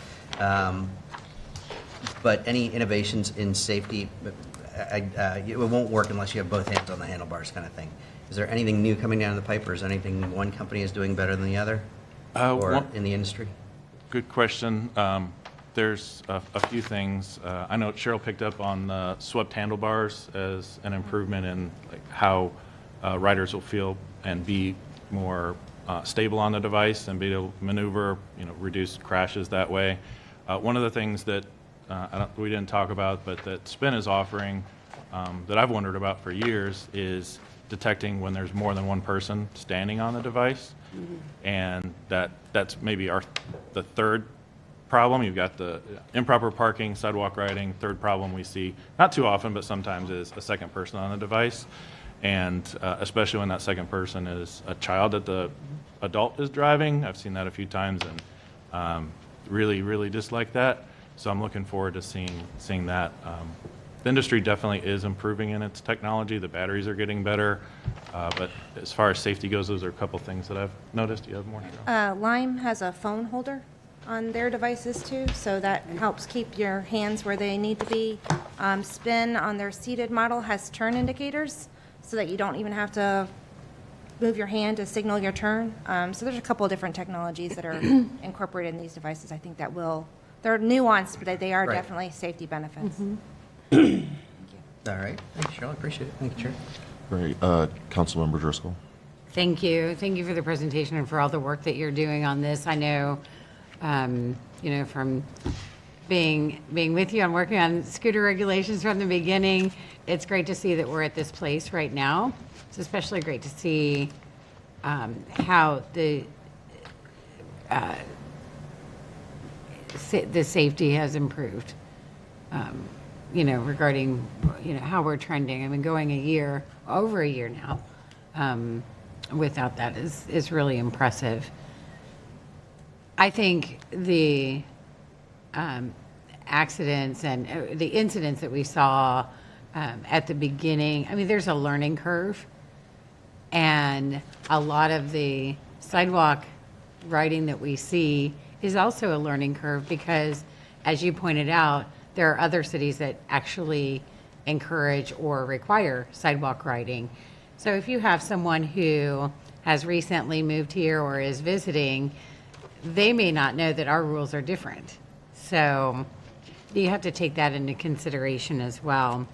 But any innovations in safety, it won't work unless you have both hands on the handlebars kind of thing. Is there anything new coming down the pipe, or is anything one company is doing better than the other, or in the industry? Good question. There's a few things. I know Cheryl picked up on the swept handlebars as an improvement in how riders will feel and be more stable on the device and be able to maneuver, reduce crashes that way. One of the things that we didn't talk about, but that Spin is offering that I've wondered about for years is detecting when there's more than one person standing on the device. And that's maybe the third problem. You've got the improper parking, sidewalk riding. Third problem we see, not too often, but sometimes, is a second person on the device. And especially when that second person is a child that the adult is driving. I've seen that a few times and really, really dislike that. So I'm looking forward to seeing that. The industry definitely is improving in its technology. The batteries are getting better. But as far as safety goes, those are a couple things that I've noticed. Do you have more? Lime has a phone holder on their devices too, so that helps keep your hands where they need to be. Spin on their seated model has turn indicators, so that you don't even have to move your hand to signal your turn. So there's a couple of different technologies that are incorporated in these devices. I think that they're nuanced, but they are definitely safety benefits. Thank you. All right. Thank you, Cheryl. I appreciate it. Thank you, Chair. Great. Councilmember Driscoll. Thank you. Thank you for the presentation and for all the work that you're doing on this. I know, from being with you and working on scooter regulations from the beginning, it's great to see that we're at this place right now. It's especially great to see how the safety has improved. Regarding, how we're trending. I mean, going over a year now, without that is really impressive. I think the accidents and the incidents that we saw at the beginning, I mean, there's a learning curve, and a lot of the sidewalk riding that we see is also a learning curve because, as you pointed out, there are other cities that actually encourage or require sidewalk riding. So if you have someone who has recently moved here or is visiting, they may not know that our rules are different. So you have to take that into consideration as well.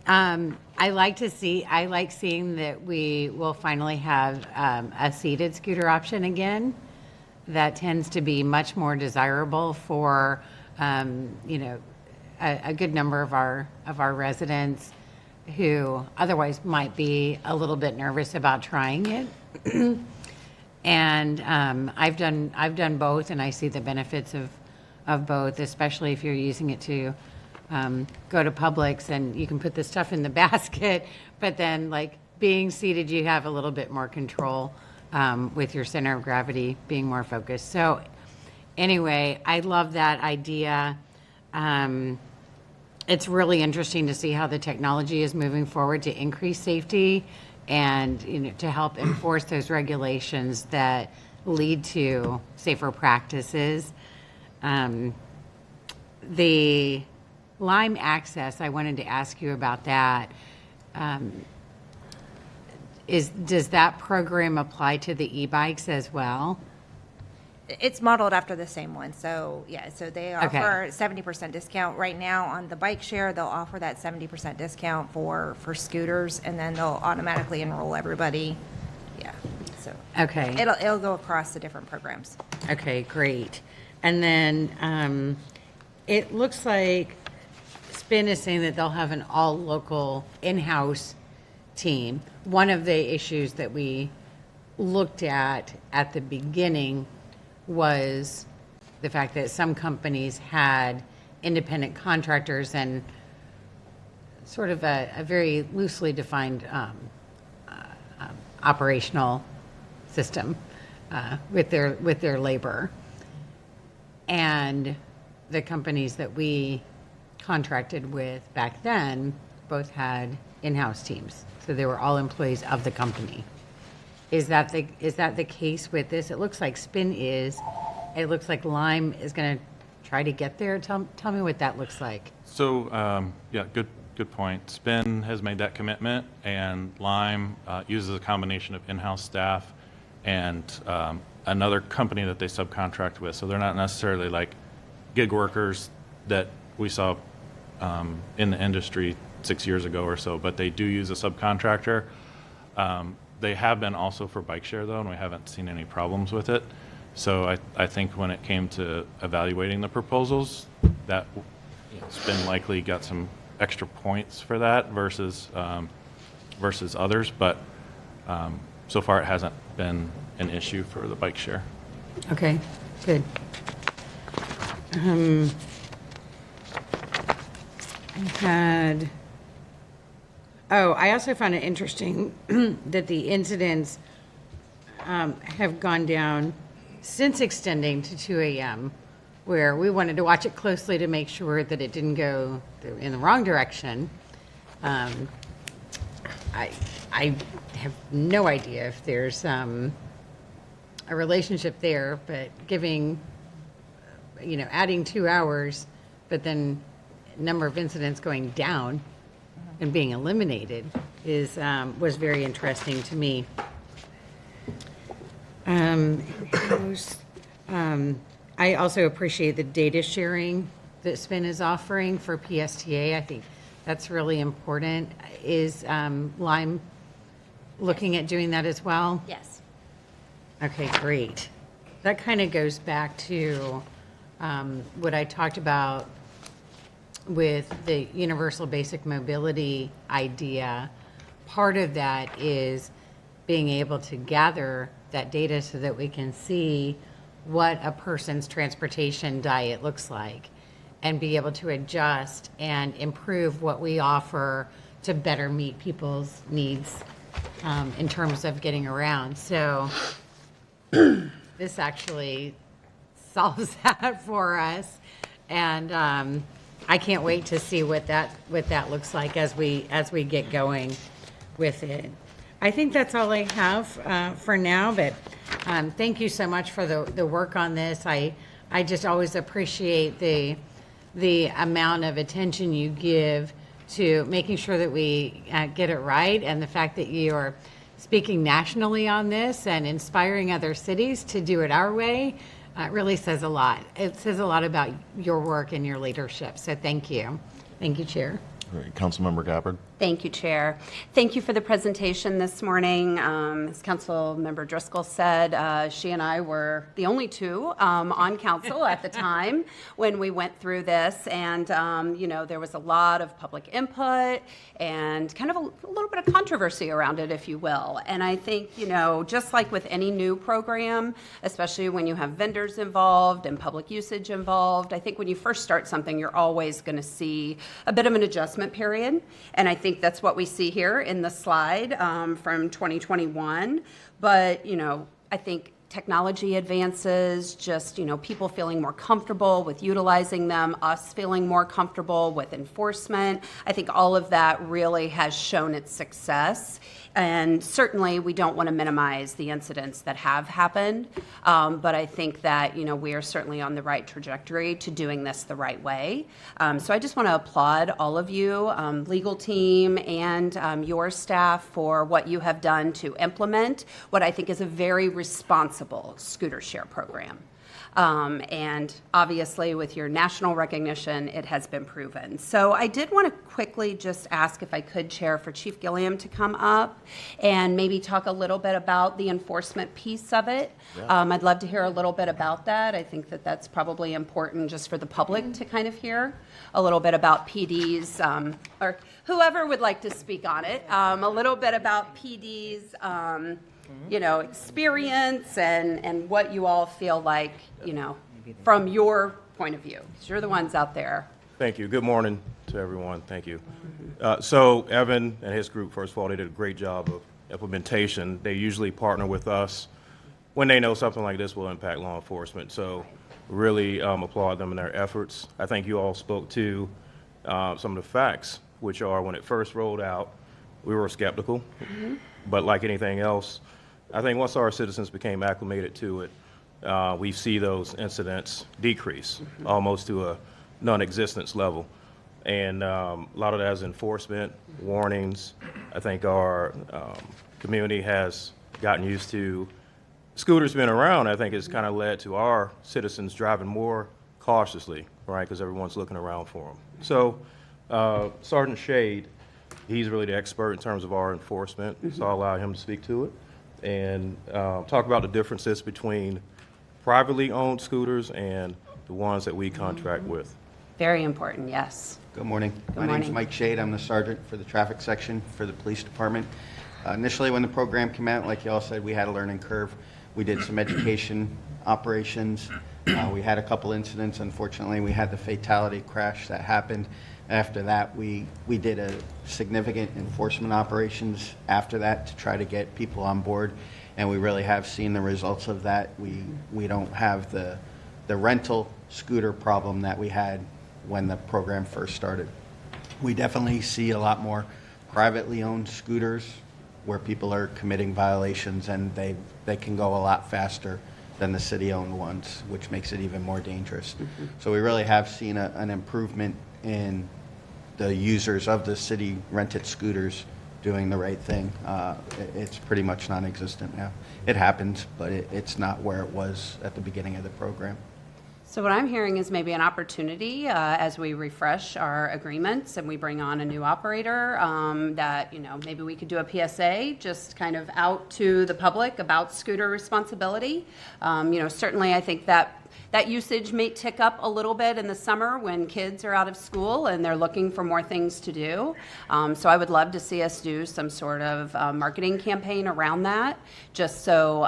I like seeing that we will finally have a seated scooter option again. That tends to be much more desirable for, a good number of our residents who otherwise might be a little bit nervous about trying it. And I've done both, and I see the benefits of both, especially if you're using it to go to Publix and you can put the stuff in the basket, but then being seated, you have a little bit more control with your center of gravity being more focused. So anyway, I love that idea. It's really interesting to see how the technology is moving forward to increase safety and to help enforce those regulations that lead to safer practices. The Lime access, I wanted to ask you about that. Does that program apply to the e-bikes as well? It's modeled after the same one. So yeah, so they offer Okay. 70% discount right now on the bike share. They'll offer that 70% discount for scooters, and then they'll automatically enroll everybody. Yeah. So Okay. it'll go across the different programs. Okay, great. And then it looks like Spin is saying that they'll have an all-local in-house team. One of the issues that we looked at the beginning was the fact that some companies had independent contractors and sort of a very loosely defined operational system with their labor. And the companies that we contracted with back then both had in-house teams. So they were all employees of the company. Is that the case with this? It looks like Spin is. It looks like Lime is going to try to get there. Tell me what that looks like. So yeah, good point. Spin has made that commitment, and Lime uses a combination of in-house staff and another company that they subcontract with. So they're not necessarily like gig workers that we saw in the industry 6 years ago or so, but they do use a subcontractor. They have been also for bike share though, and we haven't seen any problems with it. So I think when it came to evaluating the proposals, that Spin likely got some extra points for that versus others, but so far it hasn't been an issue for the bike share. Okay, good. I also found it interesting that the incidents have gone down since extending to 2 a.m., where we wanted to watch it closely to make sure that it didn't go in the wrong direction. I have no idea if there's a relationship there, but adding 2 hours, but then number of incidents going down and being eliminated was very interesting to me. I also appreciate the data sharing that Spin is offering for PSTA. I think that's really important. Is Lime looking at doing that as well? Yes. Okay, great. That kind of goes back to what I talked about with the universal basic mobility idea. Part of that is being able to gather that data so that we can see what a person's transportation diet looks like and be able to adjust and improve what we offer to better meet people's needs in terms of getting around. So this actually solves that for us, and I can't wait to see what that looks like as we get going with it. I think that's all I have for now, but thank you so much for the work on this. I just always appreciate the amount of attention you give to making sure that we get it right, and the fact that you are speaking nationally on this and inspiring other cities to do it our way. It really says a lot. It says a lot about your work and your leadership. So thank you. Thank you, Chair. All right, Councilmember Gabbard. Thank you, Chair. Thank you for the presentation this morning. As Councilmember Driscoll said, she and I were the only two on council at the time when we went through this, and there was a lot of public input and kind of a little bit of controversy around it, if you will. And I think, just like with any new program, especially when you have vendors involved and public usage involved, I think when you first start something, you're always going to see a bit of an adjustment period. And I think think that's what we see here in the slide from 2021. But, I think technology advances, just, people feeling more comfortable with utilizing them, us feeling more comfortable with enforcement. I think all of that really has shown its success. And certainly we don't want to minimize the incidents that have happened. But I think that, we are certainly on the right trajectory to doing this the right way. So I just want to applaud all of you, legal team and your staff for what you have done to implement what I think is a very responsible scooter share program. And obviously with your national recognition, it has been proven. So I did want to quickly just ask if I could, Chair, for Chief Gilliam to come up and maybe talk a little bit about the enforcement piece of it. Yeah. I'd love to hear a little bit about that. I think that that's probably important just for the public to kind of hear a little bit about PD's, or whoever would like to speak on it, a little bit about PD's experience and what you all feel like, from your point of view, because you're the ones out there. Thank you. Good morning to everyone. Thank you. So Evan and his group, first of all, they did a great job of implementation. They usually partner with us when they know something like this will impact law enforcement. So really applaud them in their efforts. I think you all spoke to some of the facts, which are when it first rolled out, we were skeptical. But like anything else, I think once our citizens became acclimated to it, we see those incidents decrease almost to a non-existence level. And a lot of that is enforcement, warnings. I think our community has gotten used to scooters being around. I think it's kind of led to our citizens driving more cautiously, right, because everyone's looking around for them. So Sergeant Shade, he's really the expert in terms of our enforcement, so I'll allow him to speak to it and talk about the differences between privately owned scooters and the ones that we contract with. Very important, yes. Good morning. My name is Mike Shade. I'm the sergeant for the traffic section for the police department. Initially, when the program came out, like you all said, we had a learning curve. We did some education operations. We had a couple incidents. Unfortunately, we had the fatality crash that happened. After that, we did a significant enforcement operations after that to try to get people on board, and we really have seen the results of that. We don't have the rental scooter problem that we had when the program first started. We definitely see a lot more privately owned scooters where people are committing violations, and they can go a lot faster than the city-owned ones, which makes it even more dangerous. So we really have seen an improvement in the users of the city rented scooters doing the right thing. It's pretty much non-existent now. It happens, but it's not where it was at the beginning of the program. So what I'm hearing is maybe an opportunity as we refresh our agreements and we bring on a new operator that, maybe we could do a PSA just kind of out to the public about scooter responsibility. Certainly I think that usage may tick up a little bit in the summer when kids are out of school and they're looking for more things to do. So I would love to see us do some sort of marketing campaign around that, just so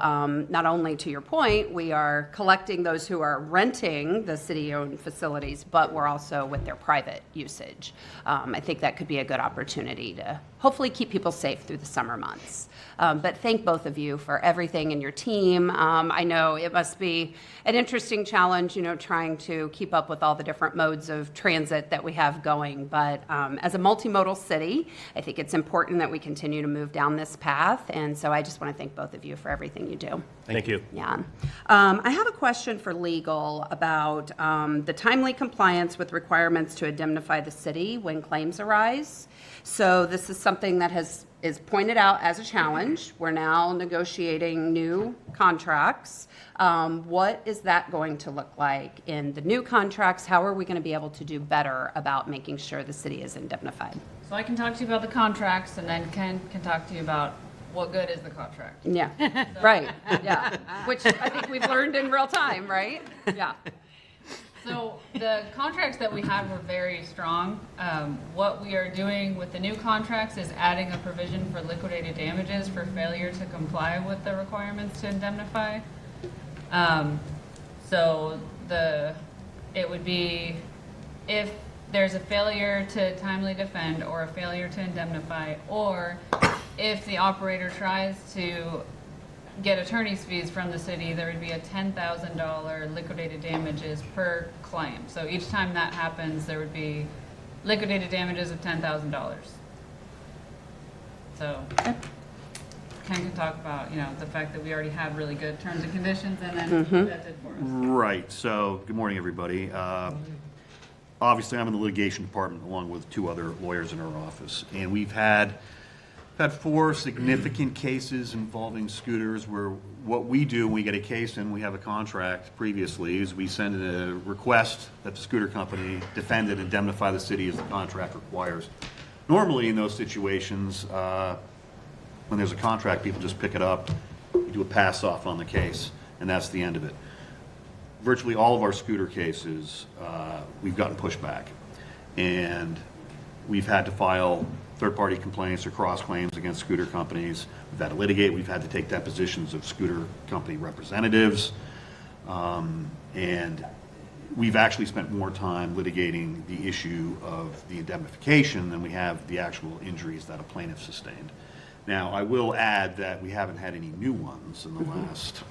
not only, to your point, we are collecting those who are renting the city-owned facilities, but we're also with their private usage. I think that could be a good opportunity to hopefully keep people safe through the summer months. But thank both of you for everything in your team. I know it must be an interesting challenge, trying to keep up with all the different modes of transit that we have going. But as a multimodal city, I think it's important that we continue to move down this path. And so I just want to thank both of you for everything you do. Thank you. Yeah. I have a question for legal about the timely compliance with requirements to indemnify the city when claims arise. So this is something that is pointed out as a challenge. We're now negotiating new contracts. What is that going to look like in the new contracts? How are we going to be able to do better about making sure the city is indemnified? So I can talk to you about the contracts, and then Ken can talk to you about what good is the contract. Yeah, right, yeah. Which I think we've learned in real time, right? Yeah. So the contracts that we had were very strong. What we are doing with the new contracts is adding a provision for liquidated damages for failure to comply with the requirements to indemnify. So it would be if there's a failure to timely defend or a failure to indemnify, or if the operator tries to get attorney's fees from the city, there would be a $10,000 liquidated damages per claim. So each time that happens, there would be liquidated damages of $10,000. So Ken can talk about, the fact that we already have really good terms and conditions, and then that's it for us. Right. So good morning, everybody. Obviously, I'm in the litigation department along with 2 other lawyers in our office, and we've had 4 significant cases involving scooters where what we do when we get a case and we have a contract previously is we send in a request that the scooter company defend and indemnify the city as the contract requires. Normally in those situations, when there's a contract, people just pick it up, you do a pass off on the case, and that's the end of it. Virtually all of our scooter cases, we've gotten pushback, and we've had to file third-party complaints or cross-claims against scooter companies. We've had to litigate. We've had to take depositions of scooter company representatives. And we've actually spent more time litigating the issue of the indemnification than we have the actual injuries that a plaintiff sustained. Now, I will add that we haven't had any new ones in the last,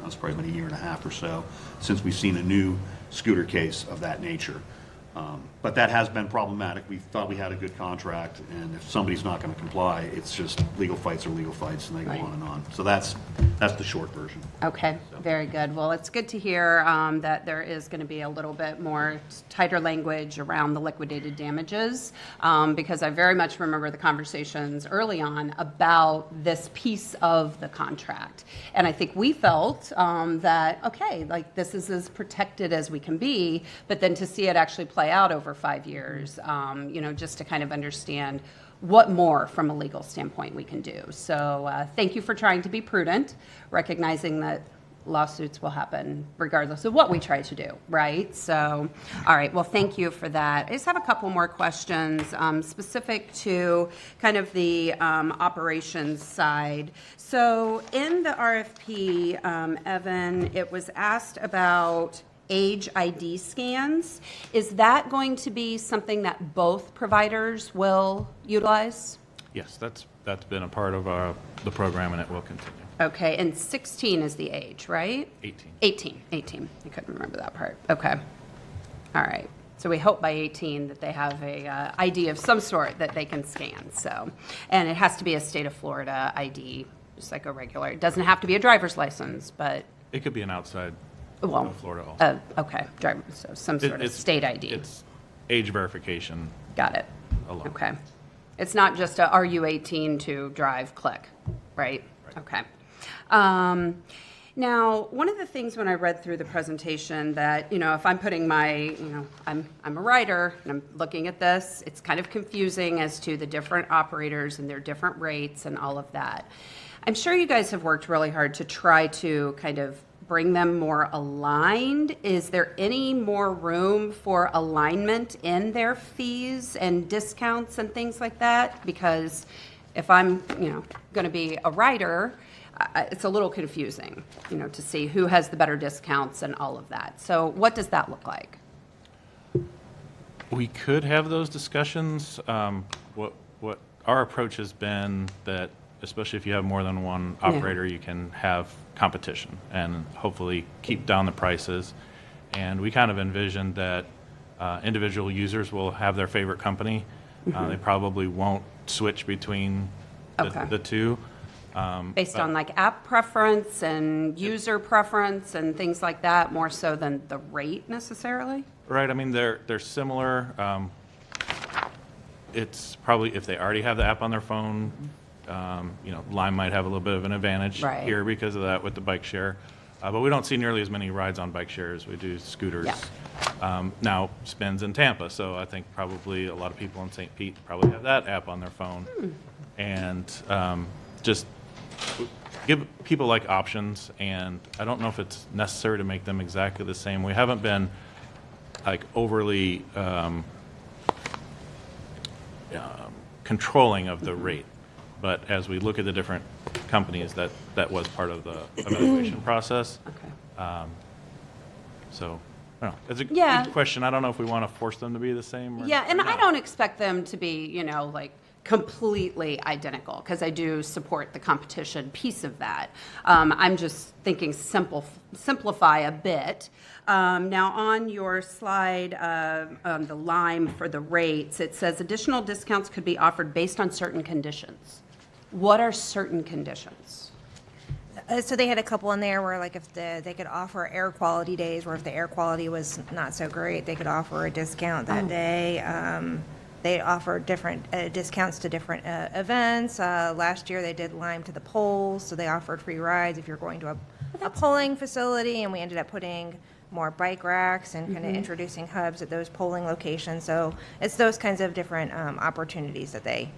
it's probably been a year and a half or so, since we've seen a new scooter case of that nature. But that has been problematic. We thought we had a good contract, and if somebody's not going to comply, it's just legal fights are legal fights, and they go on and on. So that's the short version. Okay, very good. Well, it's good to hear that there is going to be a little bit more tighter language around the liquidated damages, because I very much remember the conversations early on about this piece of the contract. And I think we felt that, okay, like this is as protected as we can be, but then to see it actually play out over 5 years, just to kind of understand what more from a legal standpoint we can do. So thank you for trying to be prudent, recognizing that lawsuits will happen regardless of what we try to do, right? So, all right, well, thank you for that. I just have a couple more questions specific to kind of the operations side. So in the RFP, Evan, it was asked about age ID scans. Is that going to be something that both providers will utilize? Yes, that's been a part of the program, and it will continue. Okay, and 16 is the age, right? 18. I couldn't remember that part. Okay. All right. So we hope by 18 that they have a ID of some sort that they can scan. So, and it has to be a state of Florida ID, just like a regular. It doesn't have to be a driver's license, but it could be an outside Florida also. Okay, so some sort of state ID. It's age verification. Got it. Alone. Okay. It's not just a, are you 18 to drive, click, right? Okay. Now, one of the things when I read through the presentation that, if I'm putting my, I'm a writer and I'm looking at this, it's kind of confusing as to the different operators and their different rates and all of that. I'm sure you guys have worked really hard to try to kind of bring them more aligned. Is there any more room for alignment in their fees and discounts and things like that? Because if I'm, going to be a writer, it's a little confusing, to see who has the better discounts and all of that. So what does that look like? We could have those discussions. What our approach has been that, especially if you have more than one operator, you can have competition and hopefully keep down the prices. And we kind of envisioned that individual users will have their favorite company. They probably won't switch between the two. Based on like app preference and user preference and things like that, more so than the rate necessarily? Right. I mean, they're similar. It's probably if they already have the app on their phone, Lime might have a little bit of an advantage here because of that with the bike share. But we don't see nearly as many rides on bike share as we do scooters. Now, Spins in Tampa, so I think probably a lot of people in St. Pete probably have that app on their phone. And just give people like options, and I don't know if it's necessary to make them exactly the same. We haven't been like overly controlling of the rate, but as we look at the different companies, that was part of the evaluation process. Okay. So I don't know. It's a Yeah. good question. I don't know if we want to force them to be the same. Or, Yeah, and or not. I don't expect them to be, like completely identical, because I do support the competition piece of that. I'm just thinking simplify a bit. Now, on your slide, the line for the rates, it says additional discounts could be offered based on certain conditions. What are certain conditions? So they had a couple in there where, like, if they could offer air quality days, where if the air quality was not so great, they could offer a discount that day. They offer different discounts to different events. Last year they did Lime to the Polls, so they offered free rides if you're going to a polling facility, and we ended up putting more bike racks and kind of introducing hubs at those polling locations. So it's those kinds of different opportunities that they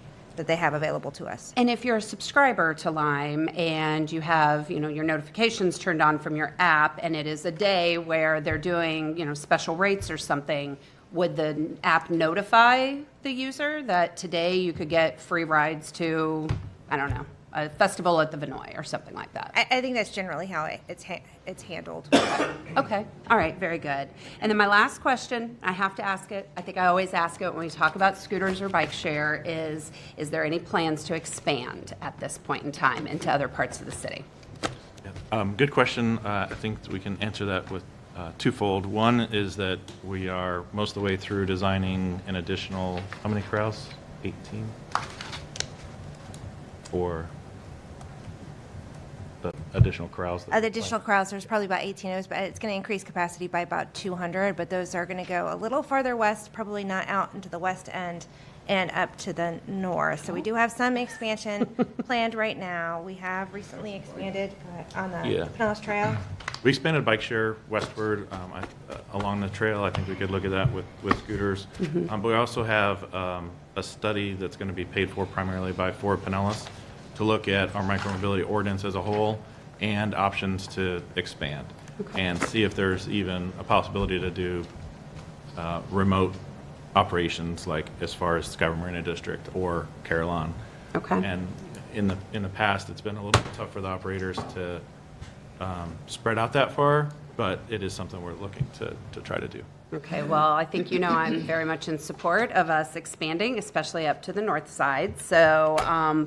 have available to us. And if you're a subscriber to Lime and you have, your notifications turned on from your app, and it is a day where they're doing, special rates or something, would the app notify the user that today you could get free rides to, I don't know, a festival at the Vinoy or something like that? I think that's generally how it's handled. Okay. All right. Very good. And then my last question, I have to ask it. I think I always ask it when we talk about scooters or bike share is there any plans to expand at this point in time into other parts of the city? Good question. I think we can answer that with twofold. One is that we are most of the way through designing an additional, how many corrals? 18? Or the additional corrals? The additional corrals, there's probably about 18 of those, but it's going to increase capacity by about 200, but those are going to go a little farther west, probably not out into the west end and up to the north. So we do have some expansion planned right now. We have recently expanded on the Pinellas Trail. We expanded bike share westward along the trail. I think we could look at that with scooters. But we also have a study that's going to be paid for primarily by Ford Pinellas to look at our micromobility ordinance as a whole and options to expand and see if there's even a possibility to do remote operations, like as far as Skyward Marina District or Carillon. Okay. And in the past, it's been a little bit tough for the operators to spread out that far, but it is something we're looking to try to do. Okay, well, I think I'm very much in support of us expanding, especially up to the north side. So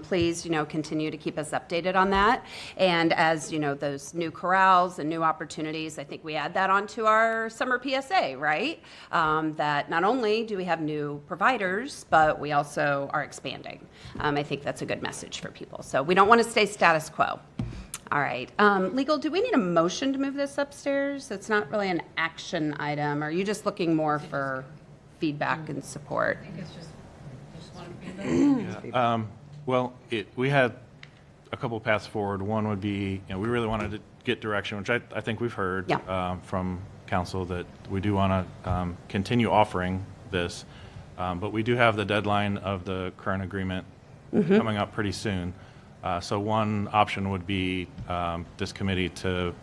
please, continue to keep us updated on that. And as, those new corrals and new opportunities, I think we add that onto our summer PSA, right? That not only do we have new providers, but we also are expanding. I think that's a good message for people. So we don't want to stay status quo. All right. Legal, do we need a motion to move this upstairs? It's not really an action item. Are you just looking more for feedback and support? I think it's just want feedback. Well, we had a couple of paths forward. One would be, we really wanted to get direction, which I think we've heard from council, that we do want to continue offering this. But we do have the deadline of the current agreement coming up pretty soon. So one option would be this committee to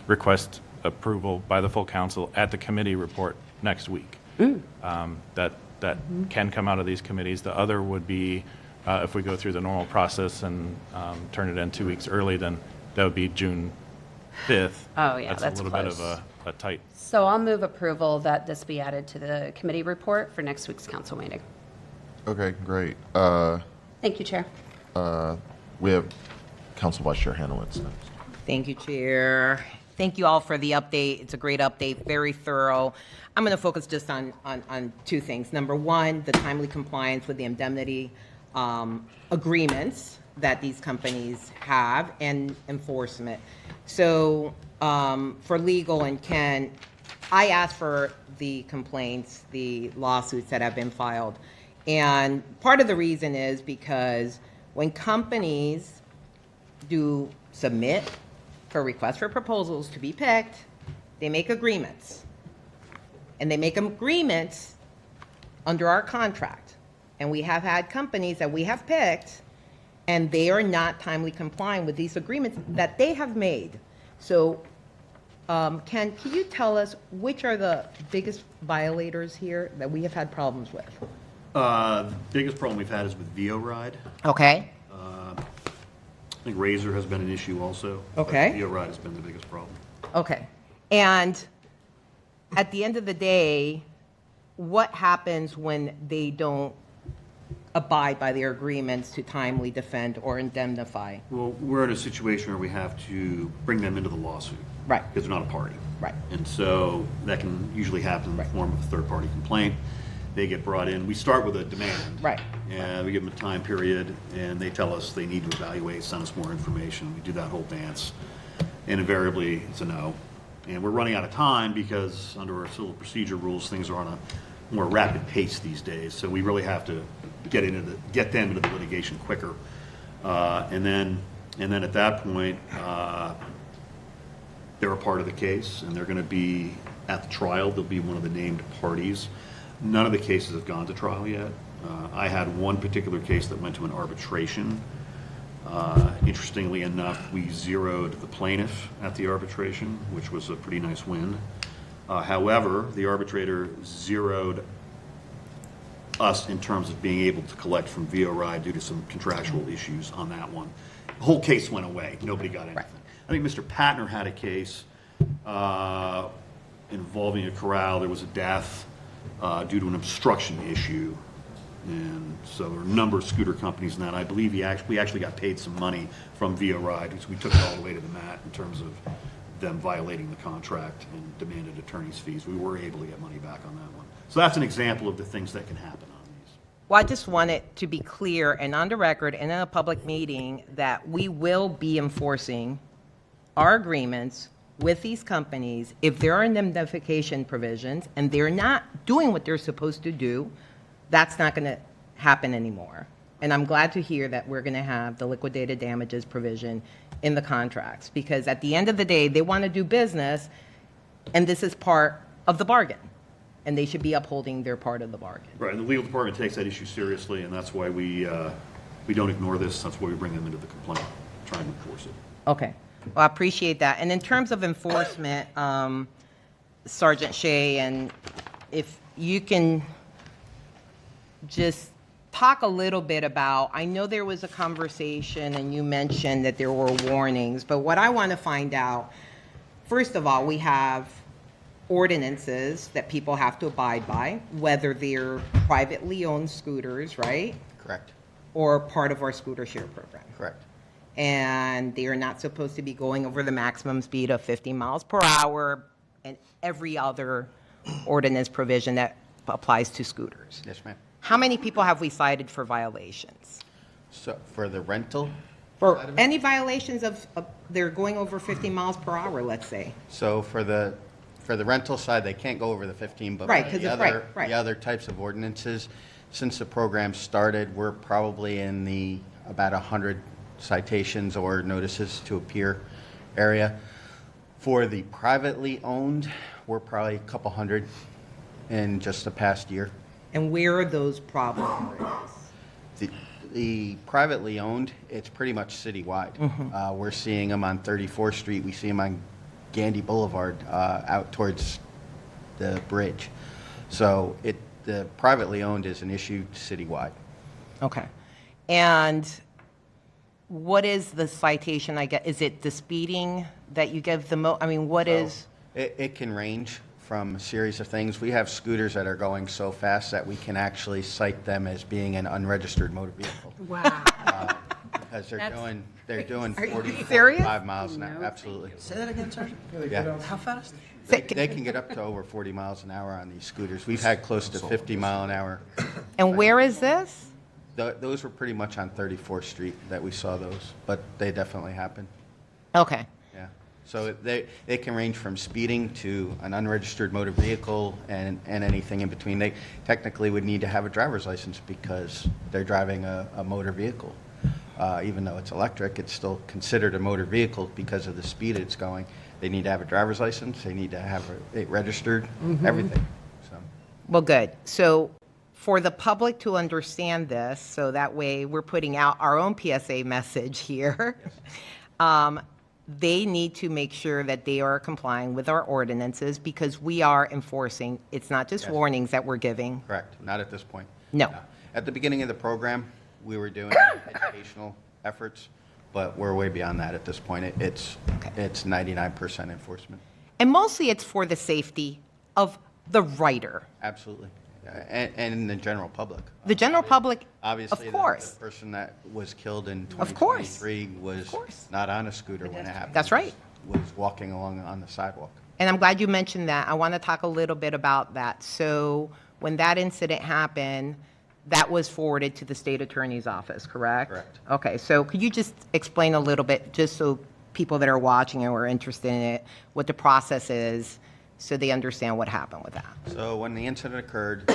request approval by the full council at the committee report next week. That can come out of these committees. The other would be if we go through the normal process and turn it in 2 weeks early, then that would be June 5th. Oh, yeah, that's a little close. bit of a tight. So I'll move approval that this be added to the committee report for next week's council meeting. Okay, great. Thank you, Chair. We have Council Vice Chair Hanowitz next. Thank you, Chair. Thank you all for the update. It's a great update, very thorough. I'm going to focus just on two things. Number one, the timely compliance with the indemnity agreements that these companies have and enforcement. So for legal and Ken, I asked for the complaints, the lawsuits that have been filed. And part of the reason is because when companies do submit for requests for proposals to be picked, they make agreements. And they make agreements under our contract. And we have had companies that we have picked, and they are not timely complying with these agreements that they have made. So, Ken, can you tell us which are the biggest violators here that we have had problems with? The biggest problem we've had is with VioRide. Okay. I think Razor has been an issue also. Okay. VioRide has been the biggest problem. Okay. And at the end of the day, what happens when they don't abide by their agreements to timely defend or indemnify? Well, we're in a situation where we have to bring them into the lawsuit. Right. Because they're not a party. Right. And so that can usually happen in the form of a third-party complaint. They get brought in. We start with a demand. Right. And we give them a time period, and they tell us they need to evaluate, send us more information. We do that whole dance. And invariably, it's a no. And we're running out of time because under our civil procedure rules, things are on a more rapid pace these days. So we really have to get them into the litigation quicker. And then at that point, they're a part of the case, and they're going to be at the trial. They'll be one of the named parties. None of the cases have gone to trial yet. I had one particular case that went to an arbitration. Interestingly enough, we zeroed the plaintiff at the arbitration, which was a pretty nice win. However, the arbitrator zeroed us in terms of being able to collect from VORI due to some contractual issues on that one. The whole case went away. Nobody got anything. I think Mr. Patner had a case involving a corral. There was a death due to an obstruction issue. And so there were a number of scooter companies in that. I believe we actually got paid some money from VORI because we took it all the way to the mat in terms of them violating the contract and demanded attorney's fees. We were able to get money back on that one. So that's an example of the things that can happen on these. Well, I just want it to be clear and on the record and in a public meeting that we will be enforcing our agreements with these companies if there are indemnification provisions and they're not doing what they're supposed to do. That's not going to happen anymore. And I'm glad to hear that we're going to have the liquidated damages provision in the contracts, because at the end of the day, they want to do business, and this is part of the bargain, and they should be upholding their part of the bargain. Right, and the legal department takes that issue seriously, and that's why we don't ignore this. That's why we bring them into the complaint, try and enforce it. Okay. Well, I appreciate that. And in terms of enforcement, Sergeant Shea, and if you can just talk a little bit about, I know there was a conversation and you mentioned that there were warnings, but what I want to find out, first of all, we have ordinances that people have to abide by, whether they're privately owned scooters, right? Correct. Or part of our scooter share program. Correct. And they are not supposed to be going over the maximum speed of 50 miles per hour and every other ordinance provision that applies to scooters. Yes, ma'am. How many people have we cited for violations? So for the rental? For any violations of they're going over 50 miles per hour, let's say. So for the rental side, they can't go over the 15, but Right, for 'cause the it's other, right. the other types of ordinances, since the program started, we're probably in the about 100 citations or notices to appear area. For the privately owned, we're probably a couple hundred in just the past year. And where are those problem areas? The privately owned, it's pretty much citywide. Mhm. We're seeing them on 34th Street. We see them on Gandy Boulevard out towards the bridge. So the privately owned is an issue citywide. Okay. And what is the citation I get? Is it the speeding that you give the most? I mean, what is? It can range from a series of things. We have scooters that are going so fast that we can actually cite them as being an unregistered motor vehicle. Wow. Because they're That's doing Are you 40, serious? 45 miles an hour. Absolutely. Say that again, Sergeant? Yeah. How fast? They can get up to over 40 miles an hour on these scooters. We've had close to 50 mile an hour. And where is this? Those were pretty much on 34th Street that we saw those, but they definitely happen. Okay. Yeah. So they can range from speeding to an unregistered motor vehicle and anything in between. They technically would need to have a driver's license because they're driving a motor vehicle. Even though it's electric, it's still considered a motor vehicle because of the speed it's going. They need to have a driver's license. They need to have it registered, Mhm. everything. So. Well, good. So for the public to understand this, so that way we're putting out our own PSA message here, they need to make sure that they are complying with our ordinances because we are enforcing. It's not just Yes. warnings that we're giving. Correct. Not at this point. No. At the beginning of the program, we were doing educational efforts, but we're way beyond that at this point. It's 99% enforcement. And mostly it's for the safety of the writer. Absolutely. And the general public. The general public, Obviously, of course. the person that was killed in Of course. 2023 was not on a scooter when it happened. That's right. Was walking along on the sidewalk. And I'm glad you mentioned that. I want to talk a little bit about that. So when that incident happened, that was forwarded to the state attorney's office, correct? Correct. Okay, so could you just explain a little bit, just so people that are watching and are interested in it, what the process is, so they understand what happened with that? So when the incident occurred,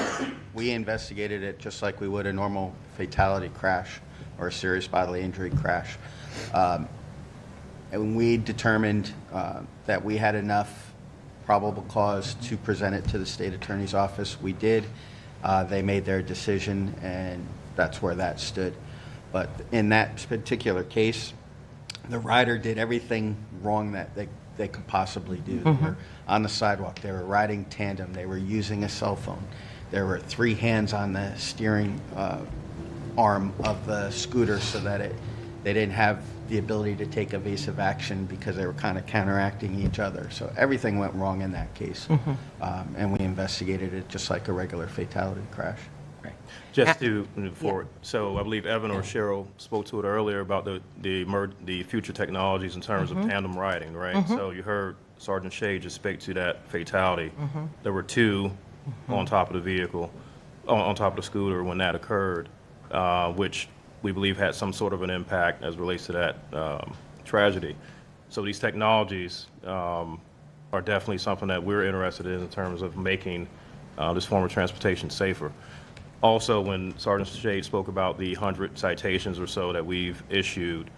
we investigated it just like we would a normal fatality crash or a serious bodily injury crash. And we determined that we had enough probable cause to present it to the state attorney's office. We did. They made their decision, and that's where that stood. But in that particular case, the rider did everything wrong that they could possibly do. They were on the sidewalk. They were riding tandem. They were using a cell phone. There were 3 hands on the steering arm of the scooter so that they didn't have the ability to take evasive action because they were kind of counteracting each other. So everything went wrong in that case. And we investigated it just like a regular fatality crash. Just to move forward, so I believe Evan or Cheryl spoke to it earlier about the future technologies in terms of tandem riding, right? So you heard Sergeant Shea just speak to that fatality. There were 2 on top of the vehicle, on top of the scooter when that occurred, which we believe had some sort of an impact as it relates to that tragedy. So these technologies are definitely something that we're interested in terms of making this form of transportation safer. Also, when Sergeant Shade spoke about the 100 citations or so that we've issued,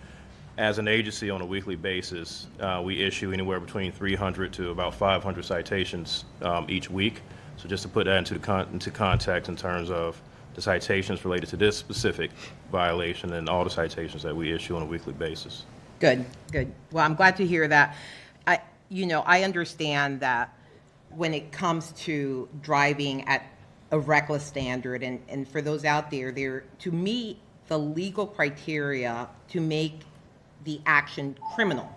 as an agency on a weekly basis, we issue anywhere between 300 to about 500 citations each week. So just to put that into context in terms of the citations related to this specific violation and all the citations that we issue on a weekly basis. Good, good. Well, I'm glad to hear that. I understand that when it comes to driving at a reckless standard, and for those out there, to meet the legal criteria to make the action criminal.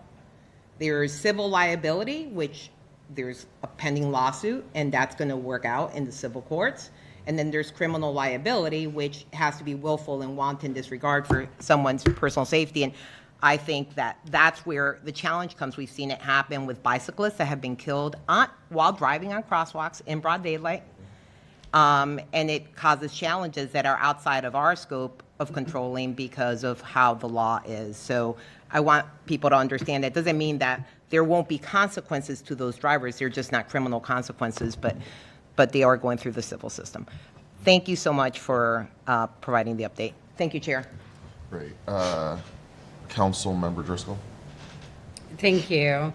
There's civil liability, which there's a pending lawsuit, and that's going to work out in the civil courts. And then there's criminal liability, which has to be willful and wanton disregard for someone's personal safety. And I think that that's where the challenge comes. We've seen it happen with bicyclists that have been killed while driving on crosswalks in broad daylight. And it causes challenges that are outside of our scope of controlling because of how the law is. So I want people to understand that doesn't mean that there won't be consequences to those drivers. They're just not criminal consequences, but they are going through the civil system. Thank you so much for providing the update. Thank you, Chair. Great. Council Member Driscoll. Thank you.